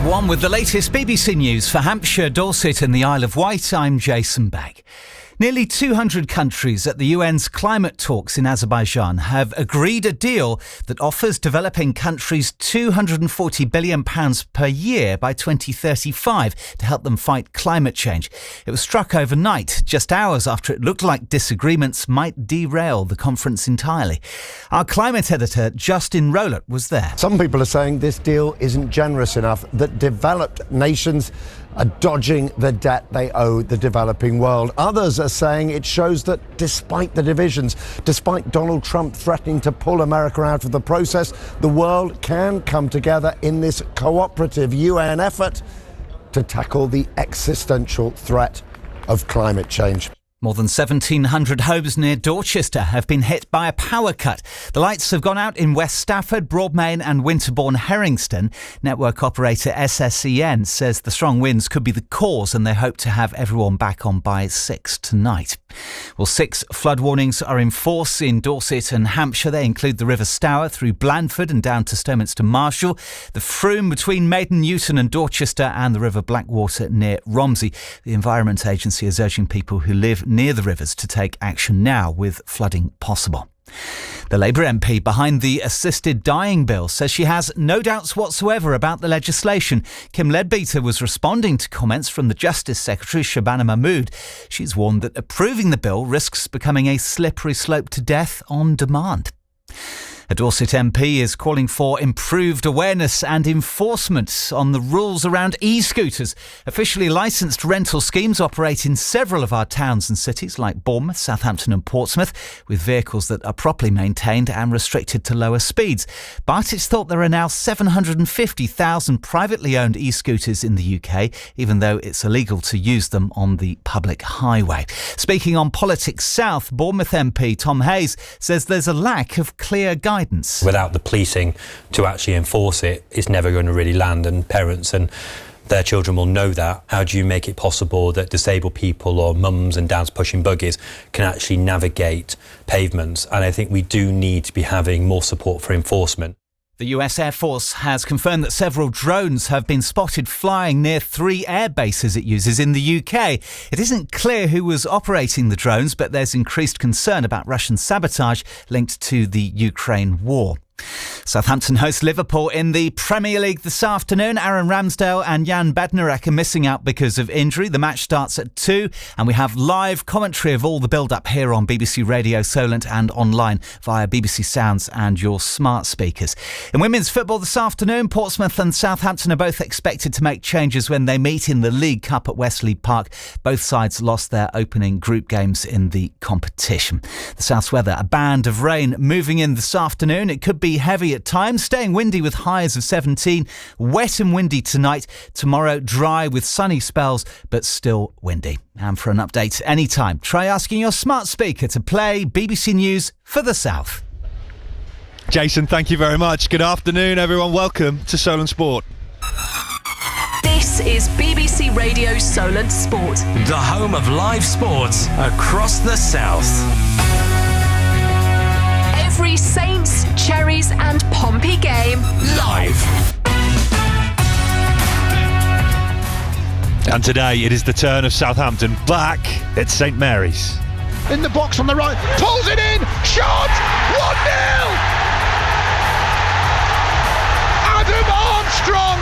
1 with the latest BBC News for Hampshire, Dorset and the Isle of Wight. I'm Jason Begg. Nearly 200 countries at the UN's climate talks in Azerbaijan have agreed a deal that offers developing countries £240 billion per year by 2035 to help them fight climate change. It was struck overnight, just hours after it looked like disagreements might derail the conference entirely. Our climate editor, Justin Rowlett, was there. Some people are saying this deal isn't generous enough, that developed nations are dodging the debt they owe the developing world. Others are saying it shows that despite the divisions, despite Donald Trump threatening to pull America out of the process, the world can come together in this cooperative UN effort to tackle the existential threat of climate change. More than 1,700 homes near Dorchester have been hit by a power cut. The lights have gone out in West Stafford, Broadmain and Winterbourne Herringston. Network operator SSEN says the strong winds could be the cause and they hope to have everyone back on by 6 tonight. Well, 6 flood warnings are in force in Dorset and Hampshire. They include the River Stour through Blandford and down to Stominster Marshall, the Froome between Maiden Newton and Dorchester, and the River Blackwater near Romsey. The Environment Agency is urging people who live near the rivers to take action now with flooding possible. The Labour MP behind the assisted dying bill says she has no doubts whatsoever about the legislation. Kim Leadbeater was responding to comments from the Justice Secretary, Shabana Mahmood. She's warned that approving the bill risks becoming a slippery slope to death on demand. A Dorset MP is calling for improved awareness and enforcement on the rules around e-scooters. Officially licensed rental schemes operate in several of our towns and cities like Bournemouth, Southampton and Portsmouth, with vehicles that are properly maintained and restricted to lower speeds. But it's thought there are now 750,000 privately owned e-scooters in the UK, even though it's illegal to use them on the public highway. Speaking on Politics South, Bournemouth MP Tom Hayes says there's a lack of clear guidance. Without the policing to actually enforce it, it's never going to really land, and parents and their children will know that. How do you make it possible that disabled people or mums and dads pushing buggies can actually navigate pavements? And I think we do need to be having more support for enforcement. The US Air Force has confirmed that several drones have been spotted flying near 3 air bases it uses in the UK. It isn't clear who was operating the drones, but there's increased concern about Russian sabotage linked to the Ukraine war. Southampton host Liverpool in the Premier League this afternoon. Aaron Ramsdale and Jan Bednarek are missing out because of injury. The match starts at 2 and we have live commentary of all the build-up here on BBC Radio Solent and online via BBC Sounds and your smart speakers. In women's football this afternoon, Portsmouth and Southampton are both expected to make changes when they meet in the League Cup at Westleigh Park. Both sides lost their opening group games in the competition. The South's weather, a band of rain moving in this afternoon. It could be heavy at times, staying windy with highs of 17, wet and windy tonight. Tomorrow dry with sunny spells, but still windy. And for an update anytime, try asking your smart speaker to play BBC News for the South. Jason, thank you very much. Good afternoon, everyone. Welcome to Solent Sport. This is BBC Radio Solent Sport, the home of live sports across the South. Every Saints, Cherries and Pompey game live. And today it is the turn of Southampton back at St Mary's. In the box on the right, pulls it in, shot, 1-0! Adam Armstrong,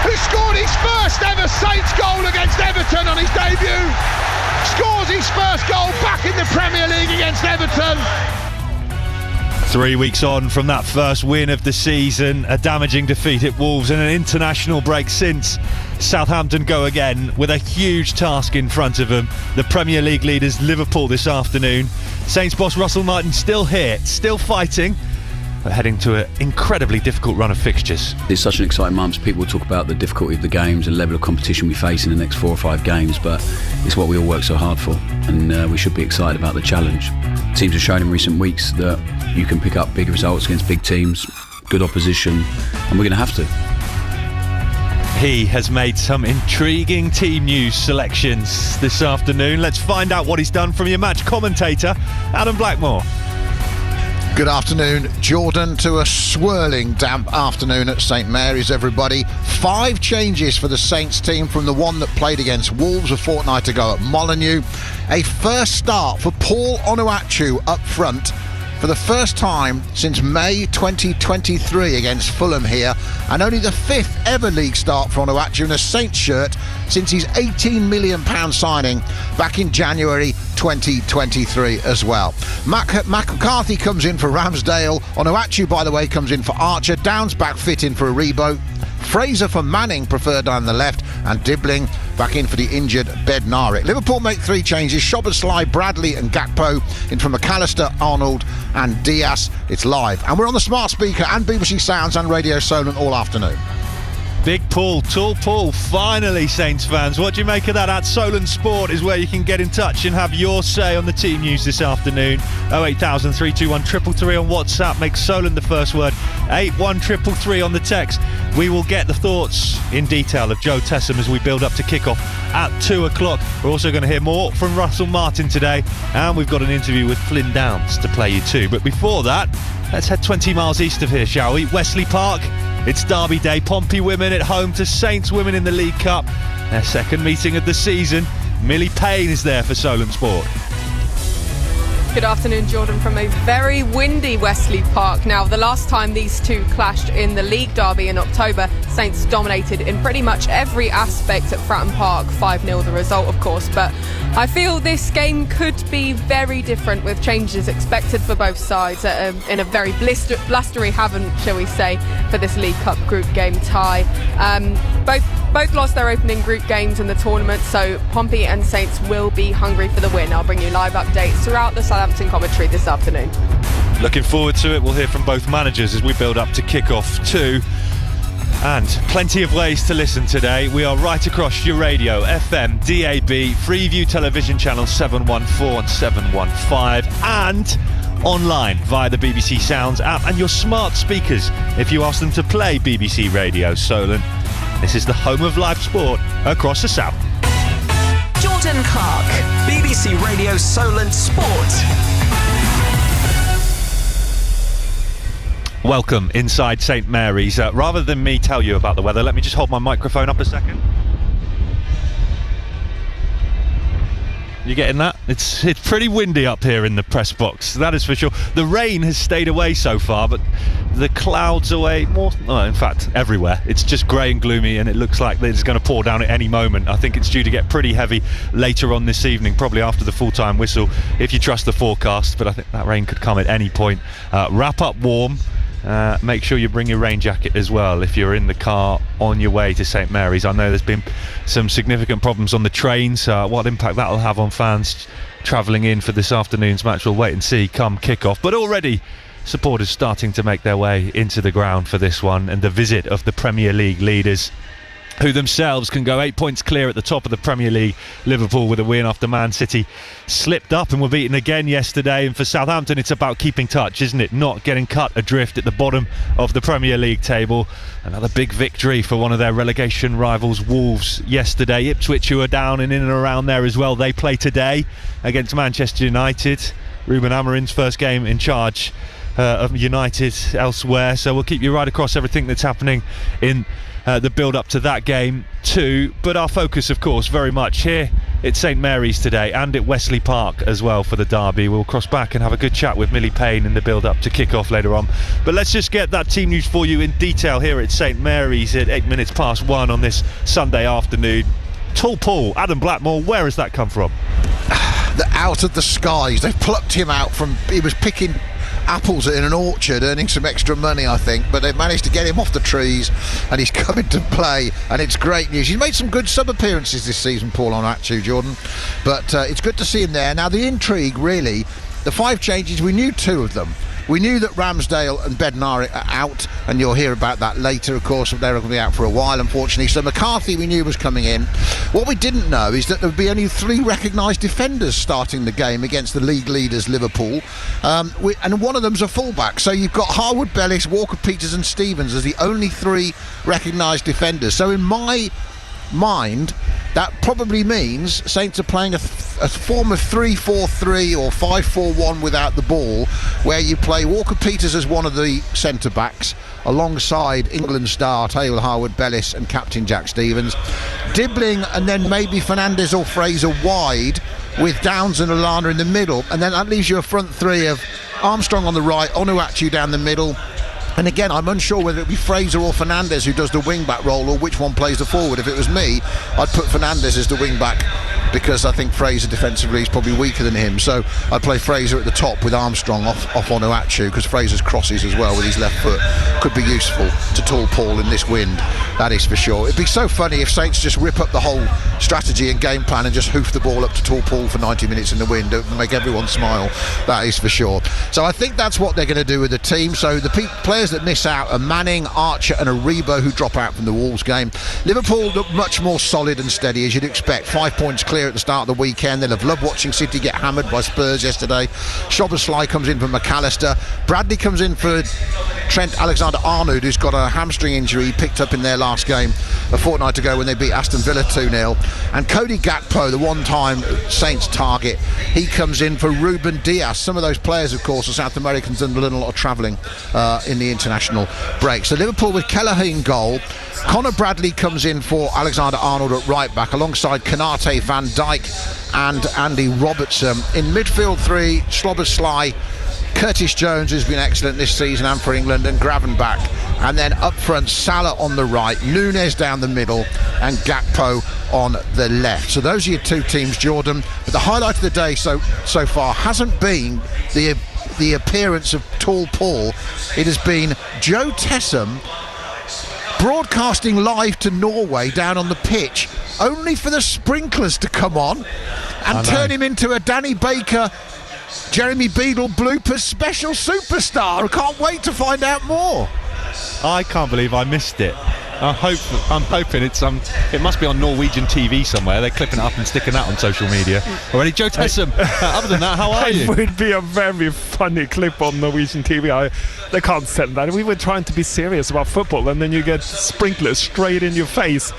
who scored his first ever Saints goal against Everton on his debut, scores his first goal back in the Premier League against Everton. 3 weeks on from that first win of the season, a damaging defeat at Wolves and an international break since. Southampton go again with a huge task in front of them. The Premier League leaders Liverpool this afternoon. Saints boss Russell Martin still here, still fighting, but heading to an incredibly difficult run of fixtures. It's such an exciting month. People talk about the difficulty of the games and level of competition we face in the next 4 or 5 games, but it's what we all work so hard for, and we should be excited about the challenge. Teams have shown in recent weeks that you can pick up big results against big teams, good opposition, and we're going to have to. He has made some intriguing team news selections this afternoon. Let's find out what he's done from your match commentator, Adam Blackmore. Good afternoon, Jordan, to a swirling damp afternoon at St Mary's, everybody. 5 changes for the Saints team from the one that played against Wolves a fortnight ago at Molineux. A first start for Paul Onuachu up front for the first time since May 2023 against Fulham here, and only the 5th ever league start for Onuachu in a Saints shirt since his £18 million signing back in January 2023 as well. McCarthy comes in for Ramsdale. Onuachu, by the way, comes in for Archer. Downs back fit in for Aribo. Fraser for Manning preferred down the left, and Dibbling back in for the injured Bednarek. Liverpool make 3 changes: Szoboszlai, Bradley and Gakpo in for McAllister, Arnold and Diaz. It's live, and we're on the smart speaker and BBC Sounds and Radio Solent all afternoon. Big Paul, tall Paul, finally, Saints fans. What do you make of that? At Solent Sport is where you can get in touch and have your say on the team news this afternoon. 08000 321 333 on WhatsApp. Make Solent the first word. 81333 on the text. We will get the thoughts in detail of Joe Tessam as we build up to kick-off at 2 o'clock. We're also going to hear more from Russell Martin today, and we've got an interview with Flynn Downs to play you too. But before that, let's head 20 miles east of here, shall we? Wesley Park. It's Derby Day. Pompey women at home to Saints women in the League Cup. Their second meeting of the season. Millie Payne is there for Solent Sport. Good afternoon, Jordan, from a very windy Wesley Park. Now, the last time these two clashed in the League Derby in October, Saints dominated in pretty much every aspect at Fratton Park. 5-0 the result, of course, but I feel this game could be very different, with changes expected for both sides in a very blustery haven, shall we say, for this League Cup group game tie. Both lost their opening group games in the tournament, so Pompey and Saints will be hungry for the win. I'll bring you live updates throughout the Southampton commentary this afternoon. Looking forward to it. We'll hear from both managers as we build up to kick-off too. And plenty of ways to listen today. We are right across your radio, FM, DAB, Freeview television channel 714 and 715, and online via the BBC Sounds app and your smart speakers if you ask them to play BBC Radio Solent. This is the home of live sport across the south. Jordan Clark, BBC Radio Solent Sport. Welcome inside St Mary's. Rather than me tell you about the weather, let me just hold my microphone up a second. You getting that? It's pretty windy up here in the press box, that is for sure. The rain has stayed away so far, but the clouds away more. In fact, everywhere. It's just grey and gloomy, and it looks like it's going to pour down at any moment. I think it's due to get pretty heavy later on this evening, probably after the full-time whistle, if you trust the forecast. But I think that rain could come at any point. Wrap up warm. Make sure you bring your rain jacket as well if you're in the car on your way to St Mary's. I know there's been some significant problems on the trains. What impact that'll have on fans travelling in for this afternoon's match, we'll wait and see come kick-off. But already supporters starting to make their way into the ground for this one, and the visit of the Premier League leaders, who themselves can go 8 points clear at the top of the Premier League. Liverpool with a win after Man City slipped up and were beaten again yesterday. And for Southampton, it's about keeping touch, isn't it? Not getting cut adrift at the bottom of the Premier League table. Another big victory for one of their relegation rivals, Wolves, yesterday. Ipswich, who are down and in and around there as well, they play today against Manchester United. Ruben Amorim's first game in charge of United elsewhere. So we'll keep you right across everything that's happening in the build-up to that game too, but our focus, of course, very much here at St Mary's today and at Wesley Park as well for the derby. We'll cross back and have a good chat with Millie Payne in the build-up to kick-off later on. But let's just get that team news for you in detail here at St Mary's at 8 minutes past 1 on this Sunday afternoon. Tall Paul, Adam Blackmore, where has that come from? Out of the skies. They've plucked him out from... He was picking apples in an orchard, earning some extra money, I think, but they've managed to get him off the trees and he's coming to play, and it's great news. He's made some good sub appearances this season, Paul Onuachu, Jordan, but it's good to see him there. Now the intrigue, really, the 5 changes, we knew 2 of them. We knew that Ramsdale and Bednarek are out, and you'll hear about that later, of course. They're going to be out for a while, unfortunately. So McCarthy, we knew, was coming in. What we didn't know is that there would be only 3 recognised defenders starting the game against the league leaders, Liverpool. And one of them's a fullback. So you've got Harwood, Bellis, Walker, Peters and Stevens as the only 3 recognised defenders. So in my mind, that probably means Saints are playing a a form of 3-4-3 or 5-4-1 without the ball, where you play Walker-Peters as one of the centre-backs alongside England star Taylor Harwood-Bellis and captain Jack Stevens. Dibbling and then maybe Fernandes or Fraser wide, with Downs and Lallana in the middle, and then that leaves you a front three of Armstrong on the right, Onuachu down the middle. And again, I'm unsure whether it be Fraser or Fernandes who does the wing-back role, or which one plays the forward. If it was me, I'd put Fernandes as the wing-back, because I think Fraser defensively is probably weaker than him. So I'd play Fraser at the top with Armstrong off Onuachu, because Fraser's crosses as well with his left foot could be useful to Tall Paul in this wind, that is for sure. It'd be so funny if Saints just rip up the whole strategy and game plan and just hoof the ball up to Tall Paul for 90 minutes in the wind. It would make everyone smile, that is for sure. So I think that's what they're going to do with the team. So the players that miss out are Manning, Archer and Aribo, who drop out from the Wolves game. Liverpool look much more solid and steady, as you'd expect. 5 points clear at the start of the weekend. They'll have loved watching City get hammered by Spurs yesterday. Szoboszlai comes in for McAllister. Bradley comes in for Trent Alexander-Arnold, who's got a hamstring injury he picked up in their last game a fortnight ago when they beat Aston Villa 2-0. And Cody Gakpo, the one-time Saints target, he comes in for Ruben Dias. Some of those players, of course, are South Americans and done a lot of travelling in the international break. So Liverpool with Kelleher in goal. Conor Bradley comes in for Alexander-Arnold at right back, alongside Konate, Van Dijk and Andy Robertson. In midfield three, Szoboszlai, Curtis Jones, who's been excellent this season and for England, and Gravenbach. And then up front, Salah on the right, Núñez down the middle and Gakpo on the left. So those are your two teams, Jordan. But the highlight of the day so far hasn't been the appearance of Tall Paul. It has been Joe Tessum broadcasting live to Norway down on the pitch, only for the sprinklers to come on and turn him into a Danny Baker, Jeremy Beadle bloopers special superstar. I can't wait to find out more. I can't believe I missed it. I'm hoping it must be on Norwegian TV somewhere. They're clipping it up and sticking that on social media already. Joe Tessum, other than that, how are you? It would be a very funny clip on Norwegian TV. They can't send that. We were trying to be serious about football, and then you get sprinklers straight in your face.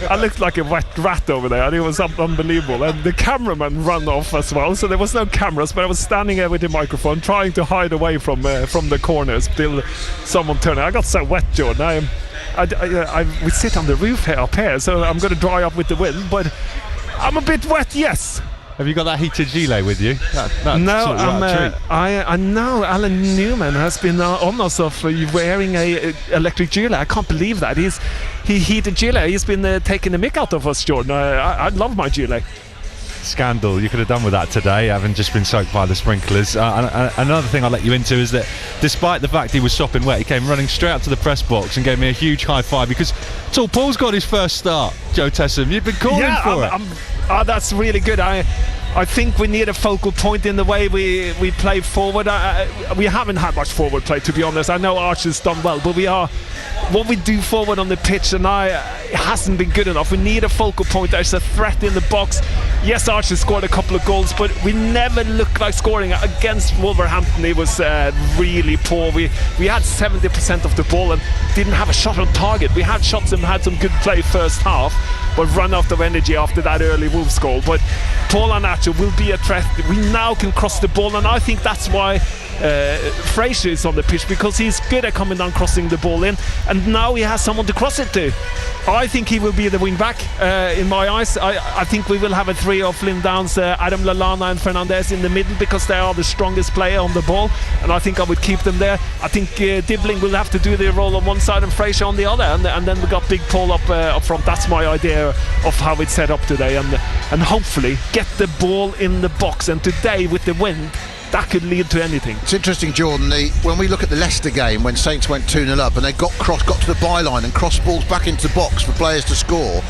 I looked like a wet rat over there, and it was unbelievable. And the cameraman ran off as well, so there was no cameras, but I was standing there with the microphone trying to hide away from the corners till someone turned. I got so wet, Jordan. We sit on the roof up here, so I'm going to dry up with the wind, but I'm a bit wet, yes. Have you got that heated gilet with you? No, I know Alan Newman has been on us of wearing a electric gilet. I can't believe that. He heated gilet. He's been taking the mick out of us, Jordan. I love my gilet. Scandal. You could have done with that today, having just been soaked by the sprinklers. Another thing I'll let you into is that despite the fact he was sopping wet, he came running straight up to the press box and gave me a huge high five, because Tall Paul's got his first start. Joe Tessum, you've been calling for it. That's really good. I think we need a focal point in the way we play forward. We haven't had much forward play, to be honest. I know Archer's done well, but what we do forward on the pitch it hasn't been good enough. We need a focal point. There's a threat in the box. Yes, Archer scored a couple of goals, but we never looked like scoring. Against Wolverhampton, it was really poor. We had 70% of the ball and didn't have a shot on target. We had shots and had some good play first half, but run out of energy after that early Wolves goal. But Paul Onuachu will be a threat. We now can cross the ball, and I think that's why Fraser is on the pitch, because he's good at coming down, crossing the ball in, and now he has someone to cross it to. I think he will be the wing back in my eyes. I think we will have a three of Flynn Downs, Adam Lallana and Fernandes in the middle, because they are the strongest player on the ball, and I think I would keep them there. I think Dibbling will have to do the role on one side and Fraser on the other, and then we got Big Paul up front. That's my idea of how it's set up today, and hopefully get the ball in the box. And today with the wind, that could lead to anything. It's interesting, Jordan, when we look at the Leicester game, when Saints went 2-0 up and they got to the byline and crossed balls back into the box for players to score,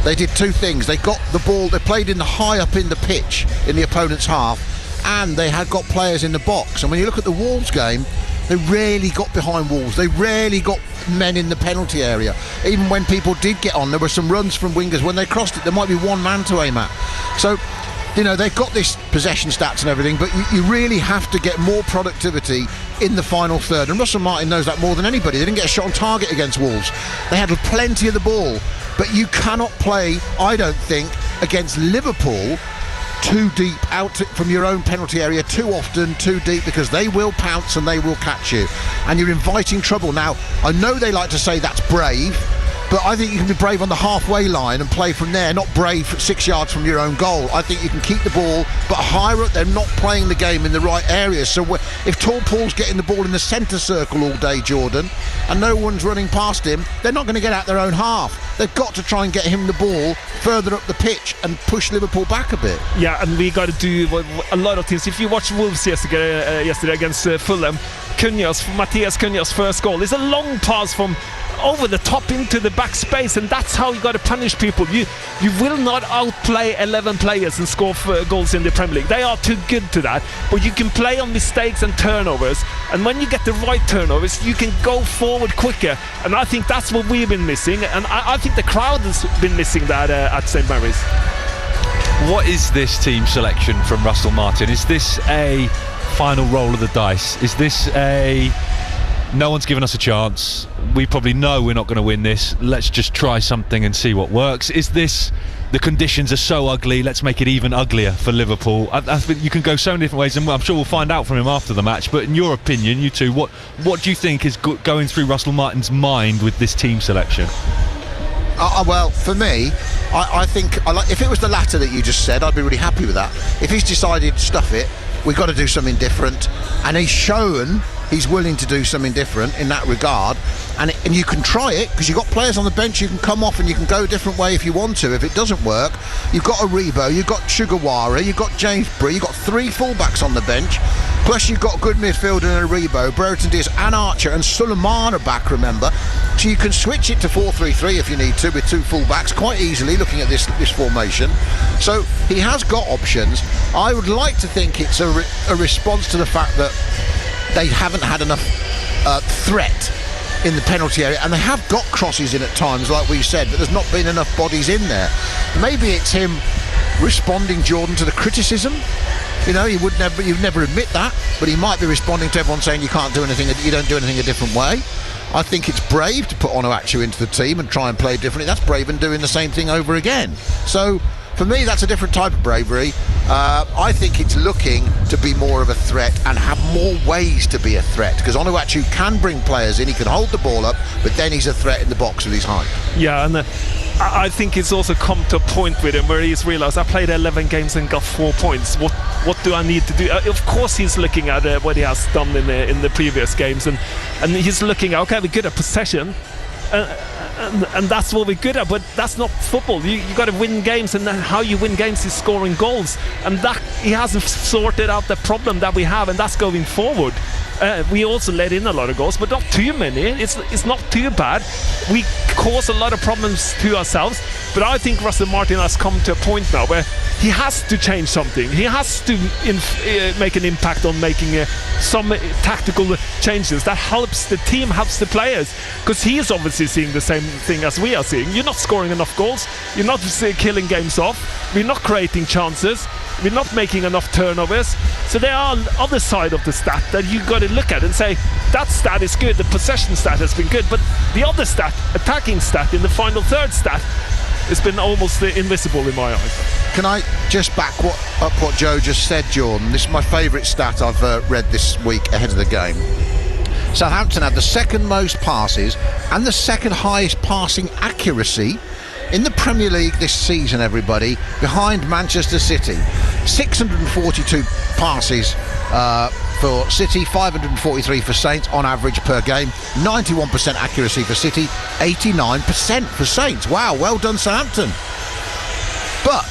they did two things. They got the ball, they played in the high up in the pitch in the opponent's half, and they had got players in the box. And when you look at the Wolves game, they rarely got behind Wolves. They rarely got men in the penalty area. Even when people did get on, there were some runs from wingers. When they crossed it, there might be one man to aim at. So, they've got this possession stats and everything, but you really have to get more productivity in the final third. And Russell Martin knows that more than anybody. They didn't get a shot on target against Wolves. They had plenty of the ball. But you cannot play, I don't think, against Liverpool too deep out from your own penalty area too often, too deep, because they will pounce and they will catch you, and you're inviting trouble. Now, I know they like to say that's brave, but I think you can be brave on the halfway line and play from there, not brave 6 yards from your own goal. I think you can keep the ball, but higher up, they're not playing the game in the right areas. So if Tall Paul's getting the ball in the centre circle all day, Jordan, and no one's running past him, they're not going to get out their own half. They've got to try and get him the ball further up the pitch and push Liverpool back a bit. Yeah, and we got to do a lot of things. If you watch Wolves yesterday against Fulham, Matthias Cunha's first goal is a long pass from over the top into the back space, and that's how you got to punish people. You will not outplay 11 players and score goals in the Premier League. They are too good to that, but you can play on mistakes and turnovers, and when you get the right turnovers you can go forward quicker, and I think that's what we've been missing, and I think the crowd has been missing that at St Mary's. What is this team selection from Russell Martin? Is this a final roll of the dice? Is this a no one's given us a chance, we probably know we're not going to win this, let's just try something and see what works? Is this the conditions are so ugly, let's make it even uglier for Liverpool? I think you can go so many different ways, and I'm sure we'll find out from him after the match, but in your opinion, you two, what do you think is going through Russell Martin's mind with this team selection? Well, for me, I think if it was the latter that you just said, I'd be really happy with that. If he's decided, stuff it, we've got to do something different, and he's shown he's willing to do something different in that regard, and you can try it, because you've got players on the bench, you can come off and you can go a different way if you want to. If it doesn't work, you've got Aribo, you've got Sugawara, you've got James Bree, you've got 3 fullbacks on the bench, plus you've got a good midfielder in Aribo, Brereton Diaz and Archer, and Suleiman are back, remember, so you can switch it to 4-3-3 if you need to, with 2 fullbacks quite easily, looking at this formation. So he has got options. I would like to think it's a response to the fact that they haven't had enough threat in the penalty area, and they have got crosses in at times, like we said, but there's not been enough bodies in there. Maybe it's him responding, Jordan, to the criticism. You know, you'd never admit that, but he might be responding to everyone saying you can't do anything, you don't do anything a different way. I think it's brave to put Onuachu into the team and try and play differently. That's brave and doing the same thing over again. So for me, that's a different type of bravery. I think it's looking to be more of a threat and have more ways to be a threat, because Onuachu can bring players in, he can hold the ball up, but then he's a threat in the box with his height. Yeah, and I think it's also come to a point with him where he's realised, I played 11 games and got 4 points. What do I need to do? Of course he's looking at what he has done in the previous games, and he's looking at, okay, we're good at possession, and that's what we're good at, but that's not football. You got to win games, and how you win games is scoring goals, and that he hasn't sorted out the problem that we have, and that's going forward. We also let in a lot of goals, but not too many. It's not too bad. We cause a lot of problems to ourselves, but I think Russell Martin has come to a point now where he has to change something. He has to make an impact on making some tactical changes that helps the team, helps the players, because he is obviously seeing the same thing as we are seeing. You're not scoring enough goals, you're not killing games off, we're not creating chances, we're not making enough turnovers. So there are other side of the stat that you got to look at and say, that stat is good, the possession stat has been good, but the other stat, attacking stat in the final third stat, has been almost invisible in my eyes. Can I just back up what Joe just said, Jordan? This is my favourite stat I've read this week ahead of the game. Southampton had the second most passes and the second highest passing accuracy in the Premier League this season, everybody, behind Manchester City. 642 passes for City, 543 for Saints on average per game, 91% accuracy for City, 89% for Saints. Wow, well done, Southampton. But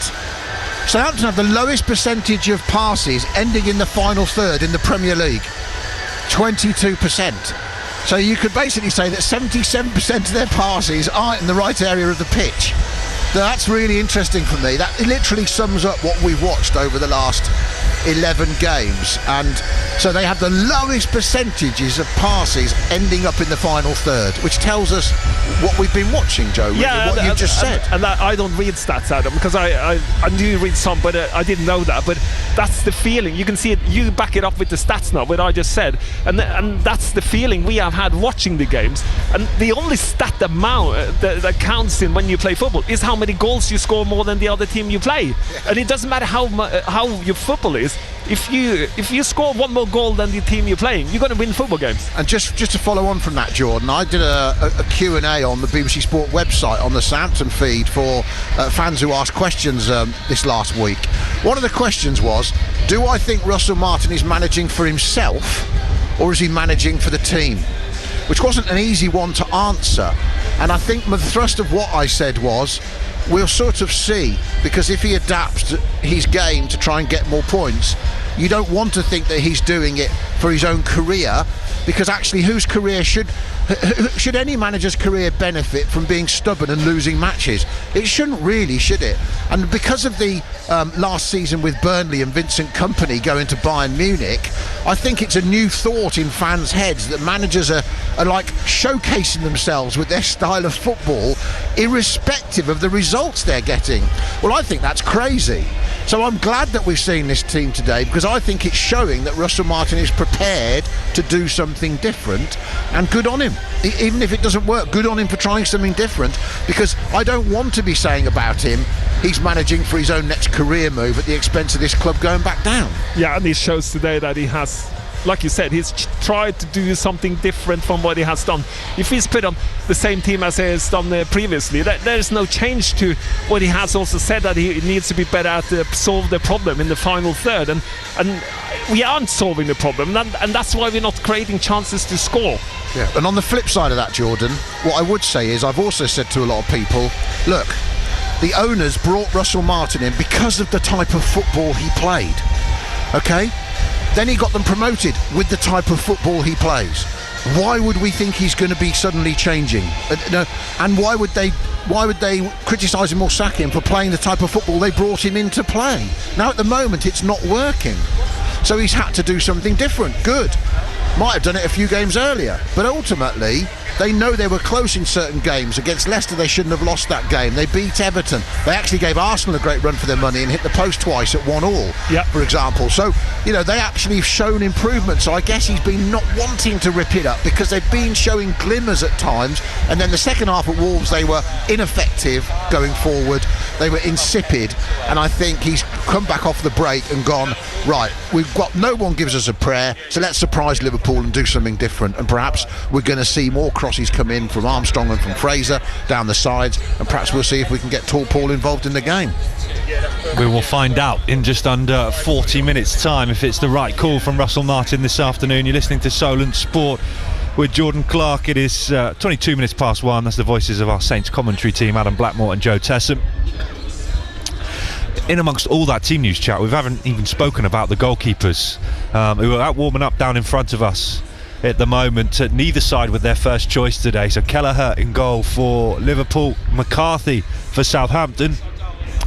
Southampton have the lowest percentage of passes ending in the final third in the Premier League, 22%. So you could basically say that 77% of their passes aren't in the right area of the pitch. Now, that's really interesting for me. That literally sums up what we've watched over the last 11 games. And So they have the lowest percentages of passes ending up in the final third, which tells us what we've been watching, Joe. Yeah, what you've just said. And I don't read stats, Adam, because I do read some, but I didn't know that. But that's the feeling. You can see it. You back it up with the stats now, what I just said, and that's the feeling we have had watching the games. And the only stat amount that counts in when you play football is how many goals you score more than the other team you play. And it doesn't matter how your football is. If you score one more goal than the team you're playing, you're going to win football games. And just to follow on from that, Jordan, I did a Q&A on the BBC Sport website on the Southampton feed for fans who asked questions this last week. One of the questions was, do I think Russell Martin is managing for himself or is he managing for the team? Which wasn't an easy one to answer. And I think the thrust of what I said was, we'll sort of see, because if he adapts his game to try and get more points, you don't want to think that he's doing it for his own career, because actually whose career should any manager's career benefit from being stubborn and losing matches? It shouldn't really, should it? And because of the last season with Burnley and Vincent Kompany going to Bayern Munich, I think it's a new thought in fans' heads that managers are like showcasing themselves with their style of football irrespective of the results they're getting. Well, I think that's crazy. So I'm glad that we've seen this team today, because I think it's showing that Russell Martin is prepared to do something different, and good on him. Even if it doesn't work, good on him for trying something different, because I don't want to be saying about him he's managing for his own next career move at the expense of this club going back down. Yeah, and he shows today that he has, like you said, he's tried to do something different from what he has done. If he's put on the same team as he has done previously, there's no change to what he has also said, that he needs to be better at solve the problem in the final third, and we aren't solving the problem, and that's why we're not creating chances to score. Yeah. And on the flip side of that, Jordan, what I would say is, I've also said to a lot of people, look, the owners brought Russell Martin in because of the type of football he played. Okay? Then he got them promoted with the type of football he plays. Why would we think he's going to be suddenly changing? And why would they criticise him or sack him for playing the type of football they brought him in to play? Now at the moment it's not working. So he's had to do something different. Good. Might have done it a few games earlier, but ultimately they know they were close in certain games. Against Leicester they shouldn't have lost that game. They beat Everton. They actually gave Arsenal a great run for their money and hit the post twice at 1-1, for example. So, you know, they actually have shown improvement. So I guess he's been not wanting to rip it up, because they've been showing glimmers at times, and then the second half at Wolves they were ineffective going forward. They were insipid, and I think he's come back off the break and gone, right, we've got, no one gives us a prayer, so let's surprise Liverpool and do something different. And perhaps we're going to see more crosses come in from Armstrong and from Fraser down the sides, and perhaps we'll see if we can get Tall Paul involved in the game. We will find out in just under 40 minutes time if it's the right call from Russell Martin this afternoon. You're listening to Solent Sport with Jordan Clark. It is 22 minutes past 1. That's the voices of our Saints commentary team, Adam Blackmore and Joe Tessam. In amongst all that team news chat, we haven't even spoken about the goalkeepers who are out warming up down in front of us at the moment. Neither side with their first choice today. So Kelleher in goal for Liverpool, McCarthy for Southampton.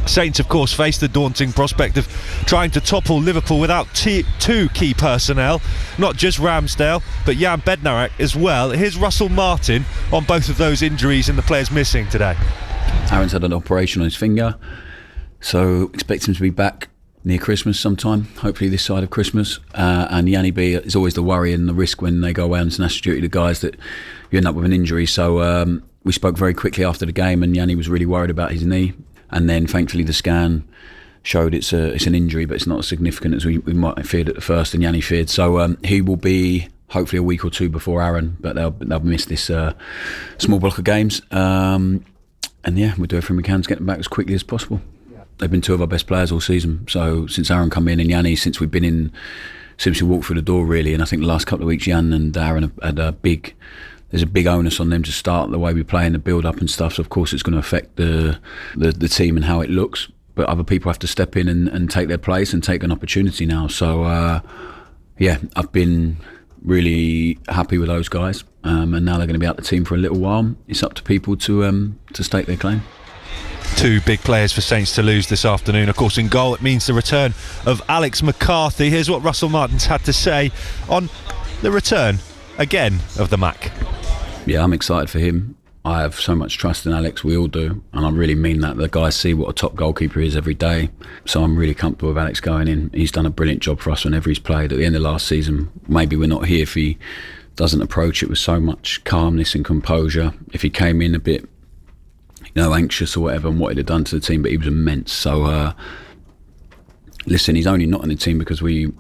Saints, of course, face the daunting prospect of trying to topple Liverpool without two key personnel, not just Ramsdale, but Jan Bednarek as well. Here's Russell Martin on both of those injuries and the players missing today. Aaron's had an operation on his finger, so expect him to be back near Christmas sometime, hopefully this side of Christmas. And Yanni B is always the worry and the risk when they go away on international duty, the guys, that you end up with an injury. So we spoke very quickly after the game, and Yanni was really worried about his knee. And then thankfully the scan showed it's an injury, but it's not as significant as we might have feared at the first, and Yanni feared. So he will be hopefully a week or two before Aaron, but they'll miss this small block of games. And yeah, we'll do everything we can to get them back as quickly as possible. They've been two of our best players all season. So since Aaron come in, and Yanni, since we walked through the door really, and I think the last couple of weeks Jan and Aaron have had there's a big onus on them to start the way we play in the build-up and stuff. So of course it's going to affect the team and how it looks. But other people have to step in and take their place and take an opportunity now. So yeah, I've been really happy with those guys. And now they're going to be out the team for a little while. It's up to people to stake their claim. Two big players for Saints to lose this afternoon. Of course, in goal, it means the return of Alex McCarthy. Here's what Russell Martin's had to say on the return, again, of the Mac. Yeah, I'm excited for him. I have so much trust in Alex, we all do, and I really mean that. The guys see what a top goalkeeper is every day, so I'm really comfortable with Alex going in. He's done a brilliant job for us whenever he's played. At the end of last season, maybe we're not here if he doesn't approach it with so much calmness and composure. If he came in a bit anxious or whatever, and what he'd have done to the team, but he was immense. So listen, he's only not in the team because we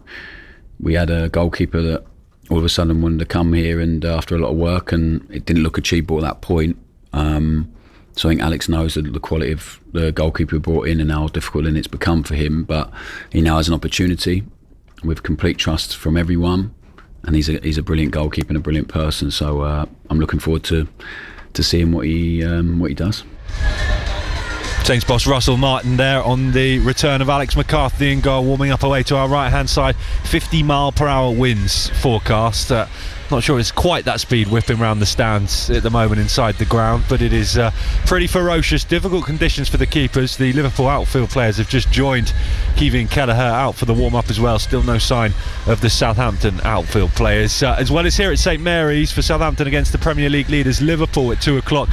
had a goalkeeper that all of a sudden wanted to come here, and after a lot of work, and it didn't look achievable at that point. So I think Alex knows the quality of the goalkeeper we brought in and how difficult it's become for him, but he now has an opportunity with complete trust from everyone, and he's a brilliant goalkeeper and a brilliant person. So I'm looking forward to seeing what he does. Saints boss Russell Martin there on the return of Alex McCarthy in goal, warming up away to our right hand side. 50-mile-per-hour winds forecast. Not sure it's quite that speed whipping around the stands at the moment inside the ground, but it is pretty ferocious. Difficult conditions for the keepers. The Liverpool outfield players have just joined Kevin Kelleher out for the warm-up as well. Still no sign of the Southampton outfield players. As well as here at St Mary's for Southampton against the Premier League leaders Liverpool at 2 o'clock.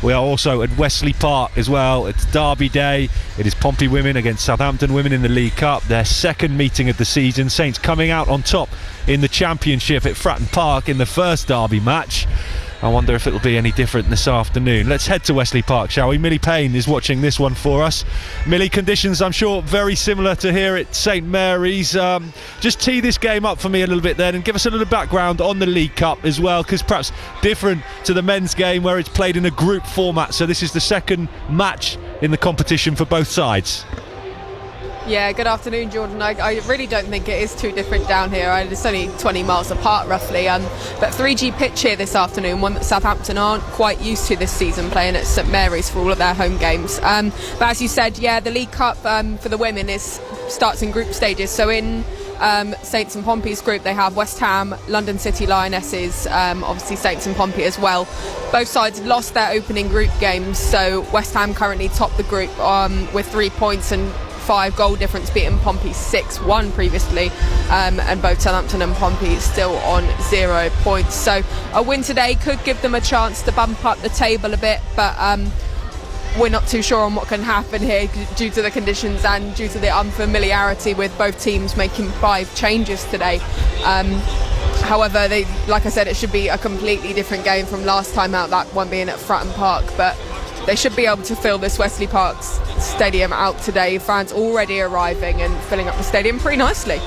We are also at Wesley Park as well. It's Derby Day. It is Pompey women against Southampton women in the League Cup. Their second meeting of the season. Saints coming out on top in the Championship at Fratton Park in the first derby match. I wonder if it'll be any different this afternoon. Let's head to Wesley Park, shall we? Millie Payne is watching this one for us. Millie, conditions I'm sure very similar to here at St Mary's. Just tee this game up for me a little bit then, and give us a little background on the League Cup as well, because perhaps different to the men's game where it's played in a group format, so this is the second match in the competition for both sides. Yeah, good afternoon, Jordan. I really don't think it is too different down here. It's only 20 miles apart, roughly. But 3G pitch here this afternoon, one that Southampton aren't quite used to this season, playing at St Mary's for all of their home games. But as you said, yeah, the League Cup for the women starts in group stages. So in Saints and Pompey's group, they have West Ham, London City Lionesses, obviously Saints and Pompey as well. Both sides lost their opening group games, so West Ham currently top the group with 3 points and 5 goal difference, beating Pompey 6-1 previously, and both Southampton and Pompey still on 0 points. So a win today could give them a chance to bump up the table a bit, but we're not too sure on what can happen here due to the conditions and due to the unfamiliarity with both teams making 5 changes today. However, like I said, it should be a completely different game from last time out, that one being at Fratton Park, but they should be able to fill this Wesley Park stadium out today. Fans already arriving and filling up the stadium pretty nicely.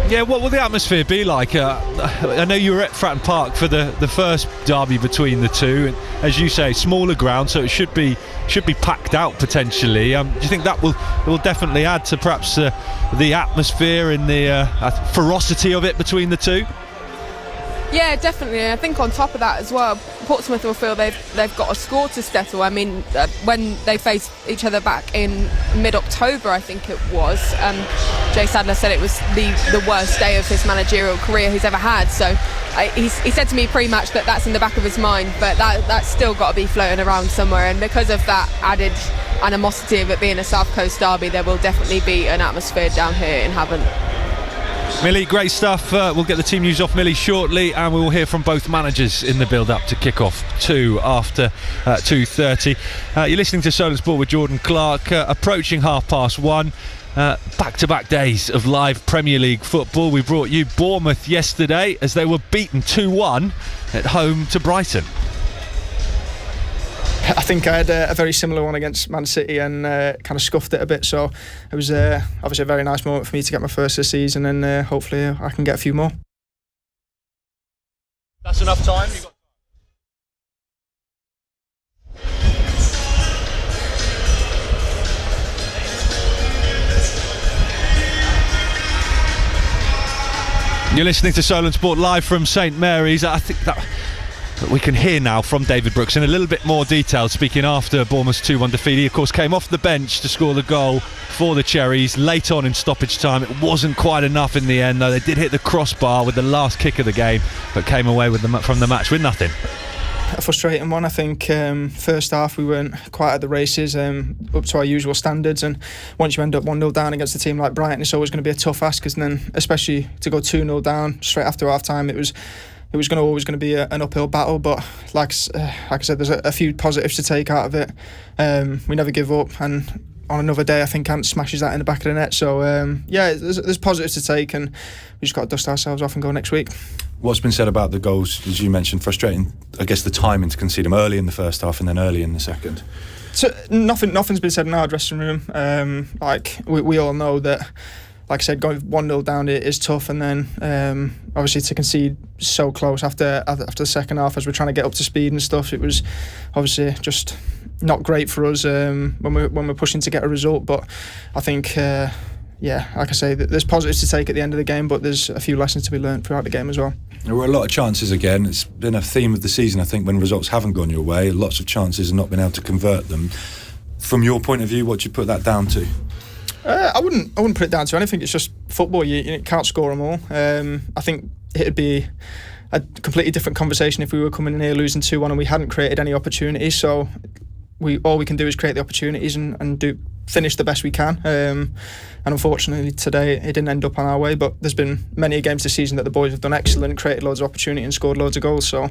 Yeah, what will the atmosphere be like? I know you were at Fratton Park for the first derby between the two, and as you say, smaller ground, so it should be packed out potentially. Do you think that will definitely add to perhaps the atmosphere and the ferocity of it between the two? Yeah, definitely. I think on top of that as well, Portsmouth will feel they've got a score to settle. I mean, when they faced each other back in mid-October, I think it was, Jay Sadler said it was the worst day of his managerial career he's ever had. So he said to me pre-match that that's in the back of his mind, but that's still got to be floating around somewhere. And because of that added animosity of it being a South Coast derby, there will definitely be an atmosphere down here in Havant. Millie, great stuff. We'll get the team news off Millie shortly, and we will hear from both managers in the build-up to kick-off 2 after 2:30. You're listening to Solent Sport with Jordan Clark, approaching 1:30. Back-to-back days of live Premier League football. We brought you Bournemouth yesterday as they were beaten 2-1 at home to Brighton. I think I had a very similar one against Man City and kind of scuffed it a bit, so it was obviously a very nice moment for me to get my first this season, and hopefully I can get a few more. That's enough time? You're listening to Solent Sport live from St Mary's. I think that we can hear now from David Brooks in a little bit more detail, speaking after Bournemouth's 2-1 defeat. He of course came off the bench to score the goal for the Cherries late on in stoppage time. It wasn't quite enough in the end, though. They did hit the crossbar with the last kick of the game, but came away from the match with nothing. a frustrating one. I think first half we weren't quite at the races, up to our usual standards, and once you end up 1-0 down against a team like Brighton, it's always going to be a tough ask, because then, especially to go 2-0 down straight after half time, it was always going to be an uphill battle. But like I said, there's a few positives to take out of it. We never give up, and on another day, I think Ant smashes that in the back of the net. So there's positives to take, and we just got to dust ourselves off and go next week. What's been said about the goals, as you mentioned, frustrating, I guess, the timing to concede them early in the first half and then early in the second? So nothing's been said in our dressing room. Like we all know that, like I said, going 1-0 down is tough, and then obviously to concede so close after the second half as we're trying to get up to speed and stuff, it was obviously just not great for us when we're pushing to get a result. But I think like I say, there's positives to take at the end of the game, but there's a few lessons to be learned throughout the game as well. There were a lot of chances again. It's been a theme of the season, I think, when results haven't gone your way. Lots of chances and not been able to convert them. From your point of view, what do you put that down to? I wouldn't put it down to anything. It's just football. You can't score them all. I think it'd be a completely different conversation if we were coming in here losing 2-1 and we hadn't created any opportunities. So all we can do is create the opportunities and finish the best we can. And unfortunately today it didn't end up on our way, but there's been many games this season that the boys have done excellent, created loads of opportunity and scored loads of goals. So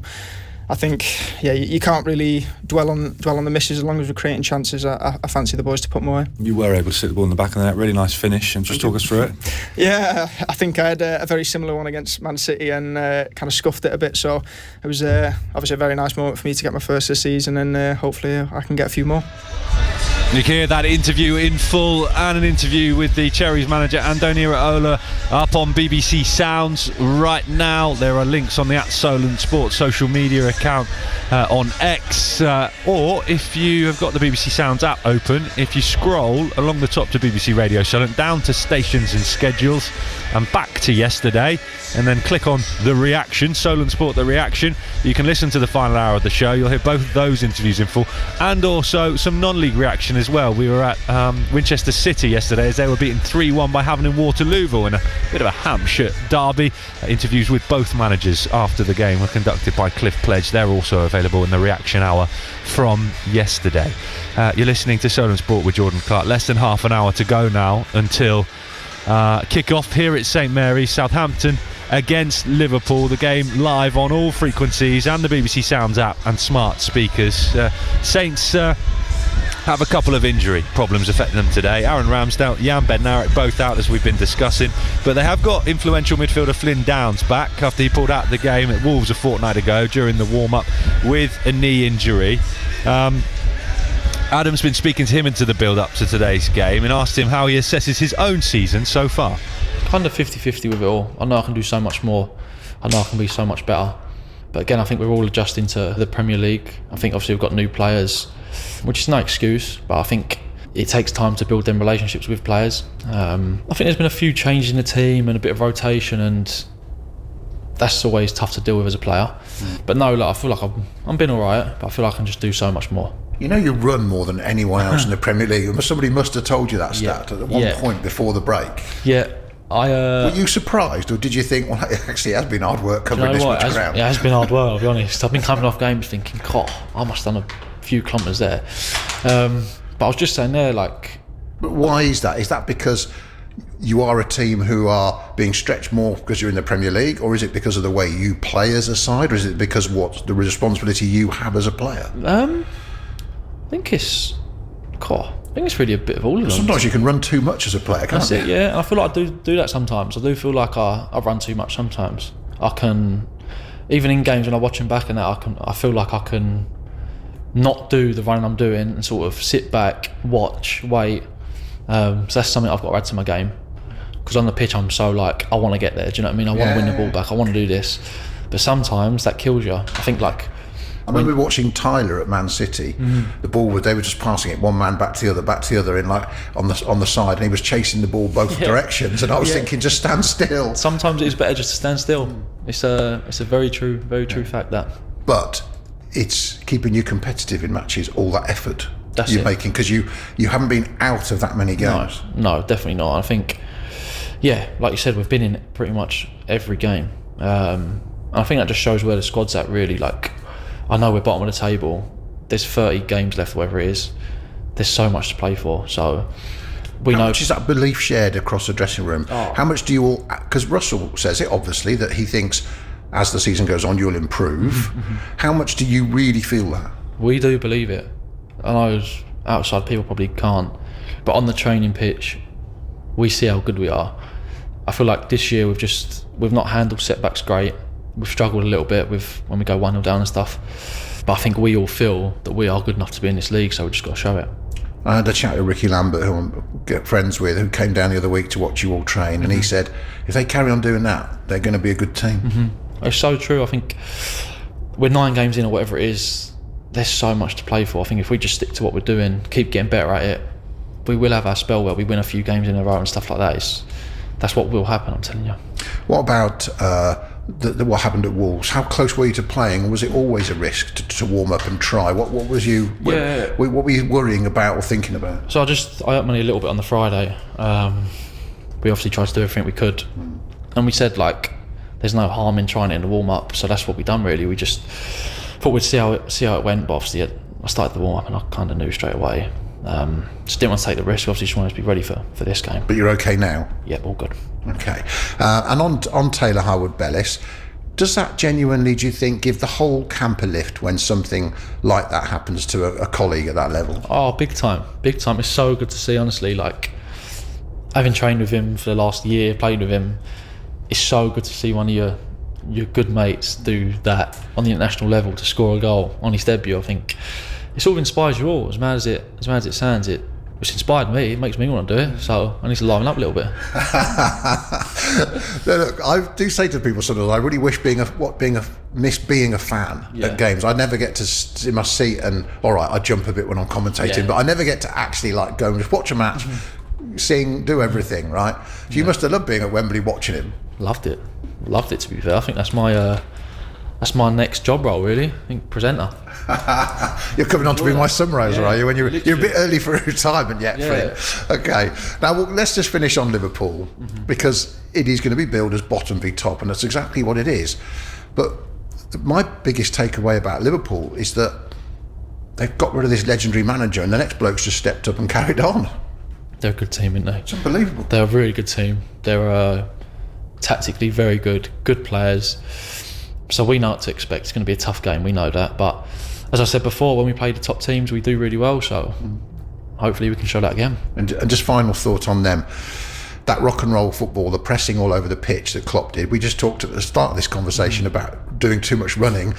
I think you can't really dwell on the misses as long as we're creating chances. I fancy the boys to put them away. You were able to sit the ball in the back of the net, really nice finish, and just talk us through it. Yeah, I think I had a very similar one against Man City and kind of scuffed it a bit, so it was obviously a very nice moment for me to get my first this season, and hopefully I can get a few more. You can hear that interview in full, and an interview with the Cherries manager Andoni Iraola up on BBC Sounds right now. There are links on the @Solent Sports social media account on X, or if you have got the BBC Sounds app open, if you scroll along the top to BBC Radio Solent, down to stations and schedules and back to yesterday, and then click on The Reaction, Solent Sport The Reaction, you can listen to the final hour of the show. You'll hear both of those interviews in full, and also some non-league reaction as well. We were at Winchester City yesterday as they were beaten 3-1 by Havant and Waterlooville in a bit of a Hampshire derby. Interviews with both managers after the game were conducted by Cliff Pledge. They're also available in the reaction hour from yesterday. You're listening to Solent Sport with Jordan Clark. Less than half an hour to go now until kick-off here at St Mary's. Southampton against Liverpool. The game live on all frequencies and the BBC Sounds app and smart speakers. Saints have a couple of injury problems affecting them today. Aaron Ramsdale, Jan Bednarek both out, as we've been discussing, but they have got influential midfielder Flynn Downs back after he pulled out of the game at Wolves a fortnight ago during the warm-up with a knee injury. Adam's been speaking to him into the build-up to today's game and asked him how he assesses his own season so far. Kind of 50-50 with it all. I know I can do so much more. I know I can be so much better. But again, I think we're all adjusting to the Premier League. I think obviously we've got new players, which is no excuse, but I think it takes time to build them relationships with players. I think there's been a few changes in the team and a bit of rotation, and that's always tough to deal with as a player. But no, I feel like I'm been all right, but I feel like I can just do so much more. You know, you run more than anyone else in the Premier League. Somebody must have told you that stat at one point before the break. Yeah. Were you surprised, or did you think, well, it actually has been hard work covering this much ground? It has been hard work, I'll be honest. I've been coming off games thinking, God, I must have done a few kilometres there. But I was just saying there, like... But why is that? Is that because you are a team who are being stretched more because you're in the Premier League, or is it because of the way you play as a side, or is it because the responsibility you have as a player? I think it's really a bit of all of them. Sometimes you can run too much as a player, can't you? That's it, yeah. And I feel like I do that sometimes. I do feel like I run too much sometimes. I can, even in games when I'm watching back and that, I feel like I can not do the running I'm doing and sort of sit back, watch, wait. So that's something I've got to add to my game. Because on the pitch I'm so like, I want to get there, do you know what I mean? I want to win the ball back, I want to do this. But sometimes that kills you. I think like... I remember watching Tyler at Man City. The ball they were just passing it one man back to the other in like on the side, and he was chasing the ball both directions. And I was thinking, just stand still. Sometimes it is better just to stand still. It's a very true fact that. But it's keeping you competitive in matches. All that effort That's you're making, because you haven't been out of that many games. No, definitely not. I think, like you said, we've been in pretty much every game. I think that just shows where the squad's at. Really, like. I know we're bottom of the table. There's 30 games left, whatever it is. There's so much to play for. So we know. How much is that belief shared across the dressing room? Oh. How much do you all? Because Russell says it obviously that he thinks as the season goes on you'll improve. How much do you really feel that? We do believe it. I know outside people probably can't, but on the training pitch, we see how good we are. I feel like this year we've not handled setbacks great. We've struggled a little bit with when we go 1-0 down and stuff. But I think we all feel that we are good enough to be in this league, so we've just got to show it. I had a chat with Ricky Lambert, who I'm good friends with, who came down the other week to watch you all train, and he said, if they carry on doing that, they're going to be a good team. It's so true. I think we're 9 games in or whatever it is, there's so much to play for. I think if we just stick to what we're doing, keep getting better at it, we will have our spell where we win a few games in a row and stuff like that. That's what will happen, I'm telling you. What about what happened at Wolves? How close were you to playing, or was it always a risk to warm up and try? What was you? What were you worrying about or thinking about? So I upped money a little bit on the Friday. We obviously tried to do everything we could, and we said like, there's no harm in trying it in the warm up. So that's what we done really. We just thought we'd see how it went. But obviously, I started the warm up and I kind of knew straight away. Just didn't want to take the risk. We obviously just wanted to be ready for this game. But you're okay now? Yeah, all good. Okay. And on Taylor Harwood-Bellis, does that genuinely, do you think, give the whole camp a lift when something like that happens to a colleague at that level? Oh, big time. Big time. It's so good to see, honestly. Like, having trained with him for the last year, played with him, it's so good to see one of your good mates do that on the international level, to score a goal on his debut. I think it sort of inspires you all. As mad as it sounds, which inspired me. It makes me want to do it. So I need to liven up a little bit. Look, I do say to people sometimes, I really wish miss being a fan at games. I never get to sit in my seat and, all right, I jump a bit when I'm commentating, but I never get to actually like go and just watch a match, sing, do everything, right? So you must have loved being at Wembley watching him. Loved it, to be fair. I think that's my next job role, really. I think presenter. You're coming on to be my summariser, are you? When you're a bit early for retirement yet, Flynn. Okay. Now, let's just finish on Liverpool, because it is going to be billed as bottom v top, and that's exactly what it is. But my biggest takeaway about Liverpool is that they've got rid of this legendary manager, and the next bloke's just stepped up and carried on. They're a good team, aren't they? It's unbelievable. They're a really good team. They're tactically very good players. So we know what to expect. It's going to be a tough game, we know that. But as I said before, when we play the top teams, we do really well. So hopefully we can show that again. And just final thought on them. That rock and roll football, the pressing all over the pitch that Klopp did. We just talked at the start of this conversation about doing too much running.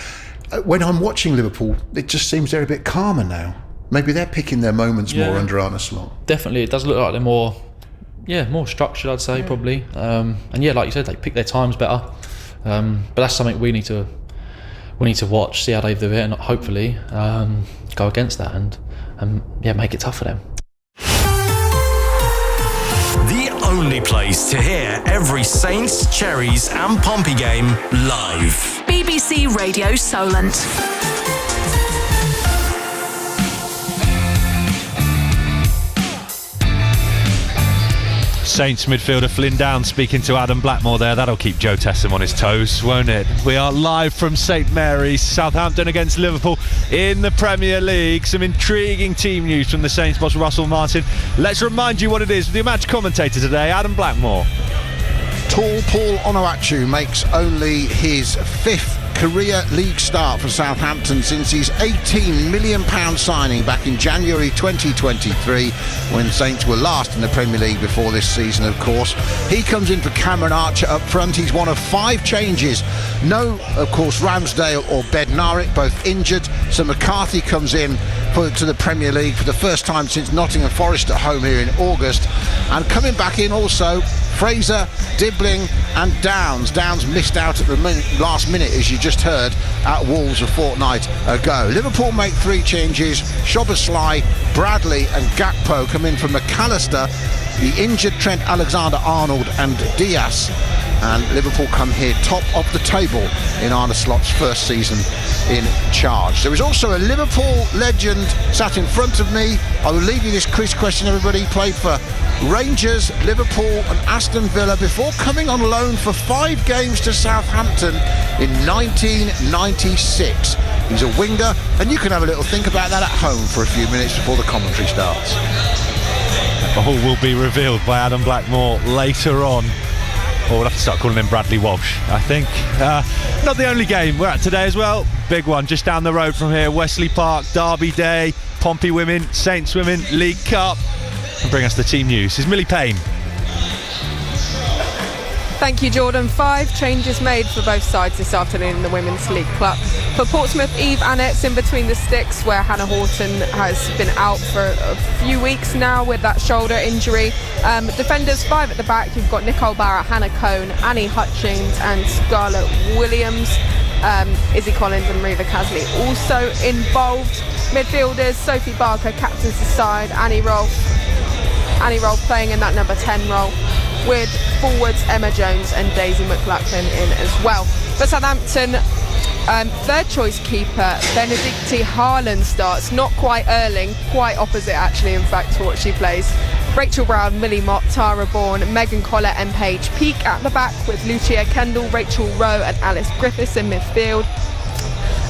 When I'm watching Liverpool, it just seems they're a bit calmer now. Maybe they're picking their moments more under Arne Slot. Definitely, it does look like they're more structured, I'd say, probably. And like you said, they pick their times better. But that's something we need to watch, see how they do it, and hopefully go against that and make it tough for them. The only place to hear every Saints, Cherries and Pompey game live. BBC Radio Solent. Saints midfielder Flynn Downs speaking to Adam Blackmore there. That'll keep Joe Tessam on his toes, won't it? We are live from St Mary's, Southampton against Liverpool in the Premier League. Some intriguing team news from the Saints boss Russell Martin. Let's remind you what it is with the match commentator today, Adam Blackmore. Tall Paul Onuachu makes only his 5th career league start for Southampton since his £18 million signing back in January 2023, when Saints were last in the Premier League before this season, of course. He comes in for Cameron Archer up front. He's one of 5 changes. No, of course, Ramsdale or Bednarik, both injured. So McCarthy comes in to the Premier League for the first time since Nottingham Forest at home here in August. And coming back in also Fraser, Dibbling and Downs. Downs missed out at the last minute, as you just heard, at Wolves a fortnight ago. Liverpool make 3 changes. Szoboszlai, Bradley and Gakpo come in for McAllister, the injured Trent Alexander-Arnold and Diaz. And Liverpool come here top of the table in Arne Slot's first season in charge. There is also a Liverpool legend sat in front of me. I will leave you this quiz question, everybody. He played for Rangers, Liverpool and Aston Villa before coming on loan for 5 games to Southampton in 1996. He's a winger, and you can have a little think about that at home for a few minutes before the commentary starts. All will be revealed by Adam Blackmore later on. Or we'll have to start calling him Bradley Walsh, I think. Not the only game we're at today as well. Big one just down the road from here. Wesley Park, Derby Day, Pompey Women, Saints Women, League Cup. And bring us the team news is Millie Payne. Thank you, Jordan. 5 changes made for both sides this afternoon in the Women's League Cup. For Portsmouth, Eve Annett's in between the sticks, where Hannah Horton has been out for a few weeks now with that shoulder injury. Defenders 5 at the back. You've got Nicole Barrett, Hannah Cohn, Annie Hutchings and Scarlett Williams. Izzy Collins and Reva Casley also involved. Midfielders, Sophie Barker captains the side, Annie Rolfe playing in that number 10 role, with forwards Emma Jones and Daisy McLaughlin in as well. For Southampton, third choice keeper Benedicte Haaland starts, not quite Erling, quite opposite actually in fact to what she plays. Rachel Brown, Millie Mott, Tara Bourne, Megan Collett and Paige Peake at the back, with Lucia Kendall, Rachel Rowe and Alice Griffiths in midfield,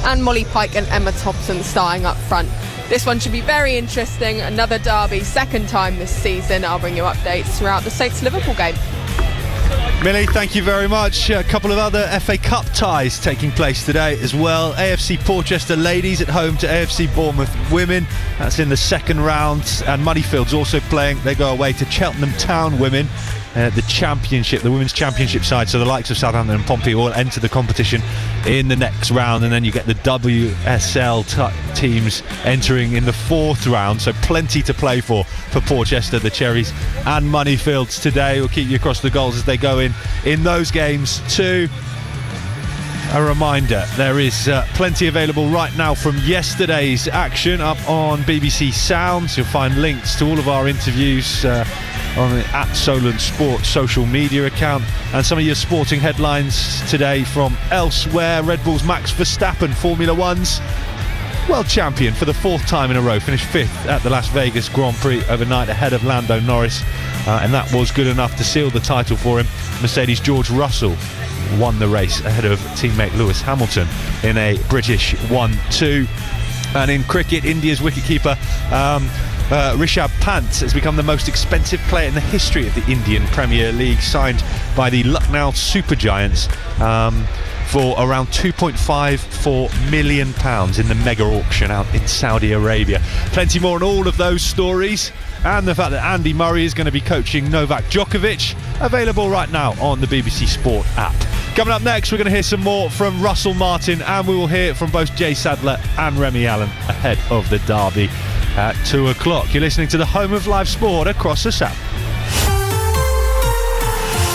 and Molly Pike and Emma Thompson starting up front. This one should be very interesting. Another derby, second time this season. I'll bring you updates throughout the Saints-Liverpool game. Millie, thank you very much. A couple of other FA Cup ties taking place today as well. AFC Portchester ladies at home to AFC Bournemouth women. That's in the second round. And Muddyfield's also playing. They go away to Cheltenham Town women. The championship, the women's championship side, so the likes of Southampton and Pompey all enter the competition in the next round, and then you get the WSL teams entering in the fourth round, so plenty to play for Portchester, the Cherries and Moneyfields today. We'll keep you across the goals as they go in those games too. A reminder, there is plenty available right now from yesterday's action up on BBC Sounds. You'll find links to all of our interviews on the @Solent Sports social media account, and some of your sporting headlines today from elsewhere. Red Bull's Max Verstappen, Formula One's world champion for the 4th time in a row, finished 5th at the Las Vegas Grand Prix overnight ahead of Lando Norris, and that was good enough to seal the title for him. Mercedes' George Russell won the race ahead of teammate Lewis Hamilton in a British 1-2. And in cricket, India's wicketkeeper Rishabh Pant has become the most expensive player in the history of the Indian Premier League, signed by the Lucknow Super Giants for around £2.54 million in the mega auction out in Saudi Arabia. Plenty more on all of those stories, and the fact that Andy Murray is going to be coaching Novak Djokovic, available right now on the BBC Sport app. Coming up next, we're going to hear some more from Russell Martin, and we will hear from both Jay Sadler and Remy Allen ahead of the derby at 2 o'clock. You're listening to the home of live sport across the South.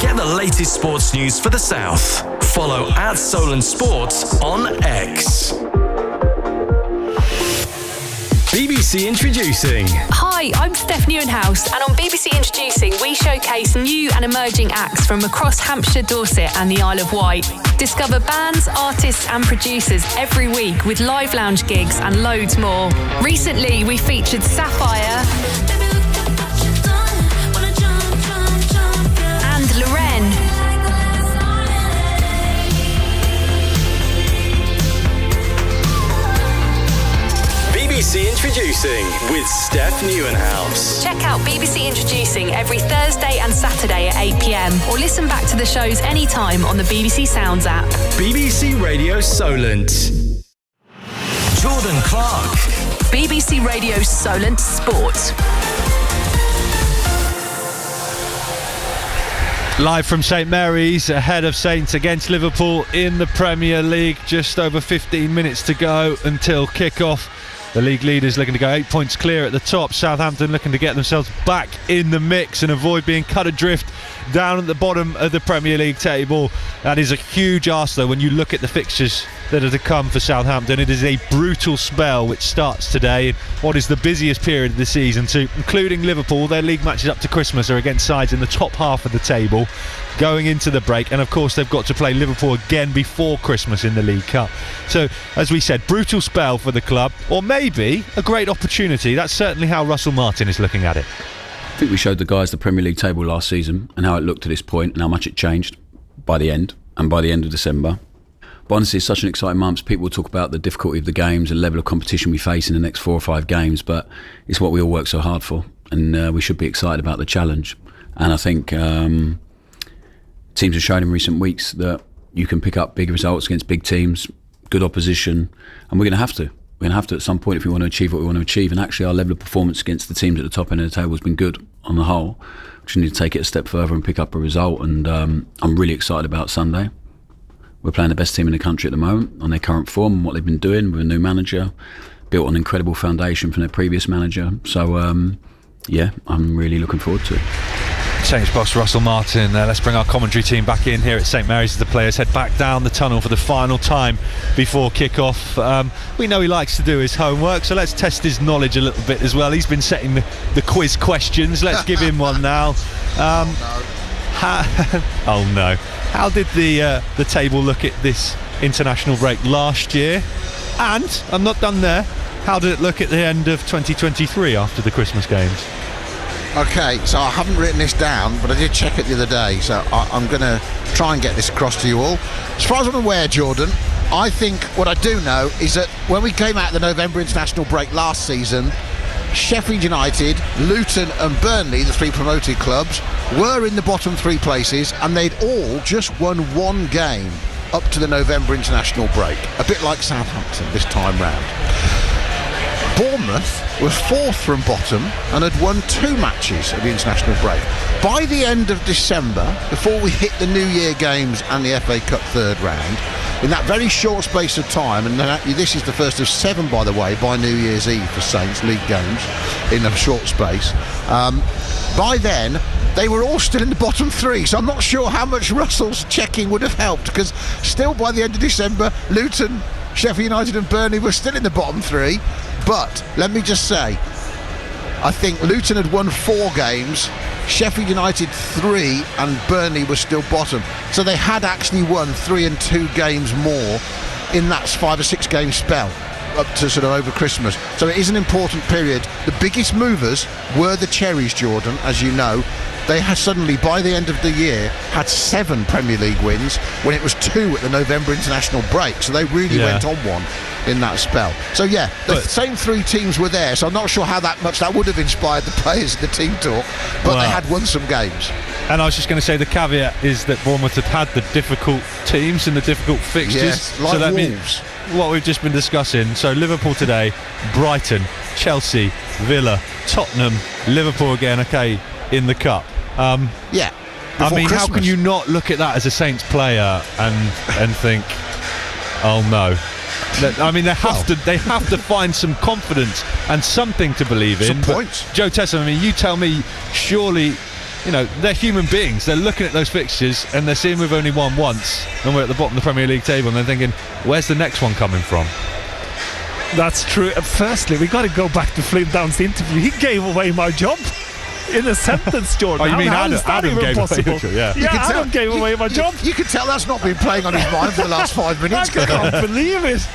Get the latest sports news for the South. Follow @Solent Sports on X. BBC Introducing. Hi, I'm Steph Newenhouse, and on BBC Introducing, we showcase new and emerging acts from across Hampshire, Dorset and the Isle of Wight. Discover bands, artists and producers every week with live lounge gigs and loads more. Recently, we featured Sapphire and Loren. BBC Introducing with Steph Newenhouse. Check out BBC Introducing every Thursday and Saturday at 8 p.m. or listen back to the shows anytime on the BBC Sounds app. BBC Radio Solent. Jordan Clark. BBC Radio Solent Sport. Live from St Mary's, ahead of Saints against Liverpool in the Premier League. Just over 15 minutes to go until kick-off. The league leaders looking to go 8 points clear at the top. Southampton looking to get themselves back in the mix and avoid being cut adrift down at the bottom of the Premier League table. That is a huge ask, though, when you look at the fixtures that are to come for Southampton. It is a brutal spell which starts today in what is the busiest period of the season too, including Liverpool. Their league matches up to Christmas are against sides in the top half of the table going into the break, and of course they've got to play Liverpool again before Christmas in the League Cup. So, as we said, brutal spell for the club, or maybe a great opportunity. That's certainly how Russell Martin is looking at it. I think we showed the guys the Premier League table last season and how it looked to this point and how much it changed by the end of December. But honestly, it's such an exciting month. People will talk about the difficulty of the games and level of competition we face in the next 4 or 5 games, but it's what we all work so hard for, and we should be excited about the challenge. And I think teams have shown in recent weeks that you can pick up big results against big teams, good opposition, and we're going to have to. We're going to have to at some point if we want to achieve what we want to achieve. And actually our level of performance against the teams at the top end of the table has been good on the whole. We just need to take it a step further and pick up a result. And I'm really excited about Sunday. We're playing the best team in the country at the moment on their current form and what they've been doing with a new manager, built on an incredible foundation from their previous manager. So, I'm really looking forward to it. Change boss Russell Martin. Let's bring our commentary team back in here at St Mary's as the players head back down the tunnel for the final time before kick-off. We know he likes to do his homework, so let's test his knowledge a little bit as well. He's been setting the quiz questions. Let's give him one now. Oh no. How did the table look at this international break last year? And, I'm not done there, how did it look at the end of 2023 after the Christmas games? Okay, so I haven't written this down, but I did check it the other day, so I'm going to try and get this across to you all. As far as I'm aware, Jordan, I think what I do know is that when we came out of the November international break last season, Sheffield United, Luton and Burnley, the 3 promoted clubs, were in the bottom 3 places, and they'd all just won 1 game up to the November international break, a bit like Southampton this time round. Bournemouth was 4th from bottom and had won 2 matches at the international break. By the end of December, before we hit the New Year games and the FA Cup 3rd round, in that very short space of time, and this is the first of 7, by the way, by New Year's Eve for Saints league games in a short space, by then they were all still in the bottom 3, so I'm not sure how much Russell's checking would have helped, because still by the end of December, Luton, Sheffield United and Burnley were still in the bottom 3. But let me just say, I think Luton had won 4 games, Sheffield United 3, and Burnley was still bottom. So they had actually won 3 and 2 games more in that 5 or 6 game spell up to sort of over Christmas. So it is an important period. The biggest movers were the Cherries, Jordan, as you know. They had suddenly, by the end of the year, had 7 Premier League wins when it was 2 at the November international break. So they really went on one in that spell. So the same 3 teams were there. So I'm not sure how much that would have inspired the players in the team talk, but they had won some games. And I was just going to say the caveat is that Bournemouth had the difficult teams and the difficult fixtures. Yes, like so that Wolves. means what we've just been discussing. So Liverpool today, Brighton, Chelsea, Villa, Tottenham, Liverpool again, okay, in the Cup. I mean, how can you not look at that as a Saints player and think, oh no? I mean, they have to find some confidence and something to believe in. Some points. Joe Tessa, I mean, you tell me, surely, they're human beings. They're looking at those fixtures and they're seeing we've only won once and we're at the bottom of the Premier League table, and they're thinking, where's the next one coming from? That's true. Firstly, we got to go back to Flynn Down's interview. He gave away my job in a sentence, Jordan. Oh, you mean Adam gave possible? away your job? Yeah, Adam gave away my job. You can tell that's not been playing on his mind for the last 5 minutes. I can't believe it.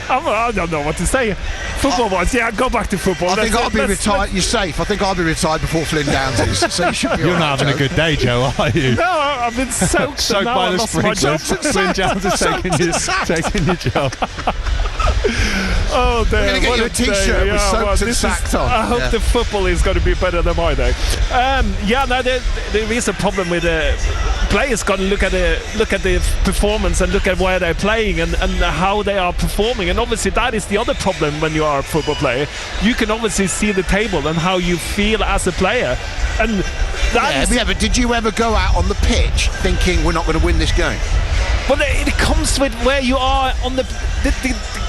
I don't know what to say. Football-wise, go back to football. I think I'll be retired. You're safe. I think I'll be retired before Flynn Downs is. So you should be You're not having a good day, Joe, are you? No, I've been soaked by the sprinklers. Flynn Downs is taking your job. Oh, damn. We're going to get you a T-shirt with soaked and sacked on. I hope the football is going to be better than my day. There is a problem with players. Got to look at the performance and look at where they're playing and how they are performing. And obviously that is the other problem when you are a football player. You can obviously see the table and how you feel as a player. And but did you ever go out on the pitch thinking we're not going to win this game? Well, it comes with where you are on the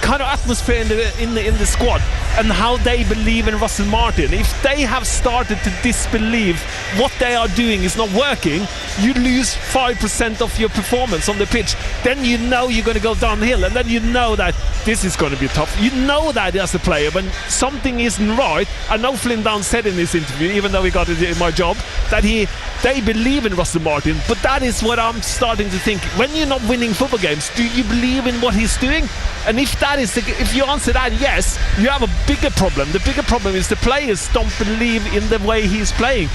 kind of atmosphere in the squad and how they believe in Russell Martin. If they have started to disbelieve what they are doing is not working, you lose 5% of your performance on the pitch. Then you know you're going to go downhill, and then you know that this is going to be tough. You know that as a player when something isn't right. I know Flynn Downs said in this interview, even though he got it in my job, that they believe in Russell Martin. But that is what I'm starting to think. When you're not winning football games, do you believe in what he's doing? And if you answer that yes, you have a bigger problem. The bigger problem is the players don't believe in the way he's playing.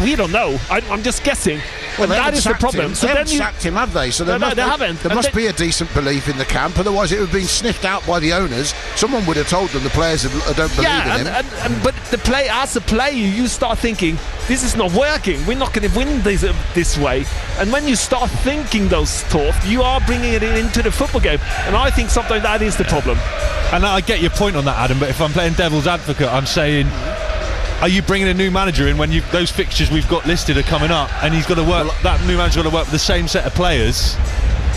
We don't know. I'm just guessing. And that is the problem. So they haven't sacked him, have they? So they haven't. There must be a decent belief in the camp. Otherwise, it would have been sniffed out by the owners. Someone would have told them the players don't believe in him. But as a player, you start thinking, this is not working. We're not going to win this way. And when you start thinking those thoughts, you are bringing it into the football game. And I think sometimes that is the problem. And I get your point on that, Adam, but if I'm playing devil's advocate, I'm saying, are you bringing a new manager in when those fixtures we've got listed are coming up, and he's got to work, that new manager's got to work with the same set of players?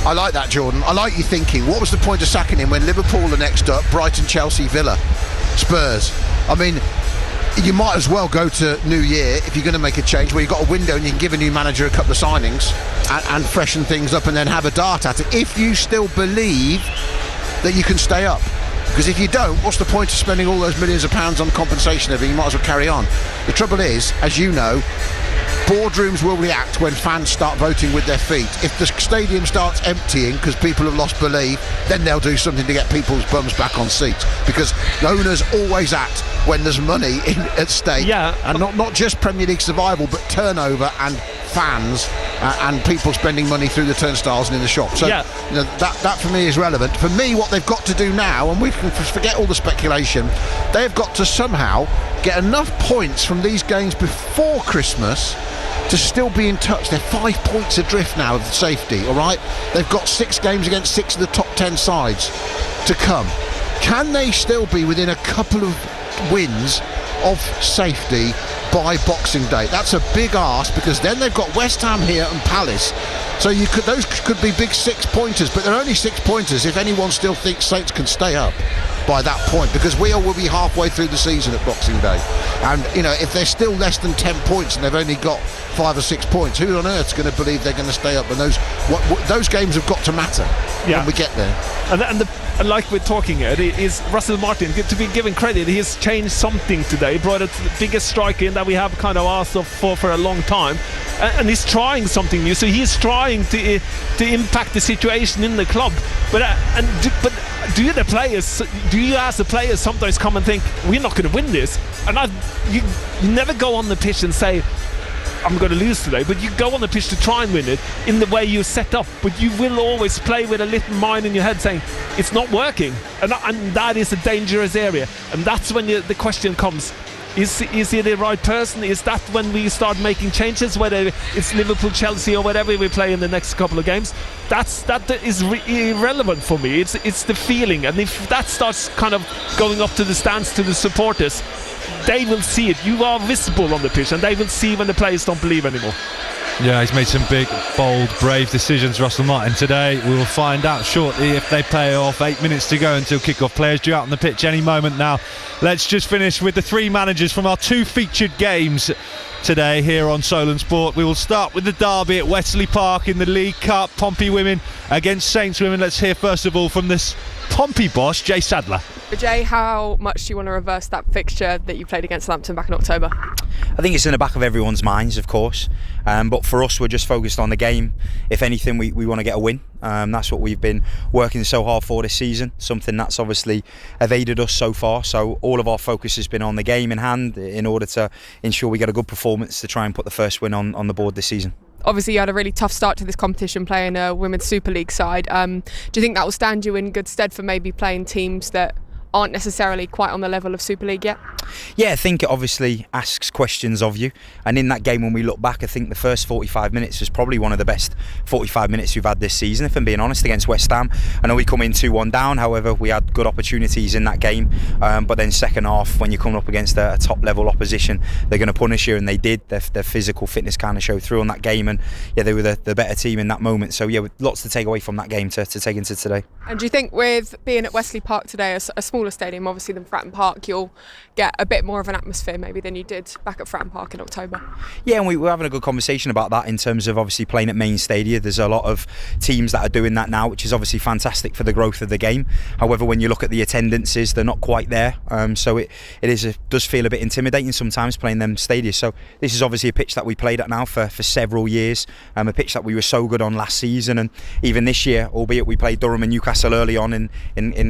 I like that, Jordan. I like you thinking, what was the point of sacking him when Liverpool are next up, Brighton, Chelsea, Villa, Spurs? I mean, you might as well go to New Year if you're going to make a change where you've got a window and you can give a new manager a couple of signings and freshen things up and then have a dart at it, if you still believe that you can stay up. Because if you don't, what's the point of spending all those millions of pounds on compensation? You might as well carry on. The trouble is, as you know, boardrooms will react when fans start voting with their feet. If the stadium starts emptying because people have lost belief, then they'll do something to get people's bums back on seats. Because owners always act when there's money at stake. Yeah. And not just Premier League survival, but turnover and fans and people spending money through the turnstiles and in the shop. So that for me is relevant. For me, what they've got to do now, and we can forget all the speculation, they've got to somehow get enough points from these games before Christmas to still be in touch. They're 5 points adrift now of safety, all right? They've got 6 games against 6 of the top 10 sides to come. Can they still be within a couple of wins of safety by Boxing Day? That's a big ask, because then they've got West Ham here and Palace. So those could be big 6 pointers, but they're only 6 pointers if anyone still thinks Saints can stay up by that point, because we will be halfway through the season at Boxing Day. And if they're still less than 10 points and they've only got 5 or 6 points, who on earth's going to believe they're going to stay up? And those games have got to matter when we get there. And like we're talking here, is Russell Martin, to be given credit, he has changed something today, brought the biggest striker in that we have kind of asked for a long time, and he's trying something new. So he's trying to impact the situation in the club. But do you as the players sometimes come and think, we're not going to win this? And you never go on the pitch and say, I'm going to lose today, but you go on the pitch to try and win it in the way you set up. But you will always play with a little mind in your head saying it's not working, and that is a dangerous area. And that's when the question comes: is he the right person? Is that when we start making changes, whether it's Liverpool, Chelsea, or whatever we play in the next couple of games? That is irrelevant for me. It's the feeling, and if that starts kind of going up to the stands to the supporters, they will see it. You are visible on the pitch, and they will see when the players don't believe anymore. Yeah, he's made some big, bold, brave decisions, Russell Martin, today. We will find out shortly if they pay off. 8 minutes to go until kick-off. Players due out on the pitch any moment now. Let's just finish with the 3 managers from our 2 featured games today here on Solent Sport. We will start with the derby at Wesley Park in the League Cup. Pompey women against Saints women. Let's hear first of all from this Pompey boss, Jay Sadler. Jay, how much do you want to reverse that fixture that you played against Southampton back in October? I think it's in the back of everyone's minds, of course, but for us, we're just focused on the game. If anything, we want to get a win. That's what we've been working so hard for this season, something that's obviously evaded us so far. So all of our focus has been on the game in hand in order to ensure we get a good performance to try and put the first win on the board this season. Obviously, you had a really tough start to this competition playing a Women's Super League side. Do you think that will stand you in good stead for maybe playing teams that aren't necessarily quite on the level of Super League yet? Yeah, I think it obviously asks questions of you, and in that game, when we look back, I think the first 45 minutes was probably one of the best 45 minutes we've had this season, if I'm being honest, against West Ham. I know we come in 2-1 down, however we had good opportunities in that game, but then second half, when you're coming up against a top level opposition, they're going to punish you, and they did. Their physical fitness kind of showed through on that game, and yeah, they were the better team in that moment. So yeah, lots to take away from that game to take into today. And do you think with being at Wesley Park today, a smaller stadium obviously than Fratton Park, you'll get a bit more of an atmosphere maybe than you did back at Fratton Park in October? Yeah, and we're having a good conversation about that in terms of obviously playing at main stadia. There's a lot of teams that are doing that now, which is obviously fantastic for the growth of the game. However, when you look at the attendances, they're not quite there, so it does feel a bit intimidating sometimes playing them stadia. So this is obviously a pitch that we played at now for several years, a pitch that we were so good on last season, and even this year, albeit we played Durham and Newcastle early on in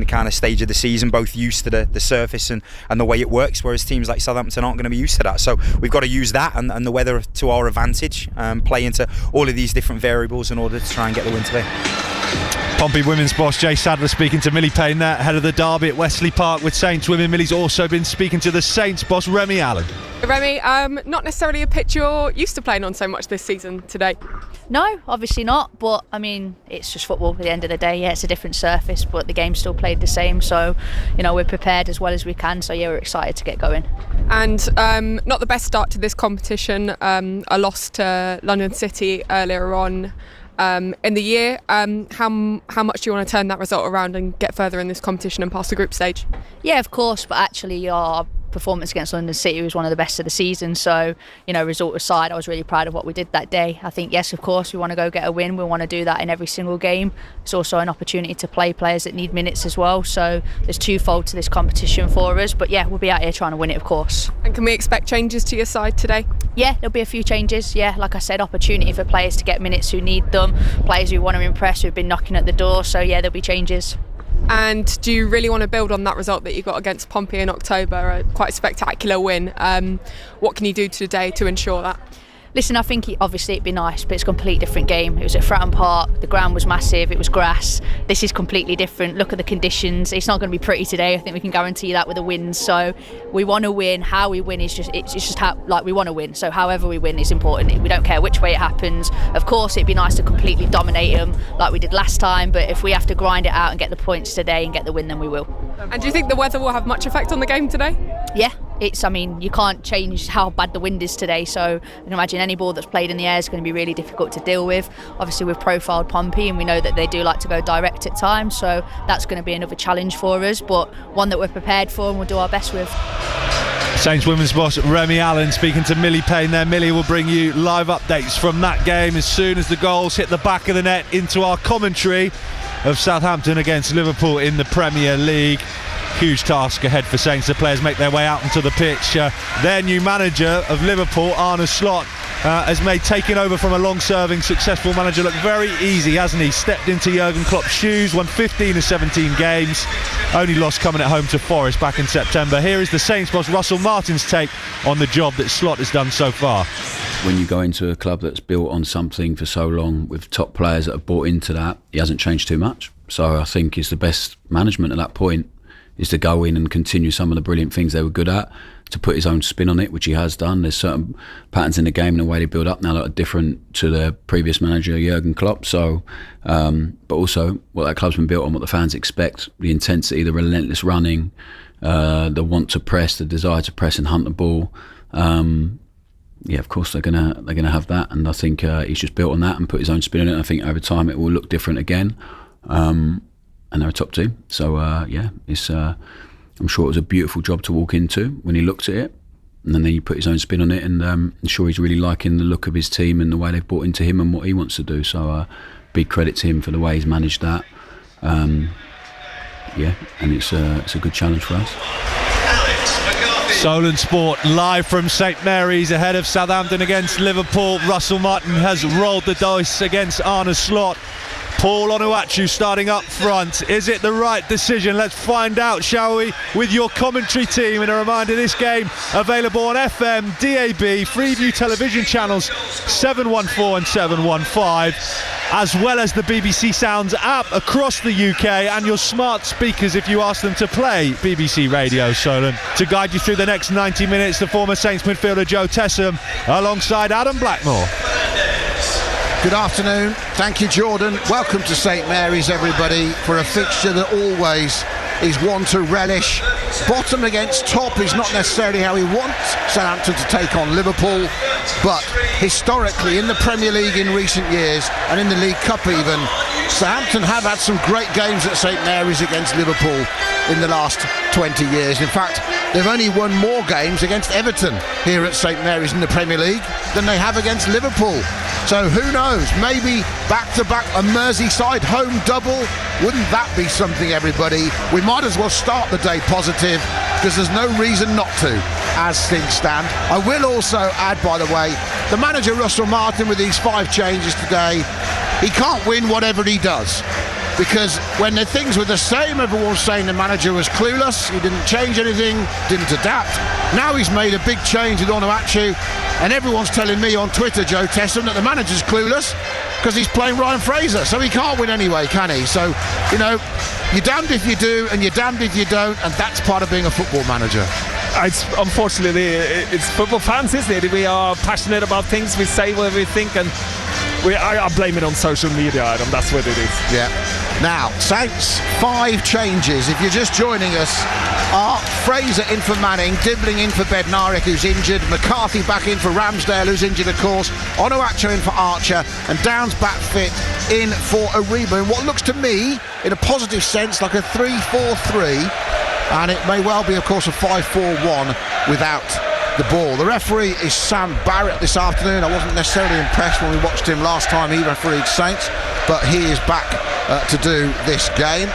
the kind of stage of the season, both used to the surface and the way it works, whereas teams like Southampton aren't going to be used to that. So we've got to use that and the weather to our advantage, play into all of these different variables in order to try and get the win today. Pompey women's boss Jay Sadler speaking to Millie Payne there, ahead of the derby at Wesley Park with Saints women. Millie's also been speaking to the Saints boss Remy Allen. Remy, not necessarily a pitch you're used to playing on so much this season today. No, obviously not, but I mean, it's just football at the end of the day. Yeah, it's a different surface, but the game's still played the same, so we're prepared as well as we can, so yeah, we're excited to get going. And not the best start to this competition, a loss to London City earlier on in the year. How much do you want to turn that result around and get further in this competition and past the group stage? Yeah, of course, but actually our performance against London City was one of the best of the season, so result aside, I was really proud of what we did that day. I think yes, of course, we want to go get a win. We want to do that in every single game. It's also an opportunity to play players that need minutes as well, so there's twofold to this competition for us, but yeah, we'll be out here trying to win it, of course. And can we expect changes to your side today? Yeah, there'll be a few changes. Yeah, like I said, opportunity for players to get minutes who need them, players who want to impress, who've been knocking at the door, so yeah, there'll be changes. And do you really want to build on that result that you got against Pompey in October, quite a spectacular win? What can you do today to ensure that? Listen, I think obviously it'd be nice, but it's a completely different game. It was at Fratton Park, the ground was massive, it was grass. This is completely different. Look at the conditions. It's not going to be pretty today. I think we can guarantee that with a win. So we want to win. How we win is just how we want to win. So however we win is important. We don't care which way it happens. Of course, it'd be nice to completely dominate them like we did last time. But if we have to grind it out and get the points today and get the win, then we will. And do you think the weather will have much effect on the game today? Yeah. You can't change how bad the wind is today, so I can imagine any ball that's played in the air is going to be really difficult to deal with. Obviously we've profiled Pompey and we know that they do like to go direct at times, so that's going to be another challenge for us, but one that we're prepared for and we'll do our best with. Saints women's boss Remy Allen speaking to Millie Payne there. Millie will bring you live updates from that game as soon as the goals hit the back of the net into our commentary of Southampton against Liverpool in the Premier League. Huge task ahead for Saints. The players make their way out onto the pitch. Their new manager of Liverpool, Arne Slot, has made taking over from a long-serving successful manager look very easy, hasn't he? Stepped into Jurgen Klopp's shoes, won 15 of 17 games, only lost coming at home to Forest back in September. Here is the Saints boss Russell Martin's take on the job that Slot has done so far. When you go into a club that's built on something for so long with top players that have bought into that, he hasn't changed too much. So I think it's the best management at that point is to go in and continue some of the brilliant things they were good at, to put his own spin on it, which he has done. There's certain patterns in the game and the way they build up now that are different to the previous manager, Jurgen Klopp. So, but also what that club's been built on, what the fans expect, the intensity, the relentless running, the want to press, the desire to press and hunt the ball. Yeah, of course they're gonna have that, and I think he's just built on that and put his own spin on it. I think over time it will look different again. And they're a top team, so it's. I'm sure it was a beautiful job to walk into when he looked at it, and then he put his own spin on it. And I'm sure he's really liking the look of his team and the way they've bought into him and what he wants to do. So big credit to him for the way he's managed that. And it's a good challenge for us. Solent Sport live from St Mary's ahead of Southampton against Liverpool. Russell Martin has rolled the dice against Arne Slot. Paul Onuachu starting up front. Is it the right decision? Let's find out, shall we, with your commentary team. And a reminder, this game available on FM, DAB, Freeview television channels 714 and 715, as well as the BBC Sounds app across the UK and your smart speakers if you ask them to play BBC Radio Solent. To guide you through the next 90 minutes, the former Saints midfielder Joe Tessam alongside Adam Blackmore. Good afternoon. Thank you, Jordan. Welcome to St Mary's, everybody, for a fixture that always is one to relish. Bottom against top is not necessarily how we want Southampton to take on Liverpool, but historically in the Premier League in recent years, and in the League Cup even, Southampton have had some great games at St Mary's against Liverpool in the last 20 years. In fact, they've only won more games against Everton here at St Mary's in the Premier League than they have against Liverpool. So who knows, maybe back-to-back a Merseyside home double. Wouldn't that be something, everybody? We might as well start the day positive, because there's no reason not to, as things stand. I will also add, by the way, the manager Russell Martin, with these 5 changes today, he can't win whatever he does. because when the things were the same, everyone was saying the manager was clueless, he didn't change anything, didn't adapt. Now he's made a big change with Onuachu, and everyone's telling me on Twitter, Joe Tesson, that the manager's clueless because he's playing Ryan Fraser, so he can't win anyway, can he? So, you know, you're damned if you do and you're damned if you don't, and that's part of being a football manager. Unfortunately, it's football fans, isn't it? We are passionate about things, we say what we think, and I blame it on social media, Adam. That's what it is. Yeah. Now, Saints, 5 changes. If you're just joining us, are Fraser in for Manning, Dibbling in for Bednarek, who's injured, McCarthy back in for Ramsdale, who's injured, of course, Onuachu in for Archer, and Downs back fit in for Ariba, in what looks to me, in a positive sense, like a 3-4-3, and it may well be, of course, a 5-4-1 without the ball. The referee is Sam Barrett this afternoon. I wasn't necessarily impressed when we watched him last time he refereed Saints, but he is back to do this game.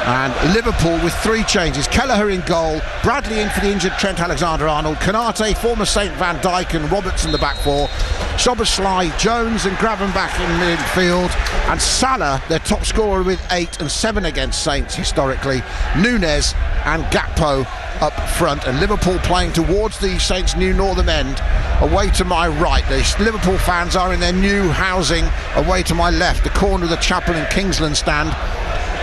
And Liverpool with 3 changes. Kelleher in goal, Bradley in for the injured Trent Alexander-Arnold, Konate, former Saint Van Dijk, and Roberts in the back 4, Szoboszlai, Jones and Gravenbach in midfield, and Salah, their top scorer, with 8 and 7 against Saints historically, Núñez and Gakpo up front, and Liverpool playing towards the Saints' new northern end, away to my right. The Liverpool fans are in their new housing away to my left, the corner of the Chapel and Kingsland stand.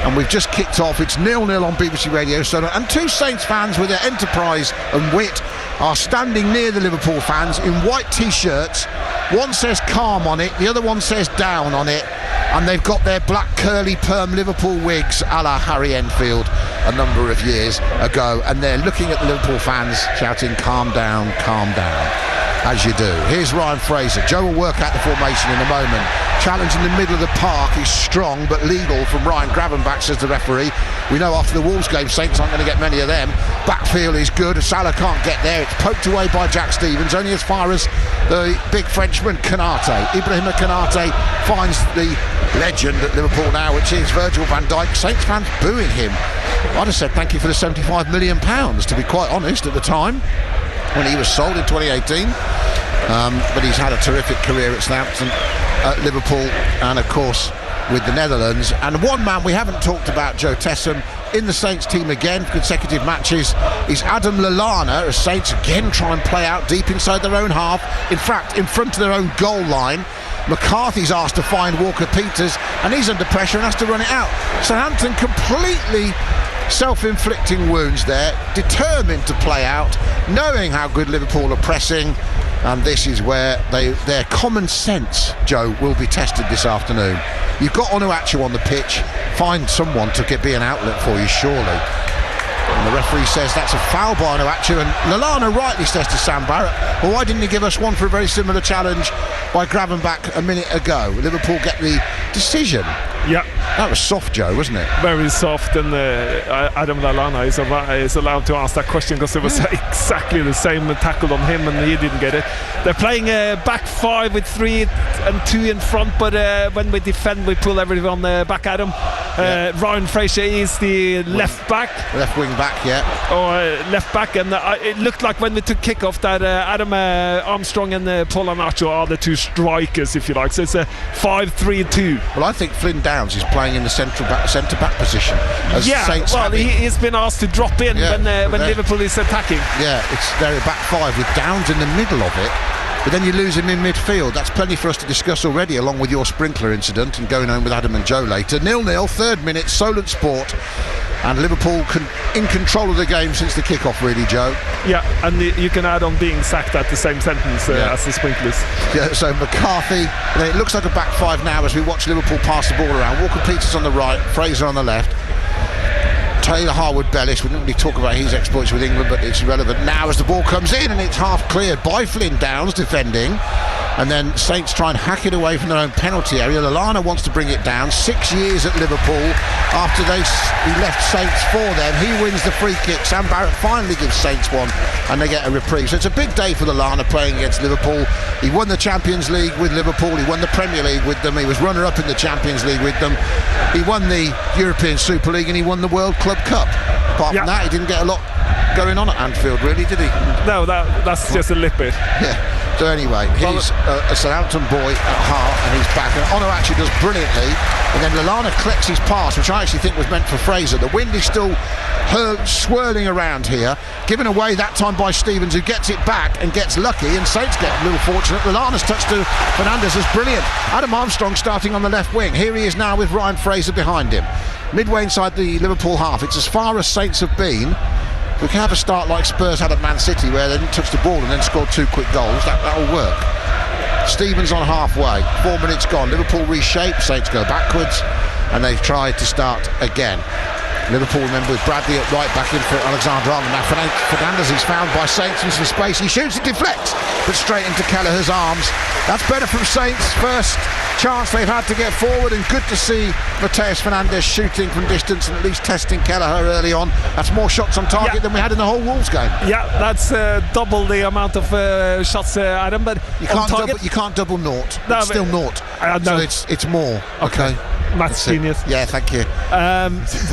And we've just kicked off. It's 0-0 on BBC Radio Solent, and 2 Saints fans with their enterprise and wit are standing near the Liverpool fans in white t-shirts. One says calm on it, the other one says down on it, and they've got their black curly perm Liverpool wigs a la Harry Enfield a number of years ago, and they're looking at the Liverpool fans shouting calm down, as you do. Here's Ryan Fraser. Joe will work out the formation in a moment. Challenge in the middle of the park is strong but legal from Ryan Gravenbach, says the referee. We know after the Wolves game, Saints aren't going to get many of them. Backfield is good. Salah can't get there. It's poked away by Jack Stevens, only as far as the big Frenchman Konate. Ibrahima Konate finds the legend at Liverpool now, which is Virgil van Dijk. Saints fans booing him. I'd have said thank you for the £75 million, to be quite honest, at the time when he was sold in 2018. But he's had a terrific career at Southampton, at Liverpool, and of course with the Netherlands. And one man we haven't talked about, Joe Tesson, in the Saints team again for consecutive matches is Adam Lallana, as Saints again try and play out deep inside their own half, in fact in front of their own goal line. McCarthy's asked to find Walker-Peters and he's under pressure and has to run it out. Southampton completely self-inflicting wounds there, determined to play out, knowing how good Liverpool are pressing, and this is where their common sense, Joe, will be tested this afternoon. You've got Onuachu on the pitch, find someone to be an outlet for you, surely. And the referee says that's a foul by Onuachu, and Lallana rightly says to Sam Barrett, well, why didn't he give us one for a very similar challenge by Gravenbach a minute ago? Liverpool get the decision. Yeah. That was soft, Joe, wasn't it? Very soft, and Adam Lallana is allowed to ask that question because it was exactly the same tackle on him and he didn't get it. They're playing a back 5 with 3 and 2 in front, but when we defend we pull everyone back at him. Ryan Fraser is the left wing back, left back, and it looked like when we took kick-off that Adam Armstrong and Paul Onuachu are the 2 strikers, if you like, so it's a 5-3-2. Well, I think Flynn Downs is playing in the centre back position. He's been asked to drop in when Liverpool is attacking. Yeah, it's they're a back 5 with Downs in the middle of it. But then you lose him in midfield. That's plenty for us to discuss already, along with your sprinkler incident and going home with Adam and Joe later. 0-0, 3rd minute, Solent Sport. And Liverpool in control of the game since the kick-off, really, Joe. Yeah, and you can add on being sacked at the same sentence as the sprinklers. Yeah, so McCarthy, and then it looks like a back 5 now as we watch Liverpool pass the ball around. Walker-Peters on the right, Fraser on the left. Taylor Harwood-Bellis, we didn't really talk about his exploits with England, but it's irrelevant now as the ball comes in and it's half cleared by Flynn Downs defending, and then Saints try and hack it away from their own penalty area. Lallana wants to bring it down. 6 years at Liverpool after he left Saints for them. He wins the free kick. Sam Barrett finally gives Saints one and they get a reprieve. So it's a big day for Lallana playing against Liverpool. He won the Champions League with Liverpool, he won the Premier League with them, he was runner-up in the Champions League with them, he won the European Super League and he won the World Club Cup. Apart from that, he didn't get a lot going on at Anfield, really, did he? No, that's just a little bit. Yeah. So anyway, he's a Southampton boy at heart, and he's back. And Onuachu does brilliantly, and then Lallana collects his pass, which I actually think was meant for Fraser. The wind is still swirling around here, given away that time by Stevens, who gets it back and gets lucky, and Saints get a little fortunate. Lallana's touch to Fernandes is brilliant. Adam Armstrong starting on the left wing. Here he is now with Ryan Fraser behind him. Midway inside the Liverpool half. It's as far as Saints have been. We can have a start like Spurs had at Man City, where they didn't touch the ball and then scored 2 quick goals. That'll work. Stevens on halfway. 4 minutes gone. Liverpool reshape. Saints go backwards, and they've tried to start again. Liverpool, remember, with Bradley at right back in for Alexander-Arnold. Now Fernandes is found by Saints into the space. He shoots, it deflects, but straight into Kelleher's arms. That's better from Saints. First chance they've had to get forward, and good to see Mateus Fernandes shooting from distance and at least testing Kelleher early on. That's more shots on target than we had in the whole Wolves game. Yeah, that's double the amount of shots, Adam. But you can't double naught. No, it's still naught. No. So it's more. Okay. That's genius. Yeah, thank you.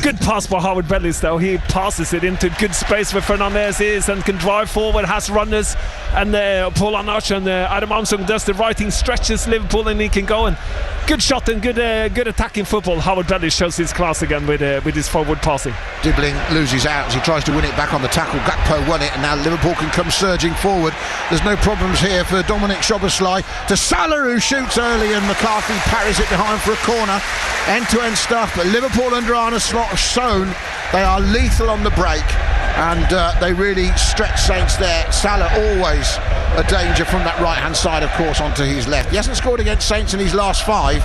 Good pass by Howard Bellis, though. He passes it into good space where Fernandes is and can drive forward, has runners, and Paul Onuachu and Adam Armstrong does the right thing, stretches Liverpool, and he can go. And good shot and good attacking football. Howard Bellis shows his class again with his forward passing. Dibbling loses out as he tries to win it back on the tackle. Gakpo won it, and now Liverpool can come surging forward. There's no problems here for Dominic Szoboszlai to Salah, who shoots early, and McCarthy parries it behind for a corner. End-to-end stuff, but Liverpool under Arne Slot have shown they are lethal on the break, and they really stretch Saints there. Salah always a danger from that right-hand side, of course, onto his left. He hasn't scored against Saints in his last 5.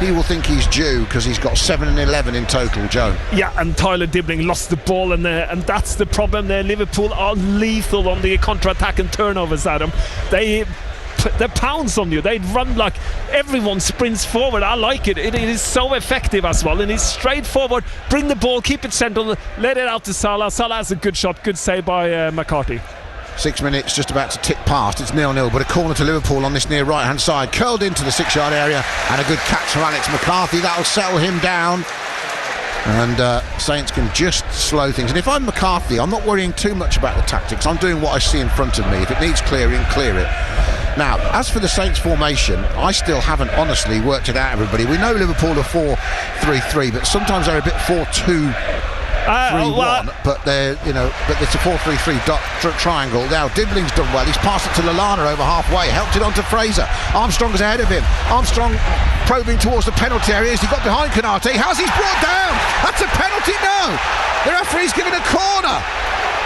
He will think he's due because he's got 7 and 11 in total, Joe. Yeah, and Tyler Dibbling lost the ball, and that's the problem there. Liverpool are lethal on the counter-attack and turnovers, Adam. They pounce on you. They run like everyone sprints forward. I like it. It is so effective as well, and it's straightforward. Bring the ball, keep it central, let it out to Salah. Salah has a good shot, good save by McCarthy. 6 minutes just about to tick past. It's 0-0, but a corner to Liverpool on this near right-hand side, curled into the 6-yard area, and a good catch from Alex McCarthy. That'll settle him down, and Saints can just slow things. And if I'm McCarthy, I'm not worrying too much about the tactics. I'm doing what I see in front of me. If it needs clearing, clear it. Now, as for the Saints formation, I still haven't honestly worked it out, everybody. We know Liverpool are 4-3-3, but sometimes they're a bit 4-2-3-1, but it's a 4-3-3 triangle. Now, Dibbling's done well. He's passed it to Lallana over halfway, helped it on to Fraser. Armstrong is ahead of him. Armstrong probing towards the penalty area as he got behind Konate. How's he brought down? That's a penalty? No! The referee's given a corner.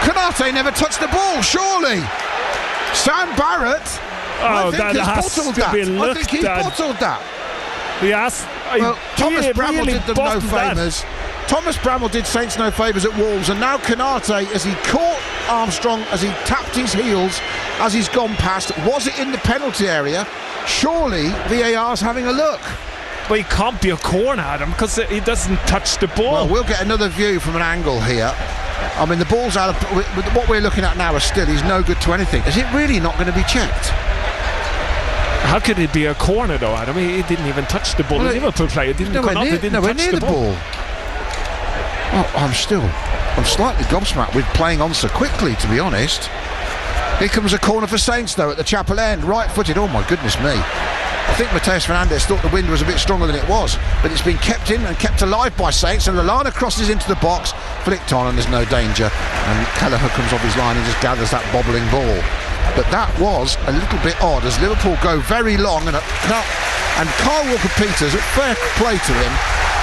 Konate never touched the ball, surely. Sam Barrett... Oh, that has to be looked at. I think he bottled that. Yes. Well, Thomas Bramall did them no favours. Thomas Bramall did Saints no favours at Wolves, and now Konate, as he caught Armstrong, as he tapped his heels, as he's gone past, was it in the penalty area? Surely VAR's having a look. But he can't be a corner, Adam, because he doesn't touch the ball. Well, we'll get another view from an angle here. I mean, the ball's out of... What we're looking at now is still, he's no good to anything. Is it really not going to be checked? How could it be a corner, though, Adam? He didn't even touch the ball. The Liverpool player didn't come up, he didn't touch the ball. Oh, I'm slightly gobsmacked with playing on so quickly, to be honest. Here comes a corner for Saints, though, at the Chapel end. Right-footed, oh my goodness me. I think Mateus Fernandes thought the wind was a bit stronger than it was, but it's been kept in and kept alive by Saints, and Lallana crosses into the box, flicked on, and there's no danger, and Kelleher comes off his line and just gathers that bobbling ball. But that was a little bit odd as Liverpool go very long, and Kyle Walker-Peters, fair play to him,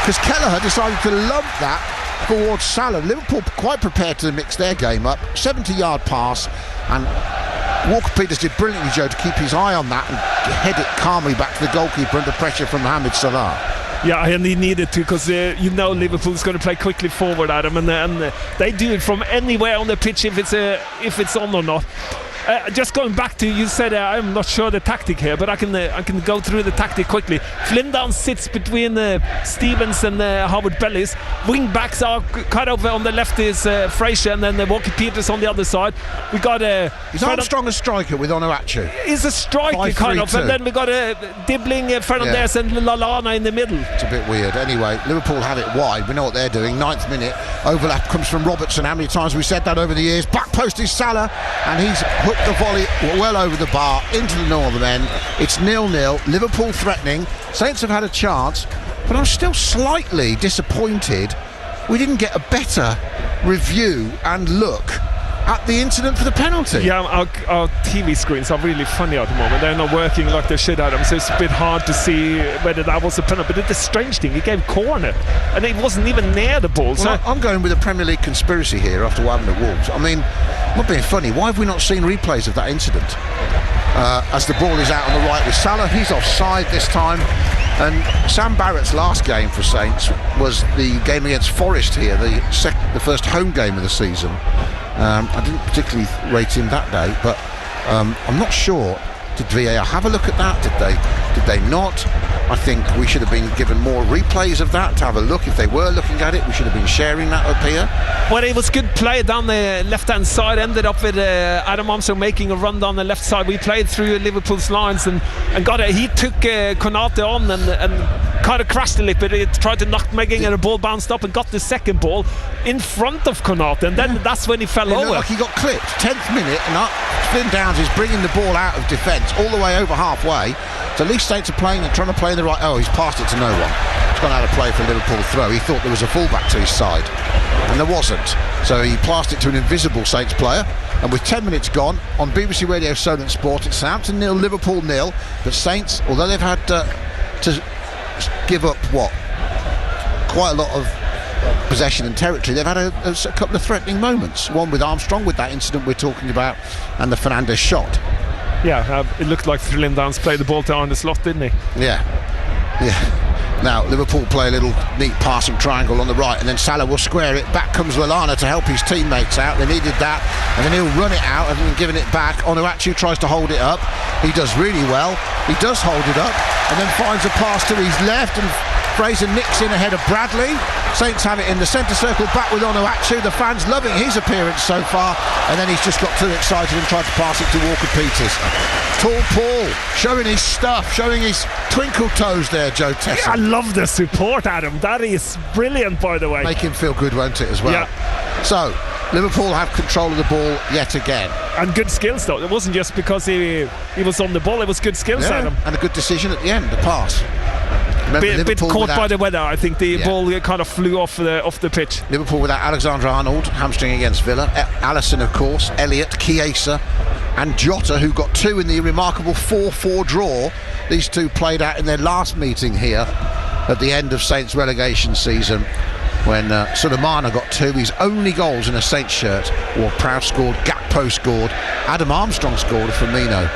because Kelleher decided to lump that towards Salah. Liverpool quite prepared to mix their game up. 70-yard pass, and Walker-Peters did brilliantly, Joe, to keep his eye on that and head it calmly back to the goalkeeper under pressure from Mohamed Salah. Yeah, and he needed to, because Liverpool's going to play quickly forward, Adam, and they do it from anywhere on the pitch if it's on or not. Just going back to, you said I'm not sure the tactic here, but I can go through the tactic quickly. Flynn down sits between Stevens and Howard Bellis. Wing backs are kind of on the left is Fraser, and then Walker-Peters on the other side. We got is Armstrong a striker with Onuachu? He's a striker kind of, and then we got Dibbling, Fernandes, and Lallana in the middle. It's a bit weird. Anyway, Liverpool have it wide. We know what they're doing. 9th minute overlap comes from Robertson. How many times we said that over the years? Back post is Salah, and he's hooked the volley well over the bar into the northern end. It's 0-0. Liverpool threatening. Saints have had a chance, but I'm still slightly disappointed we didn't get a better review and look at the incident for the penalty. Yeah, our TV screens are really funny at the moment. They're not working like they should, Adam, so it's a bit hard to see whether that was a penalty. But the strange thing, he gave corner and it wasn't even near the ball. So I'm going with a Premier League conspiracy here after what happened at Wolves. I mean, I'm not being funny, why have we not seen replays of that incident? As the ball is out on the right with Salah, he's offside this time. And Sam Barrett's last game for Saints was the game against Forest here, the first home game of the season. I didn't particularly rate him that day, but I'm not sure. Did VAR have a look at that? Did they not? I think we should have been given more replays of that to have a look. If they were looking at it, we should have been sharing that up here. Well, it was good play down the left-hand side. Ended up with Adam Armstrong making a run down the left side. We played through Liverpool's lines and got it. He took Konate on and kind of crashed a little bit. He tried to knock Megging and the ball bounced up and got the second ball in front of Konate, and then that's when he fell over. Like he got clipped. 10th minute, and Finn Downs is bringing the ball out of defence all the way over halfway. So at least Saints are trying to play in the right. Oh, he's passed it to no one. He's gone out of play for a Liverpool throw. He thought there was a fullback to his side, and there wasn't. So he passed it to an invisible Saints player. And with 10 minutes gone on BBC Radio Solent Sport, it's Southampton 0, Liverpool 0. But Saints, although they've had to give up quite a lot of possession and territory, they've had a couple of threatening moments. One with Armstrong, with that incident we're talking about, and the Fernandes shot. Yeah, it looked like Lynn Downs played the ball to Arne Slot, didn't he? Yeah. Now Liverpool play a little neat passing triangle on the right, and then Salah will square it. Back comes Lallana to help his teammates out. They needed that, and then he'll run it out and then giving it back. Onuachu tries to hold it up. He does really well. He does hold it up, and then finds a pass to his left, and Fraser nicks in ahead of Bradley. Saints have it in the centre circle, back with Onuachu. The fans loving his appearance so far, and then he's just got too excited and tried to pass it to Walker-Peters. Tall Paul showing his stuff, showing his twinkle toes there, Joe Tesson. Yeah, I love the support, Adam. That is brilliant, by the way. Make him feel good, won't it, as well? Yeah. So Liverpool have control of the ball yet again. And good skills, though. It wasn't just because he was on the ball, it was good skills, Adam. And a good decision at the end, the pass. Bit caught by the weather. I think the ball kind of flew off the pitch. Liverpool without Alexander-Arnold, hamstring against Villa. Alisson, of course, Elliott, Chiesa and Jota, who got 2 in the remarkable 4-4 draw. These two played out in their last meeting here at the end of Saints relegation season, when Sulemana got 2, his only goals in a Saints shirt. Ward-Prowse scored, Gakpo scored, Adam Armstrong scored, Firmino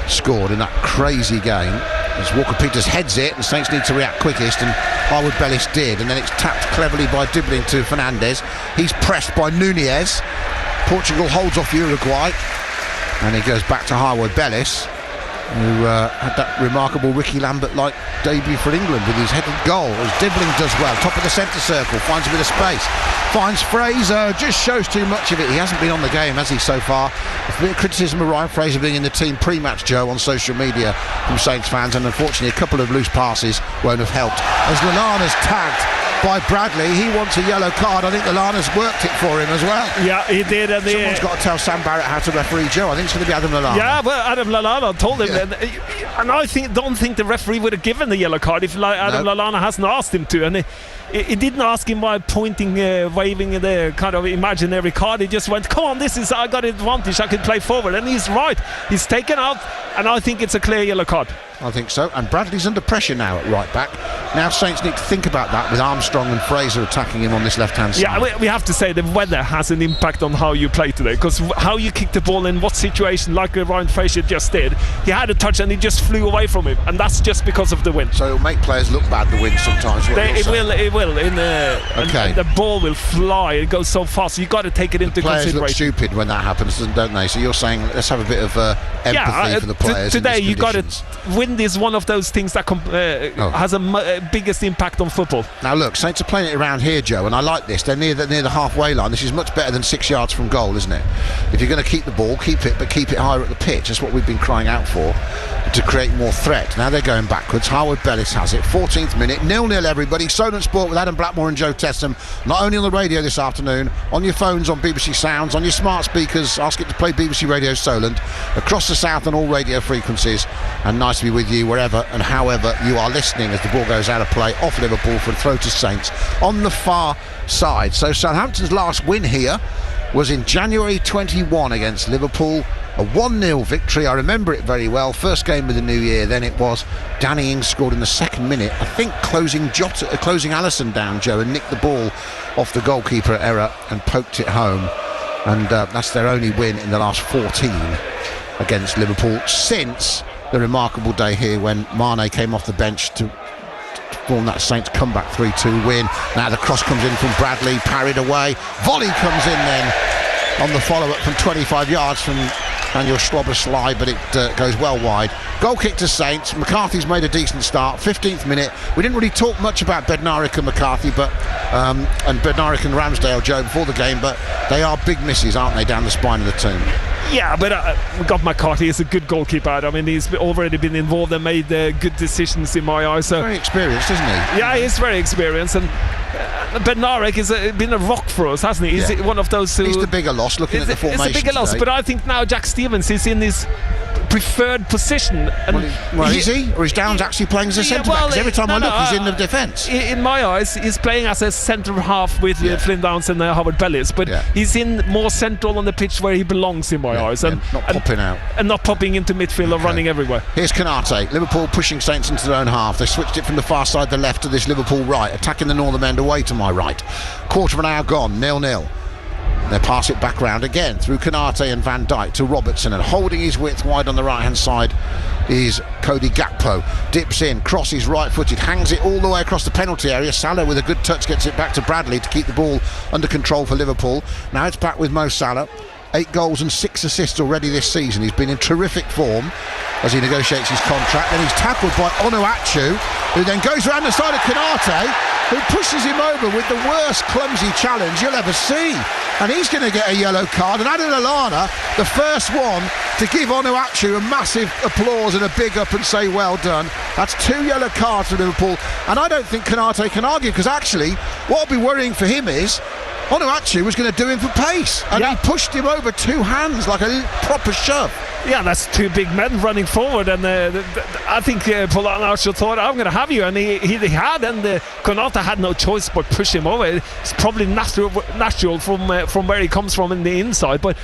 scored in that crazy game. As Walker-Peters heads it, the Saints need to react quickest, and Harwood-Bellis did, and then it's tapped cleverly by Dibbling to Fernandes. He's pressed by Nunez. Portugal holds off Uruguay, and he goes back to Harwood-Bellis, who had that remarkable Ricky Lambert-like debut for England with his headed goal, as Dibbling does well, top of the centre circle, finds a bit of space, finds Fraser, just shows too much of it. He hasn't been on the game, has he, so far? A bit of criticism of Ryan Fraser being in the team pre-match, Joe, on social media from Saints fans, and unfortunately a couple of loose passes won't have helped. As Lallana's tagged by Bradley, he wants a yellow card. I think Lallana's worked it for him as well. Yeah, he did. And someone's got to tell Sam Barrett how to referee, Joe. I think it's going to be Adam Lallana. Yeah, well, Adam Lallana told him, and I don't think the referee would have given the yellow card if Adam Lallana hasn't asked him to, and he didn't ask him by pointing, waving the kind of imaginary card. He just went, come on, I got advantage, I can play forward, and he's right. He's taken out, and I think it's a clear yellow card. I think so, and Bradley's under pressure now at right back. Now Saints need to think about that with Armstrong and Fraser attacking him on this left-hand side. Yeah, we have to say the weather has an impact on how you play today, because how you kick the ball in what situation, like Ryan Fraser just did, he had a touch and he just flew away from him, and that's just because of the wind. So it'll make players look bad, the wind, sometimes. It will. Okay. And the ball will fly. It goes so fast. You've got to take it into consideration. Players look stupid when that happens, don't they? So you're saying let's have a bit of empathy for the players. Today you got it. wind is one of those things that has a biggest impact on football. Now look, Saints are playing it around here, Joe, and I like this. They're near the halfway line. This is much better than 6 yards from goal, isn't it? If you're going to keep the ball, keep it, but keep it higher at the pitch. That's what we've been crying out for, to create more threat. Now they're going backwards. Harwood Bellis has it. 14th minute, 0-0 everybody. Solent Sport with Adam Blackmore and Joe Tessam. Not only on the radio this afternoon, on your phones, on BBC Sounds, on your smart speakers. Ask it to play BBC Radio Solent across the south on all radio frequencies. And nice to be with you wherever and however you are listening as the ball goes out of play off Liverpool for a throw to Saints on the far side. So Southampton's last win here was in January 21 against Liverpool. A 1-0 victory. I remember it very well. First game of the new year. Then it was Danny Ings scored in the second minute, I think, closing Alisson down, Joe, and nicked the ball off the goalkeeper error and poked it home. And that's their only win in the last 14 against Liverpool since the remarkable day here when Mane came off the bench to form that Saints comeback 3-2 win. Now the cross comes in from Bradley, parried away. Volley comes in then on the follow-up from 25 yards from Daniel Schloboslai, but it goes well wide. Goal kick to Saints. McCarthy's made a decent start. 15th minute. We didn't really talk much about Bednarik and McCarthy, but and Bednarik and Ramsdale, Joe, before the game, but they are big misses, aren't they, down the spine of the team? Yeah, but we got McCarthy. He's a good goalkeeper. I mean, he's already been involved and made good decisions in my eyes. So very experienced, isn't he? Yeah, he's very experienced. And Bednarik has been a rock for us, hasn't he? He's one of those who... He's the bigger loss, looking at the formation. It's a bigger loss, but I think now Jack Stevens is in his preferred position. And is he? Or is Downs actually playing as a centre-back? Because every time I look, he's in the defence. In my eyes, he's playing as a centre-half with Flynn Downs and Howard Bellis, but he's in more central on the pitch where he belongs, in my eyes. And not popping out. And not popping into midfield or running everywhere. Here's Konate. Liverpool pushing Saints into their own half. They switched it from the far side, the left, to this Liverpool right, attacking the northern end away to my right. Quarter of an hour gone, 0-0. They pass it back round again through Konate and Van Dijk to Robertson, and holding his width wide on the right hand side is Cody Gakpo. Dips in, crosses right footed, hangs it all the way across the penalty area. Salah with a good touch gets it back to Bradley to keep the ball under control for Liverpool. Now it's back with Mo Salah. 8 goals and 6 assists already this season. He's been in terrific form as he negotiates his contract. Then he's tackled by Onuachu, who then goes around the side of Konate, who pushes him over with the worst clumsy challenge you'll ever see. And he's going to get a yellow card. And Adil Lallana, the first one to give Onuachu a massive applause and a big up and say well done. That's 2 yellow cards for Liverpool. And I don't think Konate can argue, because actually what will be worrying for him is Onuachu was going to do him for pace, and he pushed him over 2 hands like a proper shove. Yeah, that's 2 big men running forward, and I think Paul Onuachu thought, I'm going to have you, and he had, and Konate had no choice but push him over. It's probably natural from where he comes from in the inside, but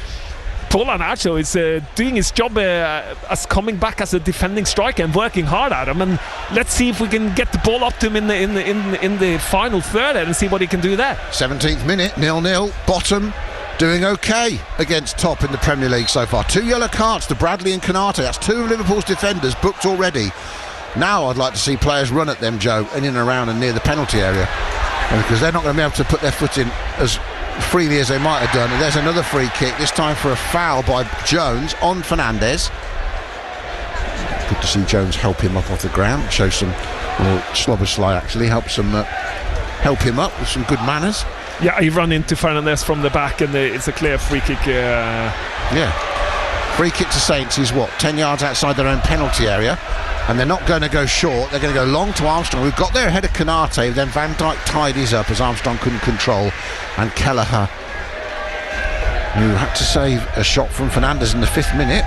Paul Onuachu is doing his job as coming back as a defending striker and working hard at him. And let's see if we can get the ball up to him in the final third and see what he can do there. 17th minute, 0-0. Bottom doing okay against top in the Premier League so far. 2 yellow cards to Bradley and Konate. That's 2 of Liverpool's defenders booked already. Now I'd like to see players run at them, Joe, in and around and near the penalty area, because they're not going to be able to put their foot in as freely as they might have done. And there's another free kick, this time for a foul by Jones on Fernandes. Good to see Jones help him up off the ground, show some, or Schloboslai actually helps him help him up with some good manners. Yeah, he ran into Fernandes from the back, and it's a clear free kick. Free kick to Saints is 10 yards outside their own penalty area, and they're not going to go short. They're going to go long to Armstrong, who got there ahead of Konate. Then Van Dijk tied his up as Armstrong couldn't control, and Kelleher, who had to save a shot from Fernandes in the 5th minute,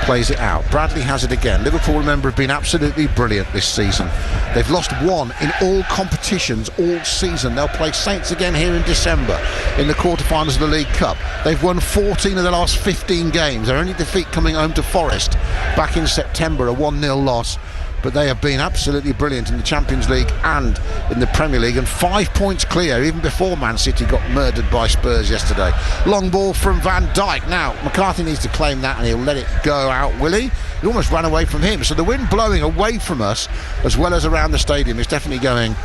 plays it out. Bradley has it again. Liverpool, remember, have been absolutely brilliant this season. They've lost 1 in all competitions all season. They'll play Saints again here in December in the quarterfinals of the League Cup. They've won 14 of the last 15 games. Their only defeat coming home to Forest back in September, a 1-0 loss. But they have been absolutely brilliant in the Champions League and in the Premier League, and 5 points clear even before Man City got murdered by Spurs yesterday. Long ball from Van Dijk. Now McCarthy needs to claim that, and he'll let it go out, will he? He almost ran away from him. So the wind blowing away from us as well as around the stadium is definitely going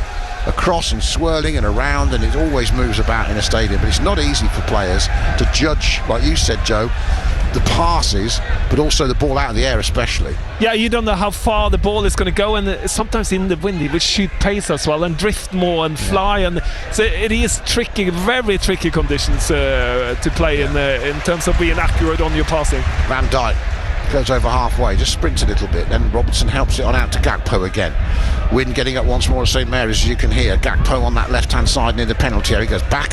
across and swirling and around, and it always moves about in a stadium. But it's not easy for players to judge, like you said, Joe, the passes, but also the ball out of the air especially. Yeah, you don't know how far the ball is going to go, and sometimes in the wind it will shoot pace as well and drift more and fly, and so it is tricky, very tricky conditions to play in terms of being accurate on your passing. Van Dijk goes over halfway, just sprints a little bit, then Robertson helps it on out to Gakpo again. Wind getting up once more at St Mary's, as you can hear. Gakpo on that left hand side near the penalty area, he goes back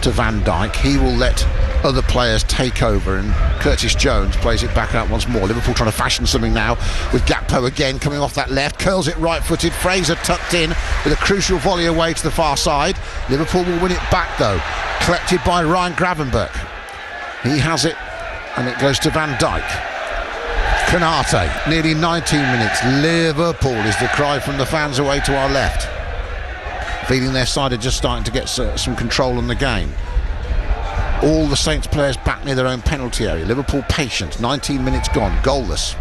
to Van Dijk. He will let other players take over, and Curtis Jones plays it back out once more. Liverpool trying to fashion something now with Gakpo again coming off that left, curls it right footed. Fraser tucked in with a crucial volley away to the far side. Liverpool will win it back though, collected by Ryan Gravenberch. He has it and it goes to Van Dijk. Konate, nearly 19 minutes. Liverpool is the cry from the fans away to our left, feeling their side are just starting to get some control on the game. All the Saints players back near their own penalty area. Liverpool patient, 19 minutes gone, goalless.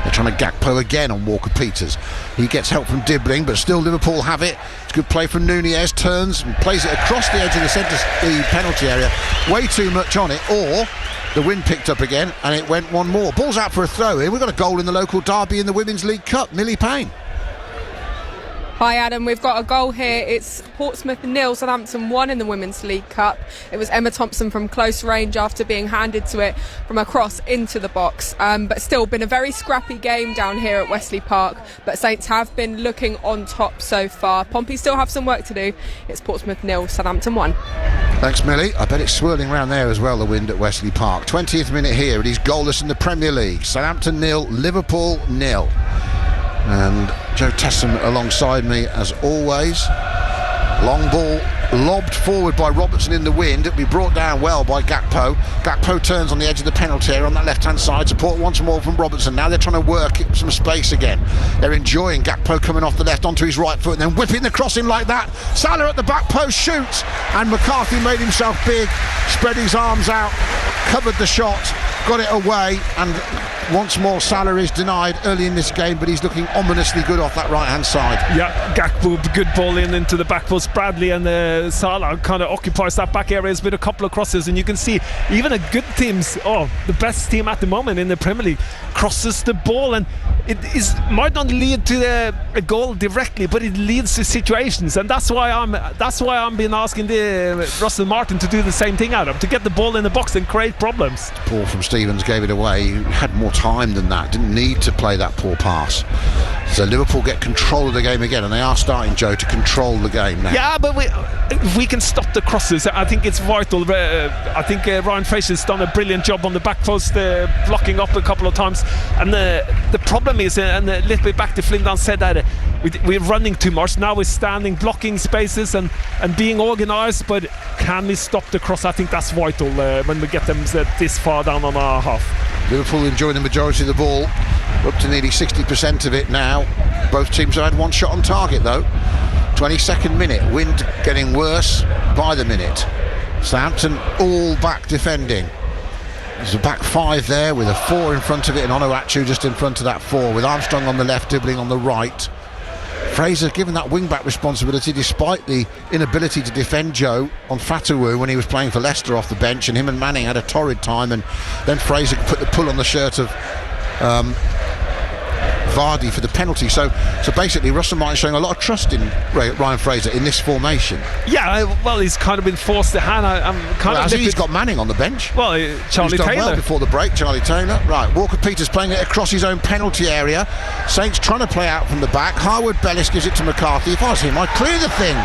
They're trying to Gakpo again on Walker-Peters. He gets help from Dibbling, but still Liverpool have it. It's good play from Nunez, turns and plays it across the edge of the penalty area. Way too much on it, or the wind picked up again and it went one more. Ball's out for a throw in. We've got a goal in the local derby in the Women's League Cup. Millie Payne. Hi Adam, we've got a goal here. It's Portsmouth 0, Southampton 1 in the Women's League Cup. It was Emma Thompson from close range after being handed to it from a cross into the box. But still been a very scrappy game down here at Wesley Park. But Saints have been looking on top so far. Pompey still have some work to do. It's Portsmouth 0, Southampton 1. Thanks Millie. I bet it's swirling around there as well, the wind at Wesley Park. 20th minute here, it is goalless in the Premier League. Southampton 0, Liverpool 0. And Joe Tessam alongside me as always. Long ball lobbed forward by Robertson in the wind. It'll be brought down well by Gakpo. Gakpo turns on the edge of the penalty area on that left hand side. Support once more from Robertson. Now they're trying to work some space again. They're enjoying Gakpo coming off the left onto his right foot and then whipping the cross in like that. Salah at the back post shoots, and McCarthy made himself big, spread his arms out, covered the shot, got it away, and once more Salah is denied early in this game, but he's looking ominously good off that right hand side. Yeah, Gakpo, good ball into the back post. Bradley and Salah kind of occupies that back areas with a couple of crosses, and you can see even a good team's, the best team at the moment in the Premier League, crosses the ball, and might not lead to a goal directly, but it leads to situations, and that's why I'm been asking Russell Martin to do the same thing, Adam, to get the ball in the box and create problems. Paul from Stevens gave it away. He had more time than that, didn't need to play that poor pass. So Liverpool get control of the game again, and they are starting, Joe, to control the game now. Yeah, but if we can stop the crosses, I think it's vital. I think Ryan Fraser's done a brilliant job on the back post, blocking up a couple of times, and the problem is, and a little bit back to Flindon said that we're running too much. Now we're standing, blocking spaces and being organised, but can we stop the cross? I think that's vital when we get them this far down on our half. Liverpool enjoying the majority of the ball, up to nearly 60% of it now. Both teams have had one shot on target though. 22nd minute, wind getting worse by the minute. Southampton all back defending. There's a back five there with a 4 in front of it, and Onuachu just in front of that 4, with Armstrong on the left, Dibbling on the right. Fraser given that wing-back responsibility despite the inability to defend Joe on Fatawu when he was playing for Leicester off the bench, and him and Manning had a torrid time, and then Fraser put the pull on the shirt of Vardy for the penalty. So basically Russell Martin showing a lot of trust in Ryan Fraser in this formation. Yeah, well, he's kind of been forced to hand. He's got Manning on the bench. Well, Charlie Taylor. Well before the break, Charlie Taylor. Right, Walker-Peters playing it across his own penalty area. Saints trying to play out from the back. Harwood-Bellis gives it to McCarthy. If I was him, I'd clear the thing.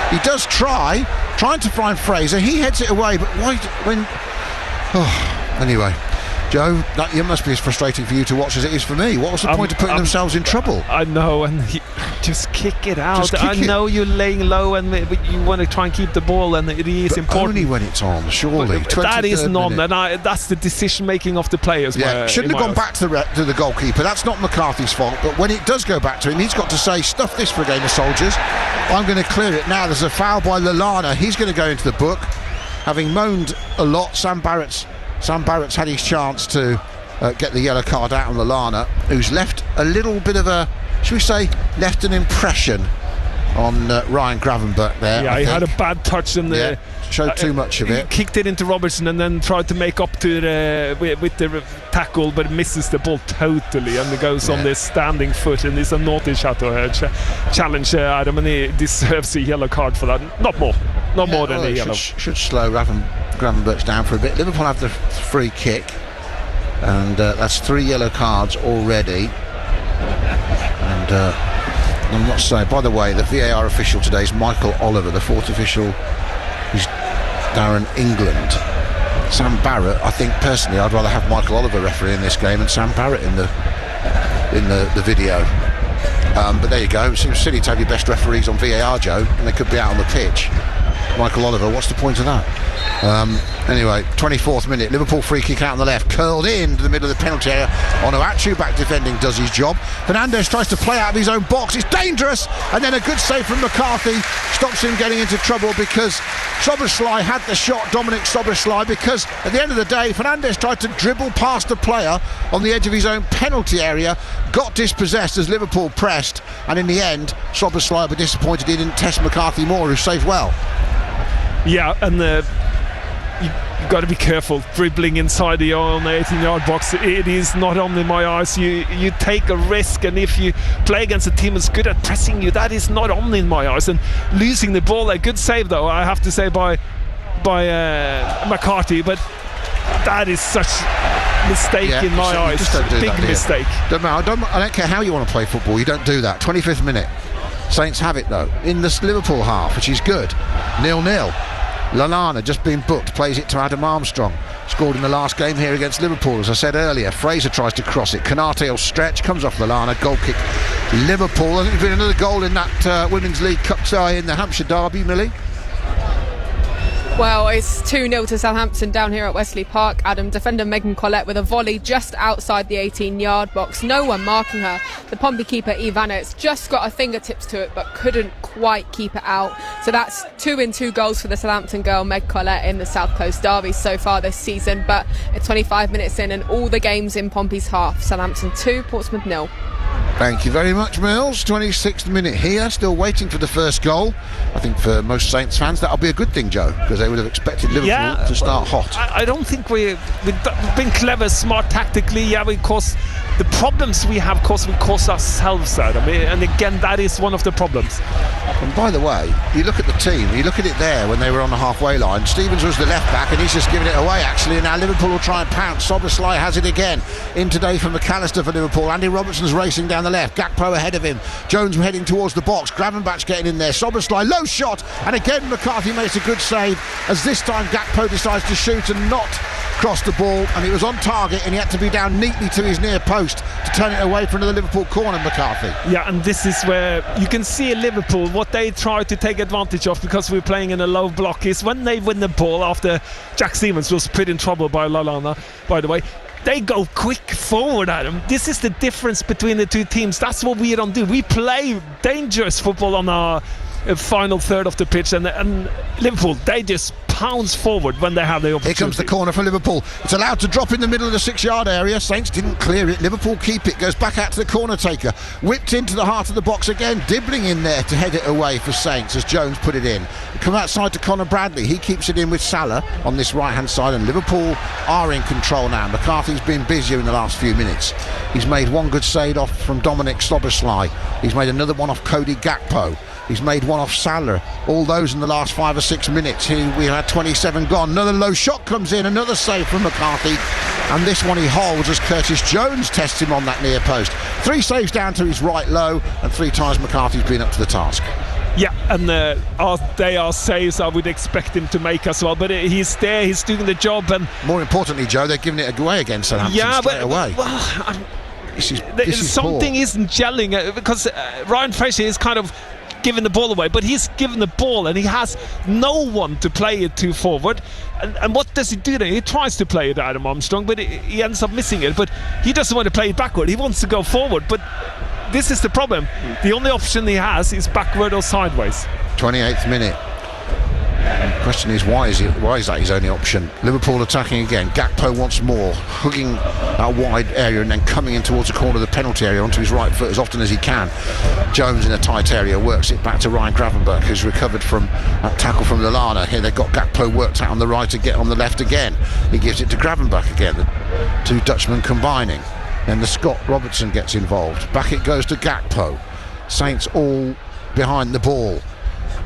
He does trying to find Fraser. He heads it away, but anyway. Joe, that must be as frustrating for you to watch as it is for me. What was the point of putting themselves in trouble? I know, and just kick it out. I know you're laying low, and you want to try and keep the ball, and it is important. Only when it's on, surely. But that is none, and that's the decision making of the players. Yeah, shouldn't have gone back to the goalkeeper. That's not McCarthy's fault. But when it does go back to him, he's got to say, "Stuff this for a game of soldiers. I'm going to clear it now." There's a foul by Lallana. He's going to go into the book, having moaned a lot. Sam Barrett's had his chance to get the yellow card out on Lallana, who's left a little bit of left an impression on Ryan Gravenberch there. Yeah, he had a bad touch in the... showed too much of it. He kicked it into Robertson and then tried to make up to with the tackle, but misses the ball totally, and it goes on this standing foot, and it's a naughty challenge, Adam, and he deserves a yellow card for that. Not more than a yellow. Should slow Gravenberch down for a bit. Liverpool have the free kick, and that's 3 yellow cards already. And I'm not saying, by the way, the VAR official today is Michael Oliver. The 4th official is Darren England. Sam Barrett, I think personally I'd rather have Michael Oliver refereeing this game and Sam Barrett in the video. But there you go. It seems silly to have your best referees on VAR, Joe, and they could be out on the pitch. Michael Oliver, what's the point of that? Anyway, 24th minute, Liverpool free kick out on the left, curled into the middle of the penalty area. Onuachu back defending, does his job. Fernandes tries to play out of his own box, it's dangerous, and then a good save from McCarthy stops him getting into trouble, because Szoboszlai had the shot, Dominic Szoboszlai, because at the end of the day Fernandes tried to dribble past the player on the edge of his own penalty area, got dispossessed as Liverpool pressed, and in the end Szoboszlai will be disappointed he didn't test McCarthy more, who saved well. Yeah, and you've got to be careful dribbling inside the 18-yard box. It is not on in my eyes. You take a risk, and if you play against a team that's good at pressing you, that is not on in my eyes. And losing the ball, a good save though, I have to say, by McCarthy, but that is such mistake in my eyes. Big mistake. I don't care how you want to play football, you don't do that. 25th minute. Saints have it though in this Liverpool half, which is good. 0-0. Lallana just been booked, plays it to Adam Armstrong, scored in the last game here against Liverpool, as I said earlier. Fraser tries to cross it, Konate will stretch, comes off Lallana, goal kick Liverpool. I think there's been another goal in that Women's League Cup tie in the Hampshire Derby, Millie. Well, it's 2-0 to Southampton down here at Wesley Park. Adam, defender Megan Collette with a volley just outside the 18-yard box. No one marking her. The Pompey keeper Ivanets just got her fingertips to it but couldn't quite keep it out. So that's 2 in 2 goals for the Southampton girl Meg Collette in the South Coast Derby so far this season. But it's 25 minutes in and all the games in Pompey's half. Southampton 2, Portsmouth 0. Thank you very much, Mills. 26th minute here, still waiting for the first goal. I think for most Saints fans that'll be a good thing, Joe, because they would have expected Liverpool to start hot. I don't think we've been clever, smart tactically. Yeah, because the problems we have, we cause ourselves out. And again, that is one of the problems. And by the way, you look at the team, you look at it there when they were on the halfway line. Stevens was the left back and he's just giving it away actually, and now Liverpool will try and pounce. Szoboszlai has it again in today for McAllister for Liverpool. Andy Robertson's racing down the left, Gakpo ahead of him, Jones heading towards the box, Gravenberch getting in there, Szoboszlai low shot, and again McCarthy makes a good save, as this time Gakpo decides to shoot and not cross the ball, and it was on target and he had to be down neatly to his near post to turn it away for another Liverpool corner. McCarthy. Yeah, and this is where you can see in Liverpool what they try to take advantage of, because we're playing in a low block, is when they win the ball after Jack Stevens was put in trouble by Lallana, by the way, they go quick forward at him. This is the difference between the two teams. That's what we don't do. We play dangerous football on our final third of the pitch, and Liverpool, they just pounds forward when they have the opportunity. Here comes the corner for Liverpool. It's allowed to drop in the middle of the 6-yard area. Saints didn't clear it. Liverpool keep it. Goes back out to the corner taker. Whipped into the heart of the box again. Dibbling in there to head it away for Saints as Jones put it in. Come outside to Conor Bradley. He keeps it in with Salah on this right-hand side, and Liverpool are in control now. McCarthy's been busier in the last few minutes. He's made one good save off from Dominic Szoboszlai. He's made another one off Cody Gakpo. He's made one off Salah. All those in the last 5 or 6 minutes. We had 27 gone. Another low shot comes in. Another save from McCarthy. And this one he holds as Curtis Jones tests him on that near post. 3 saves down to his right low, and 3 times McCarthy's been up to the task. Yeah, and they are saves I would expect him to make as well. But he's there, he's doing the job. And more importantly, Joe, they're giving it away again Southampton straight away. Well, this is something poor. Isn't gelling because Ryan Fraser is kind of giving the ball away, but he's given the ball and he has no one to play it to forward. And what does he do then? He tries to play it to Adam Armstrong, but he ends up missing it. But he doesn't want to play it backward, he wants to go forward. But this is the problem. The only option he has is backward or sideways. 28th minute. The question is, why is that his only option? Liverpool attacking again. Gakpo once more, hugging that wide area and then coming in towards the corner of the penalty area onto his right foot as often as he can. Jones in a tight area works it back to Ryan Gravenberch, who's recovered from that tackle from Lallana. Here they've got Gakpo worked out on the right to get on the left again. He gives it to Gravenberch again. The two Dutchmen combining. Then the Scot Robertson gets involved. Back it goes to Gakpo. Saints all behind the ball.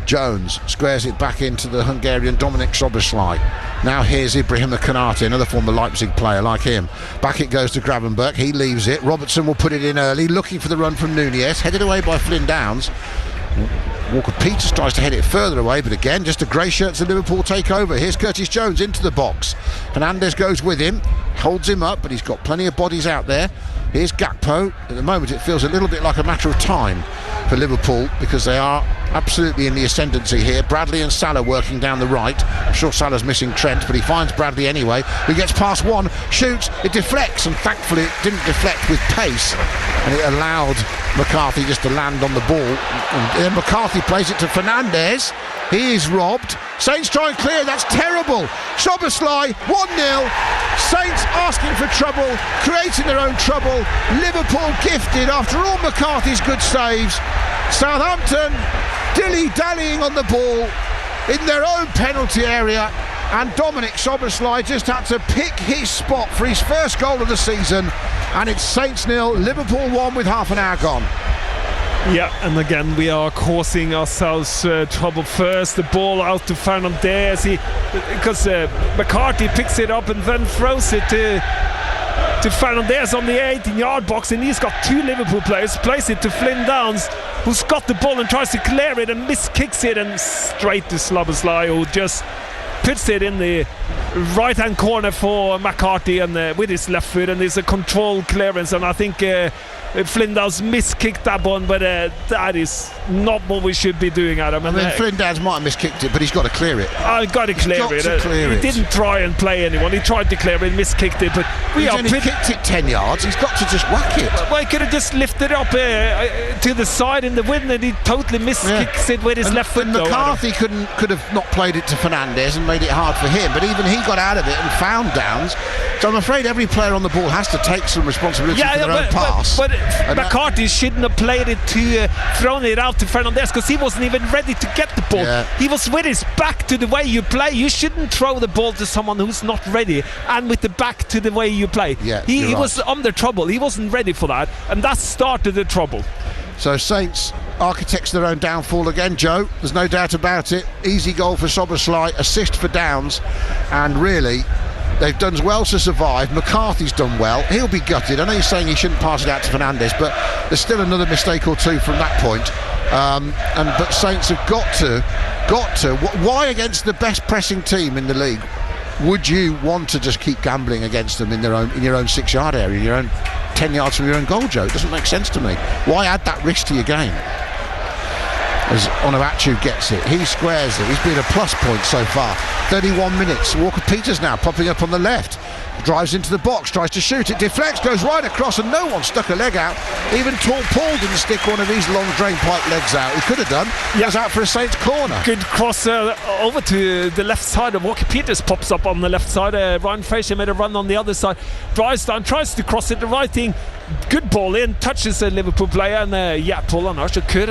Jones squares it back into the Hungarian Dominik Szoboszlai. Now here's Ibrahim Konate, another former Leipzig player like him. Back it goes to Gravenberch. He leaves it. Robertson will put it in early, looking for the run from Nunez. Headed away by Flynn Downs. Walker-Peters tries to head it further away, but again, just a grey shirts of Liverpool take over. Here's Curtis Jones into the box. Fernandes goes with him, holds him up, but he's got plenty of bodies out there. Here's Gakpo. At the moment, it feels a little bit like a matter of time for Liverpool because they are absolutely in the ascendancy here. Bradley and Salah working down the right. I'm sure Salah's missing Trent, but he finds Bradley anyway. He gets past one, shoots, it deflects, and thankfully it didn't deflect with pace, and it allowed McCarthy just to land on the ball. And then McCarthy plays it to Fernandes. He is robbed. Saints try and clear. That's terrible. Szoboszlai 1-0. Saints asking for trouble, creating their own trouble. Liverpool gifted after all McCarthy's good saves. Southampton dilly-dallying on the ball in their own penalty area, and Dominik Szoboszlai just had to pick his spot for his first goal of the season, and it's Saints 0, Liverpool 1 with half an hour gone. Yeah, and again we are causing ourselves trouble first. The ball out to Fernandes, because McCarthy picks it up and then throws it to Fernandes on the 18-yard box, and he's got two Liverpool players. Plays it to Flynn Downs, who's got the ball and tries to clear it and miskicks it, and straight to Szoboszlai, who just puts it in the right-hand corner for McCarthy and with his left foot, and there's a controlled clearance, and I think Flynn Downs miskicked that one, but that is not what we should be doing, Adam. I mean, Flynn Downs might have miskicked it, but he's got to clear it. I've got to clear it. He didn't try and play anyone. He tried to clear it, miskicked it, but he's only kicked it 10 yards. He's got to just whack it. Well, he could have just lifted it up to the side in the wind, and he totally miskicks it with his left foot. McCarthy could have not played it to Fernandes and made it hard for him, but even he got out of it and found Downs. So I'm afraid every player on the ball has to take some responsibility for their own pass. But McCarthy shouldn't have played it to thrown it out to Fernandes, because he wasn't even ready to get the ball. Yeah. He was with his back to the way you play. You shouldn't throw the ball to someone who's not ready and with the back to the way you play. Yeah, he was under trouble. He wasn't ready for that, and that started the trouble. So Saints architects their own downfall again, Joe. There's no doubt about it. Easy goal for Szoboszlai, assist for Downs, and really they've done well to survive. McCarthy's done well. He'll be gutted. I know you're saying he shouldn't pass it out to Fernandes, but there's still another mistake or two from that point. But Saints have got to. Why against the best pressing team in the league would you want to just keep gambling against them in your own 6-yard area, in your own 10 yards from your own goal, Joe? It doesn't make sense to me. Why add that risk to your game? As Onuachu gets it, he squares it. He's been a plus point so far. 31 minutes. Walker-Peters now popping up on the left. Drives into the box, tries to shoot it, deflects, goes right across, and no one stuck a leg out. Even Tall Paul didn't stick one of these long drain pipe legs out. He could have done. He goes out for a Saints corner. Good cross over to the left side. Walker-Peters pops up on the left side. Ryan Fraser made a run on the other side. Drives down, tries to cross it, the right thing. Good ball in, touches a Liverpool player, and Paul Onuachu could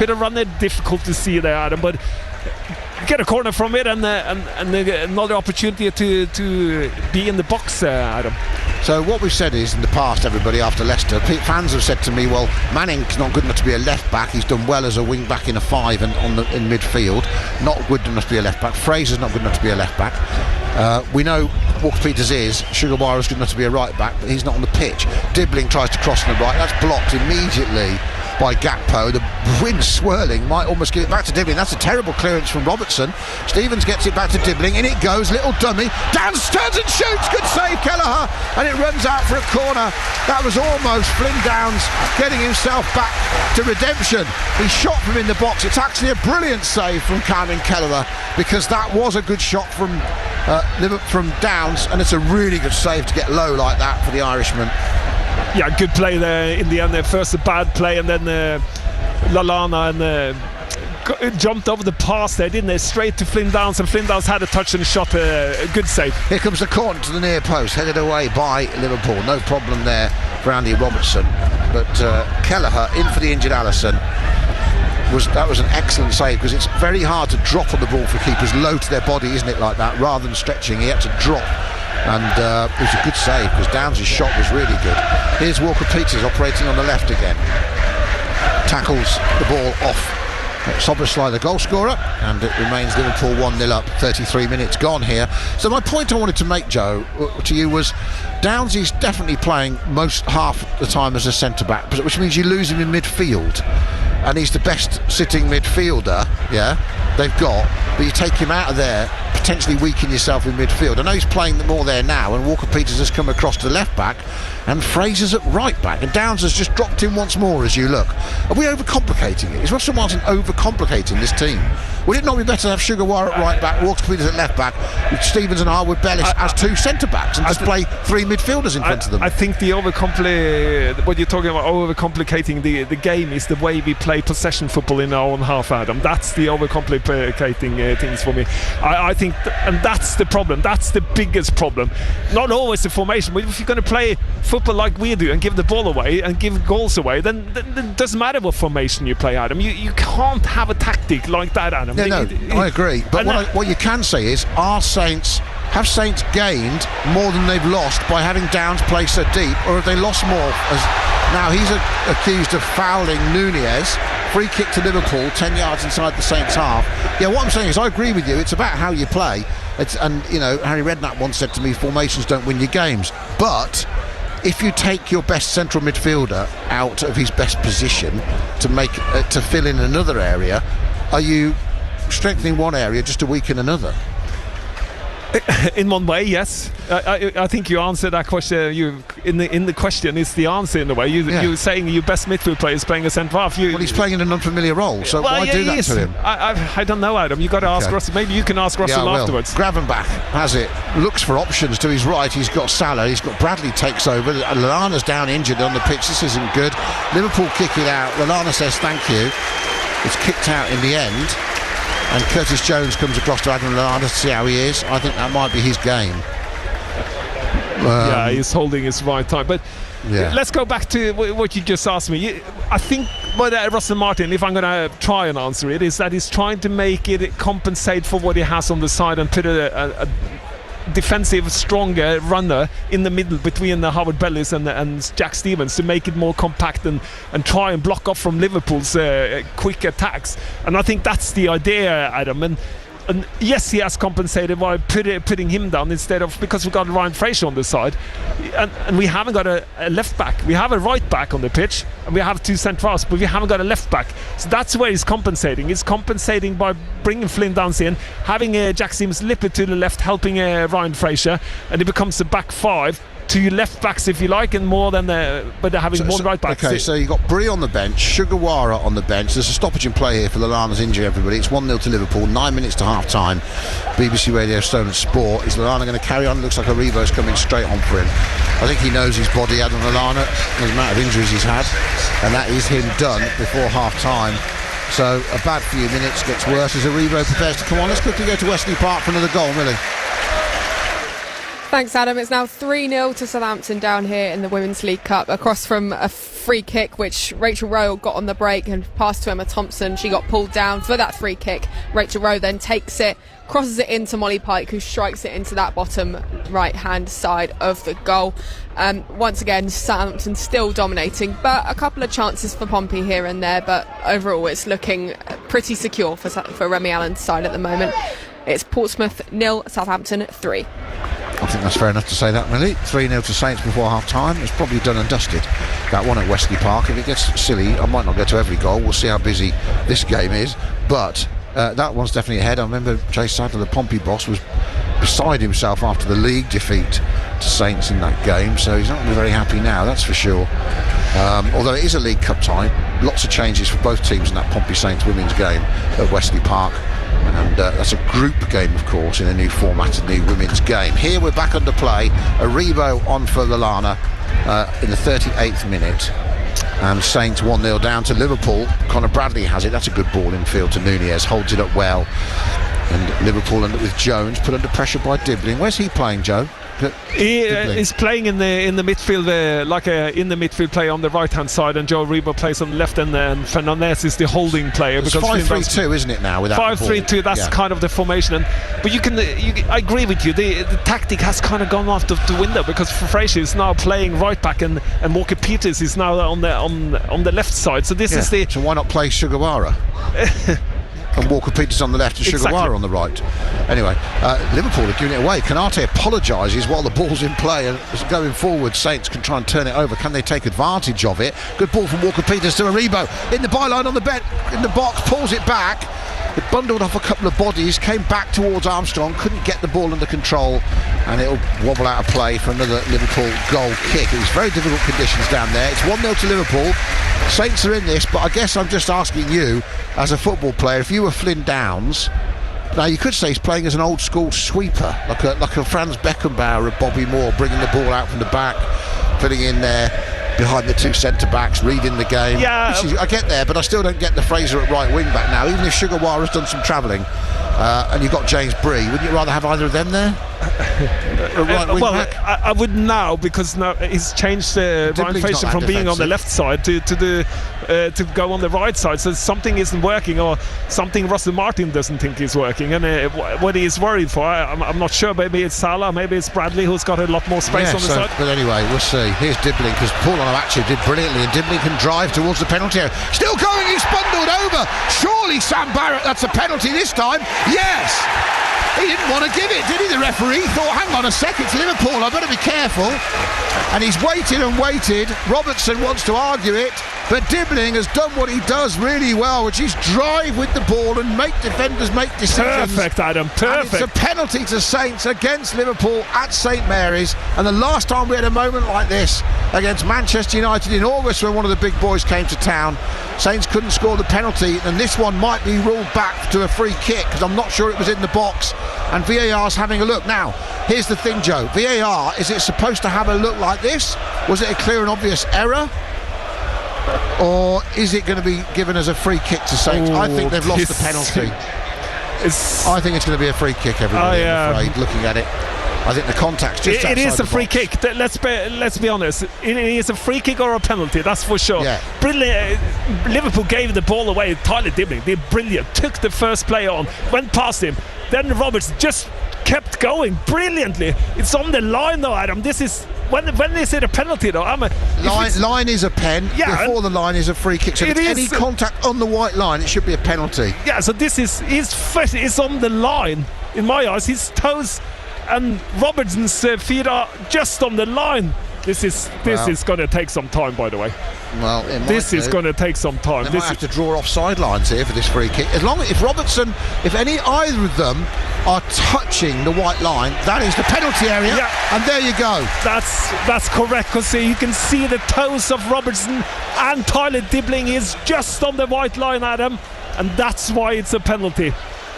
have run it. Difficult to see there, Adam, but get a corner from it, and another opportunity to be in the box, Adam. So what we've said is, in the past, everybody, after Leicester, fans have said to me, well, Manning's not good enough to be a left back. He's done well as a wing back in a 5 and in midfield. Not good enough to be a left back. Fraser's not good enough to be a left back. We know Walker-Peters is. Sugarwire is good enough to be a right back, but he's not on the pitch. Dibbling tries to cross on the right. That's blocked immediately by Gakpo. The wind swirling, might almost give it back to Dibbling. That's a terrible clearance from Robertson. Stevens gets it back to Dibbling, in it goes, little dummy. Downs turns and shoots. Good save, Kelleher, and it runs out for a corner. That was almost Flynn Downs getting himself back to redemption. He shot from in the box. It's actually a brilliant save from Carmen Kelleher, because that was a good shot from Downs, and it's a really good save to get low like that for the Irishman. Yeah, good play there in the end. First a bad play, and then Lallana and jumped over the pass there, didn't they? Straight to Flynn Downs, and Flynn Downs had a touch and shot. A good save. Here comes the corner to the near post, headed away by Liverpool. No problem there for Andy Robertson. But Kelleher in for the injured Alisson. That was an excellent save, because it's very hard to drop on the ball for keepers low to their body, isn't it, like that? Rather than stretching, he had to drop. And it was a good save, because Downs' shot was really good. Here's Walker Peters operating on the left again. Tackles the ball off Soboslai, the goal scorer, and it remains Liverpool 1-0 up, 33 minutes gone here. So my point I wanted to make, Joe, to you was Downs is definitely playing most half the time as a centre-back, which means you lose him in midfield. And he's the best sitting midfielder, they've got, but you take him out of there, potentially weaken yourself in midfield. I know he's playing more there now, and Walker Peters has come across to left back, and Fraser's at right back, and Downs has just dropped in once more as you look. Are we overcomplicating it? Is Russell Martin overcomplicating this team? Would it not be better to have Sugarwar at right back, Walker Peters at left back, with Stevens and Harwood Bellis as two centre backs, and just play three midfielders in front of them? I think what you're talking about overcomplicating the game is the way we play possession football in our own half, Adam. That's the overcomplicating things for me. I think, and that's the problem. That's the biggest problem. Not always the formation, but if you're going to play football like we do and give the ball away and give goals away, then it doesn't matter what formation you play, Adam. You can't have a tactic like that, Adam. No, I agree. But what you can say is, have Saints gained more than they've lost by having Downs play so deep, or have they lost more? Now he's accused of fouling Nunez. Free kick to Liverpool, 10 yards inside the Saints half. Yeah, what I'm saying is, I agree with you. It's about how you play. Harry Redknapp once said to me, formations don't win your games. But if you take your best central midfielder out of his best position to fill in another area, are you strengthening one area just to weaken another? In one way, yes. I think you answered that question. In the question is the answer in a way. You're saying your best midfield player is playing a centre half. Well, he's playing in an unfamiliar role, so why do that to him? I don't know, Adam. You've got to ask Russell. Maybe you can ask Russell afterwards. Gravenbach has it. Looks for options to his right. He's got Salah. He's got Bradley takes over. Lallana's down injured on the pitch. This isn't good. Liverpool kick it out. Lallana says thank you. It's kicked out in the end. And Curtis Jones comes across to Adam Lallana to see how he is. I think that might be his game. He's holding his right time. But let's go back to what you just asked me. I think Russell Martin, if I'm going to try and answer it, is that he's trying to make it compensate for what he has on the side and put a defensive, stronger runner in the middle between the Harwood Bellis and Jack Stevens to make it more compact and try and block off from Liverpool's quick attacks. And I think that's the idea, Adam. And yes, he has compensated by putting him down because we've got Ryan Fraser on the side, and we haven't got a left back. We have a right back on the pitch, and we have two centre halves, but we haven't got a left back. So that's where he's compensating. He's compensating by bringing Flynn Downs in, having Jack Stevens lip it to the left, helping Ryan Fraser, and it becomes a back five. Two left backs, if you like, and more than but they're having one right back. Okay, so you've got Bree on the bench, Sugawara on the bench. There's a stoppage in play here for Lallana's injury, everybody. It's 1-0 to Liverpool, 9 minutes to half time. BBC Radio Solent Sport. Is Lallana going to carry on? It looks like Aribo's coming straight on for him. I think he knows his body, Adam Lallana, the amount of injuries he's had, and that is him done before half time. So a bad few minutes, gets worse as Aribo prepares to come on. Let's quickly go to Wesley Park for another goal, Millie. Thanks, Adam. It's now 3-0 to Southampton down here in the Women's League Cup, across from a free kick which Rachel Rowe got on the break and passed to Emma Thompson. She got pulled down for that free kick. Rachel Rowe then takes it, crosses it into Molly Pike, who strikes it into that bottom right-hand side of the goal. Once again, Southampton still dominating, but a couple of chances for Pompey here and there, but overall it's looking pretty secure for Remy Allen's side at the moment. It's Portsmouth 0, Southampton 3. I think that's fair enough to say that, Millie. 3-0 to Saints before half-time. It's probably done and dusted, that one at Wesley Park. If it gets silly, I might not get to every goal. We'll see how busy this game is. But that one's definitely ahead. I remember Chase Sadler, the Pompey boss, was beside himself after the league defeat to Saints in that game. So he's not going to be very happy now, that's for sure. Although it is a League Cup tie, lots of changes for both teams in that Pompey Saints women's game at Wesley Park. And that's a group game, of course, in a new format, a new women's game. Here we're back under play. Aribo on for Lallana in the 38th minute. And Saints 1-0 down to Liverpool. Conor Bradley has it. That's a good ball in field to Nunez. Holds it up well. And Liverpool end up with Jones, put under pressure by Dibbling. Where's he playing, Joe? He is playing in the midfield, in the midfield play on the right hand side, and Joe Rebo plays on the left, and Fernandes is the holding player. It's 5-3-2, isn't it now? 5-3-2. That's kind of the formation. But I agree with you. The tactic has kind of gone off the window, because Fraser is now playing right back, and Walker Peters is now on the left side. So this is the. So why not play Sugawara? And Walker Peters on the left and Sugawara on the right. Anyway, Liverpool are giving it away. Kanate apologises while the ball's in play, and going forward, Saints can try and turn it over. Can they take advantage of it? Good ball from Walker Peters to Aribo in the byline on the in the box, pulls it back. It bundled off a couple of bodies, came back towards Armstrong, couldn't get the ball under control, and it'll wobble out of play for another Liverpool goal kick. It was very difficult conditions down there. It's 1-0 to Liverpool. Saints are in this, but I guess I'm just asking you, as a football player, if you were Flynn Downs, now you could say he's playing as an old school sweeper, like a Franz Beckenbauer or Bobby Moore, bringing the ball out from the back, putting in there behind the two centre-backs, reading the game. Yeah, I get there, but I still don't get the Fraser at right wing-back now, even if Sugawara's done some travelling. And you've got James Bree. Wouldn't you rather have either of them there? Well, I would now, because now he's changed Ryan Fraser from being on the left side to go on the right side. So something isn't working, or something Russell Martin doesn't think is working. And what he is worried for, I'm not sure. Maybe it's Salah, maybe it's Bradley, who's got a lot more space on the side. But anyway, we'll see. Here's Dibbling, because Paul Onuachu did brilliantly, and Dibbling can drive towards the penalty area. Still going, he's bundled over. Surely Sam Barrett, that's a penalty this time. Yes! He didn't want to give it, did he? The referee thought, hang on a sec, it's Liverpool, I better be careful. And he's waited and waited. Robertson wants to argue it, but Dibbling has done what he does really well, which is drive with the ball and make defenders make decisions. Perfect, Adam, perfect. And it's a penalty to Saints against Liverpool at St Mary's. And the last time we had a moment like this against Manchester United in August, when one of the big boys came to town, Saints couldn't score the penalty, and this one might be ruled back to a free kick, because I'm not sure it was in the box, and VAR's having a look. Now, here's the thing, Joe. VAR, is it supposed to have a look like this? Was it a clear and obvious error? Or is it going to be given as a free kick to Saints? I think they've lost the penalty. I think it's going to be a free kick, everybody, I'm afraid, looking at it. I think the contact's just outside it is a free box. kick. Let's be honest. It is a free kick or a penalty, that's for sure. Yeah. Brilliant. Liverpool gave the ball away. Tyler Dibbling did brilliant. Took the first player on, went past him. Then Roberts just kept going brilliantly. It's on the line though, Adam. This is when is it a penalty though? Line is a pen. Yeah, before the line is a free kick. So if any contact on the white line, it should be a penalty. Yeah. So this is his foot is on the line. In my eyes, his toes and Robertson's feet are just on the line. This is going to take some time, by the way. Well, this is going to take some time. They might have to draw offside lines here for this free kick. If Robertson, if either of them are touching the white line, that is the penalty area. Yeah. And there you go. That's correct, because you can see the toes of Robertson, and Tyler Dibbling is just on the white line, Adam, and that's why it's a penalty.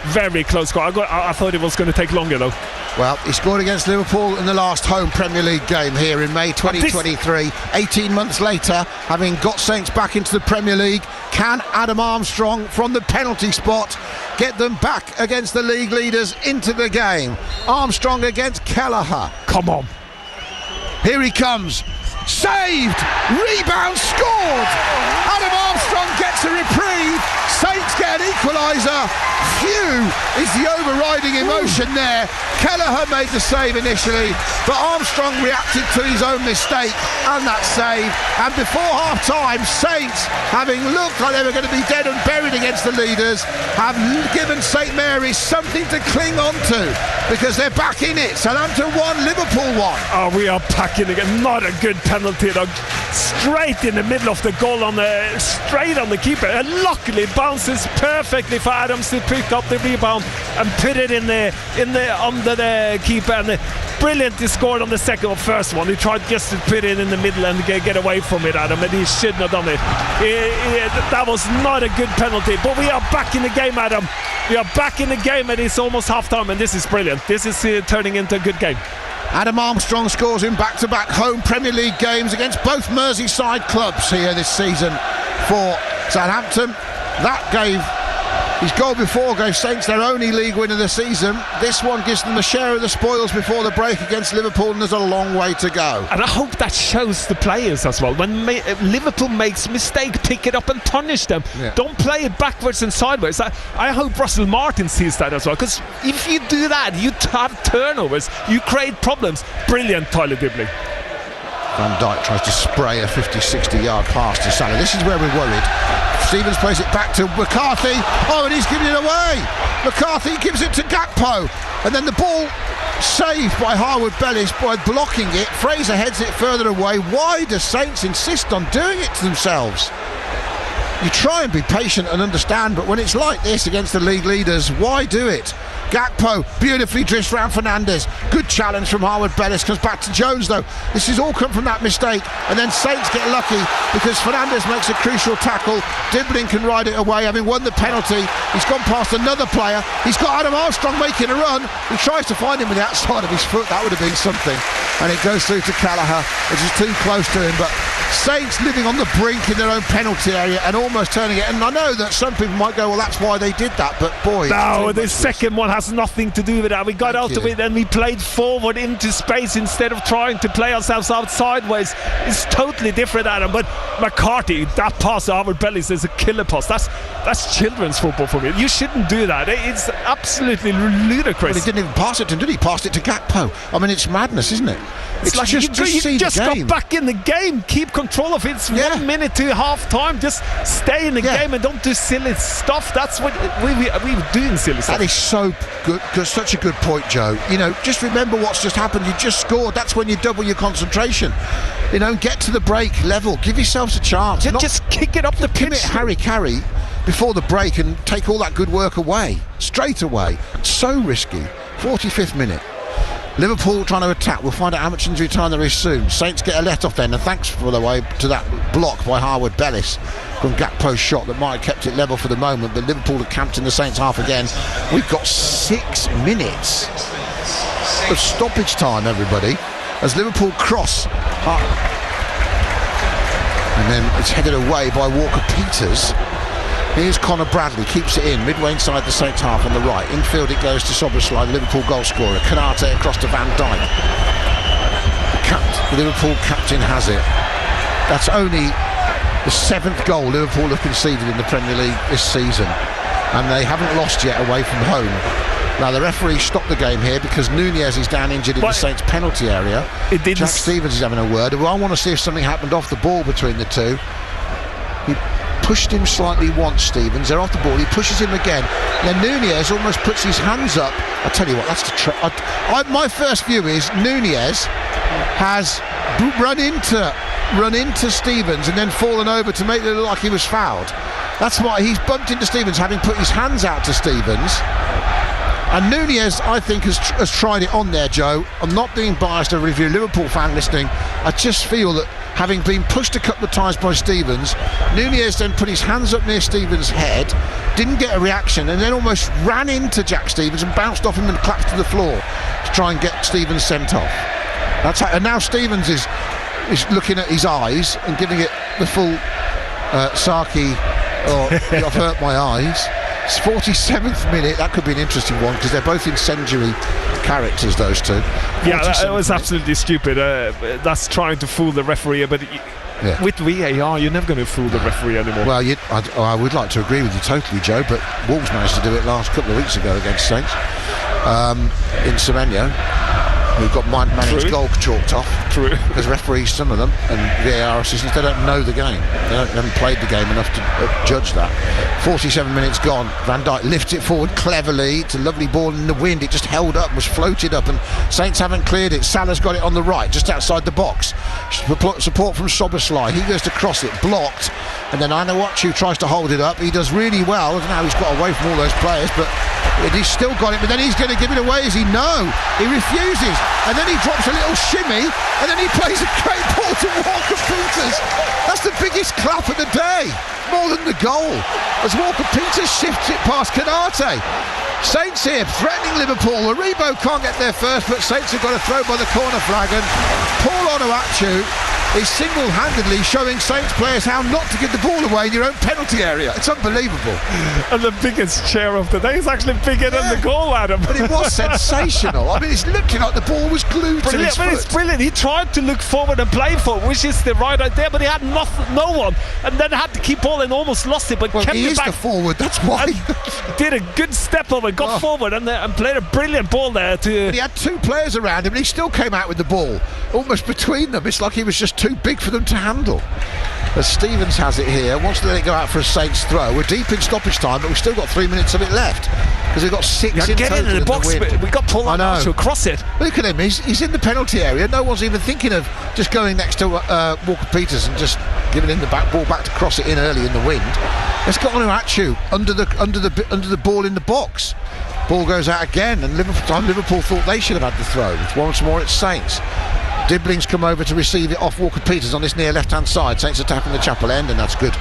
Very close score. I thought it was going to take longer though. Well, he scored against Liverpool in the last home Premier League game here in May 2023. 18 months later, having got Saints back into the Premier League, can Adam Armstrong from the penalty spot get them back against the league leaders into the game? Armstrong against Kelleher. Come on. Here he comes. Saved! Rebound scored! Adam Armstrong gets a reprieve. Saints get an equaliser. Phew is the overriding emotion there. Kelleher made the save initially, but Armstrong reacted to his own mistake and that save. And before half-time, Saints, having looked like they were going to be dead and buried against the leaders, have given St Mary's something to cling on to, because they're back in it. Southampton 1, Liverpool 1. Oh, we are back in again. Not a good penalty though. Straight in the middle of the goal, straight on the keeper, and luckily it bounces perfectly for Adams to pick up the rebound and put it under the keeper, and brilliantly scored on the first one. He tried just to put it in the middle and get away from it, Adam, and he shouldn't have done it. That was not a good penalty, but we are back in the game, Adam. We are back in the game, and it's almost half time, and this is brilliant. This is turning into a good game. Adam Armstrong scores in back-to-back home Premier League games against both Merseyside clubs here this season for Southampton. That gave his goal before gave Saints their only league win of the season. This one gives them a share of the spoils before the break against Liverpool, and there's a long way to go. And I hope that shows the players as well. When Liverpool makes a mistake, pick it up and punish them. Yeah. Don't play it backwards and sideways. I hope Russell Martin sees that as well, because if you do that, you have turnovers, you create problems. Brilliant, Tyler Dibley. Van Dijk tries to spray a 50-60 yard pass to Salah. This is where we're worried. Stevens plays it back to McCarthy. Oh, and he's giving it away. McCarthy gives it to Gakpo, and then the ball saved by Harwood-Bellis by blocking it. Fraser heads it further away. Why do Saints insist on doing it to themselves? You try and be patient and understand, but when it's like this against the league leaders, why do it? Gakpo beautifully drifts round Fernandes. Good challenge from Harwood-Bellis. Comes back to Jones though. This has all come from that mistake, and then Saints get lucky because Fernandes makes a crucial tackle. Dibbling can ride it away, having won the penalty. He's gone past another player. He's got Adam Armstrong making a run. He tries to find him with the outside of his foot. That would have been something. And it goes through to Callagher, which is too close to him. But Saints living on the brink in their own penalty area and almost turning it. And I know that some people might go, well, that's why they did that. But boy, no, the second one has nothing to do with that. We got out of it and we played forward into space instead of trying to play ourselves out sideways. It's totally different, Adam. But McCarthy, that pass to Harwood-Bellis is a killer pass. That's children's football for me. You shouldn't do that. It's absolutely ludicrous. Well, he didn't even pass it to him, did he? He passed it to Gakpo. I mean, it's madness, isn't it? It's like you just got back in the game. Keep control of it. It's 1 minute to half time. Just stay in the game and don't do silly stuff. That's what we were doing, silly stuff. That is so good. Such a good point, Joe. You know, just remember what's just happened. You just scored. That's when you double your concentration. You know, get to the break level. Give yourselves a chance. Just kick it up the pitch. Commit Harry before the break and take all that good work away. Straight away. So risky. 45th minute. Liverpool trying to attack. We'll find out how much injury time there is soon. Saints get a let off then, and thanks, for the way, to that block by Harwood-Bellis from Gakpo's shot that might have kept it level for the moment, but Liverpool have camped in the Saints half again. We've got 6 minutes of stoppage time, everybody, as Liverpool cross and then it's headed away by Walker-Peters. Here's Connor Bradley, keeps it in, midway inside the Saints half on the right. Infield it goes to Soboslai, the Liverpool goal scorer. Kanate across to Van Dijk. The Liverpool captain has it. That's only the 7th goal Liverpool have conceded in the Premier League this season, and they haven't lost yet away from home. Now the referee stopped the game here because Nunez is down injured in the Saints penalty area. Jack Stevens is having a word. Well, I want to see if something happened off the ball between the two. He pushed him slightly once, Stevens. They're off the ball. He pushes him again. Then Nunez almost puts his hands up. I tell you what, that's the my first view is Nunez has run into Stevens and then fallen over to make it look like he was fouled. That's why he's bumped into Stevens, having put his hands out to Stevens. And Nunez, I think, has tried it on there, Joe. I'm not being biased over if you're a Liverpool fan listening. I just feel that having been pushed a couple of times by Stevens, Nunez then put his hands up near Stevens' head, didn't get a reaction, and then almost ran into Jack Stevens and bounced off him and collapsed to the floor to try and get Stevens sent off. And now Stevens is looking at his eyes and giving it the full Saki, I've hurt my eyes. It's 47th minute. That could be an interesting one because they're both incendiary characters, those two. Yeah, that was absolutely stupid. That's trying to fool the referee, but with VAR you're never going to fool the referee anymore. Well, I would like to agree with you totally, Joe, but Wolves managed to do it last couple of weeks ago against Saints in Semenyo. We've got Manning's goal chalked off. True. Because referees, some of them, and VAR assistants, they don't know the game. They haven't played the game enough to judge that. 47 minutes gone. Van Dijk lifts it forward cleverly. It's a lovely ball in the wind. It just held up, was floated up, and Saints haven't cleared it. Salah's got it on the right, just outside the box. Support from Soboslai. He goes to cross it, blocked. And then Anawachu tries to hold it up. He does really well. I don't know how he's got away from all those players, but And he's still got it, but then he's going to give it away, is he? No, he refuses, and then he drops a little shimmy, and then he plays a great ball to Walker Peters. That's the biggest clap of the day, more than the goal, as Walker Peters shifts it past Canate. Saints here threatening Liverpool. Aribo can't get there first, but Saints have got a throw by the corner flag, and Paul Onuachu is single-handedly showing Saints players how not to give the ball away in your own penalty area. It's unbelievable. And the biggest chair of the day is actually bigger than the goal, Adam. But it was sensational. I mean, it's looking like the ball was glued to his foot. It's brilliant. He tried to look forward and play forward, which is the right idea, but he had no one, and then had to keep ball and almost lost it, but kept he it is back. The forward, that's why. Did a good step over, got forward, and played a brilliant ball there. But he had two players around him, and he still came out with the ball almost between them. It's like he was just too big for them to handle. As Stevens has it here, wants to let it go out for a Saints throw. We're deep in stoppage time, but we've still got 3 minutes of it left because we've got 6 in get total into the box. We got Paul Onuachu across it. Look at him. He's in the penalty area. No one's even thinking of just going next to Walker Peters and just giving him the back ball back to cross it in early in the wind. Let's get Onuachu under the ball in the box. Ball goes out again, and Liverpool thought they should have had the throw. Once more, it's Saints. Dibbling's come over to receive it off Walker Peters on this near left-hand side. Saints are tapping the Chapel end, and that's good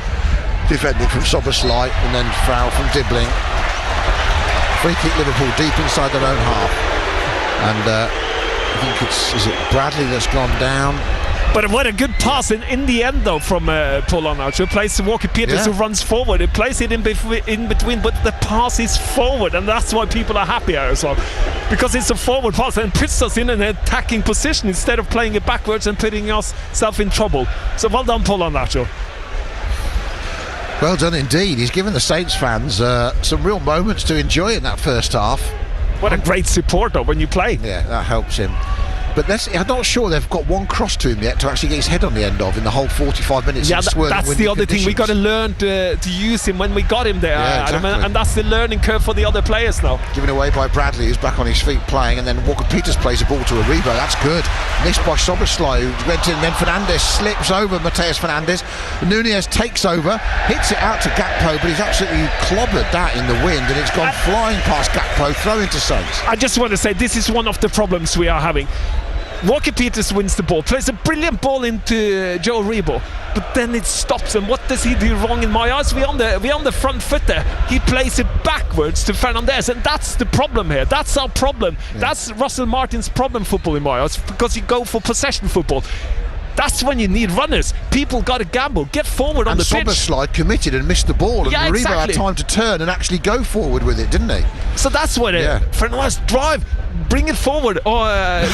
defending from Sobersley, and then foul from Dibbling. Free kick Liverpool deep inside their own half, and I think is it Bradley that's gone down. But what a good pass in the end, though, from Paul Onuachu. Plays to Walker Peters, who runs forward. It plays it in between, but the pass is forward, and that's why people are happy as well, because it's a forward pass and puts us in an attacking position instead of playing it backwards and putting ourselves in trouble. So well done, Paul Onuachu. Well done indeed. He's given the Saints fans some real moments to enjoy in that first half. What a great support, though, when you play. Yeah, that helps him. But I'm not sure they've got one cross to him yet to actually get his head on the end of in the whole 45 minutes. Yeah, that's the other thing. We got to learn to use him when we got him there, Adam, and that's the learning curve for the other players now. Given away by Bradley, who's back on his feet playing, and then Walker Peters plays a ball to Aribo. That's good. Missed by Sobersley, who went in, and then Fernandes slips over Mateus Fernandes. Nunez takes over, hits it out to Gakpo, but he's absolutely clobbered that in the wind, and it's gone flying past Gakpo, throw into Saints. I just want to say this is one of the problems we are having. Walker Peters wins the ball, plays a brilliant ball into Joe Aribo, but then it stops. And what does he do wrong in my eyes? We're on the front foot there. He plays it backwards to Fernandes, and that's the problem here. That's our problem. Yeah. That's Russell Martin's problem, football in my eyes, because you go for possession football. That's when you need runners. People got to gamble, get forward on the pitch. And Sobersley committed and missed the ball, and Aribo had time to turn and actually go forward with it, didn't he? So that's what Fernandes drive, bring it forward, or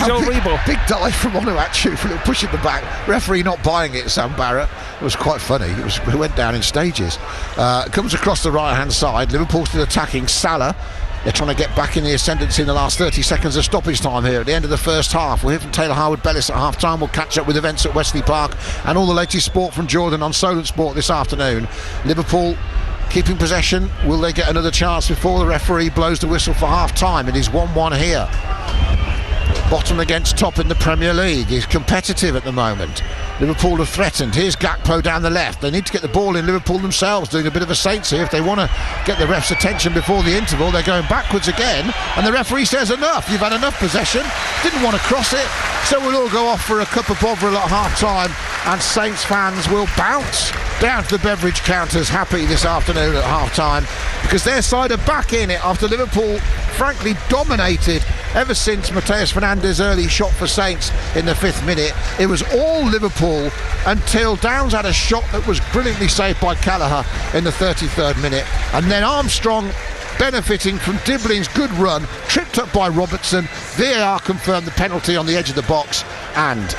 Joe Aribo. Big dive from Onuachu for a little push at the back. Referee not buying it, Sam Barrett. It was quite funny. It went down in stages. Comes across the right-hand side. Liverpool still attacking. Salah. They're trying to get back in the ascendancy in the last 30 seconds of stoppage time here at the end of the first half. We'll hear from Taylor Harwood-Bellis at half-time. We'll catch up with events at Wesley Park and all the latest sport from Jordan on Solent Sport this afternoon. Liverpool keeping possession. Will they get another chance before the referee blows the whistle for half-time? It is 1-1 here. Bottom against top in the Premier League. He's competitive at the moment. Liverpool have threatened. Here's Gakpo down the left. They need to get the ball in. Liverpool themselves doing a bit of a Saints here. If they want to get the ref's attention before the interval, they're going backwards again, and the referee says enough. You've had enough possession. Didn't want to cross it, so we'll all go off for a cup of Bovril at half-time, and Saints fans will bounce down to the beverage counters happy this afternoon at half-time, because their side are back in it after Liverpool frankly dominated ever since Mateus Fernandes' early shot for Saints in the 5th minute. It was all Liverpool until Downs had a shot that was brilliantly saved by Callagher in the 33rd minute, and then Armstrong, benefiting from Dibbling's good run, tripped up by Robertson. VAR confirmed the penalty on the edge of the box, and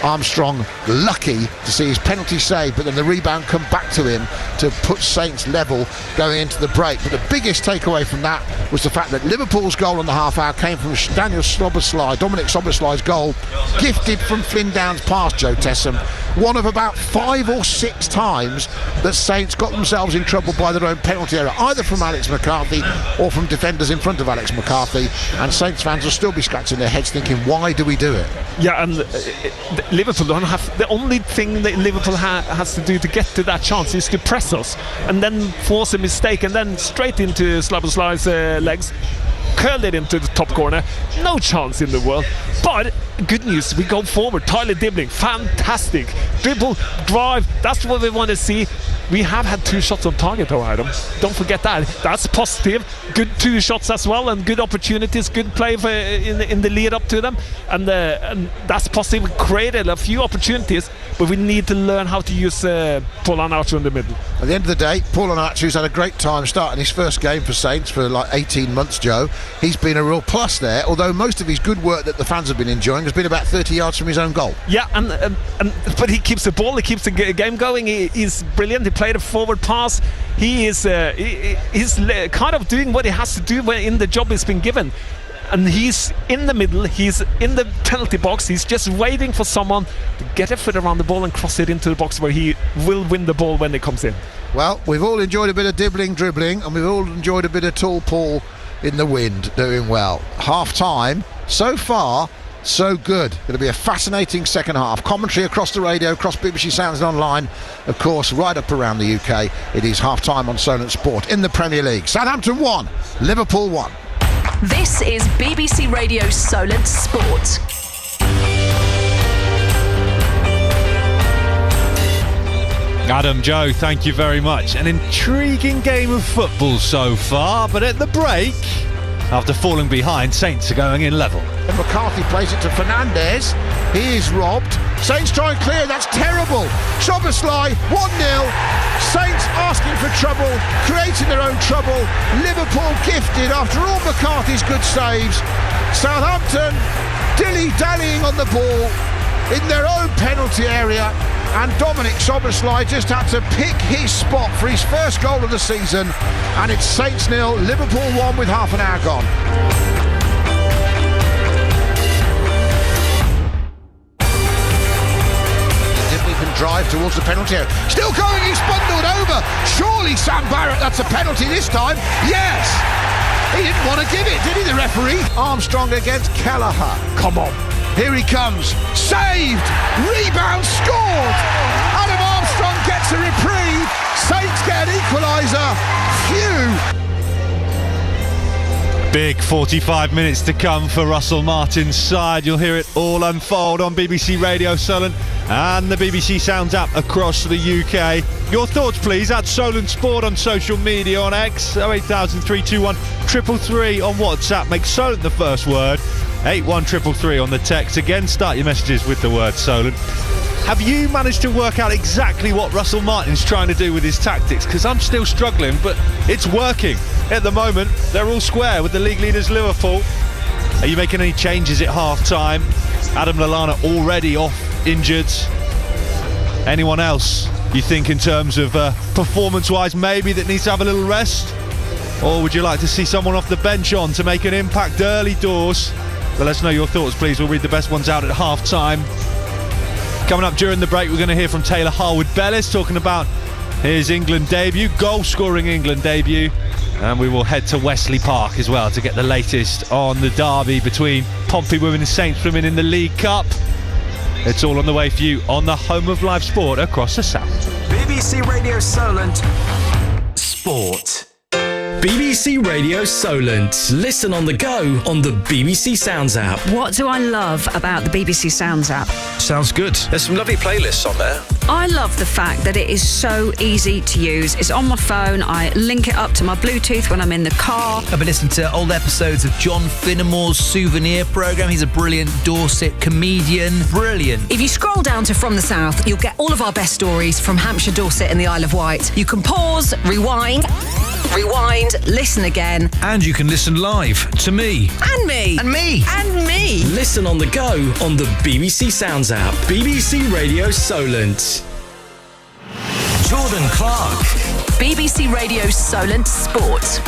Armstrong lucky to see his penalty saved, but then the rebound come back to him to put Saints level going into the break. But the biggest takeaway from that was the fact that Liverpool's goal on the half hour came from Dominic Sobersley's goal, gifted from Flynn Downs past Joe Tessam. One of about 5 or 6 times that Saints got themselves in trouble by their own penalty area, either from Alex McCarthy or from defenders in front of Alex McCarthy, and Saints fans will still be scratching their heads thinking, why do we do it? Yeah, and Liverpool don't have the only thing that Liverpool has to do to get to that chance is to press us and then force a mistake and then straight into Szoboszlai's legs, curl it into the top corner. No chance in the world. But good news, we go forward. Tyler Dibling, fantastic. Dribble, drive, that's what we want to see. We have had 2 shots on target, though, Adam. Don't forget that. That's positive. Good 2 shots as well, and good opportunities, good play in the lead up to them. And that's positive. We created a few opportunities, but we need to learn how to use Paul Onuachu in the middle. At the end of the day, Paul Onuachu's had a great time starting his first game for Saints for like 18 months, Joe. He's been a real plus there, although most of his good work that the fans have been enjoying has been about 30 yards from his own goal. Yeah, but he keeps the ball, he keeps the game going. He's brilliant. He played a forward pass. He's kind of doing what he has to do in the job he's been given. And he's in the middle, he's in the penalty box, he's just waiting for someone to get a foot around the ball and cross it into the box where he will win the ball when it comes in. Well, we've all enjoyed a bit of dribbling, and we've all enjoyed a bit of tall Paul in the wind doing well. Half time, so far, so good. Going to be a fascinating second half. Commentary across the radio, across BBC Sounds and online, of course, right up around the UK. It is half time on Solent Sport in the Premier League. Southampton 1, Liverpool 1. This is BBC Radio Solent Sport. Adam, Joe, thank you very much. An intriguing game of football so far, but at the break, after falling behind, Saints are going in level. And McCarthy plays it to Fernandes. He is robbed. Saints try and clear. That's terrible. Szoboszlai 1-0. Saints asking for trouble, creating their own trouble. Liverpool gifted after all McCarthy's good saves. Southampton dilly-dallying on the ball in their own penalty area. And Dominic Szoboszlai just had to pick his spot for his first goal of the season. And it's Saints 0, Liverpool 1 with half an hour gone. He can drive towards the penalty area. Still going, he's bundled over. Surely Sam Barrett, that's a penalty this time. Yes! He didn't want to give it, did he, the referee? Armstrong against Kelleher. Come on. Here he comes, saved, rebound, scored. Adam Armstrong gets a reprieve. Saints get an equaliser. Phew. Big 45 minutes to come for Russell Martin's side. You'll hear it all unfold on BBC Radio Solent and the BBC Sounds app across the UK. Your thoughts, please, at Solent Sport on social media, on X, 08000 321 333 on WhatsApp. Make Solent the first word. 81333 on the text. Again, start your messages with the word Solent. Have you managed to work out exactly what Russell Martin's trying to do with his tactics? Because I'm still struggling, but it's working. At the moment, they're all square with the league leaders Liverpool. Are you making any changes at half-time? Adam Lallana already off injured. Anyone else you think in terms of performance-wise maybe that needs to have a little rest? Or would you like to see someone off the bench on to make an impact early doors? Well, let us know your thoughts, please. We'll read the best ones out at half-time. Coming up during the break, we're going to hear from Taylor Harwood-Bellis talking about his England debut, goal-scoring England debut. And we will head to Wesley Park as well to get the latest on the derby between Pompey Women and Saints Women in the League Cup. It's all on the way for you on the home of live sport across the South. BBC Radio Solent Sport. BBC Radio Solent. Listen on the go on the BBC Sounds app. What do I love about the BBC Sounds app? Sounds good. There's some lovely playlists on there. I love the fact that it is so easy to use. It's on my phone. I link it up to my Bluetooth when I'm in the car. I've been listening to old episodes of John Finnemore's Souvenir programme. He's a brilliant Dorset comedian. Brilliant. If you scroll down to From the South, you'll get all of our best stories from Hampshire, Dorset and the Isle of Wight. You can pause, rewind, listen again. And you can listen live to me. And me. And me. And me. Listen on the go on the BBC Sounds app. BBC Radio Solent. Jordan Clark. BBC Radio Solent Sport.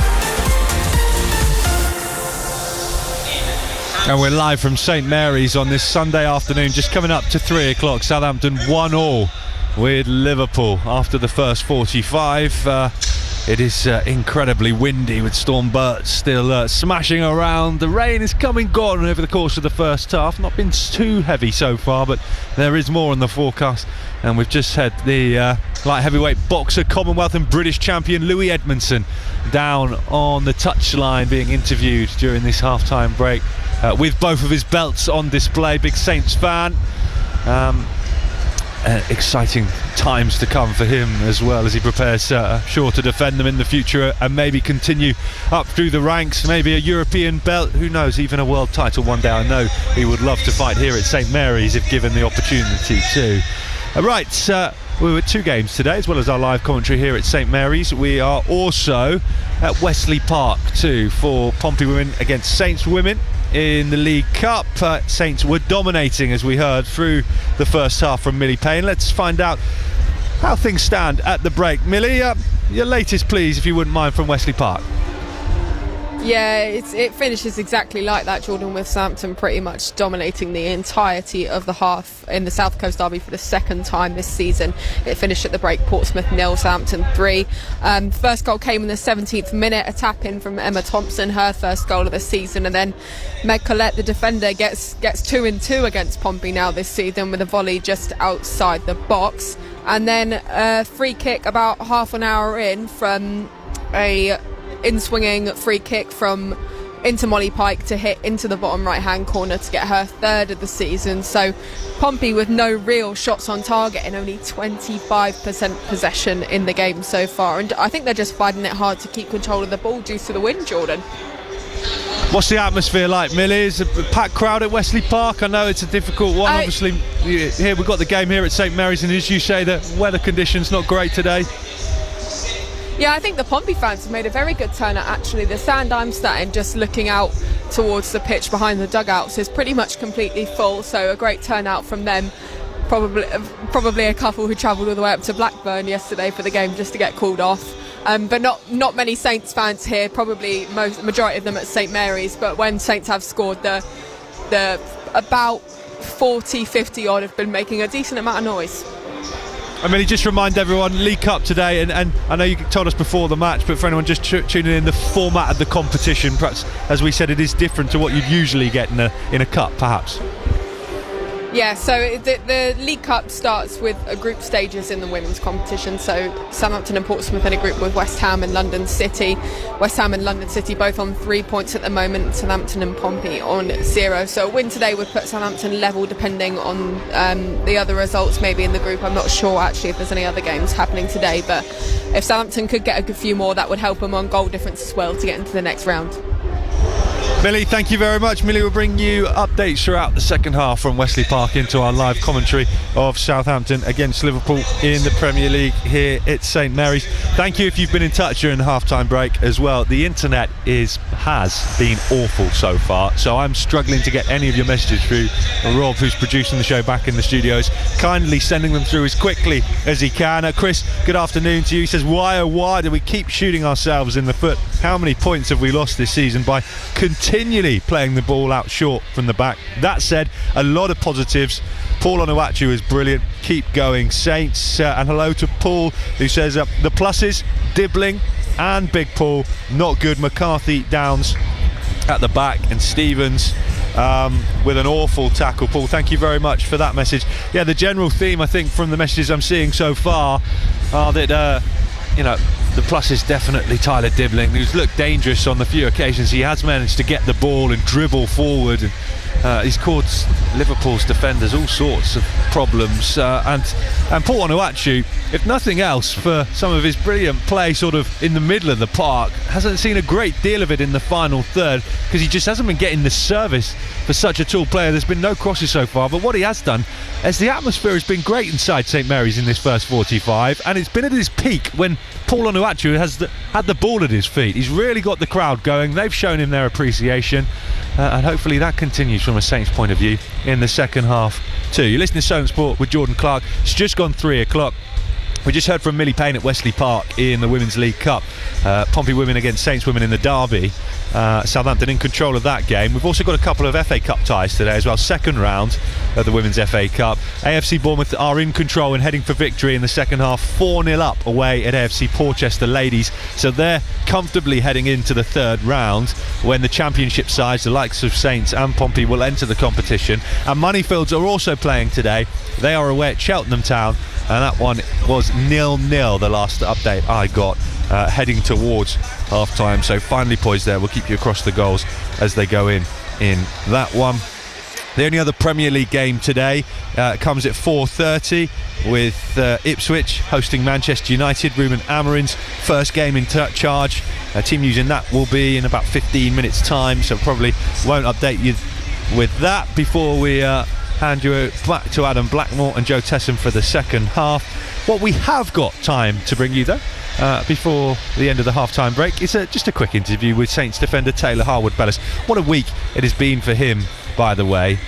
And we're live from St Mary's on this Sunday afternoon, just coming up to 3 o'clock. Southampton 1-1 with Liverpool after the first 45. It is incredibly windy with Storm Bert still smashing around. The rain is come and gone over the course of the first half. Not been too heavy so far, but there is more in the forecast. And we've just had the light heavyweight boxer, Commonwealth and British champion Louis Edmondson down on the touchline being interviewed during this half-time break with both of his belts on display. Big Saints fan. Exciting times to come for him as well as he prepares sure to defend them in the future and maybe continue up through the ranks, maybe a European belt, who knows, even a world title one day. I know he would love to fight here at St Mary's if given the opportunity to. Right, we were 2 games today as well as our live commentary here at St Mary's. We are also at Wesley Park too for Pompey women against Saints women in the League Cup. Saints were dominating, as we heard, through the first half from Millie Payne. Let's find out how things stand at the break. Millie, your latest please, if you wouldn't mind, from Wesley Park. Yeah, it finishes exactly like that, Jordan, with Southampton pretty much dominating the entirety of the half in the South Coast Derby for the second time this season. It finished at the break, Portsmouth 0, Southampton 3. First goal came in the 17th minute, a tap in from Emma Thompson, her first goal of the season, and then Meg Collette, the defender, gets 2-2 against Pompey now this season with a volley just outside the box. And then a free kick about half an hour in from a in-swinging free kick into Molly Pike to hit into the bottom right-hand corner to get her 3rd of the season. So Pompey with no real shots on target and only 25% possession in the game so far. And I think they're just finding it hard to keep control of the ball due to the wind, Jordan. What's the atmosphere like, Millie? Is a packed crowd at Wesley Park? I know it's a difficult one. Obviously, here we've got the game here at St Mary's, and as you say, the weather conditions not great today. Yeah, I think the Pompey fans have made a very good turnout, actually. The stand I'm sat in, just looking out towards the pitch behind the dugouts, is pretty much completely full, so a great turnout from them. Probably a couple who travelled all the way up to Blackburn yesterday for the game just to get called off. But not many Saints fans here, probably majority of them at St Mary's, but when Saints have scored, the about 40-50 odd have been making a decent amount of noise. I mean, just remind everyone, League Cup today, and I know you told us before the match, but for anyone just tuning in, the format of the competition, perhaps, as we said, it is different to what you'd usually get in a cup, perhaps. Yeah, so the League Cup starts with group stages in the women's competition. So Southampton and Portsmouth in a group with West Ham and London City. West Ham and London City both on 3 points at the moment. Southampton and Pompey on 0. So a win today would put Southampton level, depending on the other results maybe in the group. I'm not sure actually if there's any other games happening today, but if Southampton could get a few more, that would help them on goal difference as well to get into the next round. Millie, thank you very much. Millie will bring you updates throughout the second half from Wesley Park into our live commentary of Southampton against Liverpool in the Premier League here at St Mary's. Thank you if you've been in touch during the half-time break as well. The internet has been awful so far, so I'm struggling to get any of your messages through. Rob, who's producing the show back in the studios, kindly sending them through as quickly as he can. Chris, good afternoon to you. He says, why do we keep shooting ourselves in the foot? How many points have we lost this season by continually playing the ball out short from the back? That said, a lot of positives. Paul Onuachu is brilliant. Keep going, Saints. And hello to Paul, who says the pluses, Dibbling and Big Paul, not good. McCarthy, Downs at the back, and Stevens with an awful tackle. Paul, thank you very much for that message. Yeah, the general theme, I think, from the messages I'm seeing so far are that the plus is definitely Tyler Dibbling, who's looked dangerous on the few occasions he has managed to get the ball and dribble forward, and he's caused Liverpool's defenders all sorts of problems, and Paul Onuachu, if nothing else, for some of his brilliant play sort of in the middle of the park, hasn't seen a great deal of it in the final third because he just hasn't been getting the service for such a tall player. There's been no crosses so far, but what he has done is the atmosphere has been great inside St Mary's in this first 45, and it's been at his peak when Paul Onuachu has had the ball at his feet. He's really got the crowd going. They've shown him their appreciation, and hopefully that continues from a Saints point of view in the second half too. You're listening to Solent Sport with Jordan Clark. It's just gone 3 o'clock. We just heard from Millie Payne at Wesley Park in the Women's League Cup. Pompey women against Saints women in the derby. Southampton in control of that game. We've also got a couple of FA Cup ties today as well. Second round of the Women's FA Cup. AFC Bournemouth are in control and heading for victory in the second half. 4-0 up away at AFC Portchester ladies. So they're comfortably heading into the third round when the Championship sides, the likes of Saints and Pompey, will enter the competition. And Moneyfields are also playing today. They are away at Cheltenham Town, and that one was 0-0 the last update I got, heading towards half-time. So finally poised there. We'll keep you across the goals as they go in that one. The only other Premier League game today comes at 4:30 with Ipswich hosting Manchester United. Ruben Amorim's first game in charge. Team news in that will be in about 15 minutes time, so probably won't update you with that before we hand you back to Adam Blackmore and Joe Tesson for the second half. What we have got time to bring you though before the end of the half-time break is just a quick interview with Saints defender Taylor Harwood-Bellis. What a week it has been for him, by the way.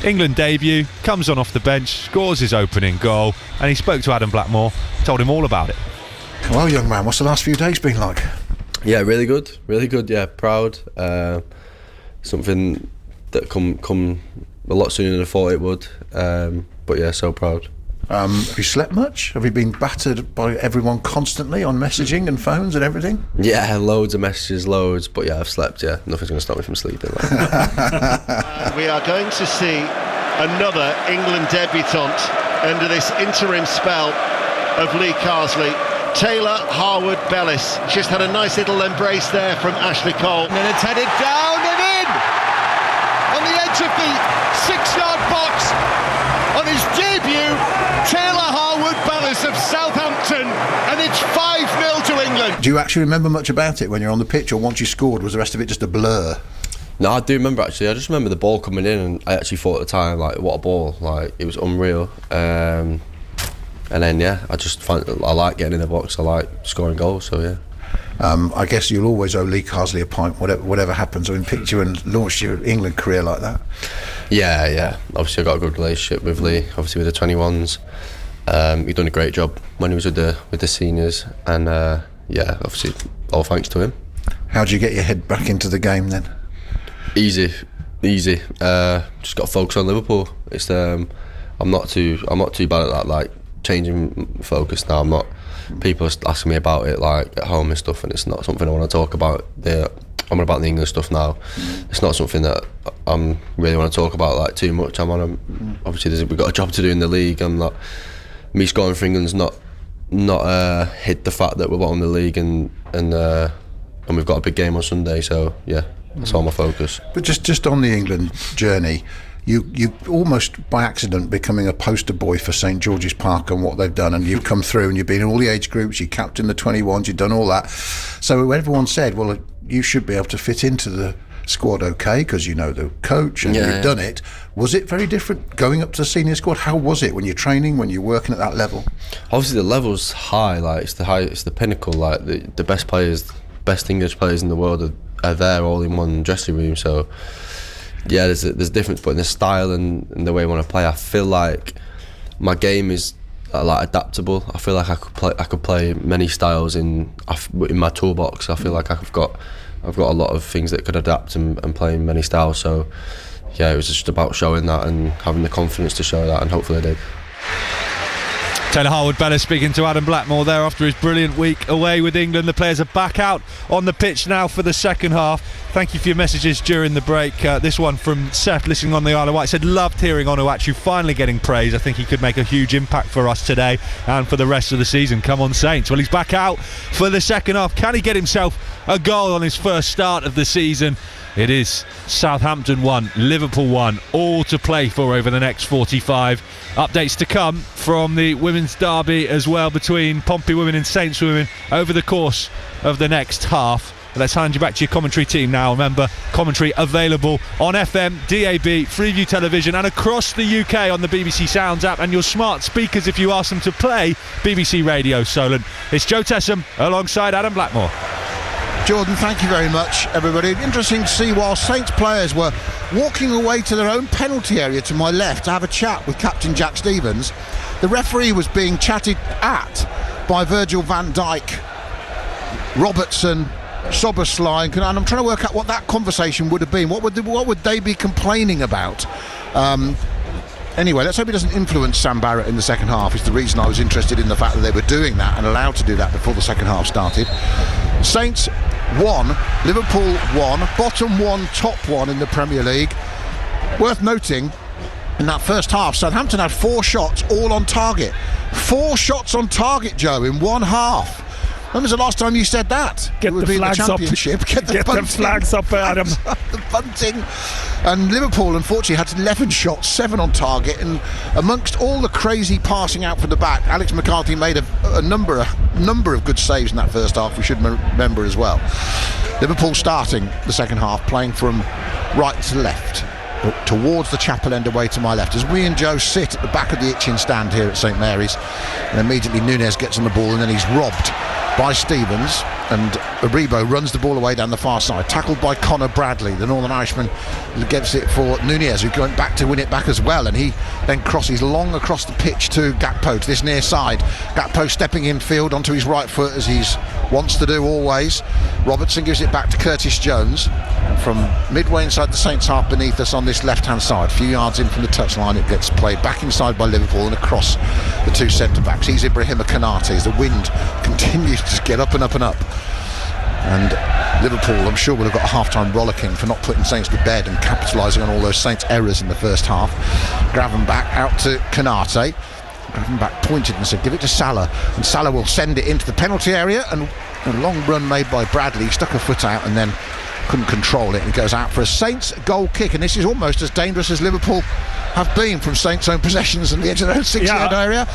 England debut, comes on off the bench, scores his opening goal, and he spoke to Adam Blackmore, told him all about it. Well, young man, what's the last few days been like? Yeah, really good, yeah, proud. Something that come a lot sooner than I thought it would, but yeah, so proud. Have you slept much? Have you been battered by everyone constantly on messaging and phones and everything? Yeah, loads of messages, but yeah, I've slept, yeah. Nothing's going to stop me from sleeping. We are going to see another England debutant under this interim spell of Lee Carsley. Taylor Harwood-Bellis just had a nice little embrace there from Ashley Cole. And it's headed down and in on the edge of the 6-yard box on his debut. Taylor Harwood-Bellis of Southampton, and it's 5-0 to England. Do you actually remember much about it when you're on the pitch, or once you scored, was the rest of it just a blur? No, I do remember actually. I just remember the ball coming in, and I actually thought at the time, like, what a ball! Like, it was unreal. And then yeah, I like getting in the box. I like scoring goals. So yeah. I guess you'll always owe Lee Carsley a pint, whatever happens. I mean, picked you and launched your England career like that. Yeah. Obviously, I got a good relationship with Lee. Obviously, with the 21s, he'd done a great job when he was with the seniors, and yeah, obviously, all thanks to him. How did you get your head back into the game then? Easy. Just got to focus on Liverpool. It's I'm not too bad at that. Like, changing focus now. I'm not. People are asking me about it, like, at home and stuff, and it's not something I want to talk about. I'm about the England stuff now. It's not something that I really want to talk about, like, too much. Obviously we've got a job to do in the league. Me scoring for England's not hid the fact that we're bottom of the league, and we've got a big game on Sunday. So yeah, that's all my focus. But just on the England journey, you almost by accident becoming a poster boy for St George's Park and what they've done, and you've come through and you've been in all the age groups, you captained the 21s, you've done all that. So everyone said, well, you should be able to fit into the squad okay, because you know the coach and you've done it. Was it very different going up to the senior squad? How was it when you're training, when you're working at that level? Obviously the level's high, like it's the pinnacle, like the best players, best English players in the world are there all in one dressing room. So yeah, there's a difference, but in the style and the way I want to play, I feel like my game is like adaptable. I feel like I could play many styles in my toolbox. I feel like I've got a lot of things that could adapt and play in many styles. So yeah, it was just about showing that and having the confidence to show that, and hopefully I did. Taylor Harwood-Bellis speaking to Adam Blackmore there after his brilliant week away with England. The players are back out on the pitch now for the second half. Thank you for your messages during the break. This one from Seth, listening on the Isle of Wight, said, loved hearing Onuachu finally getting praise. I think he could make a huge impact for us today and for the rest of the season. Come on, Saints. Well, he's back out for the second half. Can he get himself a goal on his first start of the season? It is Southampton 1, Liverpool 1, all to play for over the next 45. Updates to come from the women's derby as well between Pompey women and Saints women over the course of the next half. Let's hand you back to your commentary team now. Remember, commentary available on FM, DAB, Freeview Television and across the UK on the BBC Sounds app and your smart speakers if you ask them to play BBC Radio Solent. It's Joe Tesson alongside Adam Blackmore. Jordan, thank you very much, everybody. Interesting to see while Saints players were walking away to their own penalty area to my left to have a chat with Captain Jack Stevens, the referee was being chatted at by Virgil van Dijk, Robertson, Soberslai, and I'm trying to work out what that conversation would have been. What would they be complaining about? Anyway, let's hope it doesn't influence Sam Barrett in the second half. Is the reason I was interested in the fact that they were doing that and allowed to do that before the second half started. Saints 1, Liverpool 1, bottom 1, top 1 in the Premier League. Worth noting, in that first half, Southampton had 4 shots all on target. 4 shots on target, Joe, in one half. When was the last time you said that? Get the flags up. Get the flags up, Adam. The bunting. And Liverpool, unfortunately, had 11 shots, 7 on target, and amongst all the crazy passing out from the back, Alex McCarthy made a number of good saves in that first half, we should remember as well. Liverpool starting the second half, playing from right to left, towards the chapel end away to my left, as we and Joe sit at the back of the Itchin stand here at St Mary's, and immediately Nunez gets on the ball and then he's robbed by Stevens, and Aribo runs the ball away down the far side, tackled by Conor Bradley, the Northern Irishman, gets it for Nunez, who went back to win it back as well, and he then crosses long across the pitch to Gakpo, to this near side. Gakpo stepping in field onto his right foot, as he wants to do always. Robertson gives it back to Curtis Jones, and from midway inside the Saints half beneath us on this left hand side, a few yards in from the touchline, it gets played back inside by Liverpool and across the 2 centre backs. He's Ibrahima Konate as the wind continues to get up and up and up, and Liverpool, I'm sure, will have got a half-time rollicking for not putting Saints to bed and capitalising on all those Saints errors in the first half. Gravenbach out to Konate. Gravenbach pointed and said, give it to Salah, and Salah will send it into the penalty area, and a long run made by Bradley, stuck a foot out and then couldn't control it, and it goes out for a Saints goal kick. And this is almost as dangerous as Liverpool have been from Saints' own possessions and the edge of their own 6-yard area.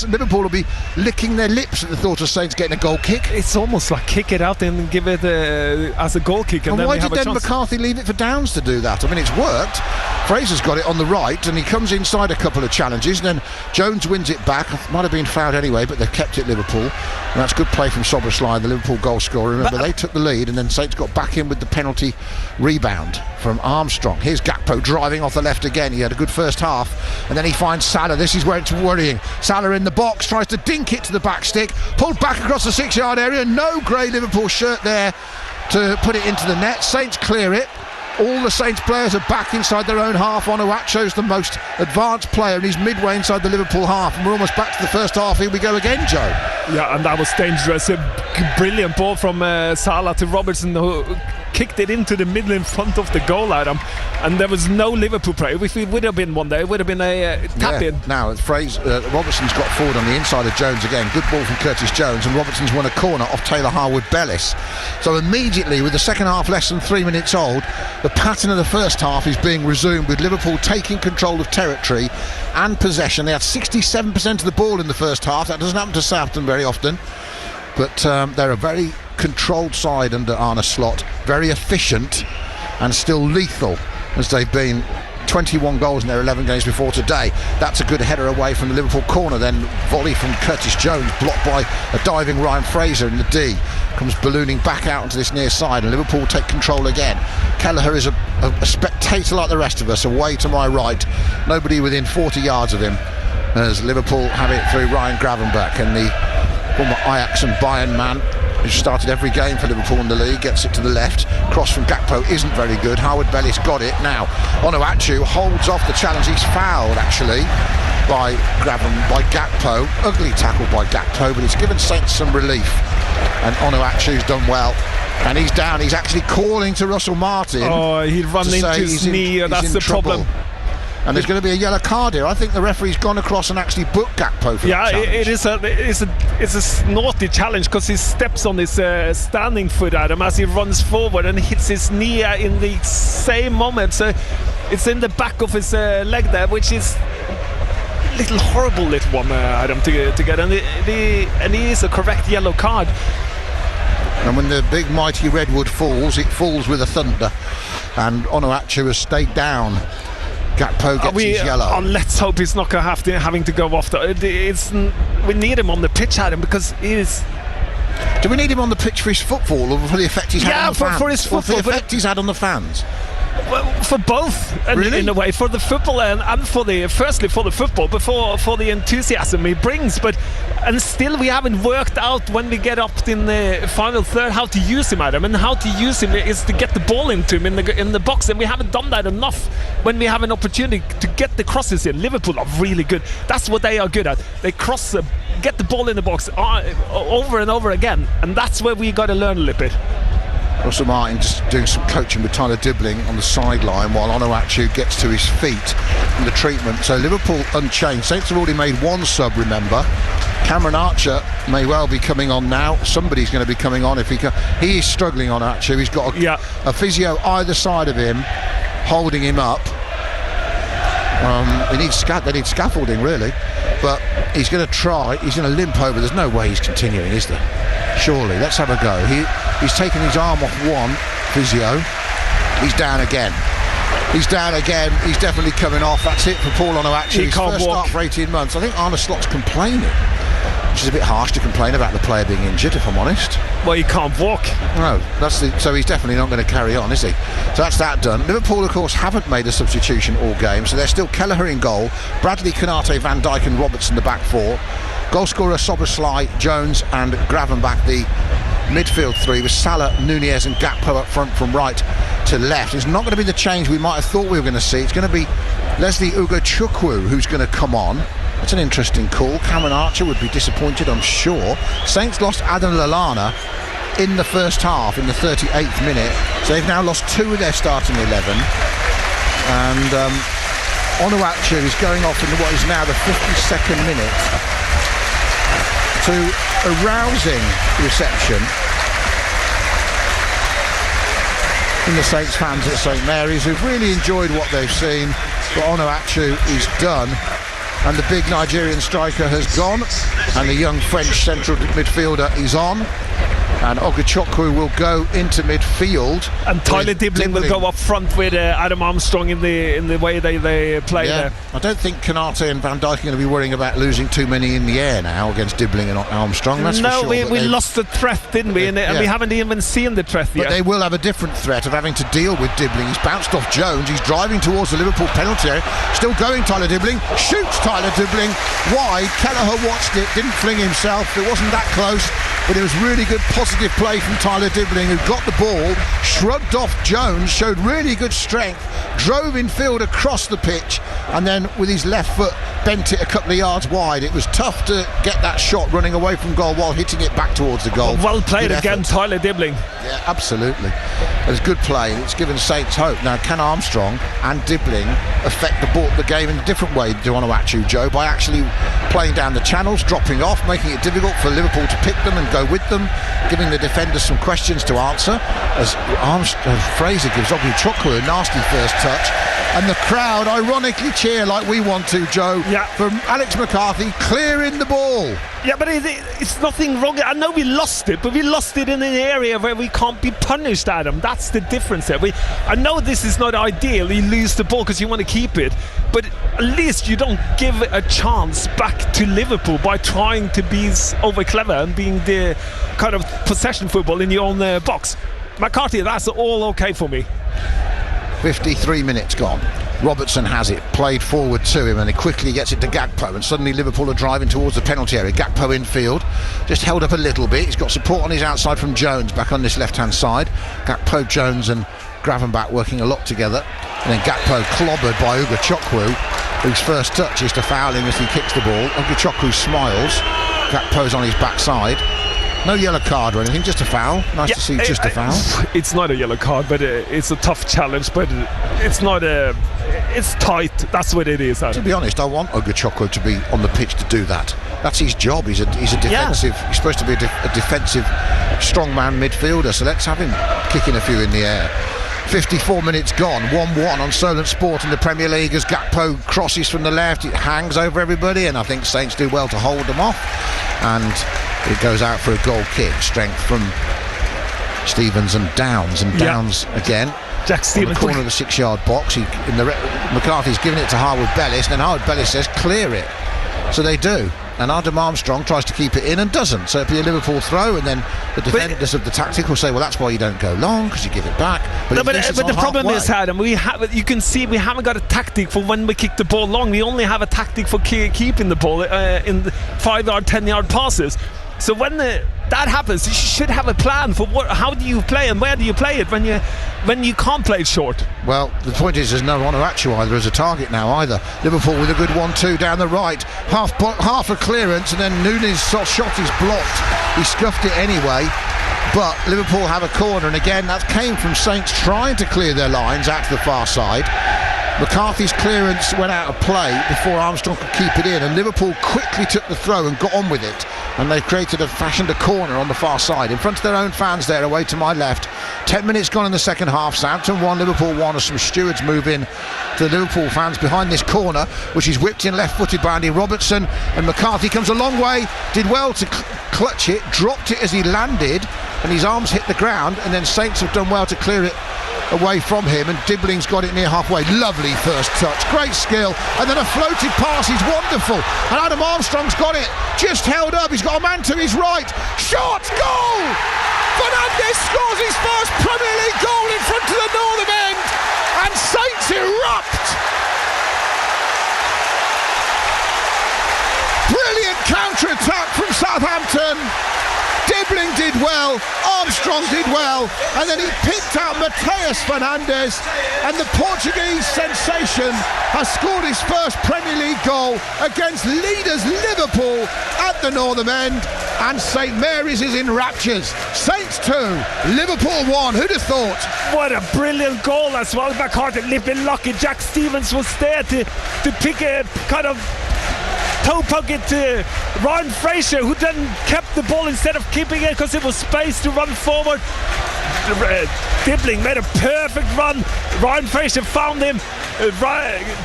Liverpool will be licking their lips at the thought of Saints getting a goal kick. It's almost like kick it out and give it as a goal kick, and then why did then McCarthy leave it for Downs to do that? I mean, it's worked. Fraser's got it on the right, and he comes inside a couple of challenges, and then Jones wins it back. Might have been fouled anyway, but they've kept it, Liverpool, and that's good play from Soberslai, the Liverpool goal scorer. Remember, they took the lead, and then Saints got back in with the penalty rebound from Armstrong. Here's Gakpo driving off the left again. He had a good first half, and then he finds Salah. This is where it's worrying. Salah in the box, tries to dink it to the back stick, pulled back across the 6-yard area. No grey Liverpool shirt there to put it into the net. Saints clear it. All the Saints players are back inside their own half. Onuachu's the most advanced player, and he's midway inside the Liverpool half, and we're almost back to the first half. Here we go again, Joe. Yeah, and that was dangerous. A brilliant ball from Salah to Robertson, who kicked it into the middle in front of the goal, Adam, and there was no Liverpool player. If it would have been one there, it would have been a tap-in. Now, Robertson's got forward on the inside of Jones again. Good ball from Curtis Jones, and Robertson's won a corner off Taylor Harwood-Bellis. So immediately, with the second half less than 3 minutes old, the pattern of the first half is being resumed, with Liverpool taking control of territory and possession. They had 67% of the ball in the first half. That doesn't happen to Southampton very often, but they're a very controlled side under Arne Slot, very efficient and still lethal, as they've been. 21 goals in their 11 games before today. That's a good header away from the Liverpool corner, then volley from Curtis Jones, blocked by a diving Ryan Fraser in the D, comes ballooning back out into this near side, and Liverpool take control again. Kelleher is a spectator like the rest of us, away to my right, nobody within 40 yards of him, as Liverpool have it through Ryan Gravenbach, and the former Ajax and Bayern man who started every game for Liverpool in the league gets it to the left. Cross from Gakpo isn't very good. Harwood-Bellis got it. Now Onuachu holds off the challenge. He's fouled actually by Gakpo. Ugly tackle by Gakpo, but it's given Saints some relief, and Onuachu's done well, and he's down. He's actually calling to Russell Martin. Oh, he'd run into his knee. That's the problem. And there's going to be a yellow card here. I think the referee's gone across and actually booked Gakpo for that challenge. It's a naughty challenge, because he steps on his standing foot, Adam, as he runs forward and hits his knee in the same moment. So it's in the back of his leg there, which is a horrible little one, Adam, to get. And it is a correct yellow card. And when the big mighty redwood falls, it falls with a thunder. And Onuachu has stayed down. Gakpo gets his yellow. Let's hope he's not having to go off. We need him on the pitch, Adam, because he is. Do we need him on the pitch for his football, or for the effect he's had on the fans? For his football. For the effect he's had on the fans. For both, in a way, for the football and for the firstly for the football, but for the enthusiasm he brings. And still we haven't worked out when we get up in the final third how to use him, Adam, and how to use him is to get the ball into him in the box, and we haven't done that enough when we have an opportunity to get the crosses in. Liverpool are really good. That's what they are good at. They cross, get the ball in the box over and over again, and that's where we got to learn a little bit. Russell Martin just doing some coaching with Tyler Dibbling on the sideline while Onuachu gets to his feet in the treatment. So Liverpool unchanged. Saints have already made one sub, remember. Cameron Archer may well be coming on now. Somebody's going to be coming on if he can. He is struggling, Onuachu. He's got a physio either side of him holding him up. They need scaffolding, really, but he's going to try. He's going to limp over. There's no way he's continuing, is there? Surely. Let's have a go. He's taken his arm off one physio. He's down again. He's definitely coming off. That's it for Paul Onuachu. His first start for 18 months. I think Arne Slot's complaining, which is a bit harsh to complain about the player being injured, if I'm honest. Well, he can't walk. No, so he's definitely not going to carry on, is he? So that's that done. Liverpool, of course, haven't made a substitution all game, so they're still Kelleher in goal, Bradley, Konate, Van Dijk and Robertson the back four. Goal scorer Soboslai, Jones and Gravenbach the midfield three, with Salah, Nunez and Gakpo up front from right to left. It's not going to be the change we might have thought we were going to see. It's going to be Leslie Ugochukwu who's going to come on. That's an interesting call. Cameron Archer would be disappointed, I'm sure. Saints lost Adam Lallana in the first half, in the 38th minute. So they've now lost two of their starting 11. And Onuachu is going off in what is now the 52nd minute to a rousing reception in the Saints fans at St Mary's, who've really enjoyed what they've seen. But Onuachu is done, and the big Nigerian striker has gone, and the young French central midfielder is on, and Ugochukwu will go into midfield, and Tyler Dibbling will go up front with Adam Armstrong in the way they play there. I don't think Konate and Van Dijk are going to be worrying about losing too many in the air now against Dibbling and Armstrong. That's for sure. we lost the threat, didn't we? And we haven't even seen the threat yet. But they will have a different threat of having to deal with Dibbling. He's bounced off Jones. He's driving towards the Liverpool penalty area. Still going, Tyler Dibbling. Shoots Tyler Dibbling wide. Kelleher watched it, didn't fling himself. It wasn't that close, but it was really good positive play from Tyler Dibbling, who got the ball, shrugged off Jones, showed really good strength, drove in field across the pitch, and then with his left foot bent it a couple of yards wide. It was tough to get that shot running away from goal while hitting it back towards the goal. Well played again, Tyler Dibbling. Yeah, absolutely. It was good play. It's given Saints hope. Now, can Armstrong and Dibbling affect the game in a different way to Onuachu, Joe, by actually playing down the channels, dropping off, making it difficult for Liverpool to pick them and go with them, giving the defenders some questions to answer, as Fraser gives Ugochukwu a nasty first touch, and the crowd ironically cheer like we want to, Joe, for Alex McCarthy clearing the ball. Yeah, but it's nothing wrong. I know we lost it, but we lost it in an area where we can't be punished, Adam. That's the difference there. I know this is not ideal. You lose the ball because you want to keep it, but at least you don't give a chance back to Liverpool by trying to be over clever and being the kind of possession football in your own box. McCarthy, that's all okay for me. 53 minutes gone. Robertson has it, played forward to him, and he quickly gets it to Gakpo, and suddenly Liverpool are driving towards the penalty area. Gakpo in field, just held up a little bit. He's got support on his outside from Jones back on this left hand side. Gakpo, Jones and Gravenbach working a lot together, and then Gakpo clobbered by Ugochukwu, whose first touch is to foul him as he kicks the ball. Ugochukwu smiles. Gakpo's on his backside. No yellow card or anything, just a foul. Nice to see just a foul. It's not a yellow card, but it's a tough challenge, but it's not it's tight. That's what it is. To be honest, I want Ugochukwu to be on the pitch to do that. That's his job. He's a defensive. He's supposed to be a defensive strongman midfielder, so let's have him kicking a few in the air. 54 minutes gone, 1-1 on Solent Sport in the Premier League as Gakpo crosses from the left. It hangs over everybody, and I think Saints do well to hold them off, and it goes out for a goal kick. Strength from Stevens and Downs again. Jack Stevens on the corner of the 6-yard box. McCarthy's giving it to Harwood Bellis, and then Harwood Bellis says clear it. So they do. and Adam Armstrong tries to keep it in and doesn't, so it'll be a Liverpool throw, and then the defenders of the tactic will say, well, that's why you don't go long, because you give it back. But the problem is, Adam, you can see we haven't got a tactic for when we kick the ball long. We only have a tactic for keeping the ball in the 5-yard, 10-yard passes. So when that happens, you should have a plan for how do you play and where do you play it when you can't play it short. Well, the point is, there's no Onuachu either as a target now either. Liverpool with a good 1-2 down the right, half a clearance, and then Nunes' shot is blocked. He scuffed it anyway. But Liverpool have a corner, and again that came from Saints trying to clear their lines out to the far side. McCarthy's clearance went out of play before Armstrong could keep it in, and Liverpool quickly took the throw and got on with it, and they fashioned a corner on the far side in front of their own fans there away to my left. 10 minutes gone in the second half. Southampton 1, Liverpool 1 as some stewards move in to the Liverpool fans behind this corner, which is whipped in left-footed by Andy Robertson, and McCarthy comes a long way, did well to clutch it, dropped it as he landed, and his arms hit the ground, and then Saints have done well to clear it away from him, and Dibling's got it near halfway. Lovely first touch, great skill, and then a floated pass is wonderful, and Adam Armstrong's got it just held up. He's got a man to his right, shot, goal! Fernandes scores his first Premier League goal in front of the northern end, and Saints erupt. Brilliant counter-attack from Southampton. Dibbling did well, Armstrong did well, and then he picked out Mateus Fernandes, and the Portuguese sensation has scored his first Premier League goal against leaders Liverpool at the northern end, and St Mary's is in raptures. Saints 2, Liverpool 1. Who'd have thought? What a brilliant goal as well. McCarthy, living lucky. Jack Stevens was there to pick a kind of toe poke it to Ryan Fraser, who then kept the ball instead of keeping it because it was space to run forward. Dibbling made a perfect run. Ryan Fraser found him.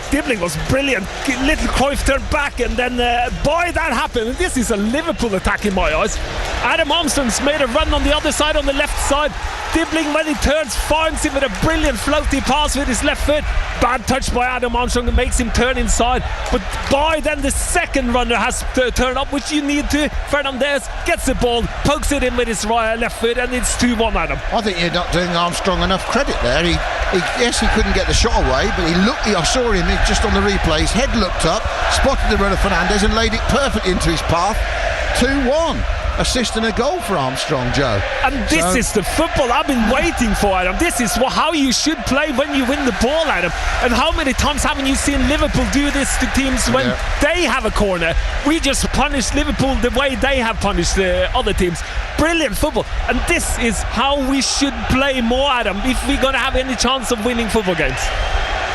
Dibbling was brilliant. Little Cruyff turned back, and then boy, that happened. This is a Liverpool attack in my eyes. Adam Armstrong's made a run on the other side, on the left side. Dibbling, when he turns, finds him with a brilliant floaty pass with his left foot. Bad touch by Adam Armstrong and makes him turn inside. But by then the second runner has to turn up, which you need to. Fernandes gets the ball, pokes it in with his left foot, and it's 2-1, Adam. I think you're not doing Armstrong enough credit there. Yes, he couldn't get the shot away, but I saw him just on the replays. Head looked up, spotted the run of Fernandes and laid it perfectly into his path. 2-1. Assist and a goal for Armstrong, Joe. And this is the football I've been waiting for, Adam. This is how you should play when you win the ball, Adam. And how many times haven't you seen Liverpool do this to teams when they have a corner? We just punish Liverpool the way they have punished the other teams. Brilliant football. And this is how we should play more, Adam, if we're going to have any chance of winning football games.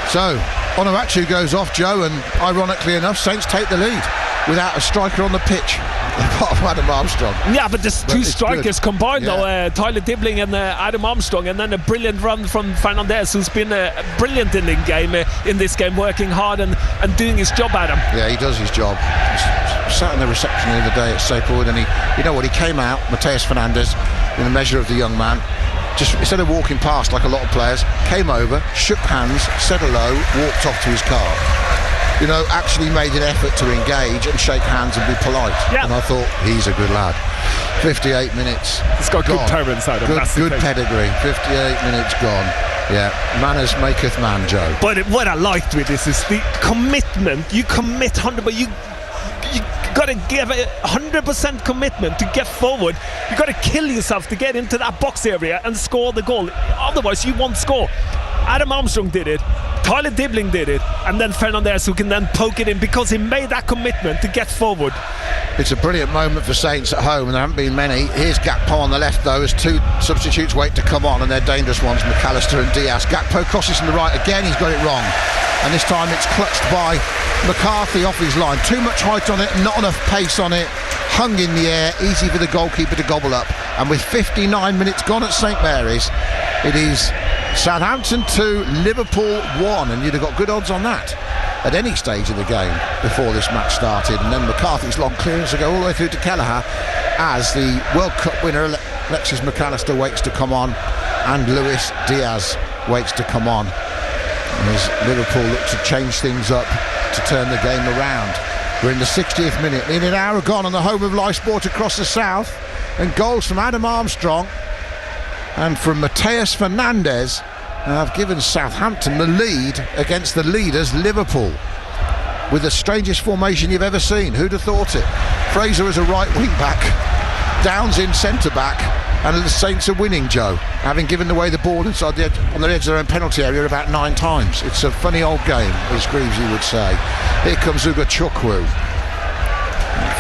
So, Onuachu goes off, Joe, and ironically enough, Saints take the lead without a striker on the pitch, apart from Adam Armstrong. Yeah, but there's two strikers combined, though, Tyler Dibbling and Adam Armstrong, and then a brilliant run from Fernandes, who's been brilliant in the game, in this game, working hard and doing his job, Adam. Yeah, he does his job. Sat in the reception the other day at Staplewood, and he came out, Mateus Fernandes, in the measure of the young man. Just instead of walking past like a lot of players, came over, shook hands, said hello, walked off to his car. Actually made an effort to engage and shake hands and be polite. Yeah. And I thought, he's a good lad. 58 minutes. He's got good parents, Adam. Good pedigree. 58 minutes gone. Yeah, manners maketh man, Joe. But what I liked with this is the commitment. You commit 100%, but you got to give 100% commitment to get forward. You got to kill yourself to get into that box area and score the goal. Otherwise, you won't score. Adam Armstrong did it. Tyler Dibbling did it, and then Fernandes, who can then poke it in because he made that commitment to get forward. It's a brilliant moment for Saints at home, and there haven't been many. Here's Gakpo on the left, though, as two substitutes wait to come on, and they're dangerous ones, McAllister and Diaz. Gakpo crosses from the right again, he's got it wrong, and this time it's clutched by McCarthy off his line. Too much height on it, not enough pace on it, hung in the air, easy for the goalkeeper to gobble up. And with 59 minutes gone at St Mary's, it is Southampton 2, Liverpool 1, and you'd have got good odds on that at any stage of the game before this match started. And then McCarthy's long clearance to go all the way through to Kelleher as the World Cup winner Alexis McAllister waits to come on, and Luis Diaz waits to come on as Liverpool look to change things up to turn the game around. We're in the 60th minute. Nearly an hour gone on the home of live sport across the south. And goals from Adam Armstrong and from Mateus Fernandes have given Southampton the lead against the leaders Liverpool, with the strangest formation you've ever seen. Who'd have thought it? Fraser as a right wing back, Downs in centre back, and the Saints are winning, Joe, having given away the ball inside on the edge of their own penalty area about 9 times. It's a funny old game, as Greavesy would say. Here comes Ugo Chukwu.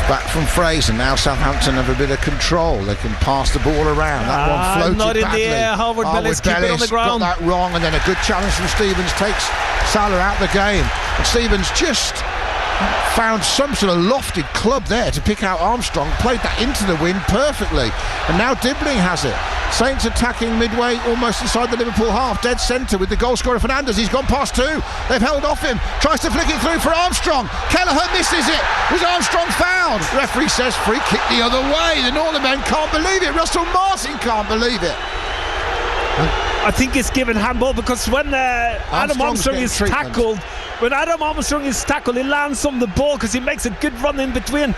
Back from Fraser. Now Southampton have a bit of control. They can pass the ball around. That one floated not in badly. the air. Howard Bellis keep it on the ground. Got that wrong, and then a good challenge from Stevens takes Salah out the game. And Stevens just found some sort of lofted club there to pick out Armstrong, played that into the wind perfectly, and now Dibbling has it. Saints attacking midway, almost inside the Liverpool half, dead centre with the goal scorer Fernandes. He's gone past 2. They've held off him, tries to flick it through for Armstrong. Kelleher misses it. Was Armstrong fouled? Referee says free kick the other way. The Northern men can't believe it. Russell Martin can't believe it. I think it's given handball because when Adam Armstrong is tackled, he lands on the ball because he makes a good run in between.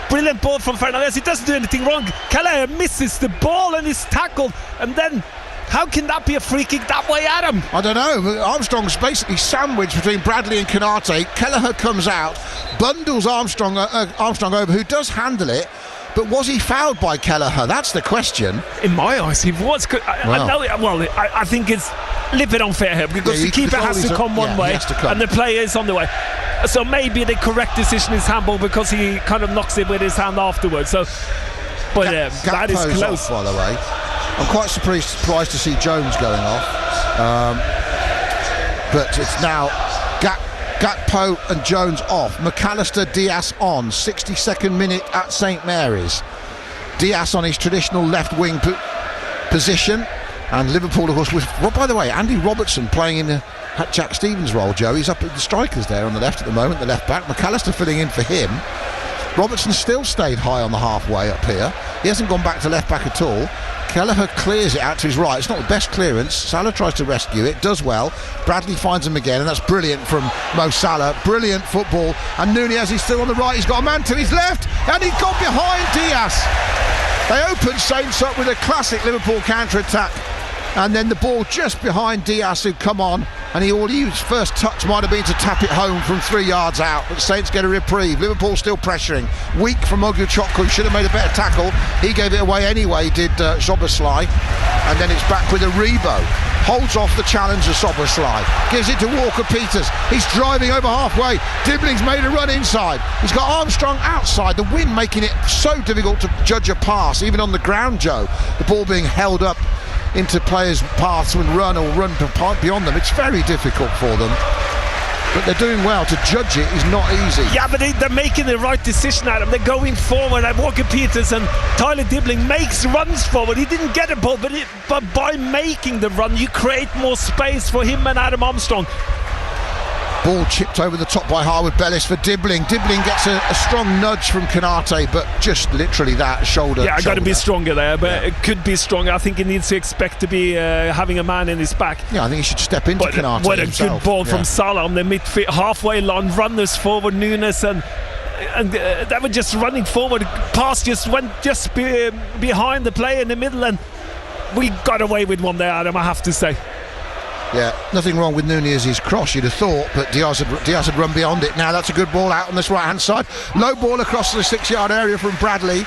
Brilliant ball from Fernandes. He doesn't do anything wrong. Kelleher misses the ball and is tackled, and then how can that be a free kick that way, Adam? I don't know. Armstrong's basically sandwiched between Bradley and Konate. Kelleher comes out, bundles Armstrong over, who does handle it. But was he fouled by Kelleher? That's the question. In my eyes, he was. I think it's a little bit unfair here because the keeper has to come one way and the player is on the way. So maybe the correct decision is handball because he kind of knocks it with his hand afterwards. So, but that is close. Off, by the way, I'm quite surprised to see Jones going off. But it's now Gakpo and Jones off. McAllister, Diaz on. 62nd minute at St Mary's. Diaz on his traditional left wing position, and Liverpool, of course, with, by the way, Andy Robertson playing in Jack Stevens' role. Joe, he's up at the strikers there on the left at the moment, the left back. McAllister filling in for him. Robertson still stayed high on the halfway up here. He hasn't gone back to left back at all. Kelleher clears it out to his right. It's not the best clearance. Salah tries to rescue it, does well. Bradley finds him again, and that's brilliant from Mo Salah. Brilliant football. And Nunez is still on the right. He's got a man to his left, and he's gone behind Diaz. They opened Saints up with a classic Liverpool counter-attack, and then the ball just behind Diaz, who'd come on, and his first touch might have been to tap it home from 3 yards out, but Saints get a reprieve. Liverpool still pressuring. Weak from Ugo Chukwu, should have made a better tackle. He gave it away anyway, did Szoboszlai, and then it's back with Aribo. Holds off the challenge of Szoboszlai, gives it to Walker-Peters. He's driving over halfway. Dibbling's made a run inside. He's got Armstrong outside. The wind making it so difficult to judge a pass, even on the ground, Joe. The ball being held up into players' paths and run beyond them. It's very difficult for them, but they're doing well. To judge it is not easy. Yeah, but they're making the right decision, Adam. They're going forward, and Walker-Peters and Tyler Dibbling makes runs forward. He didn't get a ball, but by making the run, you create more space for him and Adam Armstrong. Ball chipped over the top by Harwood Bellis for Dibbling. Dibbling gets a strong nudge from Konate, but just literally that shoulder. Yeah, got to be stronger there, but it could be stronger. I think he needs to expect to be having a man in his back. Yeah, I think he should step into Konate. What a himself. good ball from Salah on the midfield, halfway line, runners forward, Nunes and they were just running forward. Pass just went behind the player in the middle, and we got away with one there, Adam, I have to say. Yeah, nothing wrong with Nunez's cross, you'd have thought, but Diaz had run beyond it. Now that's a good ball out on this right-hand side. Low ball across the 6-yard area from Bradley.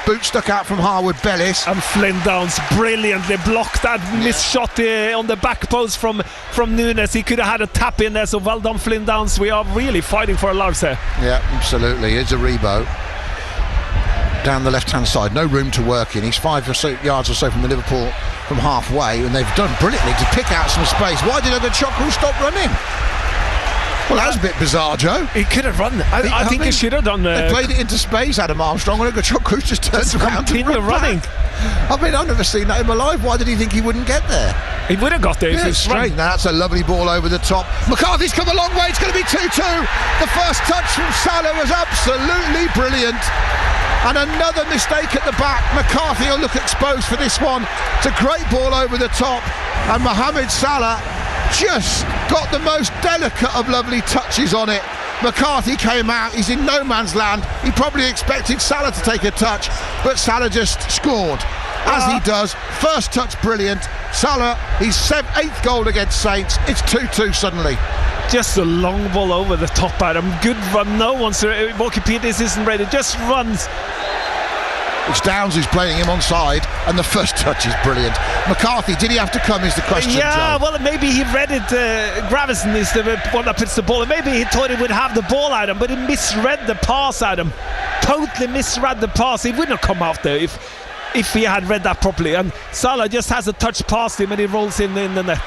Boot stuck out from Harwood Bellis. And Flynn Downs brilliantly blocked that missed shot on the back post from Nunes. He could have had a tap in there, so well done, Flynn Downs. We are really fighting for our lives here. Yeah, absolutely. It's a Rebo. Down the left-hand side, no room to work in. He's 5 yards or so from the Liverpool from halfway, and they've done brilliantly to pick out some space. Why did Ugo Chukwu stop running? Well, that was a bit bizarre, Joe. He could have run. I think he should have done. They played it into space, Adam Armstrong, and Ugo Chukwu just turned around and running. I mean, I've never seen that in my life. Why did he think he wouldn't get there? He would have got there. Yeah, straight. Now that's a lovely ball over the top. McCarthy's come a long way. It's going to be 2-2. The first touch from Salah was absolutely brilliant. And another mistake at the back. McCarthy will look exposed for this one. It's a great ball over the top, and Mohamed Salah just got the most delicate of lovely touches on it. McCarthy came out, he's in no man's land. He probably expected Salah to take a touch, but Salah just scored. As he does, first touch brilliant. Salah, his 8th goal against Saints. It's 2-2 suddenly. Just a long ball over the top, Adam. Good run. No one's Walker Peters isn't ready. Just runs. It's Downs who's playing him onside, and the first touch is brilliant. McCarthy, did he have to come, is the question, Yeah, Joe? well, maybe he read it. Gravison is the one that puts the ball in. Maybe he thought he would have the ball at him, but he misread the pass at him. Totally misread the pass. He wouldn't have come out there if he had read that properly. And Salah just has a touch past him and he rolls in the net.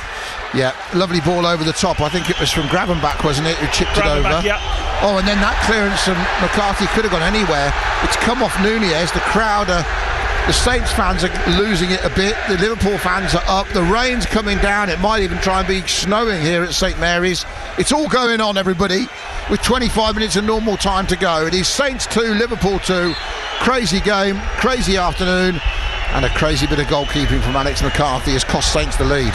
Yeah, lovely ball over the top. I think it was from Gravenbach, wasn't it, who chipped it over? Yeah. Oh, and then that clearance from McCarthy could have gone anywhere. It's come off Nunez. The crowd are... The Saints fans are losing it a bit. The Liverpool fans are up. The rain's coming down. It might even try and be snowing here at St Mary's. It's all going on, everybody, with 25 minutes of normal time to go. It is Saints 2, Liverpool 2. Crazy game, crazy afternoon, and a crazy bit of goalkeeping from Alex McCarthy has cost Saints the lead.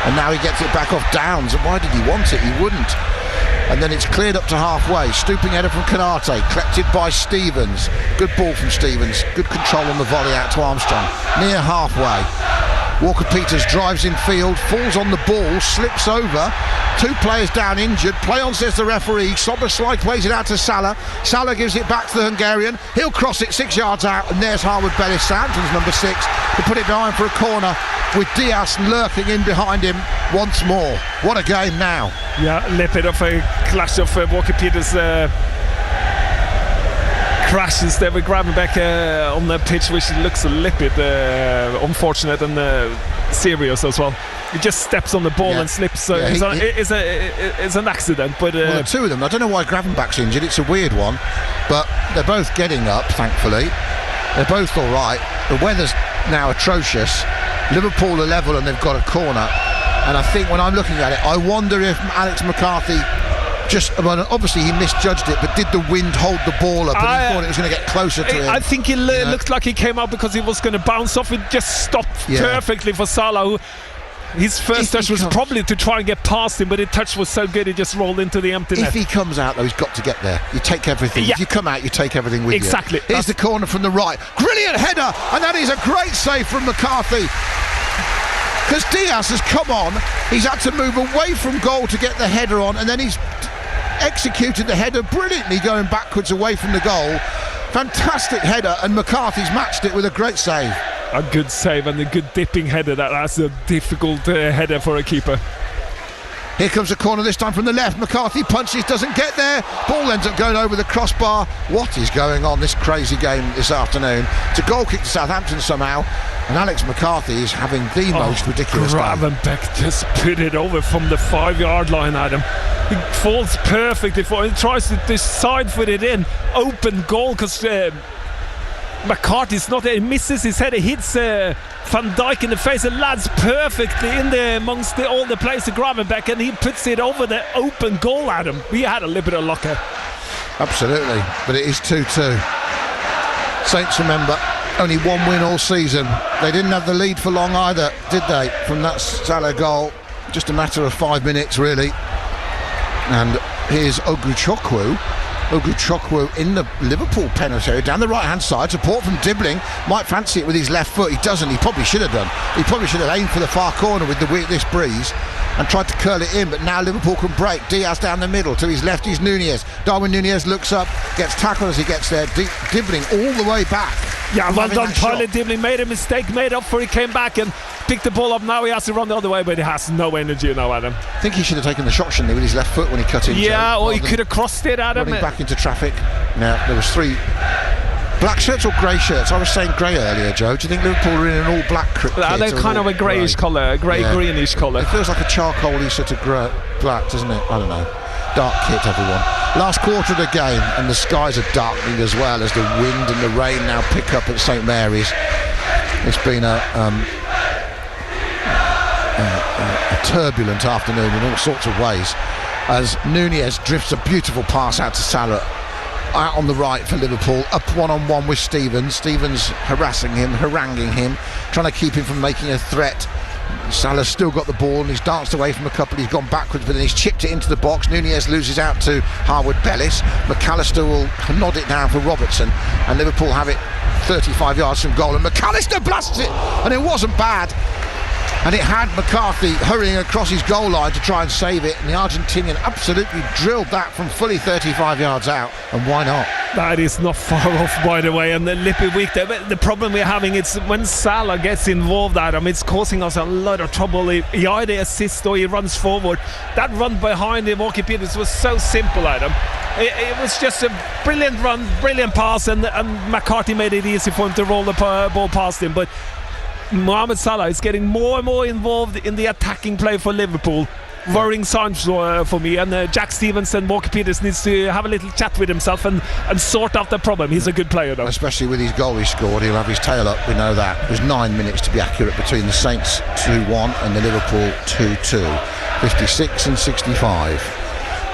And now he gets it back off Downs. And why did he want it? He wouldn't. And then it's cleared up to halfway. Stooping header from Canate, collected by Stevens. Good ball from Stevens. Good control on the volley out to Armstrong. Near halfway. Walker Peters drives in field, falls on the ball, slips over. 2 players down injured. Play on, says the referee. Soboslai plays it out to Salah. Salah gives it back to the Hungarian. He'll cross it 6 yards out, and there's Harwood Bellis, Southampton's number 6, to put it behind for a corner, with Diaz lurking in behind him once more. What a game now. Yeah, a little bit of a clash of Walker Peters crashes there with Gravenbach on the pitch, which looks a little bit unfortunate and serious as well. He just steps on the ball and slips, so it's an accident. But well, the 2 of them, I don't know why Gravenbach's injured. It's a weird one, but they're both getting up, thankfully. They're both all right. The weather's now atrocious. Liverpool are level and they've got a corner, and I think when I'm looking at it, I wonder if Alex McCarthy obviously he misjudged it, but did the wind hold the ball up and he thought it was going to get closer to him? I think it looked like he came out because he was going to bounce off. It just stopped perfectly for Salah, who his first touch was probably to try and get past him, but his touch was so good he just rolled into the empty net. If he comes out though, he's got to get there. You take everything. If you come out, you take everything with you. Exactly. Here's the corner from the right. Brilliant header, and that is a great save from McCarthy. Because Diaz has come on, he's had to move away from goal to get the header on, and then he's executed the header brilliantly, going backwards away from the goal. Fantastic header, and McCarthy's matched it with a great save. A good save and a good dipping header. That's a difficult header for a keeper. Here comes a corner, this time from the left. McCarthy punches, doesn't get there. Ball ends up going over the crossbar. What is going on this crazy game this afternoon? It's a goal kick to Southampton somehow, and Alex McCarthy is having the most ridiculous game. Gravenbach just put it over from the 5-yard line at him. He falls perfectly for it. He tries to side foot it in. Open goal, because McCarthy's not there. He misses his head. He hits Van Dijk in the face. It lands perfectly in there amongst all the players to Gravenbach, and he puts it over the open goal at him. We had a little bit of luck here. Absolutely, but it is 2-2. Saints, remember, only 1 win all season. They didn't have the lead for long either, did they, from that Salah goal? Just a matter of 5 minutes, really. And here's Oguchukwu in the Liverpool penalty area down the right hand side. Support from Dibbling. Might fancy it with his left foot. He doesn't. He probably should have done. He probably should have aimed for the far corner with this breeze and tried to curl it in, but now Liverpool can break. Diaz down the middle. To his left is Nunez. Darwin Nunez looks up, gets tackled as he gets there. Dibbling all the way back. Yeah, well done, Tyler Dibbling. Made a mistake, made up for it, came back and picked the ball up. Now he has to run the other way, but he has no energy now, Adam. I think he should have taken the shot, shouldn't he, with his left foot when he cut in. Yeah, or he could have crossed it, Adam. Running back into traffic. Now, there was 3 black shirts or grey shirts? I was saying grey earlier, Joe. Do you think Liverpool are in an all black kit? They're kind of a greyish colour, greenish colour. It feels like a charcoaly sort of black, doesn't it? I don't know. Dark kit, everyone. Last quarter of the game, and the skies are darkening as well as the wind and the rain now pick up at St Mary's. It's been a turbulent afternoon in all sorts of ways, as Nunez drifts a beautiful pass out to Salah out on the right for Liverpool, up 1-on-1 with Stevens. Stevens harassing him, haranguing him, trying to keep him from making a threat Salah's still got the ball and he's danced away from a couple. He's gone backwards, but then he's chipped it into the box. Nunez loses out to Harwood-Bellis. McAllister will nod it down for Robertson, and Liverpool have it 35 yards from goal, and McAllister blasts it, and it wasn't bad. And it had McCarthy hurrying across his goal line to try and save it, and the Argentinian absolutely drilled that from fully 35 yards out, and why not? That is not far off, by the way, and the Lippy weak there. But the problem we're having is when Salah gets involved, Adam, it's causing us a lot of trouble. He either assists or he runs forward. That run behind him, Walker Peters, was so simple, Adam. It was just a brilliant run, brilliant pass, and McCarthy made it easy for him to roll the ball past him. But Mohamed Salah is getting more and more involved in the attacking play for Liverpool. Worrying signs for me, and Jack Stevenson, Walker Peters needs to have a little chat with himself and sort out the problem. He's a good player though. Especially with his goal he scored, he'll have his tail up, we know that. It was 9 minutes to be accurate between the Saints 2-1 and the Liverpool 2-2. 56 and 65.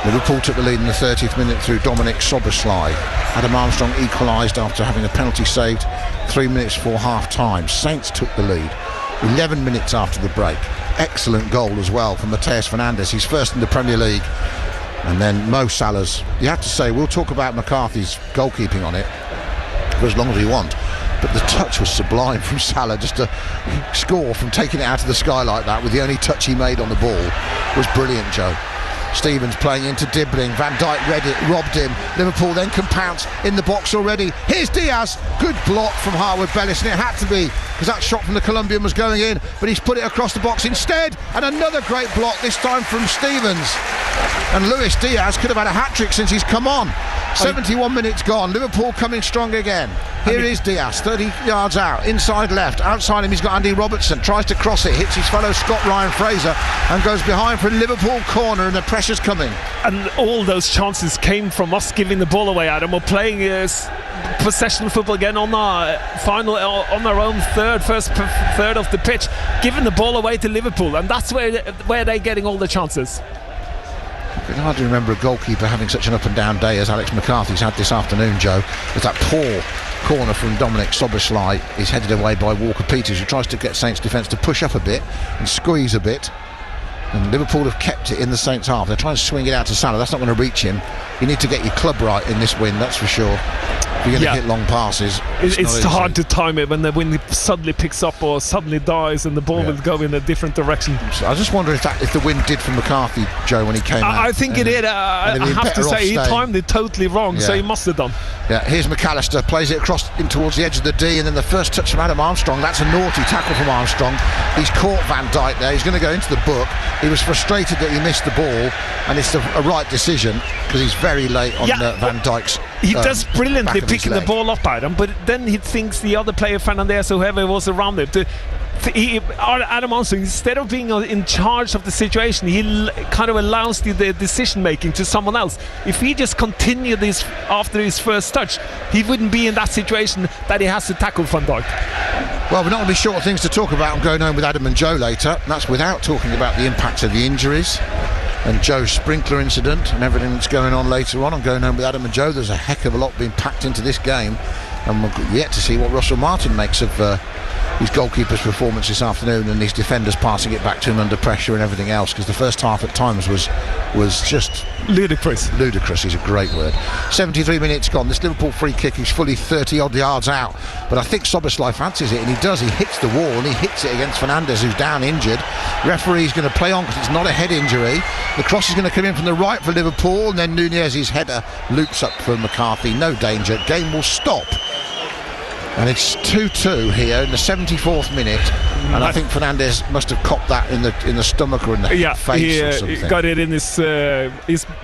Liverpool took the lead in the 30th minute through Dominic Szoboszlai. Adam Armstrong equalised after having a penalty saved 3 minutes before half-time. Saints took the lead 11 minutes after the break. Excellent goal as well from Mateus Fernandes. He's first in the Premier League. And then Mo Salah's. You have to say, we'll talk about McCarthy's goalkeeping on it for as long as we want, but the touch was sublime from Salah. Just to score from taking it out of the sky like that with the only touch he made on the ball was brilliant, Joe. Stevens playing into Dibbling. Van Dijk read it, robbed him. Liverpool then can pounce in the box already. Here's Diaz. Good block from Harwood-Bellis, and it had to be, because that shot from the Colombian was going in, but he's put it across the box instead, and another great block, this time from Stevens. And Luis Diaz could have had a hat-trick since he's come on. 71 minutes gone. Liverpool coming strong again. Here is Diaz, 30 yards out, inside left. Outside him he's got Andy Robertson, tries to cross it, hits his fellow Scott Ryan Fraser, and goes behind for a Liverpool corner, and the pressure's coming. And all those chances came from us giving the ball away, Adam. We're playing possession football again on our final, on our own first third of the pitch, giving the ball away to Liverpool, and that's where they're getting all the chances. I can hardly remember a goalkeeper having such an up and down day as Alex McCarthy's had this afternoon, Joe. There's that poor corner from Dominic Szoboszlai is headed away by Walker Peters, who tries to get Saints defence to push up a bit and squeeze a bit. And Liverpool have kept it in the Saints half. They're trying to swing it out to Salah. That's not going to reach him. You need to get your club right in this win, that's for sure. If you're going to hit long passes, it's hard to time it when the wind suddenly picks up or suddenly dies and the ball will go in a different direction. So I just wonder if the wind did for McCarthy, Joe, when he came out. I think it did. I have to say he timed it totally wrong, so he must have done. Yeah, here's McAllister, plays it across in towards the edge of the D, and then the first touch from Adam Armstrong. That's a naughty tackle from Armstrong. He's caught Van Dijk there. He's going to go into the book. He was frustrated that he missed the ball, and it's a right decision because he's very late on Van Dijk's. He does brilliantly picking the ball up, Adam, but then he thinks the other player, Fernandes, whoever was around him, Adam Armstrong, instead of being in charge of the situation, he kind of allows the decision making to someone else. If he just continued this after his first touch, he wouldn't be in that situation that he has to tackle Van Dijk. Well, we're not going to be short of things to talk about. I'm going home with Adam and Joe later, and that's without talking about the impacts of the injuries and Joe's sprinkler incident and everything that's going on later on. I'm going home with Adam and Joe. There's a heck of a lot being packed into this game, and we're yet to see what Russell Martin makes of his goalkeeper's performance this afternoon and his defenders passing it back to him under pressure and everything else, because the first half at times was just ludicrous is a great word. 73 minutes gone. This Liverpool free kick is fully 30 odd yards out, but I think Szoboszlai fancies it, and he does. He hits the wall and he hits it against Fernandes, who's down injured. Referee's going to play on because it's not a head injury. The cross is going to come in from the right for Liverpool, and then Nunez's header loops up for McCarthy. No danger. Game will stop. And it's 2-2 here in the 74th minute, and I think Fernandes must have copped that in the stomach or in the face or something. He got it in his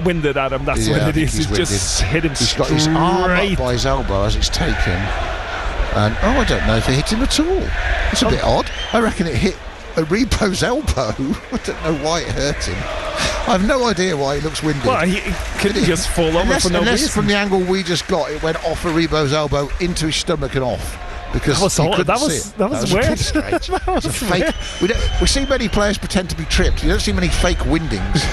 winded, Adam. That's what it is. He just hit him He's got his arm up by his elbow as it's taken, and I don't know if it hit him at all. It's a bit odd. I reckon it hit Aribo's elbow. I don't know why it hurt him. I have no idea why he looks winded. Well, he could just fall over for no reason. Unless from the angle we just got, it went off Aribo's elbow into his stomach and off. Because that was weird. That was fake. We see many players pretend to be tripped. You don't see many fake windings.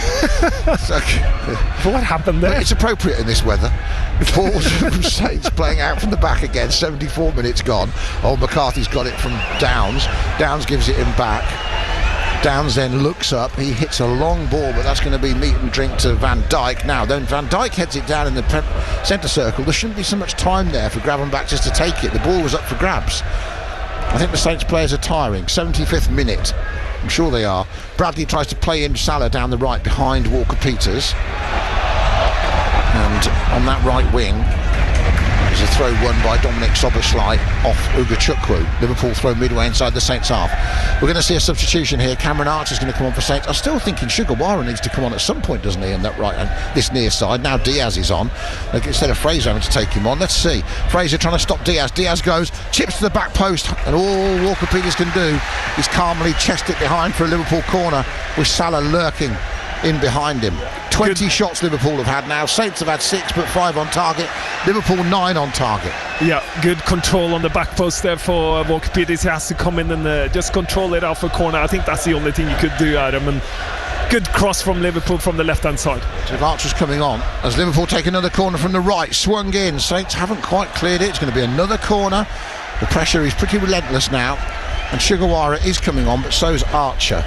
What happened there? But it's appropriate in this weather. Balls from Saints playing out from the back again. 74 minutes gone. McCarthy's got it from Downs. Downs gives it him back. Downs then looks up, he hits a long ball, but that's going to be meat and drink to Van Dijk. Now then Van Dijk heads it down in the centre circle. There shouldn't be so much time there for Gravenbach just to take it. The ball was up for grabs. I think the Saints players are tiring. 75th minute, I'm sure they are. Bradley tries to play in Salah down the right behind Walker-Peters, and on that right wing there's a throw won by Dominic Soboslai off Ugachukwu. Liverpool throw midway inside the Saints half. We're going to see a substitution here. Cameron Archer's going to come on for Saints. I'm still thinking Sugawara needs to come on at some point, doesn't he, on that right and this near side. Now Diaz is on, instead of Fraser having to take him on. Let's see. Fraser trying to stop Diaz. Diaz goes, chips to the back post, and all Walker-Peters can do is calmly chest it behind for a Liverpool corner, with Salah lurking in behind him. 20 shots Liverpool have had now. Saints have had 6, but 5 on target. Liverpool 9 on target. Yeah, good control on the back post there for Walker-Peters. He has to come in and just control it off a corner. I think that's the only thing you could do, Adam. And good cross from Liverpool from the left-hand side. So Archer's coming on as Liverpool take another corner from the right. Swung in. Saints haven't quite cleared it. It's going to be another corner. The pressure is pretty relentless now. And Sugawara is coming on, but so's Archer.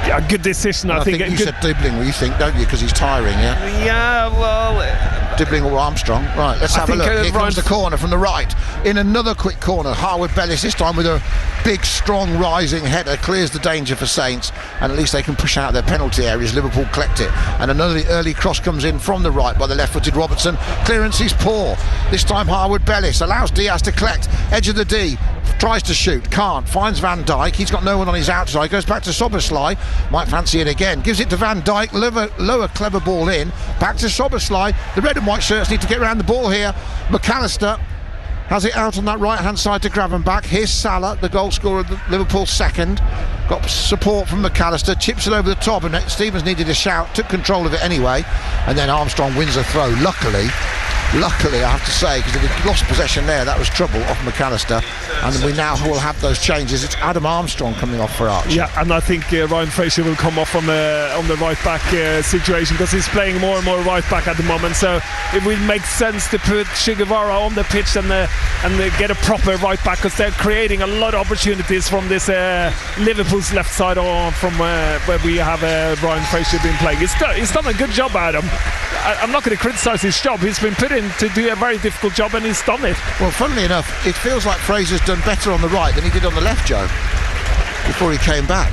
Yeah, good decision. I think you said Dibbling, well, you think, don't you, because he's tiring, yeah? Yeah, well... Dibbling or Armstrong. Right, let's have a look. Here comes the corner from the right. In another quick corner, Harwood-Bellis, this time with a big, strong, rising header, clears the danger for Saints, and at least they can push out their penalty areas. Liverpool collect it. And another early cross comes in from the right by the left-footed Robertson. Clearance is poor. This time Harwood-Bellis allows Diaz to collect. Edge of the D. Tries to shoot, can't, finds Van Dijk. He's got no one on his outside, goes back to Soboslai, might fancy it again, gives it to Van Dijk, lower clever ball in, back to Soboslai. The red and white shirts need to get around the ball here. McAllister has it out on that right hand side to Gravenbach. Here's Salah, the goal scorer of Liverpool's second. Got support from McAllister, chips it over the top, and Stevens needed a shout, took control of it anyway, and then Armstrong wins a throw. Luckily, I have to say, because if he'd lost possession there, that was trouble off McAllister. And we now will have those changes. It's Adam Armstrong coming off for Archer. Yeah, and I think Ryan Fraser will come off on the right back situation, because he's playing more and more right back at the moment. So it will make sense to put Sugawara on the pitch and get a proper right back, because they're creating a lot of opportunities from this Liverpool's left side, or from where we have Ryan Fraser been playing. He's done a good job, Adam. I'm not going to criticise his job. He's been put in to do a very difficult job, and he's done it. Well, funnily enough, it feels like Fraser's done better on the right than he did on the left, Joe, before he came back.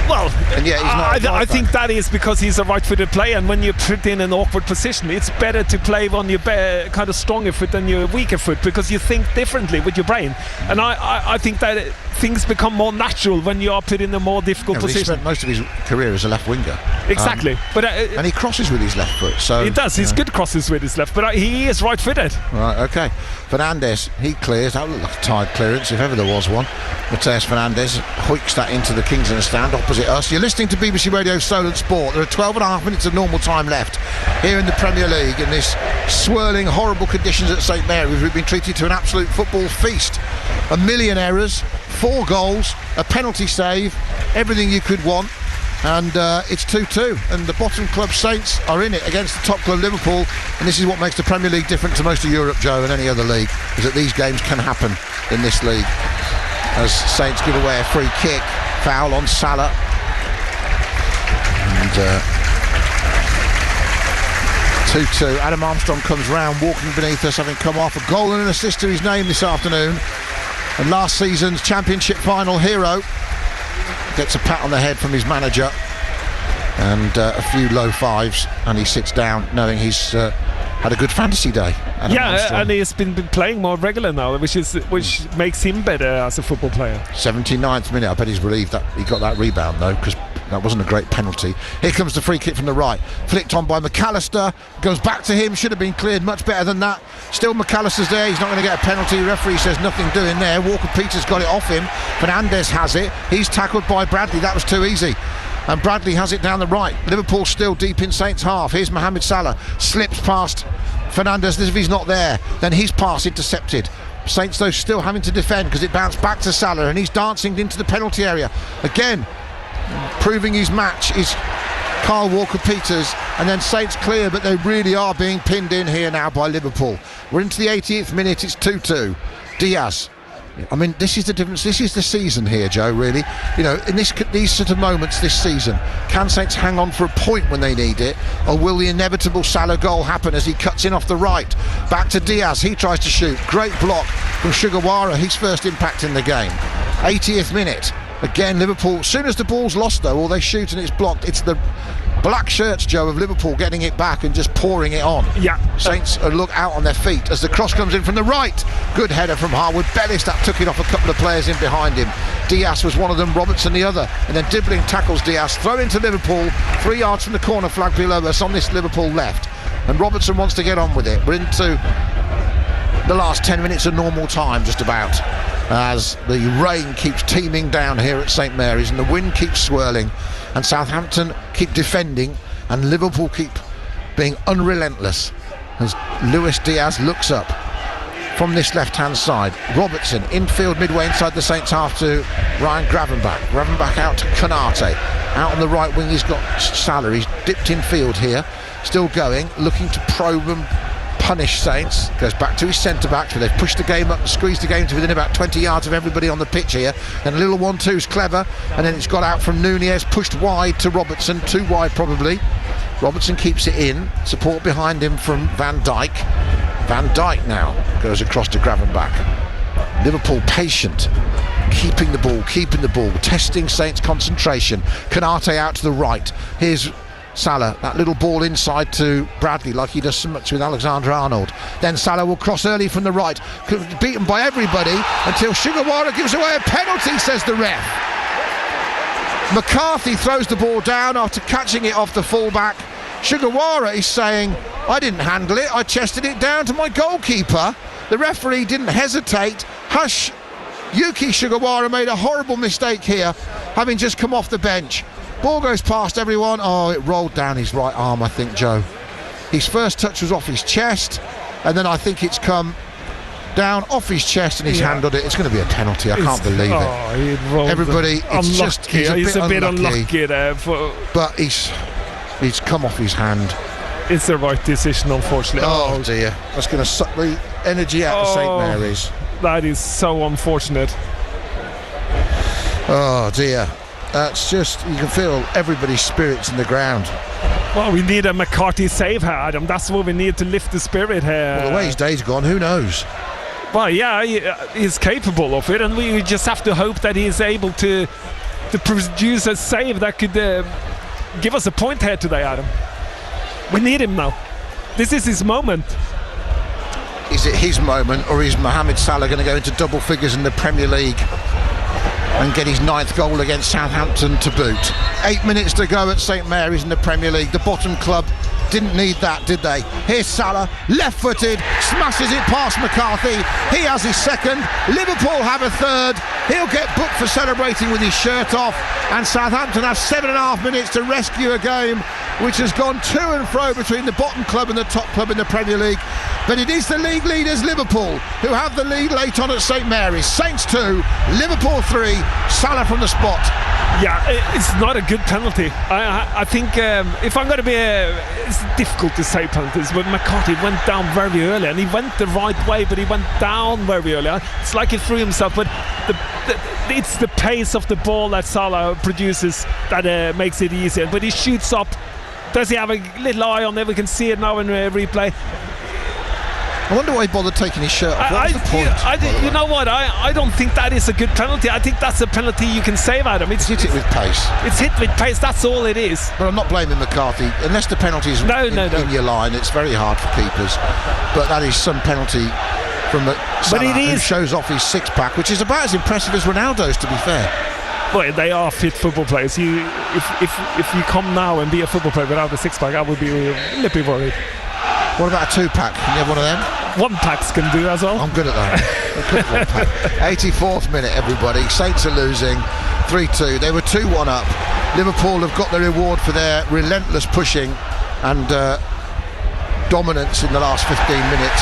Well, and yeah, he's not I think that is because he's a right-footed player, and when you're put in an awkward position, it's better to play on your kind of stronger foot than your weaker foot, because you think differently with your brain. And I think that things become more natural when you are put in a more difficult position. He spent most of his career as a left winger. Exactly. And he crosses with his left foot. So he does. He's good crosses with his left, but he is right-footed. Right, okay. Fernandes, he clears. That looked like a tired clearance, if ever there was one. Mateus Fernandes hoiks that into the Kingsland stand opposite us. You're listening to BBC Radio Solent Sport. There are 12 and a half minutes of normal time left here in the Premier League, in this swirling, horrible conditions at St Mary's. We've been treated to an absolute football feast. A million errors, 4 goals, a penalty save, everything you could want. And it's 2-2, and the bottom club Saints are in it against the top club Liverpool, and this is what makes the Premier League different to most of Europe, Joe, and any other league, is that these games can happen in this league. As Saints give away a free kick, foul on Salah, and 2-2. Adam Armstrong comes round, walking beneath us, having come off a goal and an assist to his name this afternoon, and last season's championship final hero gets a pat on the head from his manager and a few low fives, and he sits down knowing he's had a good fantasy day. Adam Armstrong. And he's been playing more regular now, which makes him better as a football player. 79th minute, I bet he's relieved that he got that rebound though, because that wasn't a great penalty. Here comes the free kick from the right, flicked on by McAllister, goes back to him, should have been cleared much better than that. Still McAllister's there, he's not going to get a penalty. The referee says nothing doing there. Walker-Peters got it off him. Fernandes has it, he's tackled by Bradley, that was too easy. And Bradley has it down the right. Liverpool still deep in Saints' half. Here's Mohamed Salah, slips past Fernandes. If he's not there, then his pass intercepted. Saints though still having to defend, because it bounced back to Salah, and he's dancing into the penalty area again. Proving his match is Kyle Walker-Peters, and then Saints clear, but they really are being pinned in here now by Liverpool. We're into the 80th minute, it's 2-2. Diaz I mean, this is the difference. This is the season here, Joe, really. You know, in these sort of moments this season, can Saints hang on for a point when they need it, or will the inevitable Salah goal happen as he cuts in off the right? Back to Diaz, he tries to shoot. Great block from Sugawara, his first impact in the game. 80th minute. Again, Liverpool, as soon as the ball's lost though, or they shoot and it's blocked, it's the black shirts, Joe, of Liverpool getting it back and just pouring it on. Yeah. Saints look out on their feet as the cross comes in from the right. Good header from Harwood Bellis, that took it off a couple of players in behind him. Diaz was one of them, Robertson the other, and then Dibbling tackles Diaz, throw into Liverpool, 3 yards from the corner flag below us on this Liverpool left, and Robertson wants to get on with it. We're into the last 10 minutes of normal time just about, as the rain keeps teeming down here at St Mary's and the wind keeps swirling, and Southampton keep defending and Liverpool keep being unrelentless as Luis Diaz looks up from this left hand side. Robertson infield midway inside the Saints half to Ryan Gravenbach out to Konate. Out on the right wing he's got Salah, he's dipped in field here, still going, looking to probe and punish Saints. Goes back to his centre-backs, where they've pushed the game up and squeezed the game to within about 20 yards of everybody on the pitch here, and a little 1-2's clever, and then it's got out from Nunez, pushed wide to Robertson, too wide probably. Robertson keeps it in, support behind him from Van Dijk. Van Dijk now goes across to Gravenbach. Liverpool patient, keeping the ball, testing Saints' concentration. Konate out to the right. Here's Salah, that little ball inside to Bradley like he does so much with Alexander-Arnold. Then Salah will cross early from the right, beaten by everybody until Sugawara gives away a penalty, says the ref. McCarthy throws the ball down after catching it off the fullback. Sugawara is saying, I didn't handle it, I chested it down to my goalkeeper. The referee didn't hesitate. Hush, Yuki Sugawara made a horrible mistake here, having just come off the bench. Ball goes past everyone. Oh, it rolled down his right arm, I think, Joe. His first touch was off his chest, and then I think it's come down off his chest and he's handled it. It's going to be a penalty. I can't believe it. Everybody, it's just he's a bit unlucky there, but he's come off his hand. It's the right decision, unfortunately. Oh dear, that's going to suck the energy out of St Mary's. That is so unfortunate. Oh dear. That's just, you can feel everybody's spirits in the ground. Well, we need a McCarthy save here, Adam. That's what we need to lift the spirit here. Well, the way his day's gone, who knows? Well, yeah, he's capable of it, and we just have to hope that he's able to produce a save that could give us a point here today, Adam. We need him now. This is his moment. Is it his moment, or is Mohamed Salah going to go into double figures in the Premier League and get his 9th goal against Southampton to boot? 8 minutes to go at St Mary's in the Premier League. The bottom club didn't need that, did they? Here's Salah, left-footed, smashes it past McCarthy. He has his second. Liverpool have a third. He'll get booked for celebrating with his shirt off, and Southampton have 7.5 minutes to rescue a game which has gone to and fro between the bottom club and the top club in the Premier League. But it is the league leaders, Liverpool, who have the lead late on at St Mary's. Saints 2, Liverpool 3, Salah from the spot. Yeah, it's not a good penalty. I think if I'm going to be it's difficult to say penalties, but McCarthy went down very early, and he went the right way, but he went down very early. It's like he threw himself, but it's the pace of the ball that Salah produces that makes it easier. But he shoots up. Does he have a little eye on it? We can see it now in replay. I wonder why he bothered taking his shirt off. What was the point? You know what? I don't think that is a good penalty. I think that's a penalty you can save, Adam. It's hit it with pace. It's hit with pace. That's all it is. But I'm not blaming McCarthy. Unless the penalty is in your line, it's very hard for keepers. But that is some penalty from Salah, who shows off his six-pack, which is about as impressive as Ronaldo's, to be fair. Well, they are fit football players. If you come now and be a football player without a six-pack, I would be a little bit worried. What about a two-pack? Can you have one of them? One-packs can do as well. I'm good at that. 84th minute, everybody. Saints are losing 3-2. They were 2-1 up. Liverpool have got the reward for their relentless pushing and dominance in the last 15 minutes.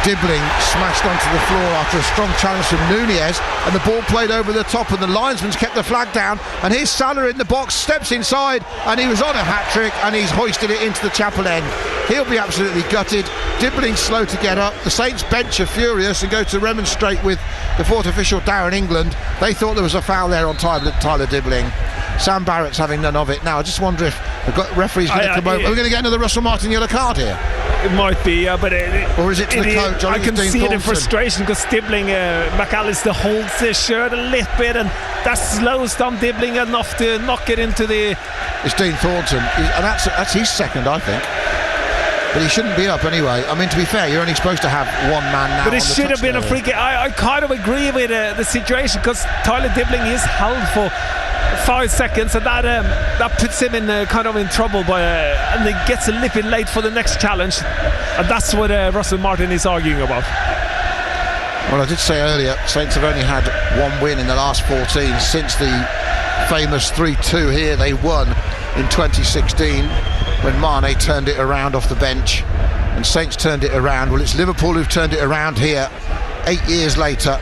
Dibbling smashed onto the floor after a strong challenge from Nunez, and the ball played over the top, and the linesman's kept the flag down, and here's Salah in the box, steps inside, and he was on a hat-trick, and he's hoisted it into the chapel end. He'll be absolutely gutted. Dibbling's slow to get up. The Saints bench are furious and go to remonstrate with the fourth official, Darren England. They thought there was a foul there on Tyler Dibbling. Sam Barrett's having none of it. Now, I just wonder if the referee's going to come over. Are we going to get another Russell Martin yellow card here? It might be, but or is it to the coach? I can see the frustration because Dibbling, McAllister holds his shirt a little bit, and that slows down Dibbling enough to knock it into the. It's Dean Thornton, and that's his second, I think. But he shouldn't be up anyway. I mean, to be fair, you're only supposed to have one man now. But it should have been a free kick. I kind of agree with the situation because Tyler Dibbling is held for 5 seconds, and that puts him in kind of in trouble and he gets a little bit late for the next challenge, and that's what Russell Martin is arguing about. Well, I did say earlier, Saints have only had one win in the last 14 since the famous 3-2 here. They won in 2016 when Mane turned it around off the bench, and Saints turned it around. Well, it's Liverpool who've turned it around here 8 years later.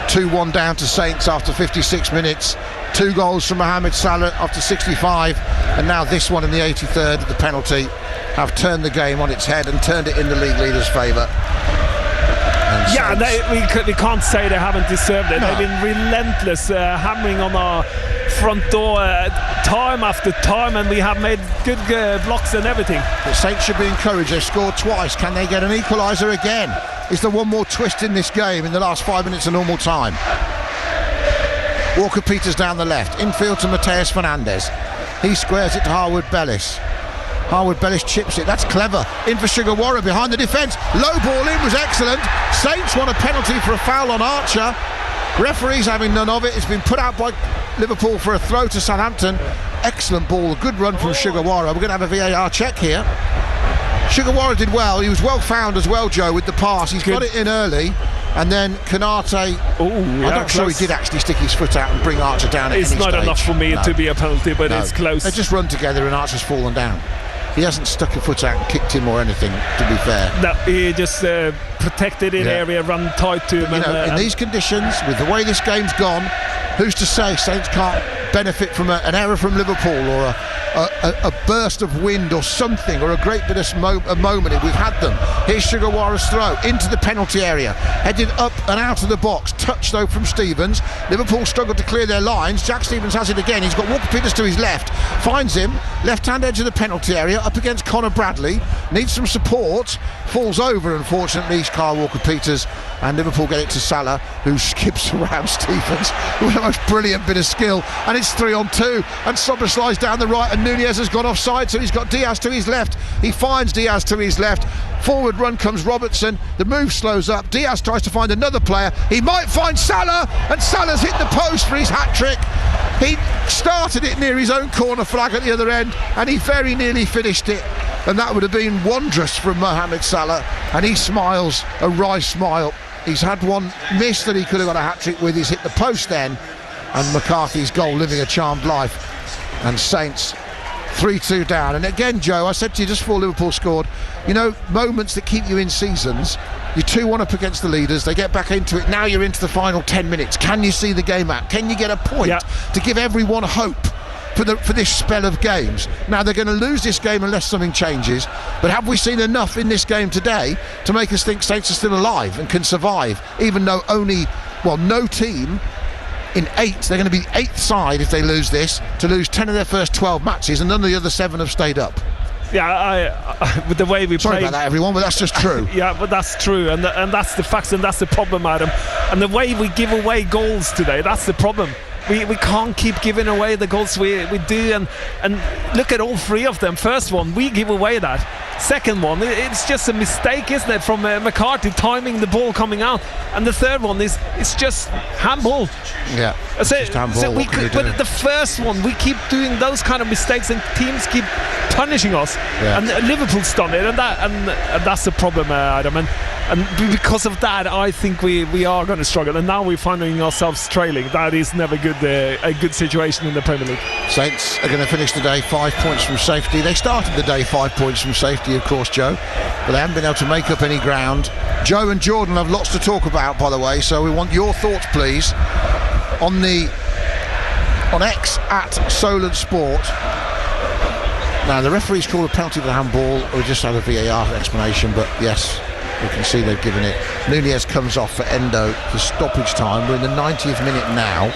2-1 down to Saints after 56 minutes. 2 goals from Mohamed Salah after 65, and now this one in the 83rd, the penalty, have turned the game on its head and turned it in the league leaders' favour. Yeah, we can't say they haven't deserved it. No. They've been relentless, hammering on our front door time after time, and we have made good blocks and everything. The Saints should be encouraged. They've scored twice. Can they get an equaliser again? Is there one more twist in this game in the last 5 minutes of normal time? Walker-Peters down the left, infield to Mateus Fernandes. He squares it to Harwood-Bellis. Harwood-Bellis chips it, that's clever. In for Sugawara behind the defence. Low ball in was excellent. Saints want a penalty for a foul on Archer. Referee's having none of it. It's been put out by Liverpool for a throw to Southampton. Excellent ball, good run from Sugawara. We're going to have a VAR check here. Sugawara did well. He was well found as well, Joe, with the pass. He's got it in early. And then Canate, I'm not sure he did actually stick his foot out and bring Archer down at any stage. It's not enough for me to be a penalty, but it's close. They just run together and Archer's fallen down. He hasn't stuck a foot out and kicked him or anything, to be fair. No, he just protected in area, run tight to him. In these conditions, with the way this game's gone, who's to say Saints can't benefit from an error from Liverpool or a burst of wind or something, or a great bit of moment. We've had them. Here's Sugawara's throw into the penalty area, headed up and out of the box, touch though from Stevens. Liverpool struggled to clear their lines. Jack Stevens has it again. He's got Walker-Peters to his left, finds him left hand edge of the penalty area up against Connor Bradley, needs some support, falls over unfortunately Kyle Walker-Peters, and Liverpool get it to Salah, who skips around Stevens with the most brilliant bit of skill, and it's 3-on-2, and Sobra slides down the right, and Nunez has gone offside, so he's got Diaz to his left. He finds Diaz to his left. Forward run comes Robertson. The move slows up. Diaz tries to find another player. He might find Salah, and Salah's hit the post for his hat-trick. He started it near his own corner flag at the other end, and he very nearly finished it, and that would have been wondrous from Mohamed Salah, and he smiles a wry smile. He's had one miss that he could have got a hat-trick with. He's hit the post then, and McCarthy's goal living a charmed life, and Saints 3-2 down. And again, Joe, I said to you just before Liverpool scored, you know, moments that keep you in seasons. You're 2-1 up against the leaders, they get back into it, now you're into the final 10 minutes. Can you see the game out? Can you get a point to give everyone hope for this spell of games? Now they're going to lose this game unless something changes, but have we seen enough in this game today to make us think Saints are still alive and can survive, even though no team in 8, they're going to be 8th side if they lose this, to lose 10 of their first 12 matches, and none of the other 7 have stayed up. Yeah, with the way we play. Sorry about that, everyone, but that's just true. Yeah, but that's true, and that's the facts, and that's the problem, Adam. And the way we give away goals today, that's the problem. We can't keep giving away the goals we do, and look at all 3 of them. First one, we give away that. Second one, it's just a mistake, isn't it, from McCarthy timing the ball coming out. And the third one it's just handball. Yeah, just handball. But the first one, we keep doing those kind of mistakes, and teams keep punishing us. Yeah. And Liverpool's done it, and that's the problem, Adam. And because of that, I think we are going to struggle. And now we're finding ourselves trailing. That is never good. A good situation in the Premier League. Saints are going to finish the day 5 points from safety. They started the day 5 points from safety, of course, Joe, but they haven't been able to make up any ground. Joe and Jordan have lots to talk about, by the way, so we want your thoughts, please, on X at Solent Sport. Now the referee's called a penalty for the handball. We just had a VAR explanation, but yes, you can see they've given it. Nunez comes off for Endo for stoppage time. We're in the 90th minute now,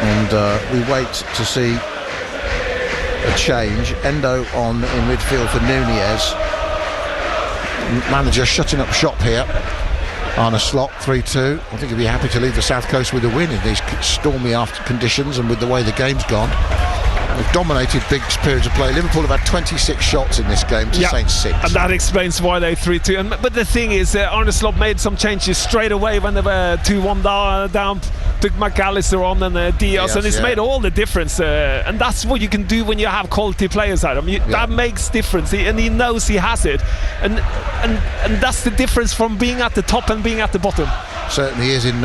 and we wait to see a change. Endo on in midfield for Nunez. Manager shutting up shop here. Arne Slot, 3-2. I think he'll be happy to leave the South Coast with a win in these stormy after conditions and with the way the game's gone. They've dominated big periods of play. Liverpool have had 26 shots in this game to Saints 6. And that explains why they're 3-2. But the thing is, Arne Slot made some changes straight away when they were 2-1 down. Took McAllister on and Diaz, and it's made all the difference. And that's what you can do when you have quality players at him. That makes difference, and he knows he has it. And that's the difference from being at the top and being at the bottom. Certainly is in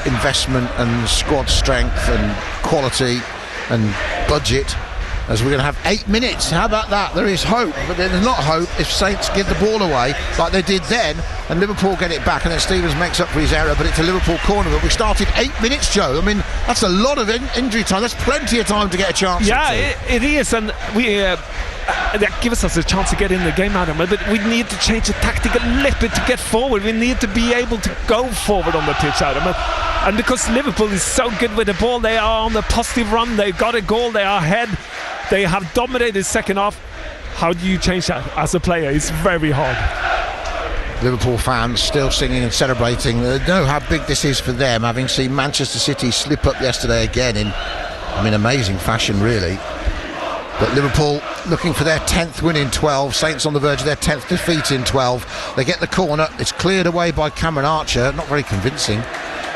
investment and squad strength and quality and budget, as we're going to have 8 minutes. How about that? There is hope, but there's not hope if Saints give the ball away like they did then and Liverpool get it back, and then Stevens makes up for his error, but it's a Liverpool corner. But we started 8 minutes, Joe. I mean, that's a lot of injury time. That's plenty of time to get a chance. Yeah, it is, and we that gives us a chance to get in the game, Adam, but we need to change the tactic a little bit to get forward. We need to be able to go forward on the pitch, Adam, and because Liverpool is so good with the ball, they are on the positive run, they got a goal, they are ahead, they have dominated second half. How do you change that as a player? It's very hard. Liverpool fans still singing and celebrating. They know how big this is for them, having seen Manchester City slip up yesterday again in amazing fashion, really. But Liverpool looking for their 10th win in 12. Saints on the verge of their 10th defeat in 12. They get the corner. It's cleared away by Cameron Archer. Not very convincing.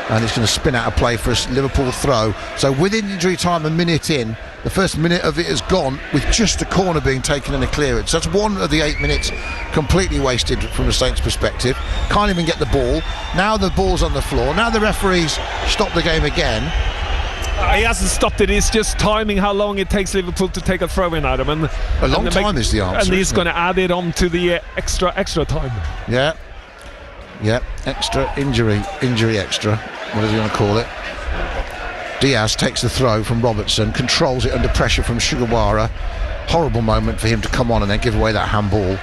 And it's going to spin out a play for a Liverpool throw. So within injury time, a minute in, the first minute of it has gone with just a corner being taken and a clearance. That's 1 of the 8 minutes completely wasted from the Saints' perspective. Can't even get the ball. Now the ball's on the floor. Now the referees stop the game again. He hasn't stopped it. It's just timing how long it takes Liverpool to take a throw in, Adam. And a long time is the answer. And he's going to add it on to the extra time. Yeah. Extra injury extra. What is he going to call it? Diaz takes the throw from Robertson, controls it under pressure from Sugawara. Horrible moment for him to come on and then give away that handball.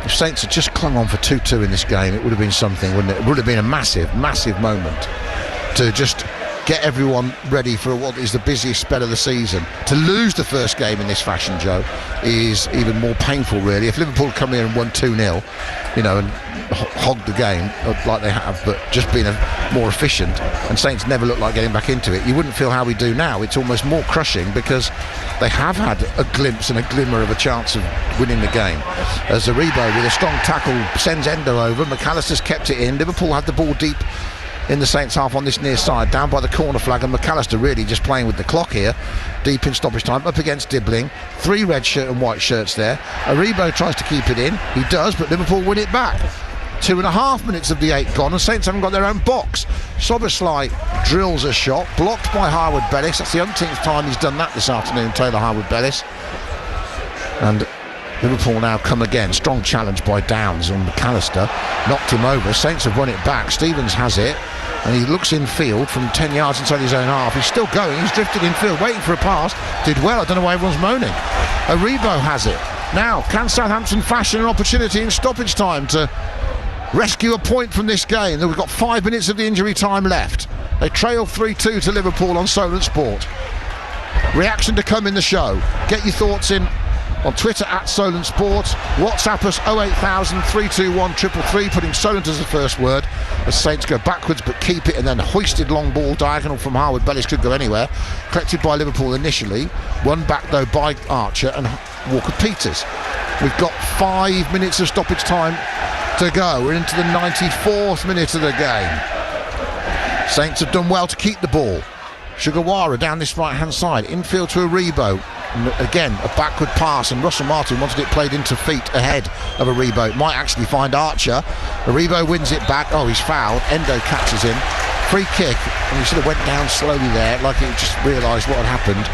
If Saints had just clung on for 2-2 in this game, it would have been something, wouldn't it? It would have been a massive moment to just get everyone ready for what is the busiest spell of the season. To lose the first game in this fashion, Joe, is even more painful, really. If Liverpool come here and won 2-0, and hogged the game like they have, but just been more efficient, and Saints never look like getting back into it, you wouldn't feel how we do now. It's almost more crushing because they have had a glimpse and a glimmer of a chance of winning the game. As Aribo with a strong tackle sends Endo over, McAllister's kept it in. Liverpool had the ball deep in the Saints half on this near side, down by the corner flag, and McAllister really just playing with the clock here, deep in stoppage time, up against Dibbling. 3 red shirt and white shirts there. Aribo tries to keep it in, he does, but Liverpool win it back. 2.5 minutes of the 8 gone, and Saints haven't got their own box. Soberslai drills a shot, blocked by Harwood-Bellis. That's the umpteenth time he's done that this afternoon, Taylor Harwood-Bellis. And Liverpool now come again. Strong challenge by Downs on McAllister. Knocked him over. Saints have won it back. Stevens has it. And he looks in field from 10 yards inside his own half. He's still going. He's drifted in field, waiting for a pass. Did well. I don't know why everyone's moaning. Aribo has it. Now, can Southampton fashion an opportunity in stoppage time to rescue a point from this game? We've got 5 minutes of the injury time left. They trail 3-2 to Liverpool on Solent Sport. Reaction to come in the show. Get your thoughts in on Twitter at Solent Sport. WhatsApp us 08000 321 333, putting Solent as the first word, as Saints go backwards but keep it, and then hoisted long ball diagonal from Harwood-Bellis, could go anywhere, collected by Liverpool initially, won back though by Archer and Walker-Peters. We've got 5 minutes of stoppage time to go. We're into the 94th minute of the game. Saints have done well to keep the ball. Sugawara down this right hand side, infield to Aribo. And again, a backward pass, and Russell Martin wanted it played into feet ahead of Aribo. Might actually find Archer. Aribo wins it back. Oh, he's fouled. Endo catches him. Free kick, and he sort of went down slowly there, like he just realised what had happened.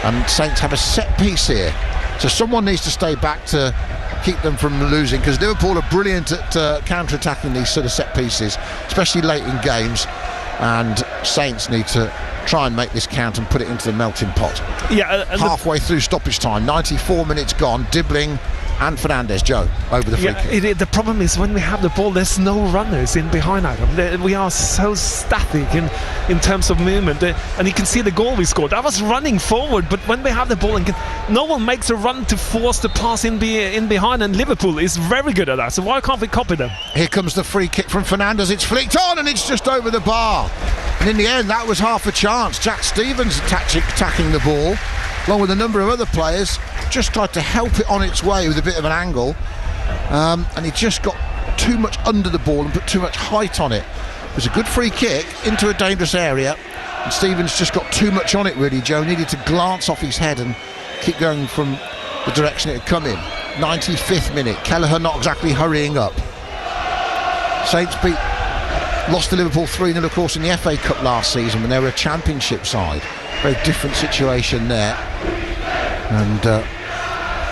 And Saints have a set piece here, so someone needs to stay back to keep them from losing, because Liverpool are brilliant at counter-attacking these sort of set pieces, especially late in games, and Saints need to try and make this count and put it into the melting pot. Yeah, halfway through stoppage time, 94 minutes gone. Dibbling and Fernandes, Joe, over the free kick. The problem is when we have the ball, there's no runners in behind Adam. We are so static in terms of movement. And you can see the goal we scored. That was running forward, but when we have the ball, no one makes a run to force the pass in behind, and Liverpool is very good at that. So why can't we copy them? Here comes the free kick from Fernandes. It's flicked on and it's just over the bar. And in the end, that was half a chance. Jack Stevens attacking the ball, along with a number of other players, just tried to help it on its way with a bit of an angle, and he just got too much under the ball and put too much height on it. It was a good free kick into a dangerous area, and Stevens just got too much on it really, Joe. Needed to glance off his head and keep going from the direction it had come in. 95th minute, Kelleher not exactly hurrying up. Saints lost to Liverpool 3-0 of course in the FA Cup last season when they were a championship side. Very different situation there. And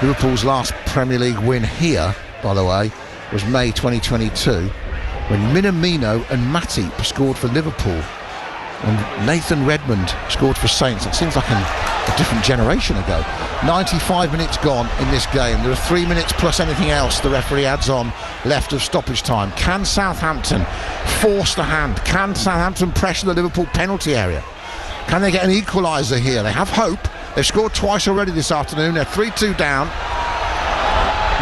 Liverpool's last Premier League win here, by the way, was May 2022, when Minamino and Matip scored for Liverpool and Nathan Redmond scored for Saints. It seems like a different generation ago. 95 minutes gone in this game. There are 3 minutes plus anything else the referee adds on left of stoppage time. Can Southampton force the hand? Can Southampton pressure the Liverpool penalty area? Can they get an equaliser here? They have hope. They've scored twice already this afternoon. They're 3-2 down.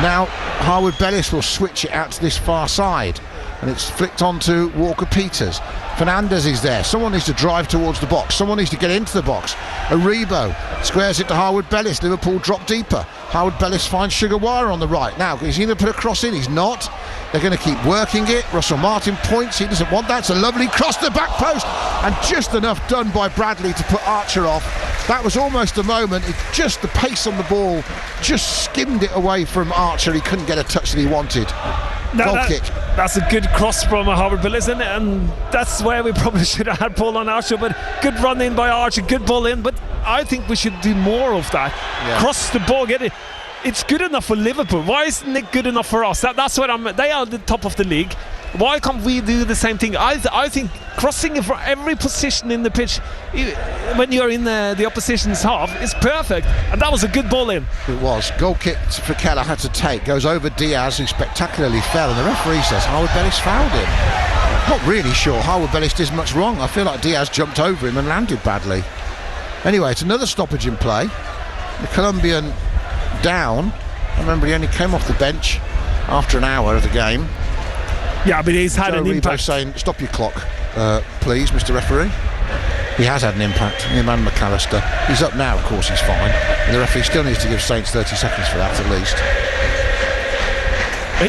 Now Harwood-Bellis will switch it out to this far side, and it's flicked on to Walker-Peters. Fernandes is there. Someone needs to drive towards the box. Someone needs to get into the box. Aribo squares it to Harwood-Bellis. Liverpool drop deeper. Harwood-Bellis finds Sugawara on the right. Now, is he going to put a cross in? He's not. They're going to keep working it. Russell Martin points. He doesn't want that. It's a lovely cross to the back post, and just enough done by Bradley to put Archer off. That was almost a moment. Just the pace on the ball just skimmed it away from Archer. He couldn't get a touch that he wanted. Goal kick. That's a good cross from Harwood-Bellis, and that's where we probably should have had ball on Archer, but good run in by Archer, good ball in, but I think we should do more of that. Yeah. Cross the ball, get it. It's good enough for Liverpool. Why isn't it good enough for us? That's what they are the top of the league. Why can't we do the same thing? I think crossing from every position in the pitch when you're in the opposition's half is perfect, and that was a good ball in. It was. Goal kick for Keller had to take, goes over Diaz, who spectacularly fell, and the referee says Harwood-Bellis fouled him. Not really sure Harwood-Bellis did much wrong. I feel like Diaz jumped over him and landed badly. Anyway, it's another stoppage in play. The Colombian down. I remember he only came off the bench after an hour of the game. Yeah, but he's had an impact. Saying, stop your clock, please, Mr. Referee. He has had an impact, him and McAllister. He's up now, of course, he's fine. And the referee still needs to give Saints 30 seconds for that, at least.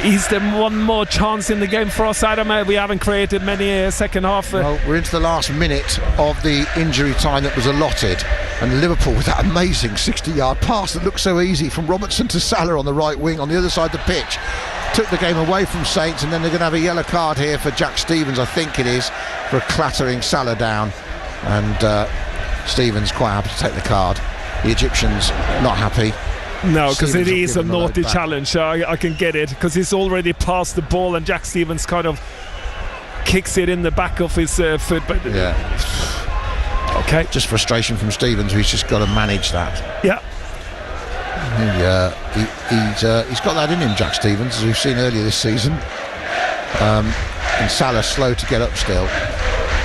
Is there one more chance in the game for us, Adam? We haven't created many second half. Well, we're into the last minute of the injury time that was allotted, and Liverpool with that amazing 60-yard pass that looked so easy from Robertson to Salah on the right wing on the other side of the pitch took the game away from Saints, and then they're going to have a yellow card here for Jack Stevens, I think it is, for clattering Salah down, and Stevens quite happy to take the card. The Egyptians not happy. No, because it is a naughty challenge. I can get it, because he's already passed the ball and Jack Stevens kind of kicks it in the back of his foot. But yeah, okay, just frustration from Stevens, who's just got to manage that. Yeah, he's got that in him, Jack Stevens, as we've seen earlier this season. And Salah slow to get up still.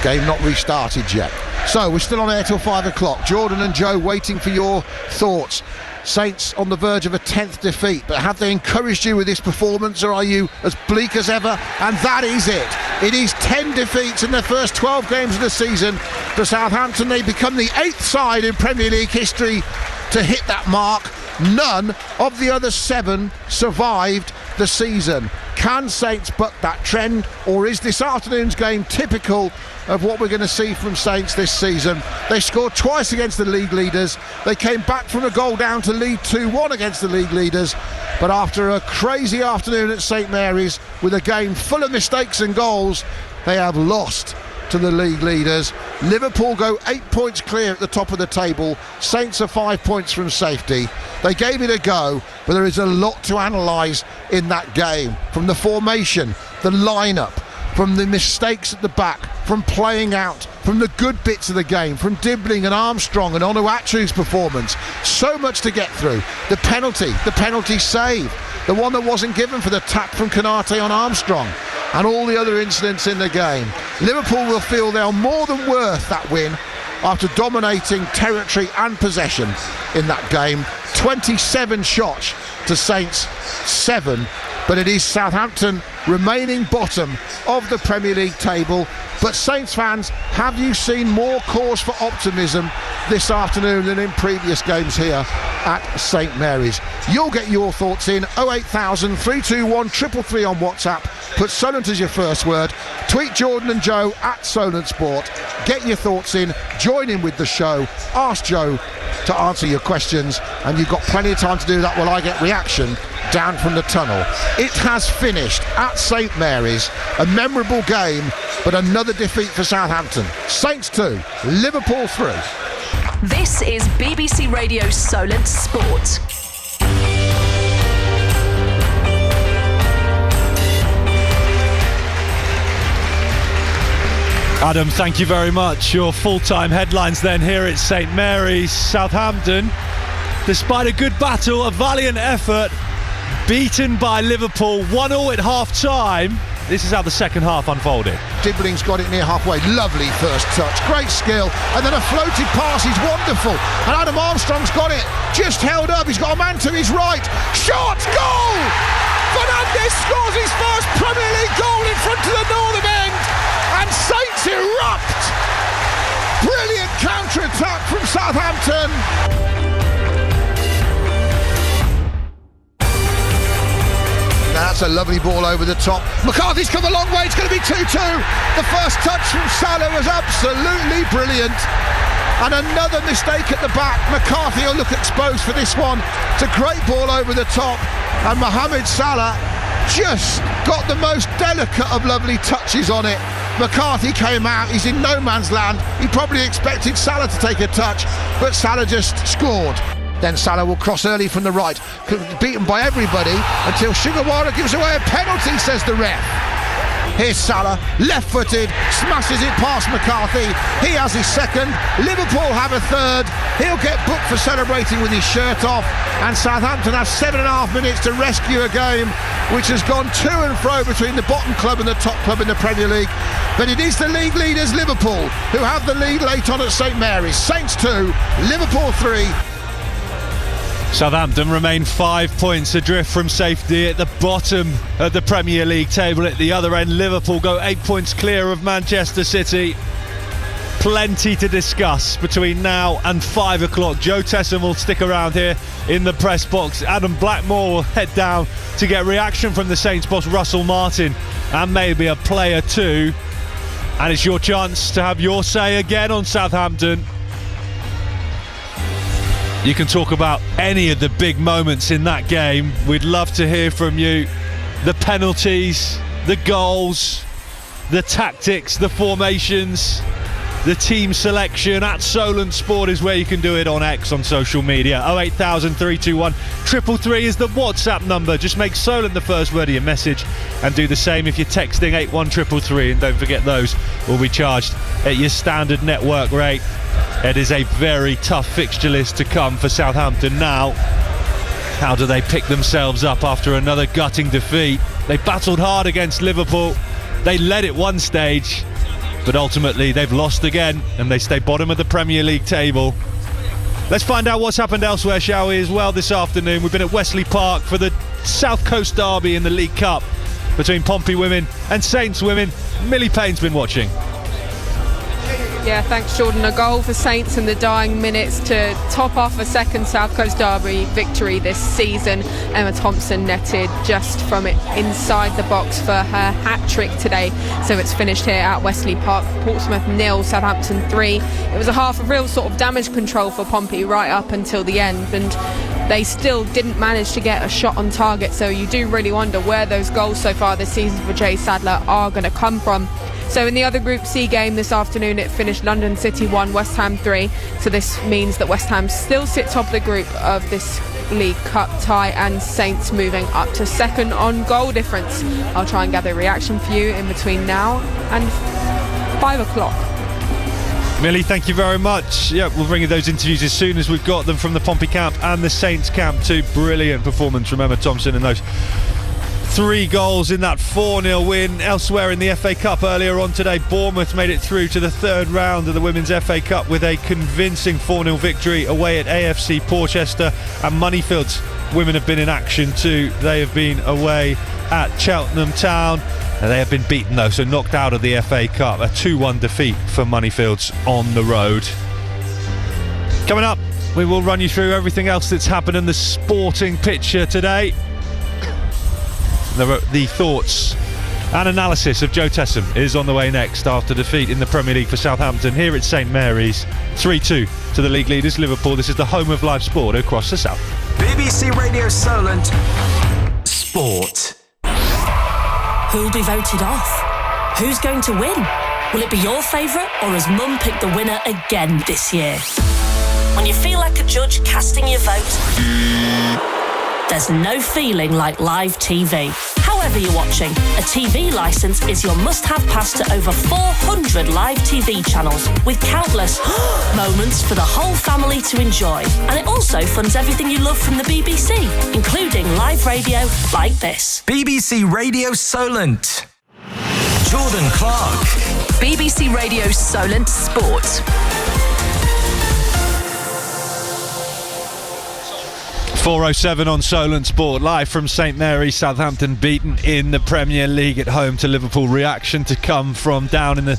Game not restarted yet. So we're still on air till 5 o'clock. Jordan and Joe waiting for your thoughts. Saints on the verge of a 10th defeat, but have they encouraged you with this performance, or are you as bleak as ever? And that is it. It is 10 defeats in their first 12 games of the season. For Southampton, they become the 8th side in Premier League history to hit that mark. None of the other 7 survived the season. Can Saints buck that trend, or is this afternoon's game typical of what we're going to see from Saints this season? They scored twice against the league leaders. They came back from a goal down to lead 2-1 against the league leaders, but after a crazy afternoon at St Mary's with a game full of mistakes and goals, they have lost to the league leaders. Liverpool go 8 points clear at the top of the table. Saints are 5 points from safety. They gave it a go, but there is a lot to analyse in that game, from the formation, the lineup, from the mistakes at the back, from playing out, from the good bits of the game, from Dibbling and Armstrong and Onuachu's performance. So much to get through. The penalty save, the one that wasn't given for the tap from Konate on Armstrong, and all the other incidents in the game. Liverpool will feel they're more than worth that win after dominating territory and possession in that game. 27 shots to Saints 7, but it is Southampton remaining bottom of the Premier League table. But Saints fans, have you seen more cause for optimism this afternoon than in previous games here at St Mary's? You'll get your thoughts in 08000 321 333 on WhatsApp. Put Solent as your first word. Tweet Jordan and Joe at Solent Sport. Get your thoughts in, join in with the show, ask Joe to answer your questions, and you've got plenty of time to do that while I get reaction down from the tunnel. It has finished at St Mary's, a memorable game, but another defeat for Southampton. Saints 2, Liverpool 3. This is BBC Radio Solent Sport. Adam, thank you very much. Your full-time headlines then here at St Mary's. Southampton, despite a good battle, a valiant effort, beaten by Liverpool, 1-1 at half-time. This is how the second half unfolded. Dibbling's got it near halfway. Lovely first touch, great skill, and then a floated pass is wonderful. And Adam Armstrong's got it, just held up. He's got a man to his right. Shot, goal! Fernandes scores his first Premier League goal in front of the northern end, and Saints erupt. Brilliant counter-attack from Southampton. That's a lovely ball over the top. McCarthy's come a long way. It's going to be 2-2. The first touch from Salah was absolutely brilliant. And another mistake at the back. McCarthy will look exposed for this one. It's a great ball over the top. And Mohamed Salah just got the most delicate of lovely touches on it. McCarthy came out. He's in no man's land. He probably expected Salah to take a touch, but Salah just scored. Then Salah will cross early from the right, beaten by everybody until Sugawara gives away a penalty, says the ref. Here's Salah, left-footed, smashes it past McCarthy. He has his second. Liverpool have a third. He'll get booked for celebrating with his shirt off. And Southampton have 7.5 minutes to rescue a game which has gone to and fro between the bottom club and the top club in the Premier League. But it is the league leaders, Liverpool, who have the lead late on at St Mary's. Saints 2, Liverpool 3. Southampton remain 5 points adrift from safety at the bottom of the Premier League table. At the other end, Liverpool go 8 points clear of Manchester City. Plenty to discuss between now and 5 o'clock. Joe Tesson will stick around here in the press box. Adam Blackmore will head down to get reaction from the Saints boss Russell Martin and maybe a player too. And it's your chance to have your say again on Southampton. You can talk about any of the big moments in that game. We'd love to hear from you. The penalties, the goals, the tactics, the formations, the team selection. At Solent Sport is where you can do it on X, on social media. 08000 321 333 is the WhatsApp number. Just make Solent the first word of your message and do the same if you're texting 81333. And don't forget, those will be charged at your standard network rate. It is a very tough fixture list to come for Southampton now. How do they pick themselves up after another gutting defeat? They battled hard against Liverpool. They led at one stage, but ultimately they've lost again and they stay bottom of the Premier League table. Let's find out what's happened elsewhere, shall we, as well this afternoon. We've been at Wesley Park for the South Coast Derby in the League Cup between Pompey women and Saints women. Millie Payne's been watching. Yeah, thanks Jordan. A goal for Saints in the dying minutes to top off a second South Coast Derby victory this season. Emma Thompson netted just from it inside the box for her hat-trick today. So it's finished here at Wesley Park. Portsmouth 0, Southampton 3. It was a half of real sort of damage control for Pompey right up until the end, and they still didn't manage to get a shot on target. So you do really wonder where those goals so far this season for Jay Sadler are going to come from. So in the other Group C game this afternoon, it finished London City 1, West Ham 3. So this means that West Ham still sit top of the group of this League Cup tie, and Saints moving up to second on goal difference. I'll try and gather a reaction for you in between now and 5 o'clock. Millie, thank you very much. Yeah, we'll bring you those interviews as soon as we've got them from the Pompey camp and the Saints camp too. Brilliant performance from Emma Thompson and those 3 goals in that 4-0 win. Elsewhere in the FA Cup earlier on today, Bournemouth made it through to the 3rd round of the Women's FA Cup with a convincing 4-0 victory away at AFC Porchester. And Moneyfield's women have been in action too. They have been away at Cheltenham Town. And they have been beaten though, so knocked out of the FA Cup. A 2-1 defeat for Moneyfields on the road. Coming up, we will run you through everything else that's happened in the sporting picture today. The thoughts and analysis of Joe Tessam is on the way next after defeat in the Premier League for Southampton here at St Mary's. 3-2 to the league leaders Liverpool. This is the home of live sport across the south. BBC Radio Solent Sport. Who'll be voted off? Who's going to win? Will it be your favourite, or has Mum picked the winner again this year? When you feel like a judge casting your vote, there's no feeling like live TV. However you're watching, a TV licence is your must-have pass to over 400 live TV channels with countless moments for the whole family to enjoy. And it also funds everything you love from the BBC, including live radio like this. BBC Radio Solent. Jordan Clark. BBC Radio Solent Sport. 4:07 on Solent Sport, live from St Mary's. Southampton beaten in the Premier League at home to Liverpool. Reaction to come from down in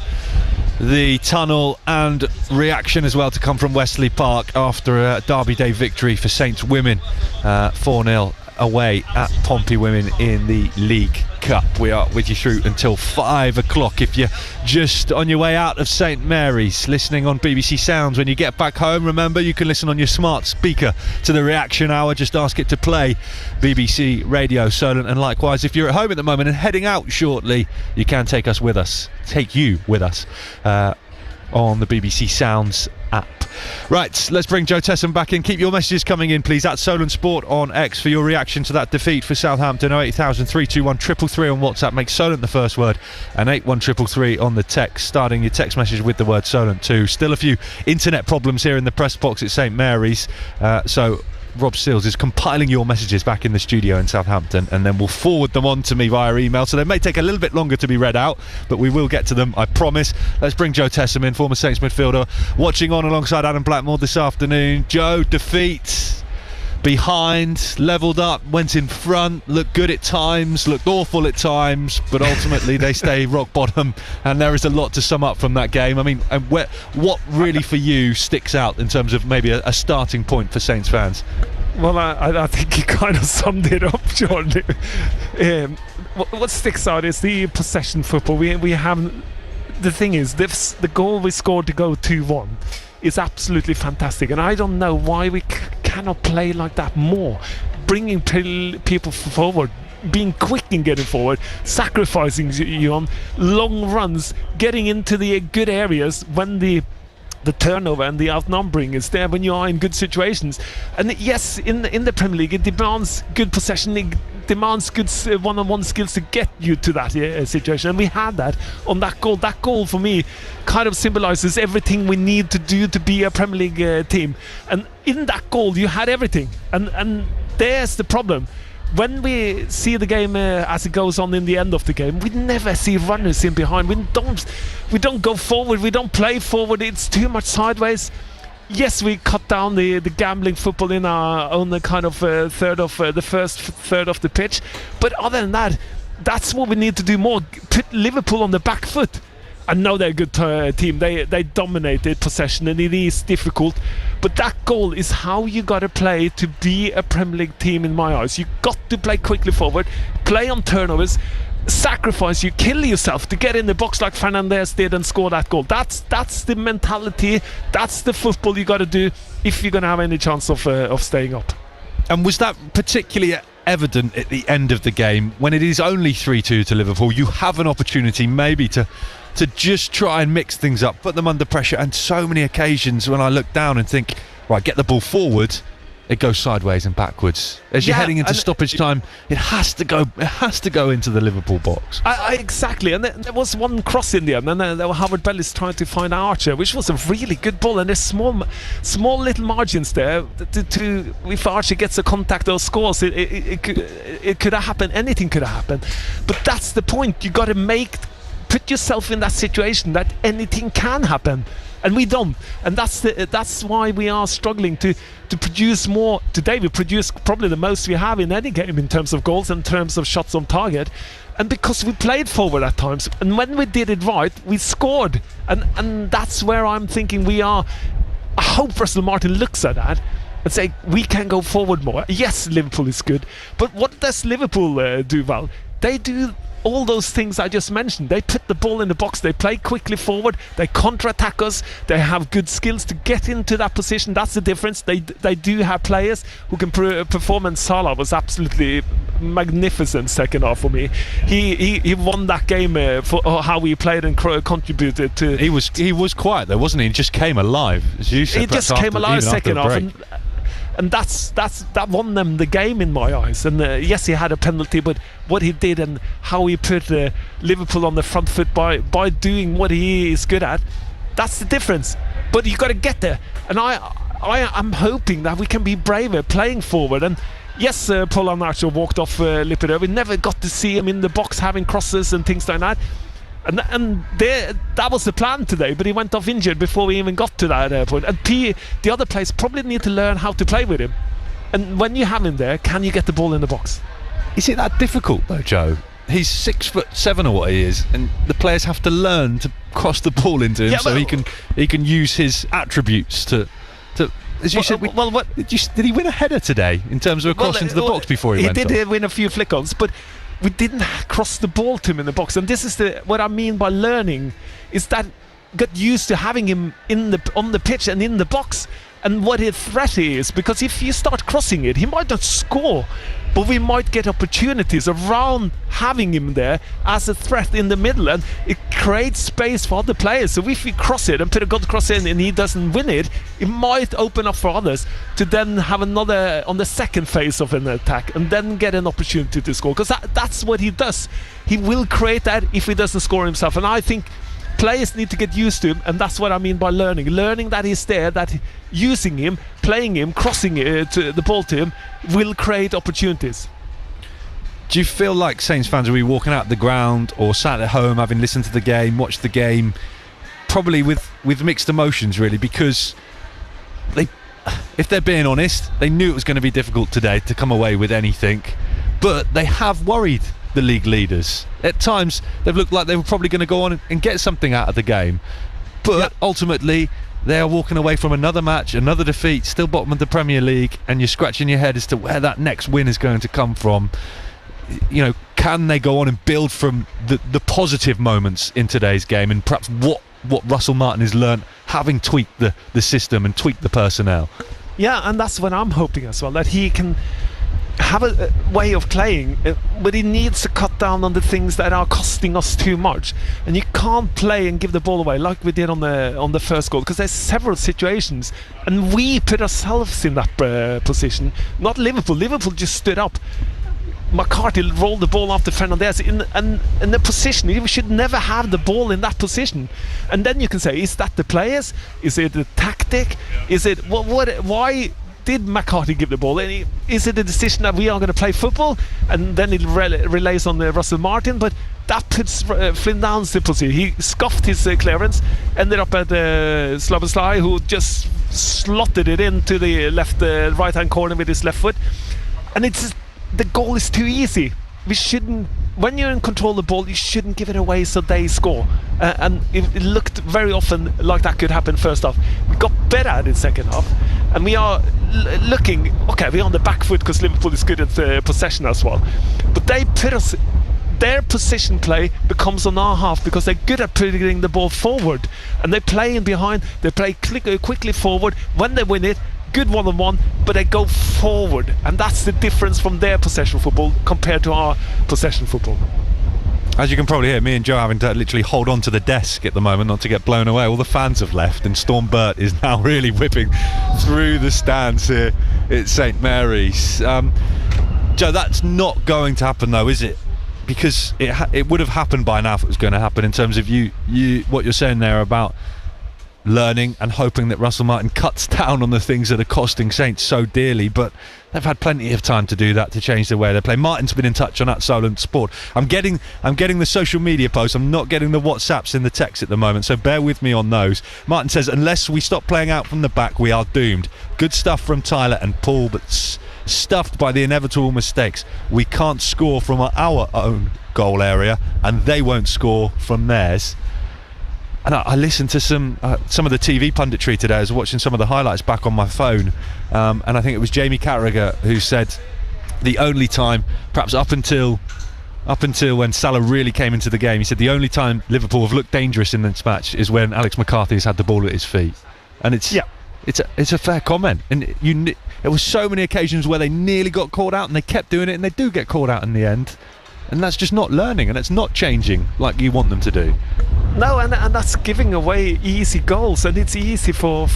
the tunnel, and reaction as well to come from Wesley Park after a Derby Day victory for Saints women, 4-0 away at Pompey women in the League Cup. We are with you through until 5 o'clock. If you're just on your way out of St Mary's, listening on BBC Sounds, when you get back home, remember you can listen on your smart speaker to the reaction hour. Just ask it to play BBC Radio Solent. And likewise, if you're at home at the moment and heading out shortly, you can take you with us on the BBC Sounds app. Right, let's bring Joe Tessam back in. Keep your messages coming in, please, at Solent Sport on X for your reaction to that defeat for Southampton. 08000 321 333 on WhatsApp. Make Solent the first word, and 81333 on the text, starting your text message with the word Solent too. Still a few internet problems here in the press box at St Mary's, so Rob Seals is compiling your messages back in the studio in Southampton, and then we'll forward them on to me via email, so they may take a little bit longer to be read out, but we will get to them, I promise. Let's bring Joe Tessam in, former Saints midfielder, watching on alongside Adam Blackmore this afternoon. Joe, defeat, behind, levelled up, went in front, looked good at times, looked awful at times, but ultimately they stay rock bottom, and there is a lot to sum up from that game. I mean, what really for you sticks out in terms of maybe a starting point for Saints fans? Well, I think you kind of summed it up, Jordan. What sticks out is the possession football. We have, the thing is, the goal we scored to go 2-1 is absolutely fantastic, and I don't know why we cannot play like that more. Bringing people forward, being quick in getting forward, sacrificing you on long runs, getting into the good areas when the turnover and the outnumbering is there, when you are in good situations. And yes, in the Premier League, it demands good possession, it demands good one-on-one skills to get you to that situation, and we had that on that goal. That goal for me kind of symbolises everything we need to do to be a Premier League team, and in that goal you had everything, and there's the problem. When we see the game as it goes on in the end of the game, we never see runners in behind. We don't go forward. We don't play forward. It's too much sideways. Yes, we cut down the gambling football in our own kind of the first third of the pitch. But other than that, that's what we need to do more. Put Liverpool on the back foot. I know they're a good team. They dominated possession, and it is difficult. But that goal is how you got to play to be a Premier League team in my eyes. You got to play quickly forward, play on turnovers, sacrifice, you kill yourself to get in the box like Fernandes did and score that goal. That's the mentality. That's the football you got to do if you're going to have any chance of staying up. And was that particularly evident at the end of the game when it is only 3-2 to Liverpool? You have an opportunity maybe to just try and mix things up, put them under pressure, and so many occasions when I look down and think, right, get the ball forward, it goes sideways and backwards. As you're heading into stoppage time, it has to go into the Liverpool box. Exactly, and there was one cross in the end, and there were Howard Bellis trying to find Archer, which was a really good ball, and there's small little margins there to if Archer gets a contact or scores, it could have happened. Anything could have happened, but that's the point. You got to put yourself in that situation that anything can happen. And we don't, and that's why we are struggling to produce more. Today we produce probably the most we have in any game in terms of goals and in terms of shots on target, and because we played forward at times, and when we did it right, we scored, and that's where I'm thinking I hope Russell Martin looks at that and say we can go forward more. Yes, Liverpool is good, but what does Liverpool do well? They do all those things I just mentioned. They put the ball in the box, they play quickly forward, they counter-attack us, they have good skills to get into that position. That's the difference. They do have players who can perform, and Salah was absolutely magnificent second half for me. He won that game for how he played and contributed to. He was quiet though, wasn't he? He just came alive, as you said. He just came alive second half, and that won them the game in my eyes. And yes, he had a penalty, but what he did and how he put Liverpool on the front foot by doing what he is good at, that's the difference. But you got to get there, and I'm hoping that we can be braver playing forward. And yes, Paul Arnacho walked off Lipido. We never got to see him in the box having crosses and things like that. And that was the plan today, but he went off injured before we even got to that point. And the other players probably need to learn how to play with him. And when you have him there, can you get the ball in the box? Is it that difficult though, Joe? He's 6'7" or what he is, and the players have to learn to cross the ball into him so he can use his attributes to. As you said, did he win a header today in terms of a cross into the box before he went off? He did win a few flick-ons, but we didn't cross the ball to him in the box. And this is what I mean by learning, is that got used to having him on the pitch and in the box, and what his threat is, because if you start crossing it, he might not score, but we might get opportunities around having him there as a threat in the middle, and it creates space for other players. So if we cross it and put a good cross in and he doesn't win it, it might open up for others to then have another on the second phase of an attack and then get an opportunity to score, because that's what he does. He will create that if he doesn't score himself, and I think players need to get used to him, and that's what I mean by learning that he's there, that using him, playing him, crossing the ball to him will create opportunities. Do you feel like Saints fans will be walking out the ground or sat at home having listened to the game, watched the game, probably with mixed emotions really, because if they're being honest, they knew it was going to be difficult today to come away with anything, but they have worried the league leaders. At times they've looked like they were probably going to go on and get something out of the game, but ultimately they are walking away from another match, another defeat, still bottom of the Premier League, and you're scratching your head as to where that next win is going to come from. You know, can they go on and build from the positive moments in today's game, and perhaps what Russell Martin has learned having tweaked the system and tweaked the personnel? Yeah, and that's what I'm hoping as well, that he can have a way of playing, but he needs to cut down on the things that are costing us too much. And you can't play and give the ball away like we did on the first goal, because there's several situations and we put ourselves in that position, not Liverpool. Liverpool just stood up. McCarthy rolled the ball after Fernandez in the position. You should never have the ball in that position. And then you can say, is that the players? Is it the tactic? Is it why did McCarthy give the ball? Is it a decision that we are going to play football? And then it relays on Russell Martin, but that puts Flynn Downs in position. He scuffed his clearance, ended up at Slabbersly, who just slotted it into the right hand corner with his left foot. And the goal is too easy. We shouldn't, when you're in control of the ball, you shouldn't give it away so they score. And it looked very often like that could happen first half. We got better at it second half, and we are looking, okay, we're on the back foot because Liverpool is good at possession as well. But they put us, their position play becomes on our half because they're good at putting the ball forward, and they play in behind, they play quickly forward. When they win it, good one-on-one, but they go forward, and that's the difference from their possession football compared to our possession football. As you can probably hear, me and Joe having to literally hold on to the desk at the moment not to get blown away. All the fans have left, and Storm Burt is now really whipping through the stands here It's St Mary's. Joe, that's not going to happen though, is it? Because it would have happened by now if it was going to happen, in terms of you what you're saying there about learning and hoping that Russell Martin cuts down on the things that are costing Saints so dearly, but they've had plenty of time to do that, to change the way they play. Martin's been in touch on that Solent Sport. I'm getting the social media posts. I'm not getting the WhatsApps in the text at the moment, so bear with me on those. Martin says, unless we stop playing out from the back, we are doomed. Good stuff from Tyler and Paul, but stuffed by the inevitable mistakes. We can't score from our own goal area, and they won't score from theirs. And I listened to some of the TV punditry today. I was watching some of the highlights back on my phone, and I think it was Jamie Carragher who said the only time, perhaps up until when Salah really came into the game, he said the only time Liverpool have looked dangerous in this match is when Alex McCarthy has had the ball at his feet. And it's a fair comment. And there were so many occasions where they nearly got caught out, and they kept doing it, and they do get caught out in the end. And that's just not learning, and it's not changing like you want them to do. No, and that's giving away easy goals, and it's easy for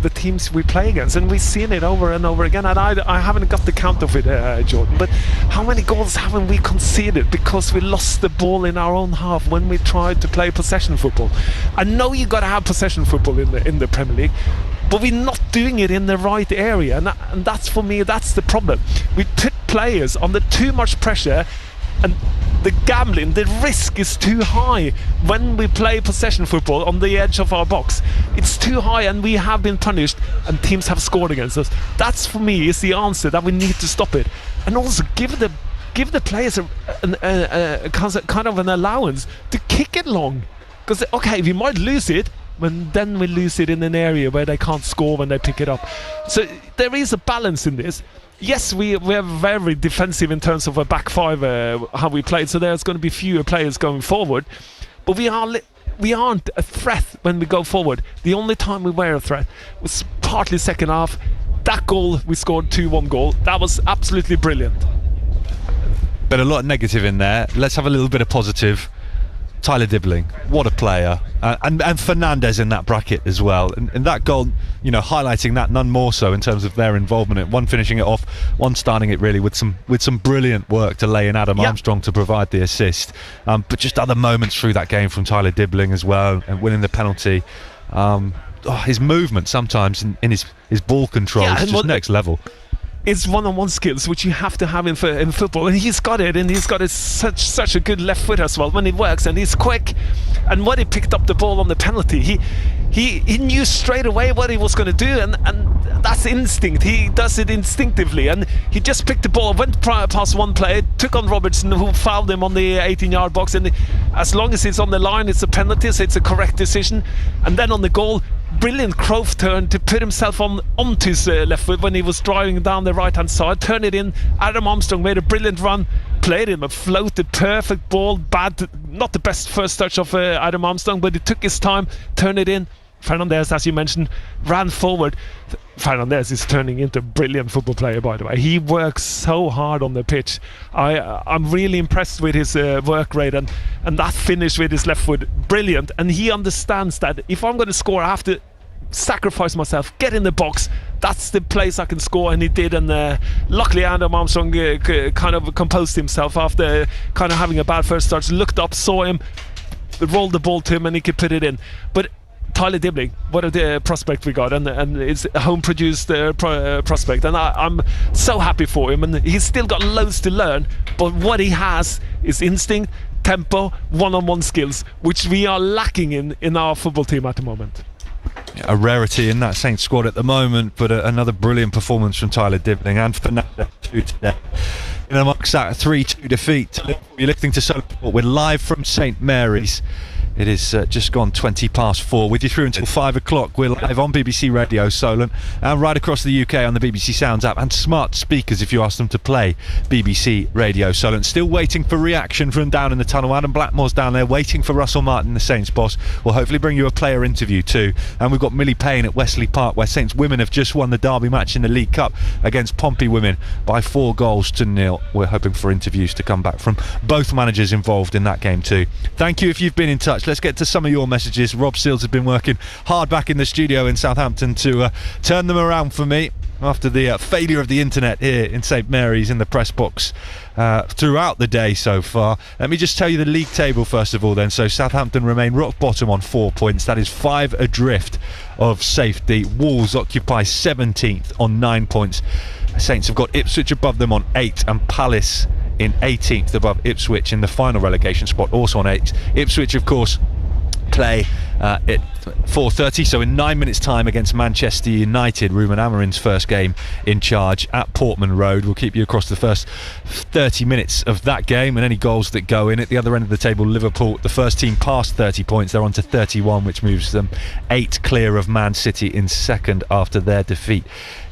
the teams we play against, and we've seen it over and over again. And I haven't got the count of it, Jordan, but how many goals haven't we conceded because we lost the ball in our own half when we tried to play possession football? I know you got to have possession football in the Premier League, but we're not doing it in the right area, and that's, for me, that's the problem. We put players under too much pressure, and the gambling, the risk is too high when we play possession football on the edge of our box. It's too high, and we have been punished, and teams have scored against us. That's, for me, is the answer, that we need to stop it. And also give the players a kind of an allowance to kick it long. Because, okay, we might lose it, but then we lose it in an area where they can't score when they pick it up. So there is a balance in this. Yes, we are very defensive in terms of a back five, how we played, so there's going to be fewer players going forward, but we aren't a threat when we go forward. The only time we were a threat was partly second half. That goal, we scored 2-1 goal, that was absolutely brilliant. But a lot of negative in there. Let's have a little bit of positive. Tyler Dibbling, what a player, and Fernandes in that bracket as well, and that goal, highlighting that none more so in terms of their involvement in one finishing it off, one starting it really with some brilliant work to lay in Adam Armstrong to provide the assist, but just other moments through that game from Tyler Dibbling as well, and winning the penalty. His movement sometimes in his ball control is just next level. It's one-on-one skills which you have to have in football, and he's got it, and he's got such a good left foot as well when it works, and he's quick. And when he picked up the ball on the penalty, he knew straight away what he was going to do, and that's instinct. He does it instinctively, and he just picked the ball, went past one player, took on Robertson, who fouled him on the 18-yard box, and as long as it's on the line, it's a penalty, so it's a correct decision. And then on the goal, brilliant Crove turn to put himself onto his left foot when he was driving down the right hand side, turn it in. Adam Armstrong made a brilliant run, played him a floated perfect ball, not the best first touch of Adam Armstrong, but he took his time, turned it in. Fernandes, as you mentioned, ran forward. Fernandes is turning into a brilliant football player, by the way. He works so hard on the pitch. I'm really impressed with his work rate, and that finish with his left foot, brilliant. And he understands that if I'm going to score, I have to sacrifice myself, get in the box. That's the place I can score, and he did. And luckily Adam Armstrong kind of composed himself after kind of having a bad first touch, looked up, saw him, rolled the ball to him, and he could put it in. But Tyler Dibbling, what a prospect we got, and it's a home-produced prospect, and I'm so happy for him. And he's still got loads to learn, but what he has is instinct, tempo, one-on-one skills, which we are lacking in our football team at the moment. A rarity in that Saints squad at the moment, but another brilliant performance from Tyler Dibbling and Fernandes too today. In amongst that 3-2 defeat, you're listening to Solent Sport. We're live from St Mary's. It is just gone 4:20 with you through until 5 o'clock. We're live on BBC Radio Solent and right across the UK on the BBC Sounds app and smart speakers if you ask them to play BBC Radio Solent. Still waiting for reaction from down in the tunnel. Adam Blackmore's down there waiting for Russell Martin, the Saints boss. We'll hopefully bring you a player interview too. And we've got Millie Payne at Wesley Park, where Saints women have just won the derby match in the League Cup against Pompey women by 4-0. We're hoping for interviews to come back from both managers involved in that game too. Thank you if you've been in touch. Let's get to some of your messages. Rob Seals has been working hard back in the studio in Southampton to turn them around for me. after the failure of the internet here in St Mary's in the press box throughout the day so far. Let me just tell you the league table first of all then. So Southampton remain rock bottom on 4 points. That is 5 adrift of safety. Wolves occupy 17th on 9 points. Saints have got Ipswich above them on 8 and Palace in 18th above Ipswich in the final relegation spot, also on 8. Ipswich, of course, play at 4:30, so in 9 minutes time against Manchester United. Ruben Amorim's first game in charge at Portman Road. We'll keep you across the first 30 minutes of that game and any goals that go in. At the other end of the table, Liverpool, the first team past 30 points. They're on to 31, which moves them 8 clear of Man City in second after their defeat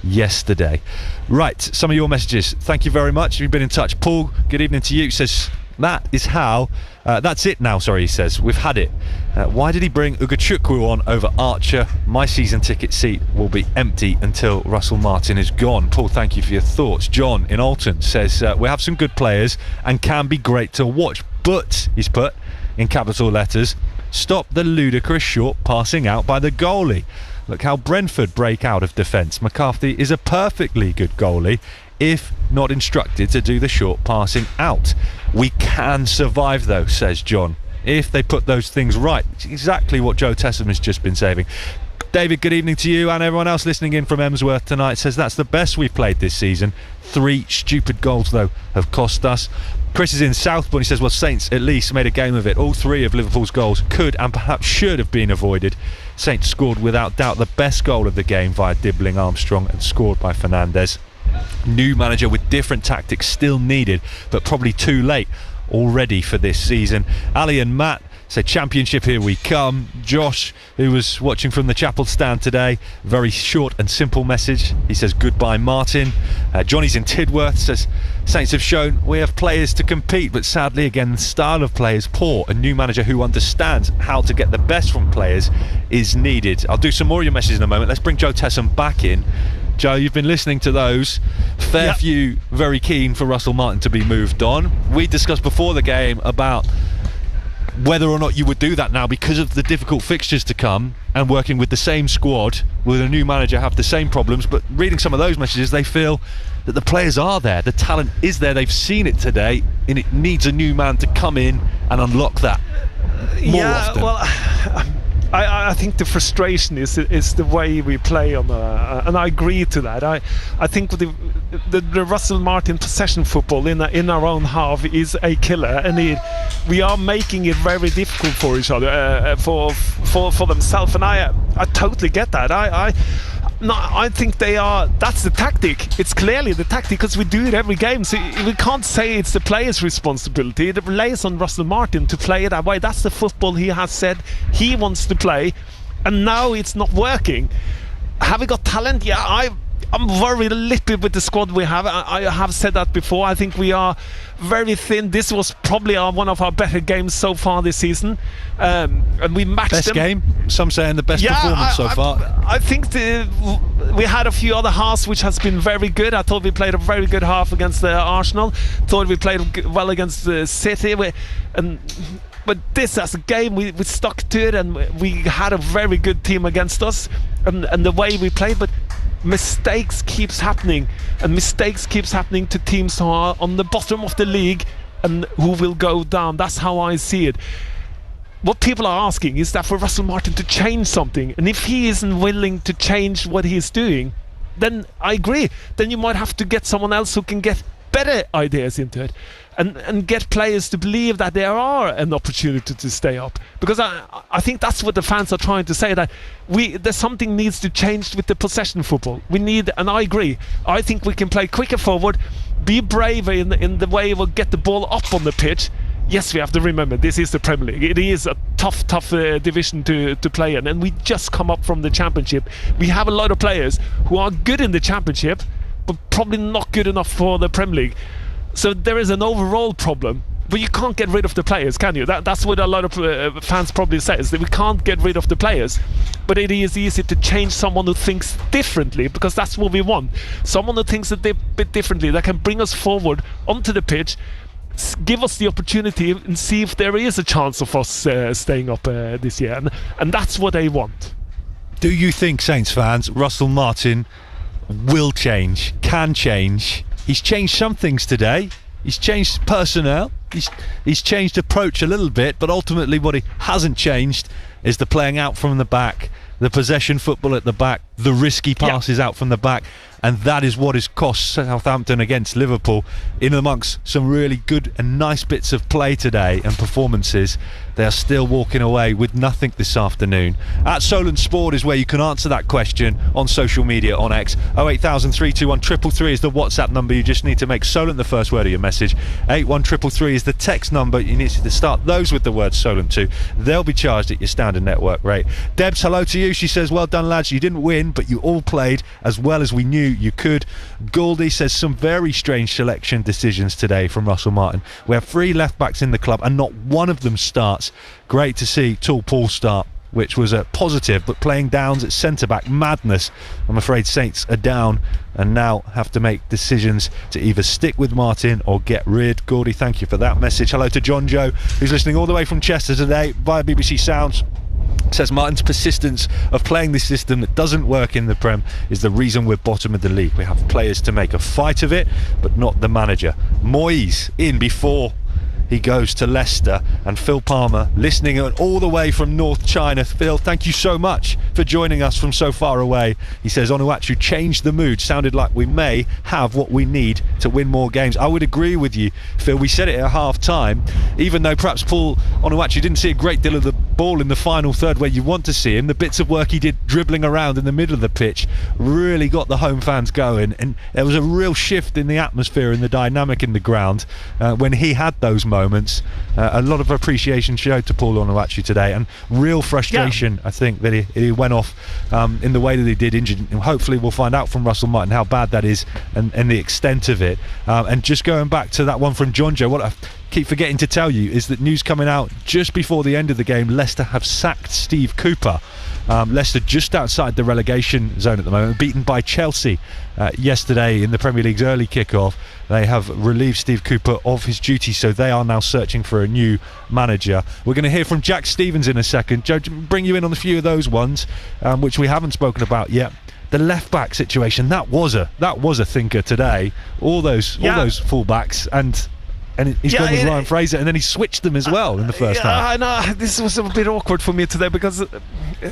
yesterday. Right, some of your messages. Thank you very much. You've been in touch. Paul, good evening to you. Says that is how that's it now, he says. We've had it. Why did he bring Ugachukwu on over Archer? My season ticket seat will be empty until Russell Martin is gone. Paul, thank you for your thoughts. John in Alton says we have some good players and can be great to watch, but he's put in capital letters, stop the ludicrous short passing out by the goalie. Look how Brentford break out of defence. McCarthy is a perfectly good goalie if not instructed to do the short passing out. We can survive though, says John, if they put those things right. It's exactly what Joe Tessam has just been saying. David, good evening to you and everyone else listening in from Emsworth tonight. Says that's the best we've played this season. 3 stupid goals though have cost us. Chris is in Southbourne. He says, well, Saints at least made a game of it. All 3 of Liverpool's goals could and perhaps should have been avoided. Saints scored without doubt the best goal of the game via Dibbling Armstrong and scored by Fernandes. New manager with different tactics still needed, but probably too late already for this season. Ali and Matt say Championship, here we come. Josh, who was watching from the chapel stand today, very short and simple message. He says goodbye Martin. Johnny's in Tidworth, says Saints have shown we have players to compete, but sadly again the style of play is poor. A new manager who understands how to get the best from players is needed. I'll do some more of your messages in a moment. Let's bring Joe Tessam back in. Joe, you've been listening to those. Fair few very keen for Russell Martin to be moved on. We discussed before the game about whether or not you would do that now because of the difficult fixtures to come and working with the same squad with a new manager have the same problems. But reading some of those messages, they feel that the players are there, the talent is there, they've seen it today, and it needs a new man to come in and unlock that more often. Well, I think the frustration is the way we play on and I agree to that. I think the Russell Martin possession football in our own half is a killer, and we are making it very difficult for each other, for themselves, and I totally get that. I think that's the tactic. It's clearly the tactic because we do it every game. So we can't say it's the player's responsibility. It relies on Russell Martin to play it that way. That's the football he has said he wants to play, and now it's not working. Have we got talent? Yeah, I'm worried a little bit with the squad we have. I have said that before. I think we are very thin. This was probably one of our better games so far this season, and we matched best them. Game? Some saying the best performance so far. I think we had a few other halves which has been very good. I thought we played a very good half against Arsenal. Thought we played well against City. But this as a game, we stuck to it, and we had a very good team against us, and the way we played, but mistakes keeps happening to teams who are on the bottom of the league and who will go down. That's how I see it. What people are asking is that for Russell Martin to change something, and if he isn't willing to change what he's doing, then I agree, then you might have to get someone else who can get better ideas into it and get players to believe that there are an opportunity to stay up, because I think that's what the fans are trying to say, that there's something needs to change with the possession football. We need, and I agree, I think we can play quicker forward, be braver in the way we'll get the ball up on the pitch. Yes, we have to remember this is the Premier League. It is a tough division to play in, and we just come up from the Championship. We have a lot of players who are good in the Championship but probably not good enough for the Premier League. So there is an overall problem, but you can't get rid of the players, can you? That's what a lot of fans probably say, is that we can't get rid of the players, but it is easy to change someone who thinks differently, because that's what we want. Someone who thinks a bit differently, that can bring us forward onto the pitch, give us the opportunity and see if there is a chance of us staying up this year, and that's what they want. Do you think, Saints fans, Russell Martin will change, can change. He's changed some things today. He's changed personnel. He's changed approach a little bit, but ultimately what he hasn't changed is the playing out from the back, the possession football at the back, the risky passes out from the back, and that is what has cost Southampton against Liverpool. In amongst some really good and nice bits of play today and performances, they are still walking away with nothing this afternoon. At Solent Sport is where you can answer that question on social media, on X. 08000 321 333 is the WhatsApp number. You just need to make Solent the first word of your message. 81333 is the text number. You need to start those with the word Solent too. They'll be charged at your standard network rate. Debs, hello to you. She says, well done lads, you didn't win, but you all played as well as we knew you could. Goldie says, some very strange selection decisions today from Russell Martin. We have 3 left backs in the club and not one of them starts. Great to see Tool Paul start, which was a positive, but playing Downs at centre-back, madness. I'm afraid Saints are down and now have to make decisions to either stick with Martin or get rid. Gordy, thank you for that message. Hello to John Joe, who's listening all the way from Chester today via BBC Sounds. Says Martin's persistence of playing this system that doesn't work in the Prem is the reason we're bottom of the league. We have players to make a fight of it, but not the manager. Moyes in before he goes to Leicester, and Phil Palmer listening all the way from North China. Phil, thank you so much for joining us from so far away. He says Onuachu changed the mood, sounded like we may have what we need to win more games. I would agree with you, Phil. We said it at half time, even though perhaps Paul Onuachu didn't see a great deal of the ball in the final third where you want to see him. The bits of work he did dribbling around in the middle of the pitch really got the home fans going, and there was a real shift in the atmosphere and the dynamic in the ground when he had those moments. A lot of appreciation showed to Paul Onuachu today, and real frustration, I think, that he went off in the way that he did, injured. And hopefully we'll find out from Russell Martin how bad that is and the extent of it. And just going back to that one from John Joe, what I keep forgetting to tell you is that news coming out just before the end of the game, Leicester have sacked Steve Cooper. Leicester just outside the relegation zone at the moment, beaten by Chelsea yesterday in the Premier League's early kick-off. They have relieved Steve Cooper of his duties, so they are now searching for a new manager. We're going to hear from Jack Stevens in a second. Joe, bring you in on a few of those ones, which we haven't spoken about yet. The left-back situation, that was a thinker today. All those full-backs, and he's gone with Ryan Fraser, and then he switched them as well in the first half. I know, this was a bit awkward for me today because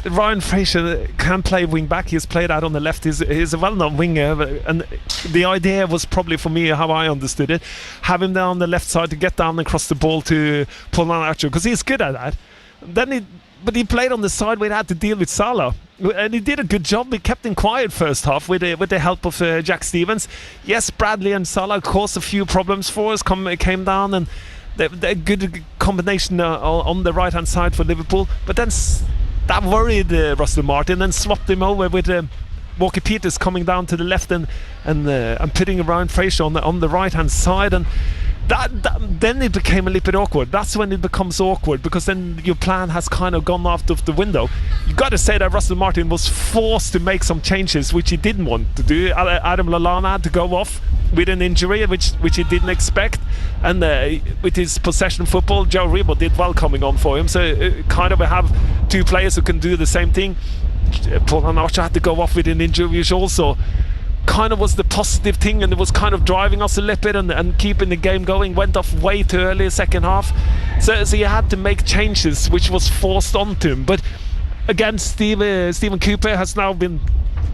Ryan Fraser can play wing back. He's played out on the left. He's a well-known winger, and the idea was probably, for me, how I understood it, have him down on the left side to get down and cross the ball to Paul Onuachu, because he's good at that. But he played on the side where he had to deal with Salah, and he did a good job. He kept him quiet first half with the help of Jack Stevens. Yes, Bradley and Salah caused a few problems for us, came down, and they're good combination on the right hand side for Liverpool. But then that worried Russell Martin, and swapped him over with Walker Peters coming down to the left and putting Ryan Fraser on the right hand side, and then it became a little bit awkward. That's when it becomes awkward, because then your plan has kind of gone out of the window. You got to say that Russell Martin was forced to make some changes which he didn't want to do. Adam Lallana had to go off with an injury which he didn't expect, and with his possession football, Joe Rebo did well coming on for him, so kind of have two players who can do the same thing. Paul Onuachu had to go off with an injury, which also kind of was the positive thing, and it was kind of driving us a little bit and keeping the game going. Went off way too early second half, so you had to make changes which was forced onto him. But again, Stephen Cooper has now been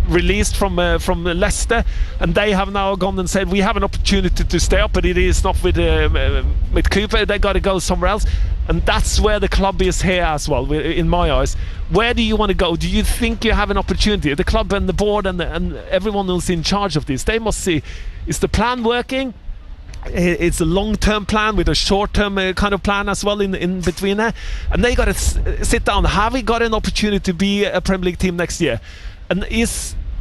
released from Leicester, and they have now gone and said we have an opportunity to stay up, but it is not with Cooper. They got to go somewhere else, and that's where the club is here as well, in my eyes. Where do you want to go? Do you think you have an opportunity? The club and the board and everyone who's in charge of this, they must see, is the plan working? It's a long-term plan with a short-term kind of plan as well in between there, and they got to sit down. Have we got an opportunity to be a Premier League team next year? And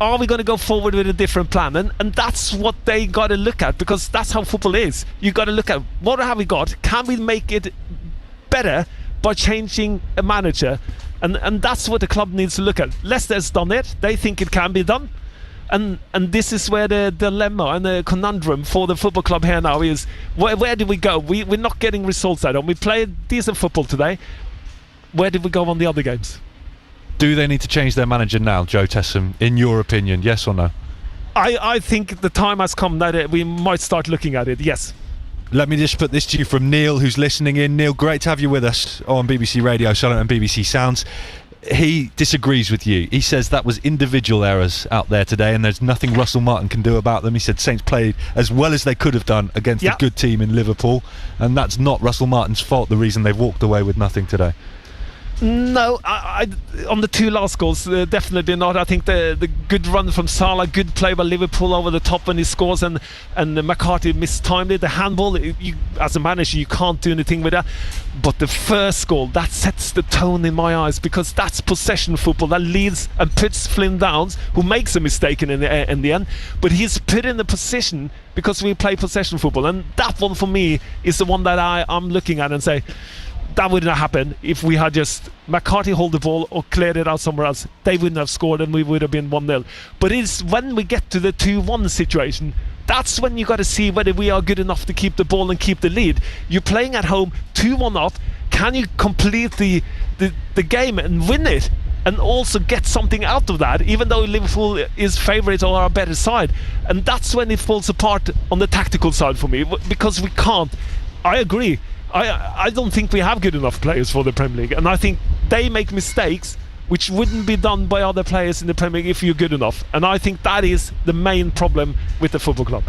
are we going to go forward with a different plan? And that's what they got to look at, because that's how football is. You got to look at, what have we got? Can we make it better by changing a manager? And that's what the club needs to look at. Leicester's done it. They think it can be done. And this is where the dilemma and the conundrum for the football club here now is, where do we go? We're not getting results out of them. We played decent football today. Where did we go on the other games? Do they need to change their manager now, Joe Tessam, in your opinion, yes or no? I think the time has come that we might start looking at it, yes. Let me just put this to you from Neil, who's listening in. Neil, great to have you with us on BBC Radio Solent and BBC Sounds. He disagrees with you. He says that was individual errors out there today and there's nothing Russell Martin can do about them. He said Saints played as well as they could have done against a good team in Liverpool, and that's not Russell Martin's fault, the reason they've walked away with nothing today. No, I on the two last goals, definitely not. I think the good run from Salah, good play by Liverpool over the top when he scores, and McCarthy mistimed it. The handball, you, as a manager, you can't do anything with that. But the first goal, that sets the tone in my eyes, because that's possession football that leads and puts Flynn Downs, who makes a mistake in the end, but he's put in the position because we play possession football, and that one for me is the one that I'm looking at and say, that wouldn't have happened if we had just McCarthy hold the ball or cleared it out somewhere else. They wouldn't have scored and we would have been 1-0. But it's when we get to the 2-1 situation, that's when you got to see whether we are good enough to keep the ball and keep the lead. You're playing at home, 2-1 up. Can you complete the game and win it and also get something out of that, even though Liverpool is favourites or our better side? And that's when it falls apart on the tactical side for me, because we can't. I agree. I don't think we have good enough players for the Premier League, and I think they make mistakes which wouldn't be done by other players in the Premier League if you're good enough, and I think that is the main problem with the football club.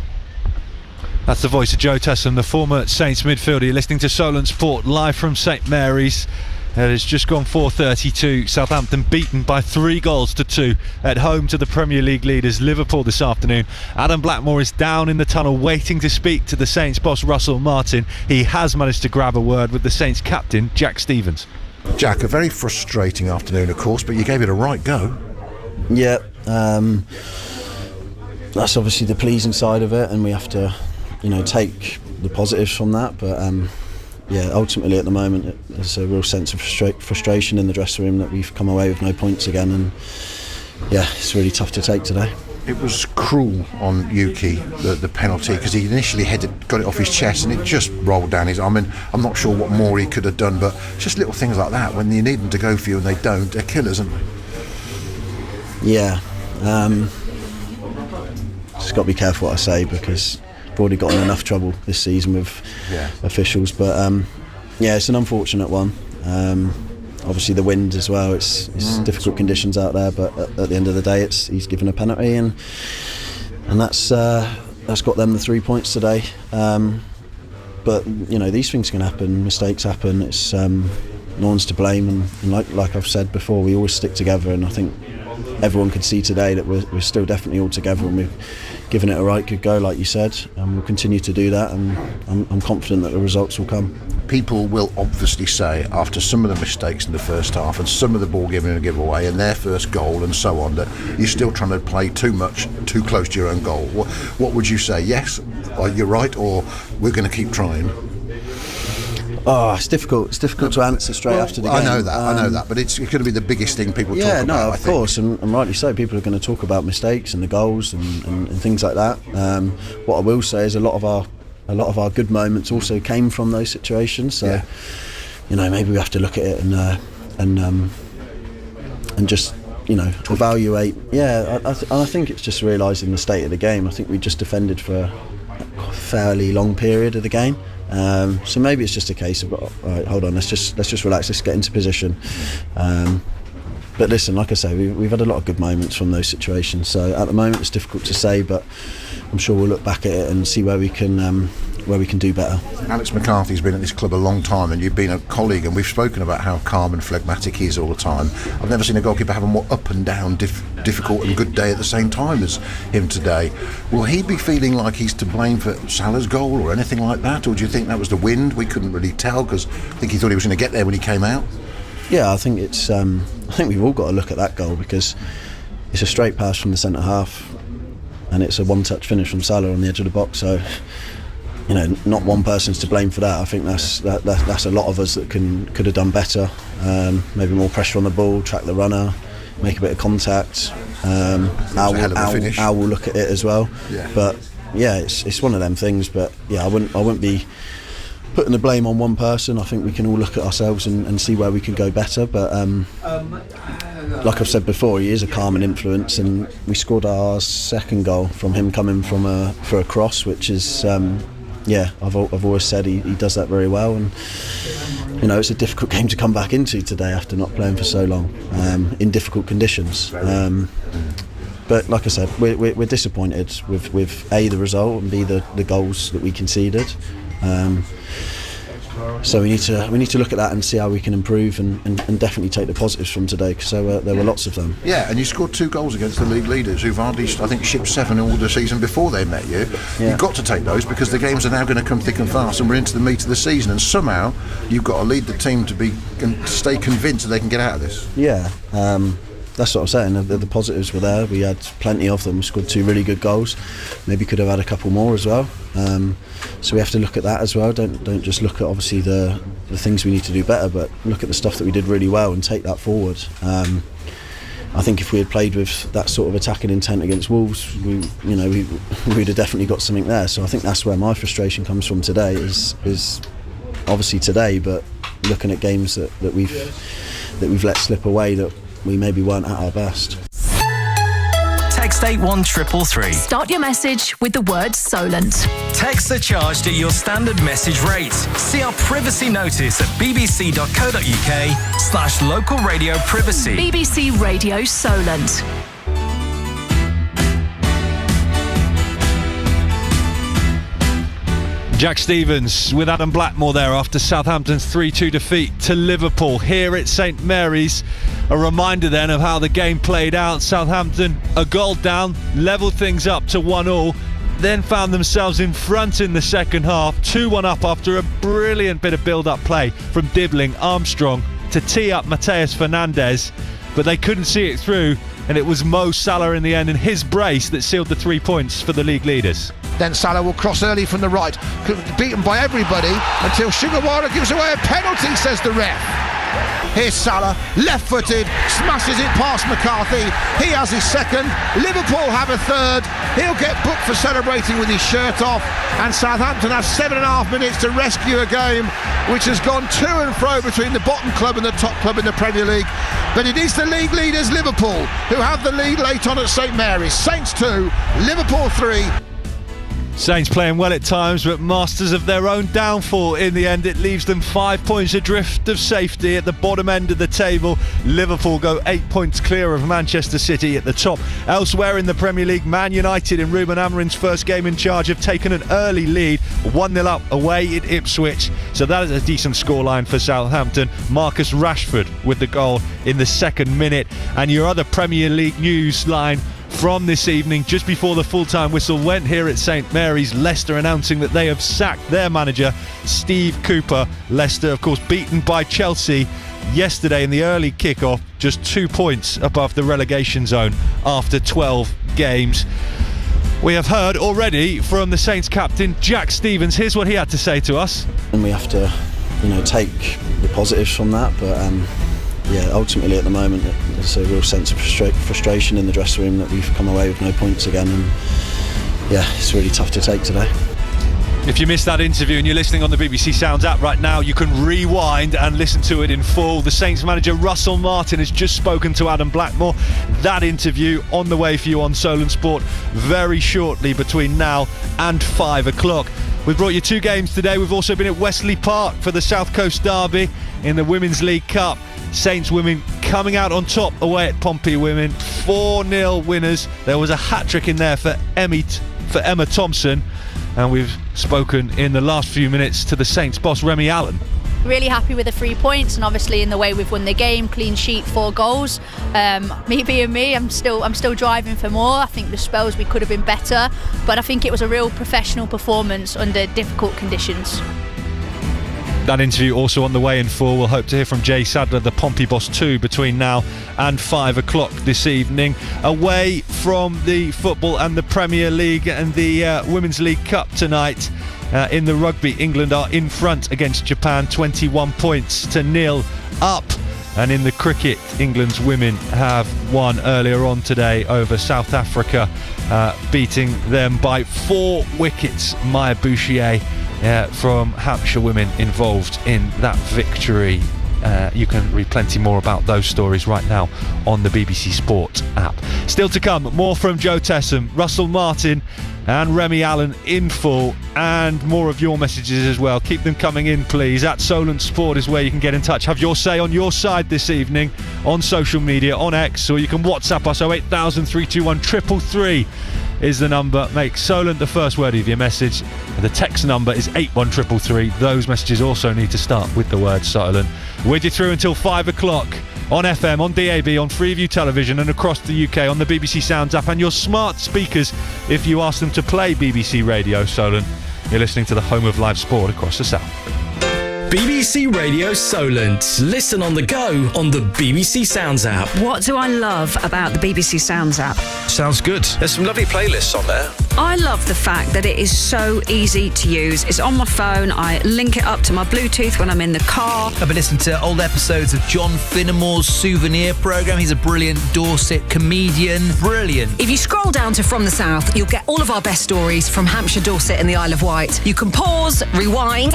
That's the voice of Joe Tesson, the former Saints midfielder. You're listening to Solent Sport live from St Mary's. It has just gone 4:32. Southampton beaten by 3-2 at home to the Premier League leaders Liverpool this afternoon. Adam Blackmore is down in the tunnel waiting to speak to the Saints boss Russell Martin. He has managed to grab a word with the Saints captain Jack Stevens. Jack, a very frustrating afternoon, of course, but you gave it a right go. Yeah, that's obviously the pleasing side of it, and we have to, take the positives from that. But yeah, ultimately at the moment there's a real sense of frustration in the dressing room that we've come away with no points again, and yeah, it's really tough to take today. It was cruel on Yuki, the penalty, because he initially got it off his chest and it just rolled down his arm. I mean, I'm not sure what more he could have done, but just little things like that, when you need them to go for you and they don't, they're killers, aren't they? Yeah, just got to be careful what I say, because I've already got in enough trouble this season with officials, but yeah, it's an unfortunate one. Obviously the wind as well, it's difficult conditions out there, but at the end of the day he's given a penalty, and that's got them the 3 points today. But these things can happen, mistakes happen, it's no one's to blame, and like I've said before, we always stick together, and I think everyone could see today that we're still definitely all together, and we've given it a right good go, like you said, and we'll continue to do that, and I'm confident that the results will come. People will obviously say, after some of the mistakes in the first half and some of the ball giving and give away and their first goal and so on, that you're still trying to play too much, too close to your own goal. What would you say? Yes, you're right, or we're going to keep trying? Oh, it's difficult to answer straight after the game. I know that, but it's going to be the biggest thing people talk about. Yeah, no, of course, and rightly so. People are going to talk about mistakes and the goals and things like that. What I will say is a lot of our good moments also came from those situations. So, maybe we have to look at it and just evaluate. Yeah, I think it's just realising the state of the game. I think we just defended for a fairly long period of the game. So maybe it's just a case of, all right, hold on, let's just relax, let's get into position. But listen, like I say, we've had a lot of good moments from those situations. So at the moment it's difficult to say, but I'm sure we'll look back at it and see where we can do better. Alex McCarthy's been at this club a long time, and you've been a colleague, and we've spoken about how calm and phlegmatic he is all the time. I've never seen a goalkeeper have a more up and down, difficult and good day at the same time as him today. Will he be feeling like he's to blame for Salah's goal or anything like that, or do you think that was the wind? We couldn't really tell, because I think he thought he was going to get there when he came out. Yeah, I think it's. I think we've all got to look at that goal, because it's a straight pass from the centre half, and it's a one-touch finish from Salah on the edge of the box. So, not one person's to blame for that. I think that's a lot of us that could have done better. Maybe more pressure on the ball, track the runner, make a bit of contact. Al will look at it as well. Yeah. But yeah, it's one of them things. But yeah, I wouldn't be putting the blame on one person. I think we can all look at ourselves and see where we can go better. But like I've said before, he is a calming influence, and we scored our second goal from him coming from for a cross, which is I've always said he does that very well, and it's a difficult game to come back into today after not playing for so long in difficult conditions. But like I said, we're disappointed with A, the result, and B, the goals that we conceded. So we need to look at that and see how we can improve and definitely take the positives from today, because there were lots of them. Yeah, and you scored 2 goals against the league leaders, who've hardly, I think, shipped 7 all the season before they met you. Yeah. You've got to take those, because the games are now going to come thick and fast, and we're into the meat of the season, and somehow you've got to lead the team to stay convinced that they can get out of this. Yeah. That's what I'm saying. The positives were there. We had plenty of them. We scored 2 really good goals. Maybe could have had a couple more as well. So we have to look at that as well. Don't just look at obviously the things we need to do better, but look at the stuff that we did really well and take that forward. I think if we had played with that sort of attacking intent against Wolves, we'd have definitely got something there. So I think that's where my frustration comes from today. Is obviously today, but looking at games that we've let slip away, that we maybe weren't at our best. Text 81333. Start your message with the word Solent. Texts are charged at your standard message rate. See our privacy notice at bbc.co.uk/local radio privacy. BBC Radio Solent. Jack Stevens with Adam Blackmore there after Southampton's 3-2 defeat to Liverpool here at St Mary's. A reminder then of how the game played out. Southampton a goal down, levelled things up to 1-1, then found themselves in front in the second half, 2-1 up after a brilliant bit of build-up play from Dibbling Armstrong to tee up Mateus Fernandes, but they couldn't see it through, and it was Mo Salah in the end and his brace that sealed the 3 points for the league leaders. Then Salah will cross early from the right, beaten by everybody until Sugawara gives away a penalty, says the ref. Here's Salah, left-footed, smashes it past McCarthy. He has his second. Liverpool have a third. He'll get booked for celebrating with his shirt off. And Southampton have 7.5 minutes to rescue a game which has gone to and fro between the bottom club and the top club in the Premier League. But it is the league leaders, Liverpool, who have the lead late on at St Mary's. Saints 2, Liverpool 3. Saints playing well at times, but masters of their own downfall in the end. It leaves them 5 points adrift of safety at the bottom end of the table. Liverpool go 8 points clear of Manchester City at the top. Elsewhere in the Premier League, Man United in Ruben Amorim's first game in charge have taken an early lead, 1-0 up away at Ipswich. So that is a decent scoreline for Southampton. Marcus Rashford with the goal in the second minute. And your other Premier League news line from this evening, just before the full-time whistle went here at St Mary's, Leicester announcing that they have sacked their manager Steve Cooper. Leicester of course beaten by Chelsea yesterday in the early kick-off, just 2 points above the relegation zone after 12 games. We have heard already from the Saints captain Jack Stevens. Here's what he had to say to us. And we have to take the positives from that, but ultimately at the moment there's a real sense of frustration in the dressing room that we've come away with no points again, and it's really tough to take today. If you missed that interview and you're listening on the BBC Sounds app right now, you can rewind and listen to it in full. The Saints manager Russell Martin has just spoken to Adam Blackmore. That interview on the way for you on Solent Sport very shortly between now and 5 o'clock. We've brought you 2 games today. We've also been at Wesley Park for the South Coast Derby in the Women's League Cup. Saints women coming out on top away at Pompey Women, 4-0 winners. There was a hat-trick in there for Emma Thompson, and we've spoken in the last few minutes to the Saints boss Remy Allen. Really happy with the 3 points, and obviously in the way we've won the game, clean sheet, 4 goals. Me being me, I'm still driving for more. I think the spells we could have been better, but I think it was a real professional performance under difficult conditions. That interview also on the way in full. We'll hope to hear from Jay Sadler, the Pompey boss too, between now and 5 o'clock this evening. Away from the football and the Premier League and the Women's League Cup tonight, in the rugby, England are in front against Japan, 21 points to 0 up. And in the cricket, England's women have won earlier on today over South Africa, beating them by 4 wickets. Maya Bouchier from Hampshire women involved in that victory. you can read plenty more about those stories right now on the BBC Sport app. Still to come, more from Joe Tessam, Russell Martin and Remy Allen in full, and more of your messages as well. Keep them coming in, please. At Solent Sport is where you can get in touch. Have your say on your side this evening on social media, on X, or you can WhatsApp us. 08000 321 333 is the number. Make Solent the first word of your message. The text number is 81333. Those messages also need to start with the word Solent. With you through until 5 o'clock. On FM, on DAB, on Freeview Television and across the UK on the BBC Sounds app and your smart speakers if you ask them to play BBC Radio Solent. You're listening to the home of live sport across the South. BBC Radio Solent. Listen on the go on the BBC Sounds app. What do I love about the BBC Sounds app? Sounds good. There's some lovely playlists on there. I love the fact that it is so easy to use. It's on my phone. I link it up to my Bluetooth when I'm in the car. I've been listening to old episodes of John Finnemore's Souvenir programme. He's a brilliant Dorset comedian. Brilliant. If you scroll down to From the South, you'll get all of our best stories from Hampshire, Dorset and the Isle of Wight. You can pause, rewind,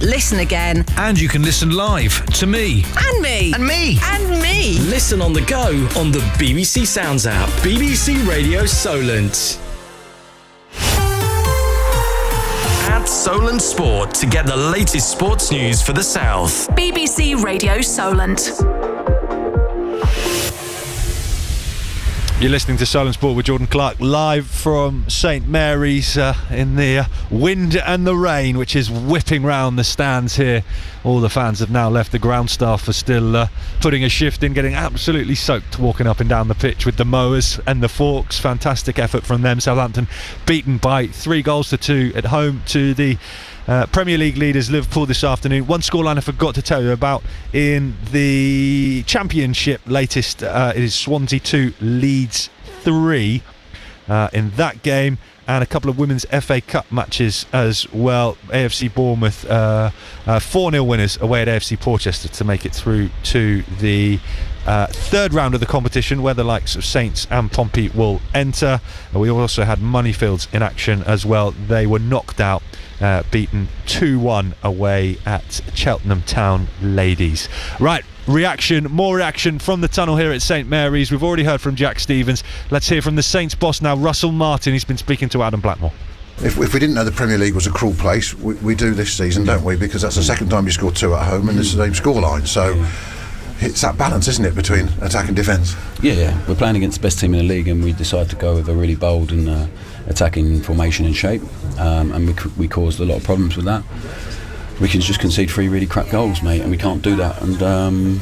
listen again. And you can listen live to me. And me. And me. And me. Listen on the go on the BBC Sounds app. BBC Radio Solent. At Solent Sport to get the latest sports news for the South. BBC Radio Solent. You're listening to Solent Sport with Jordan Clark, live from St Mary's in the wind and the rain, which is whipping round the stands here. All the fans have now left. The ground staff are still putting a shift in, getting absolutely soaked walking up and down the pitch with the mowers and the forks. Fantastic effort from them. Southampton beaten by 3-2 at home to the Premier League leaders Liverpool this afternoon. One scoreline I forgot to tell you about in the Championship latest. It is Swansea 2, Leeds 3 in that game, and a couple of women's FA Cup matches as well. AFC Bournemouth 4-0 winners away at AFC Portchester to make it through to the third round of the competition, where the likes of Saints and Pompey will enter. We also had Moneyfields in action as well. They were knocked out, beaten 2-1 away at Cheltenham Town Ladies. Right, more reaction from the tunnel here at St Mary's. We've already heard from Jack Stevens. Let's hear from the Saints boss now, Russell Martin. He's been speaking to Adam Blackmore. If we didn't know the Premier League was a cruel place, we do this season, don't we? Because that's the second time you score 2 at home and it's the same scoreline. So it's that balance, isn't it, between attack and defence? Yeah. We're playing against the best team in the league, and we decided to go with a really bold and attacking formation and shape, and we caused a lot of problems with that. We can just concede 3 really crap goals, mate, and we can't do that. And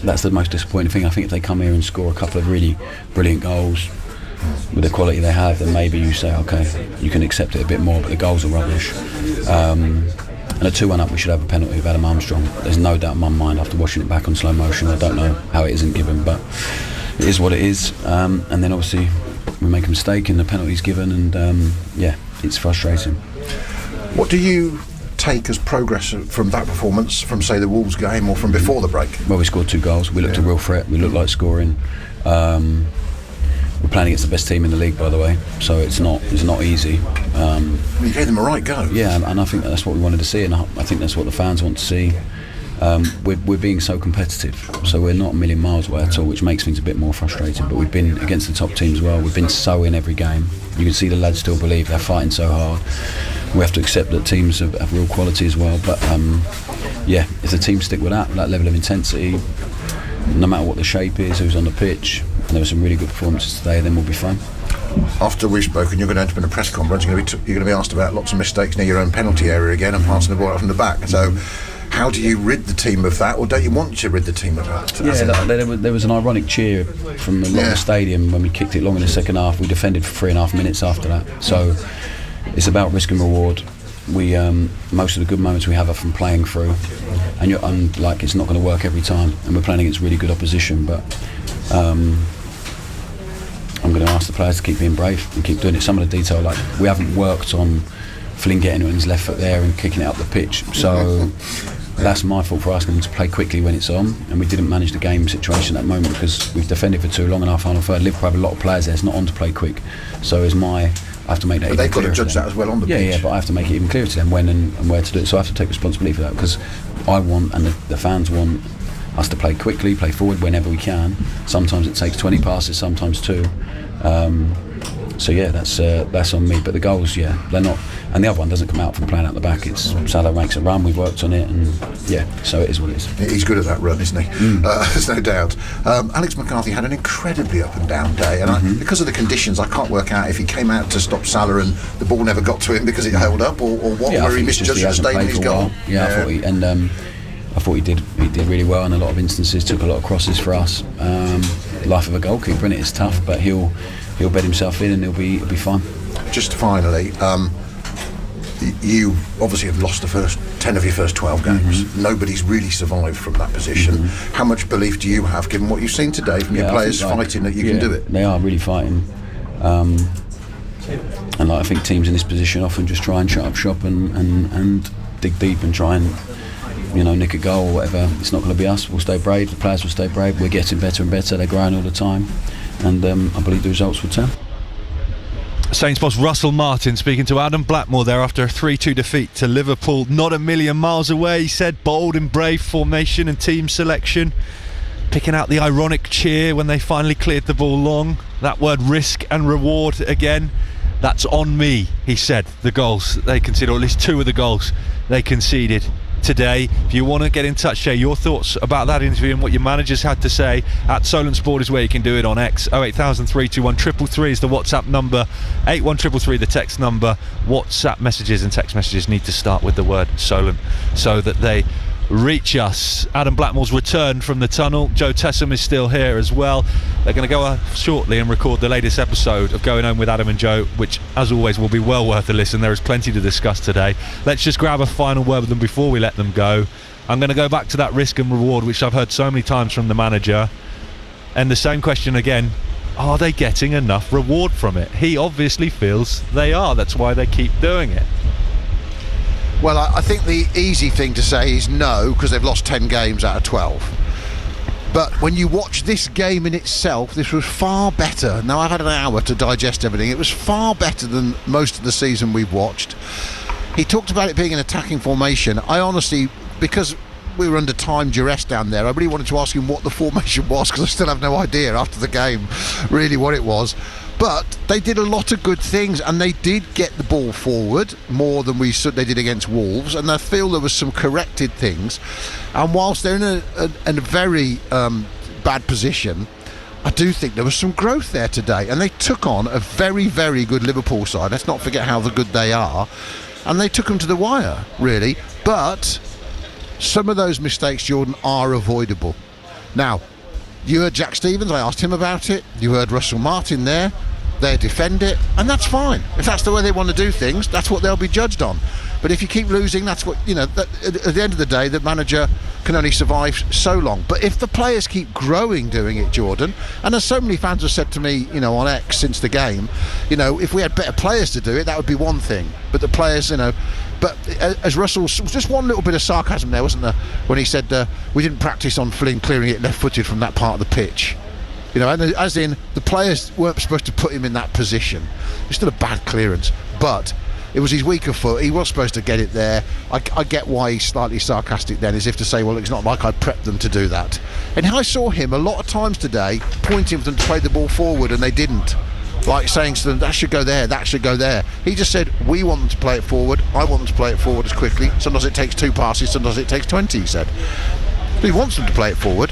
that's the most disappointing thing. I think if they come here and score a couple of really brilliant goals with the quality they have, then maybe you say, okay, you can accept it a bit more, but the goals are rubbish. And a 2-1 up, we should have a penalty of Adam Armstrong. There's no doubt in my mind after watching it back on slow motion. I don't know how it isn't given, but it is what it is. And then obviously we make a mistake and the penalty's given, and it's frustrating. What do you take as progress from that performance, from say the Wolves game or from before the break? Well, we scored 2 goals. We looked a real threat. We looked like scoring. We're playing against the best team in the league, by the way, so it's not easy. You gave them a right go. Yeah, and I think that's what we wanted to see, and I think that's what the fans want to see. We're being so competitive, so we're not a million miles away at all, which makes things a bit more frustrating. But we've been against the top teams as well. We've been so in every game. You can see the lads still believe, they're fighting so hard. We have to accept that teams have real quality as well. But if the teams stick with that level of intensity, no matter what the shape is, who's on the pitch, and there were some really good performances today, then we'll be fine. After we've spoken, you're going to enter in a press conference. You're going to be asked about lots of mistakes near your own penalty area again and passing the ball out from the back. So how do you rid the team of that, or don't you want to rid the team of that? Yeah, there was an ironic cheer from the stadium when we kicked it long in the second half. We defended for 3.5 minutes after that. So it's about risk and reward. We most of the good moments we have are from playing through, and it's not going to work every time, and we're playing against really good opposition. But I'm going to ask the players to keep being brave and keep doing it. Some of the detail, like we haven't worked on Flynn getting on his left foot there and kicking it up the pitch, so that's my fault for asking them to play quickly when it's on, and we didn't manage the game situation at that moment because we've defended for too long in our final third. Liverpool have a lot of players there, it's not on to play quick, so I have to make that. But they've got to judge that as well on the pitch. Yeah, but I have to make it even clearer to them when and where to do it. So I have to take responsibility for that, because I want and the fans want us to play quickly, play forward whenever we can. Sometimes it takes 20 passes, sometimes 2. So yeah, that's on me. But the goals, yeah, they're not. And the other one doesn't come out from playing out the back. It's Salah makes a run. We've worked on it, and yeah, so it is what it is. He's good at that run, isn't he? There's no doubt. Alex McCarthy had an incredibly up and down day, and because of the conditions, I can't work out if he came out to stop Salah and the ball never got to him because it held up, or what, where he misjudged the state in his goal. Yeah, I thought he did really well in a lot of instances. Took a lot of crosses for us. Life of a goalkeeper, and it's tough, but he'll bed himself in and he'll be fine. Just finally, you obviously have lost the first 10 of your first 12 games. Nobody's really survived from that position. How much belief do you have, given what you've seen today from your players fighting, that you can do it? They are really fighting. And I think teams in this position often just try and shut up shop and dig deep and try and nick a goal or whatever. It's not going to be us. We'll stay brave. The players will stay brave. We're getting better and better. They're growing all the time, and I believe the results will tell. Saints boss Russell Martin speaking to Adam Blackmore there after a 3-2 defeat to Liverpool. Not a million miles away, he said. Bold and brave formation and team selection. Picking out the ironic cheer when they finally cleared the ball long. That word risk and reward again. That's on me, he said. The goals they conceded, or at least 2 of the goals they conceded today. If you want to get in touch, share your thoughts about that interview and what your managers had to say, at Solent Sport is where you can do it on X. 08000 321 333 is the WhatsApp number, 81333 the text number. WhatsApp messages and text messages need to start with the word Solent so that they reach us. Adam Blackmore's returned from the tunnel. Joe Tessam is still here as well. They're going to go shortly and record the latest episode of Going Home with Adam and Joe, which as always will be well worth a listen. There is plenty to discuss today. Let's just grab a final word with them before we let them go. I'm going to go back to that risk and reward, which I've heard so many times from the manager, and the same question again: are they getting enough reward from it? He obviously feels they are. That's why they keep doing it. Well, I think the easy thing to say is no, because they've lost 10 games out of 12. But when you watch this game in itself, this was far better. Now, I've had an hour to digest everything. It was far better than most of the season we've watched. He talked about it being an attacking formation. I honestly, because we were under time duress down there, I really wanted to ask him what the formation was, because I still have no idea after the game really what it was. But they did a lot of good things, and they did get the ball forward more than they did against Wolves, and I feel there was some corrected things. And whilst they're in a very bad position, I do think there was some growth there today, and they took on a very, very good Liverpool side. Let's not forget how good they are, and they took them to the wire, really. But some of those mistakes, Jordan, are avoidable. Now, you heard Jack Stevens, I asked him about it. You heard Russell Martin there. They defend it, and that's fine. If that's the way they want to do things, that's what they'll be judged on. But if you keep losing, that's what, at the end of the day, the manager can only survive so long. But if the players keep growing doing it, Jordan, and as so many fans have said to me, on X since the game, if we had better players to do it, that would be one thing. But the players, but as Russell, just one little bit of sarcasm there, wasn't there, when he said we didn't practice on clearing it left-footed from that part of the pitch. And as in, the players weren't supposed to put him in that position. It was still a bad clearance, but it was his weaker foot. He was supposed to get it there. I get why he's slightly sarcastic then, as if to say, well, it's not like I prepped them to do that. And I saw him a lot of times today pointing for them to play the ball forward, and they didn't. Like saying to them, that should go there, that should go there. He just said, we want them to play it forward. I want them to play it forward as quickly. Sometimes it takes 2 passes, sometimes it takes 20, he said. But he wants them to play it forward.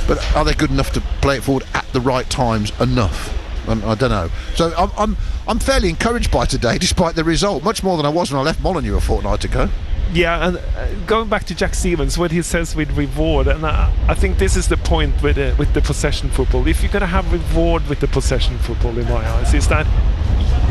But are they good enough to play it forward at the right times enough? I don't know. So I'm fairly encouraged by today, despite the result, much more than I was when I left Molineux a fortnight ago. Yeah, and going back to Jack Stevens, what he says with reward, and I think this is the point with the possession football. If you're going to have reward with the possession football, in my eyes, is that,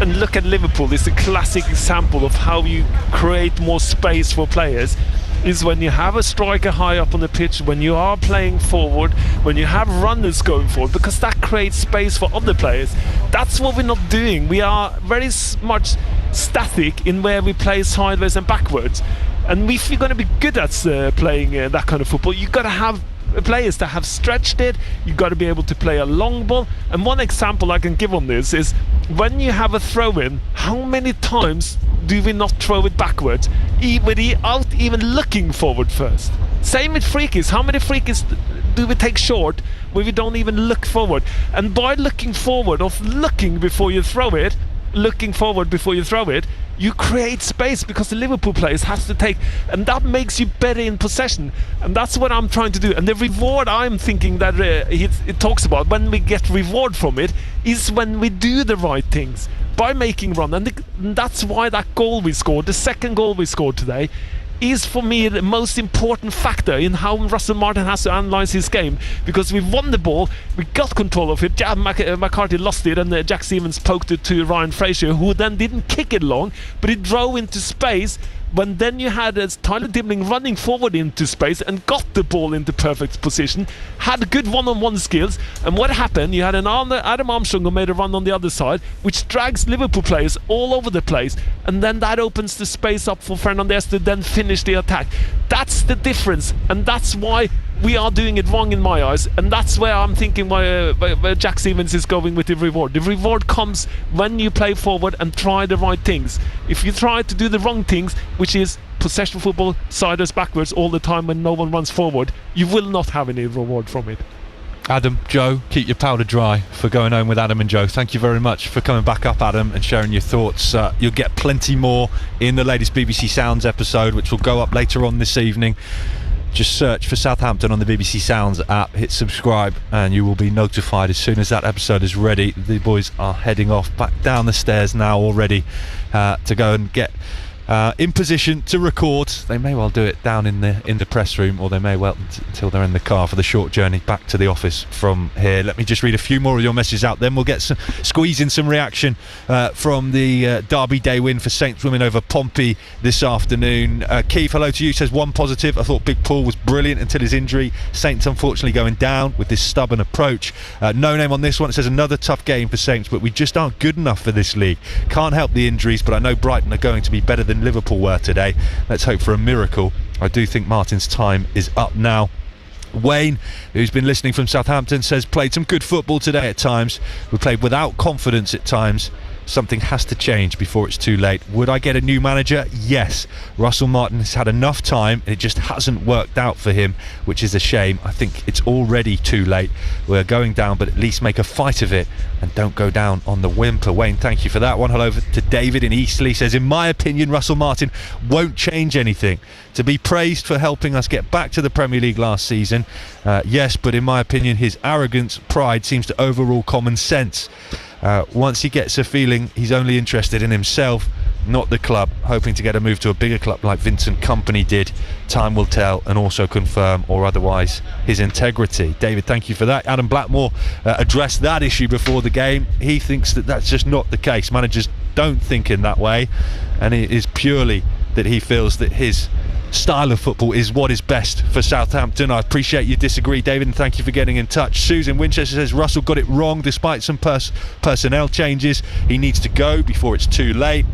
and look at Liverpool, it's a classic example of how you create more space for players, is when you have a striker high up on the pitch, when you are playing forward, when you have runners going forward, because that creates space for other players. That's what we're not doing. We are very much static in where we play sideways and backwards. And if you're going to be good at playing that kind of football, you've got to have players that have stretched it. You've got to be able to play a long ball. And one example I can give on this is when you have a throw-in, how many times do we not throw it backwards without even looking forward first? Same with free kicks. How many free kicks do we take short where we don't even look forward? And by looking forward, of looking before you throw it, you create space, because the Liverpool players has to take, and that makes you better in possession. And that's what I'm trying to do. And the reward I'm thinking that it talks about, when we get reward from it, is when we do the right things by making run. And that's why that goal we scored, the second goal we scored today, is for me the most important factor in how Russell Martin has to analyse his game, because we won the ball, we got control of it. McCarthy lost it, and Jack Stevens poked it to Ryan Fraser, who then didn't kick it long, but it drove into space. When then you had Tyler Dibling running forward into space and got the ball into perfect position, had good one-on-one skills, and what happened? You had an Adam Armstrong who made a run on the other side, which drags Liverpool players all over the place, and then that opens the space up for Fernandes to then finish the attack. That's the difference, and that's why we are doing it wrong in my eyes, and that's where I'm thinking where Jack Stevens is going with the reward. The reward comes when you play forward and try the right things. If you try to do the wrong things, which is possession football, siders backwards all the time when no one runs forward, you will not have any reward from it. Adam, Joe, keep your powder dry for going home with Adam and Joe. Thank you very much for coming back up, Adam, and sharing your thoughts. You'll get plenty more in the latest BBC Sounds episode, which will go up later on this evening. Just search for Southampton on the BBC Sounds app, hit subscribe, and you will be notified as soon as that episode is ready. The boys are heading off back down the stairs now already to go and get in position to record. They may well do it down in the press room, or they may well until they're in the car for the short journey back to the office from here. Let me just read a few more of your messages out, then we'll get squeeze in some reaction from the Derby Day win for Saints women over Pompey this afternoon. Keith, hello to you, says one positive: I thought Big Paul was brilliant until his injury. Saints unfortunately going down with this stubborn approach. No name on this one. It says another tough game for Saints, but we just aren't good enough for this league. Can't help the injuries, but I know Brighton are going to be better than Liverpool were today. Let's hope for a miracle. I do think Martin's time is up now. Wayne, who's been listening from Southampton, says played some good football today at times. We played without confidence at times. Something has to change before it's too late. Would I get a new manager? Yes. Russell Martin has had enough time and it just hasn't worked out for him, which is a shame. I think it's already too late. We're going down, but at least make a fight of it and don't go down on the whimper. Wayne, thank you for that one. Hello to David in Eastleigh, says in my opinion Russell Martin won't change anything. To be praised for helping us get back to the Premier League last season, yes, but in my opinion his arrogance, pride seems to overrule common sense. Once he gets a feeling he's only interested in himself, not the club, hoping to get a move to a bigger club like Vincent Kompany did, time will tell and also confirm or otherwise his integrity. David, thank you for that. Adam Blackmore addressed that issue before the game. He thinks that that's just not the case. Managers don't think in that way, and it is purely that he feels that his style of football is what is best for Southampton. I appreciate you disagree, David, and thank you for getting in touch. Susan Winchester says Russell got it wrong despite some personnel changes. He needs to go before it's too late.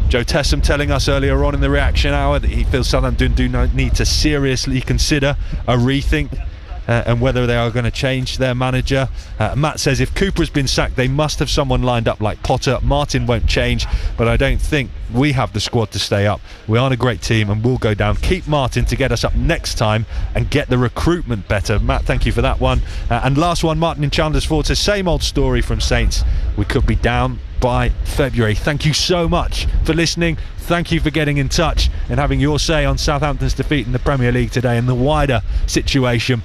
Joe Tessam telling us earlier on in the reaction hour that he feels Southampton do need to seriously consider a rethink and whether they are going to change their manager. Matt says if Cooper has been sacked, they must have someone lined up like Potter. Martin won't change, but I don't think we have the squad to stay up. We aren't a great team and we'll go down. Keep Martin to get us up next time and get the recruitment better. Matt, thank you for that one. And last one, Martin in Chandler's Ford says same old story from Saints. We could be down by February. Thank you so much for listening. Thank you for getting in touch and having your say on Southampton's defeat in the Premier League today and the wider situation.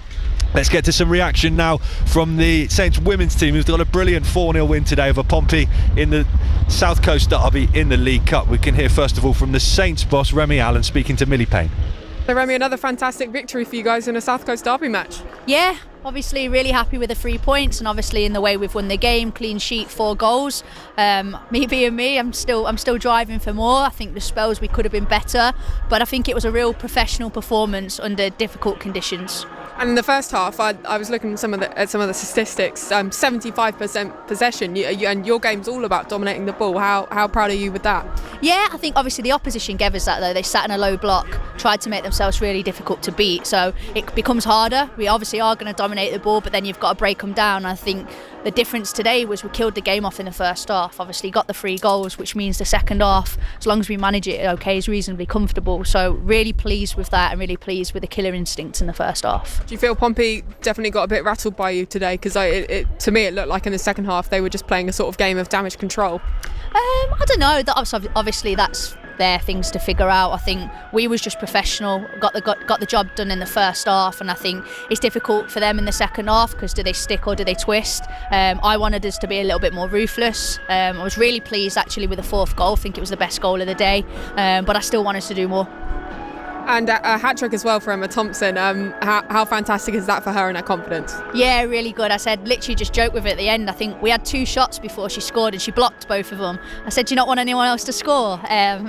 Let's get to some reaction now from the Saints women's team, who's got a brilliant 4-0 win today over Pompey in the South Coast Derby in the League Cup. We can hear first of all from the Saints boss, Remy Allen, speaking to Millie Payne. So Remy, another fantastic victory for you guys in a South Coast Derby match. Yeah, obviously really happy with the 3 points, and obviously in the way we've won the game, clean sheet, 4 goals. Me being me, I'm still driving for more. I think the spells we could have been better, but I think it was a real professional performance under difficult conditions. And in the first half, I was looking at some of the statistics. 75% possession, and your game's all about dominating the ball. How proud are you with that? Yeah, I think obviously the opposition gave us that though. They sat in a low block, tried to make themselves really difficult to beat. So it becomes harder. We obviously are going to dominate the ball, but then you've got to break them down. I think the difference today was we killed the game off in the first half. Obviously got the 3 goals, which means the second half, as long as we manage it okay, is reasonably comfortable. So really pleased with that and really pleased with the killer instincts in the first half. Do you feel Pompey definitely got a bit rattled by you today? Because to me it looked like in the second half they were just playing a sort of game of damage control. I don't know. Obviously that's their things to figure out. I think we was just professional, got the job done in the first half, and I think it's difficult for them in the second half because do they stick or do they twist? I wanted us to be a little bit more ruthless. I was really pleased actually with the 4th goal. I think it was the best goal of the day, but I still want us to do more. And a hat-trick as well for Emma Thompson. How fantastic is that for her and her confidence? Yeah, really good. I said, literally just joked with it at the end. I think we had 2 shots before she scored and she blocked both of them. I said, do you not want anyone else to score?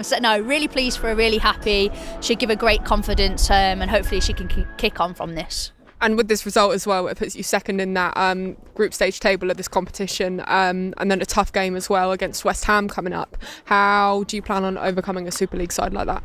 So no, really pleased for her, really happy. She'll give her great confidence and hopefully she can kick on from this. And with this result as well, it puts you second in that group stage table of this competition, and then a tough game as well against West Ham coming up. How do you plan on overcoming a Super League side like that?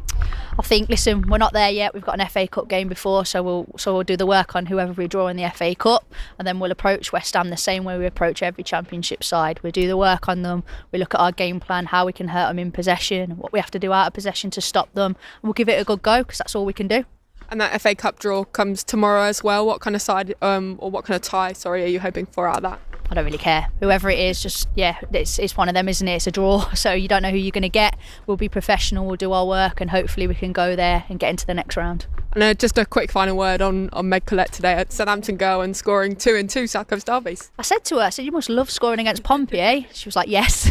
I think, listen, we're not there yet. We've got an FA Cup game before, so we'll do the work on whoever we draw in the FA Cup, and then we'll approach West Ham the same way we approach every Championship side. We'll do the work on them. We look at our game plan, how we can hurt them in possession, what we have to do out of possession to stop them, and we'll give it a good go because that's all we can do. And that FA Cup draw comes tomorrow as well. What kind of side, or what kind of tie, are you hoping for out of that? I don't really care. Whoever it is, just, it's one of them, isn't it? It's a draw, so you don't know who you're going to get. We'll be professional, we'll do our work, and hopefully we can go there and get into the next round. And just a quick final word on Meg Collette today at Southampton girl and scoring 2 in 2 South Coast derbies. I said to her, you must love scoring against Pompey, eh? She was like, yes.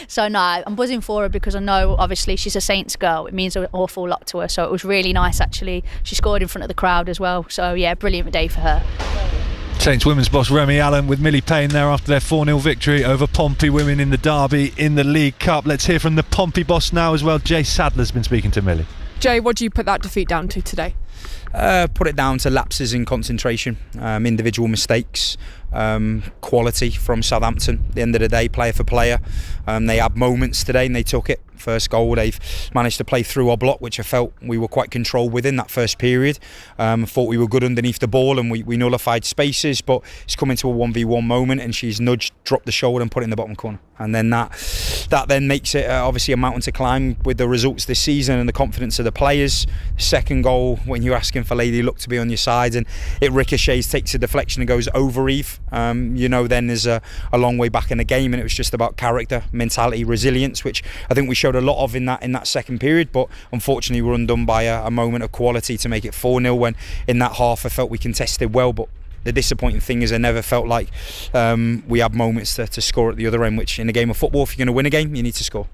So no, I'm buzzing for her because I know obviously she's a Saints girl. It means an awful lot to her. So it was really nice actually. She scored in front of the crowd as well. So yeah, brilliant day for her. Saints women's boss Remy Allen with Millie Payne there after their 4-0 victory over Pompey women in the derby in the League Cup. Let's hear from the Pompey boss now as well. Jay Sadler's been speaking to Millie. Jay, what do you put that defeat down to today? Put it down to lapses in concentration, individual mistakes, quality from Southampton. At the end of the day, player for player, they had moments today and they took it. First goal, they've managed to play through our block, which I felt we were quite controlled within that first period. Thought we were good underneath the ball and we nullified spaces, but it's come into a 1v1 moment and she's nudged, dropped the shoulder and put it in the bottom corner. And then that then makes it obviously a mountain to climb with the results this season and the confidence of the players. Second goal, when you're asking for Lady Luck to be on your side and it ricochets, takes a deflection and goes over Eve. Then there's a long way back in the game and it was just about character, mentality, resilience, which I think we showed a lot of in that second period, but unfortunately we're undone by a moment of quality to make it 4-0 when in that half I felt we contested well, but the disappointing thing is I never felt like we had moments to score at the other end, which in a game of football, if you're going to win a game, you need to score.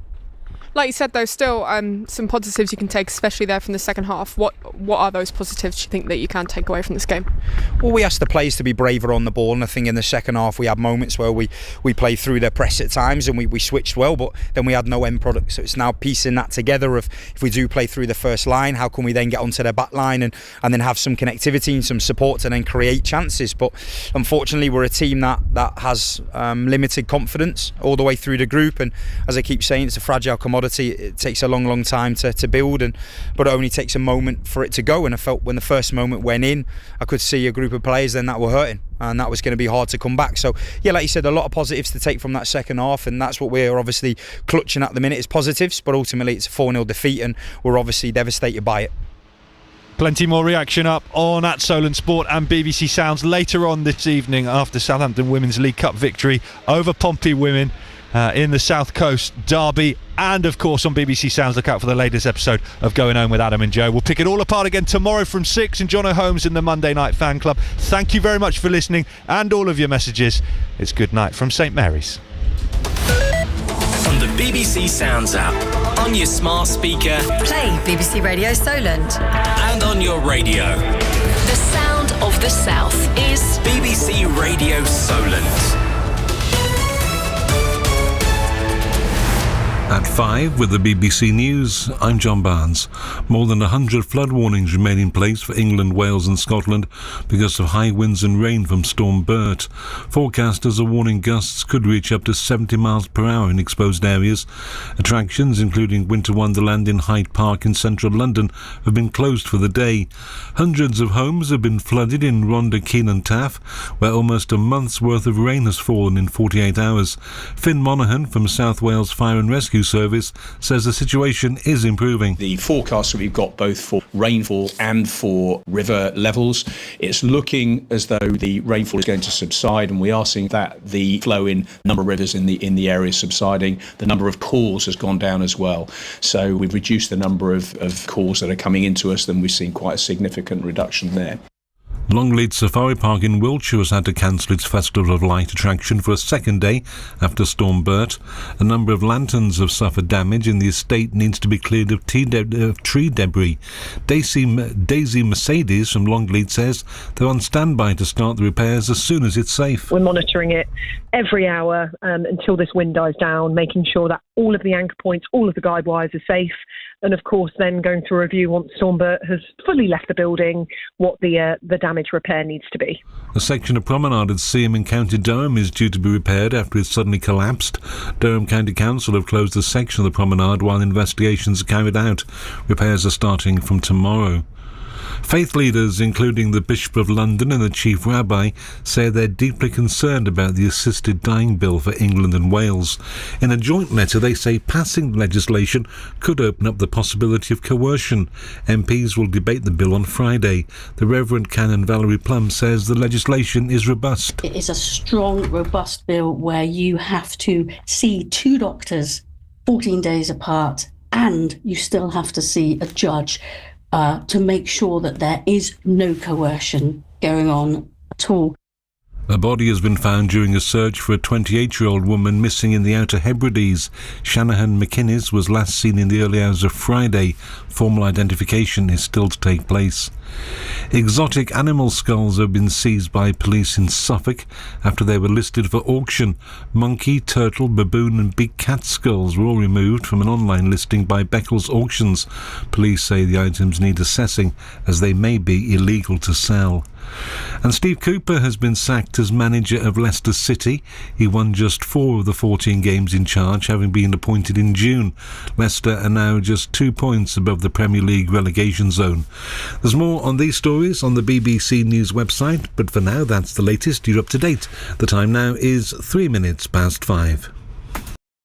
Like you said though, still some positives you can take, especially there from the second half. What are those positives do you think that you can take away from this game? Well, we asked the players to be braver on the ball, and I think in the second half we had moments where we played through their press at times and we switched well, but then we had no end product. So it's now piecing that together of if we do play through the first line, how can we then get onto their back line and then have some connectivity and some support to then create chances. But unfortunately we're a team that has limited confidence all the way through the group, and as I keep saying, it's a fragile commodity. It takes a long time to build, but it only takes a moment for it to go. And I felt when the first moment went in, I could see a group of players then that were hurting, and that was going to be hard to come back. So yeah, like you said, a lot of positives to take from that second half, and that's what we're obviously clutching at the minute is positives, but ultimately it's a 4-0 defeat and we're obviously devastated by it. Plenty more reaction up on at Solent Sport and BBC Sounds later on this evening after Southampton Women's League Cup victory over Pompey women in the South Coast derby, and of course on BBC Sounds look out for the latest episode of Going Home with Adam and Joe. We'll pick it all apart again tomorrow from 6 and Jono Holmes in the Monday Night Fan Club. Thank you very much for listening and all of your messages. It's good night from St Mary's. On the BBC Sounds app, on your smart speaker, Play BBC Radio Solent, and on your radio. The sound of the South is BBC Radio Solent. At 5 with the BBC News, I'm John Barnes. More than 100 flood warnings remain in place for England, Wales and Scotland because of high winds and rain from Storm Bert. Forecasters are warning gusts could reach up to 70 miles per hour in exposed areas. Attractions, including Winter Wonderland in Hyde Park in central London, have been closed for the day. Hundreds of homes have been flooded in Rhondda, Keene and Taff, where almost a month's worth of rain has fallen in 48 hours. Finn Monaghan from South Wales Fire and Rescue Service says the situation is improving. The forecast that we've got both for rainfall and for river levels, it's looking as though the rainfall is going to subside, and we are seeing that the flow in number of rivers in the area is subsiding. The number of calls has gone down as well. So we've reduced the number of calls that are coming into us, and we've seen quite a significant reduction there. Longleat Safari Park in Wiltshire has had to cancel its Festival of Light attraction for a second day after Storm Bert. A number of lanterns have suffered damage and the estate needs to be cleared of tree debris. Daisy Mercedes from Longleat says they're on standby to start the repairs as soon as it's safe. We're monitoring it every hour until this wind dies down, making sure that all of the anchor points, all of the guide wires are safe. And of course, then going through a review once Storm Bert has fully left the building, what the damage repair needs to be. A section of promenade at Seaham in County Durham is due to be repaired after it suddenly collapsed. Durham County Council have closed a section of the promenade while investigations are carried out. Repairs are starting from tomorrow. Faith leaders, including the Bishop of London and the Chief Rabbi, say they're deeply concerned about the assisted dying bill for England and Wales. In a joint letter, they say passing the legislation could open up the possibility of coercion. MPs will debate the bill on Friday. The Reverend Canon Valerie Plum says the legislation is robust. It is a strong, robust bill where you have to see two doctors 14 days apart, and you still have to see a judge to make sure that there is no coercion going on at all. A body has been found during a search for a 28-year-old woman missing in the Outer Hebrides. Shanahan McInnes was last seen in the early hours of Friday. Formal identification is still to take place. Exotic animal skulls have been seized by police in Suffolk after they were listed for auction. Monkey, turtle, baboon and big cat skulls were all removed from an online listing by Beccles Auctions. Police say the items need assessing as they may be illegal to sell. And Steve Cooper has been sacked as manager of Leicester City. He won just 4 of the 14 games in charge, having been appointed in June. Leicester are now just 2 points above the Premier League relegation zone. There's more on these stories on the BBC News website, but for now that's the latest. You're up to date. The time now is 3 minutes past 5.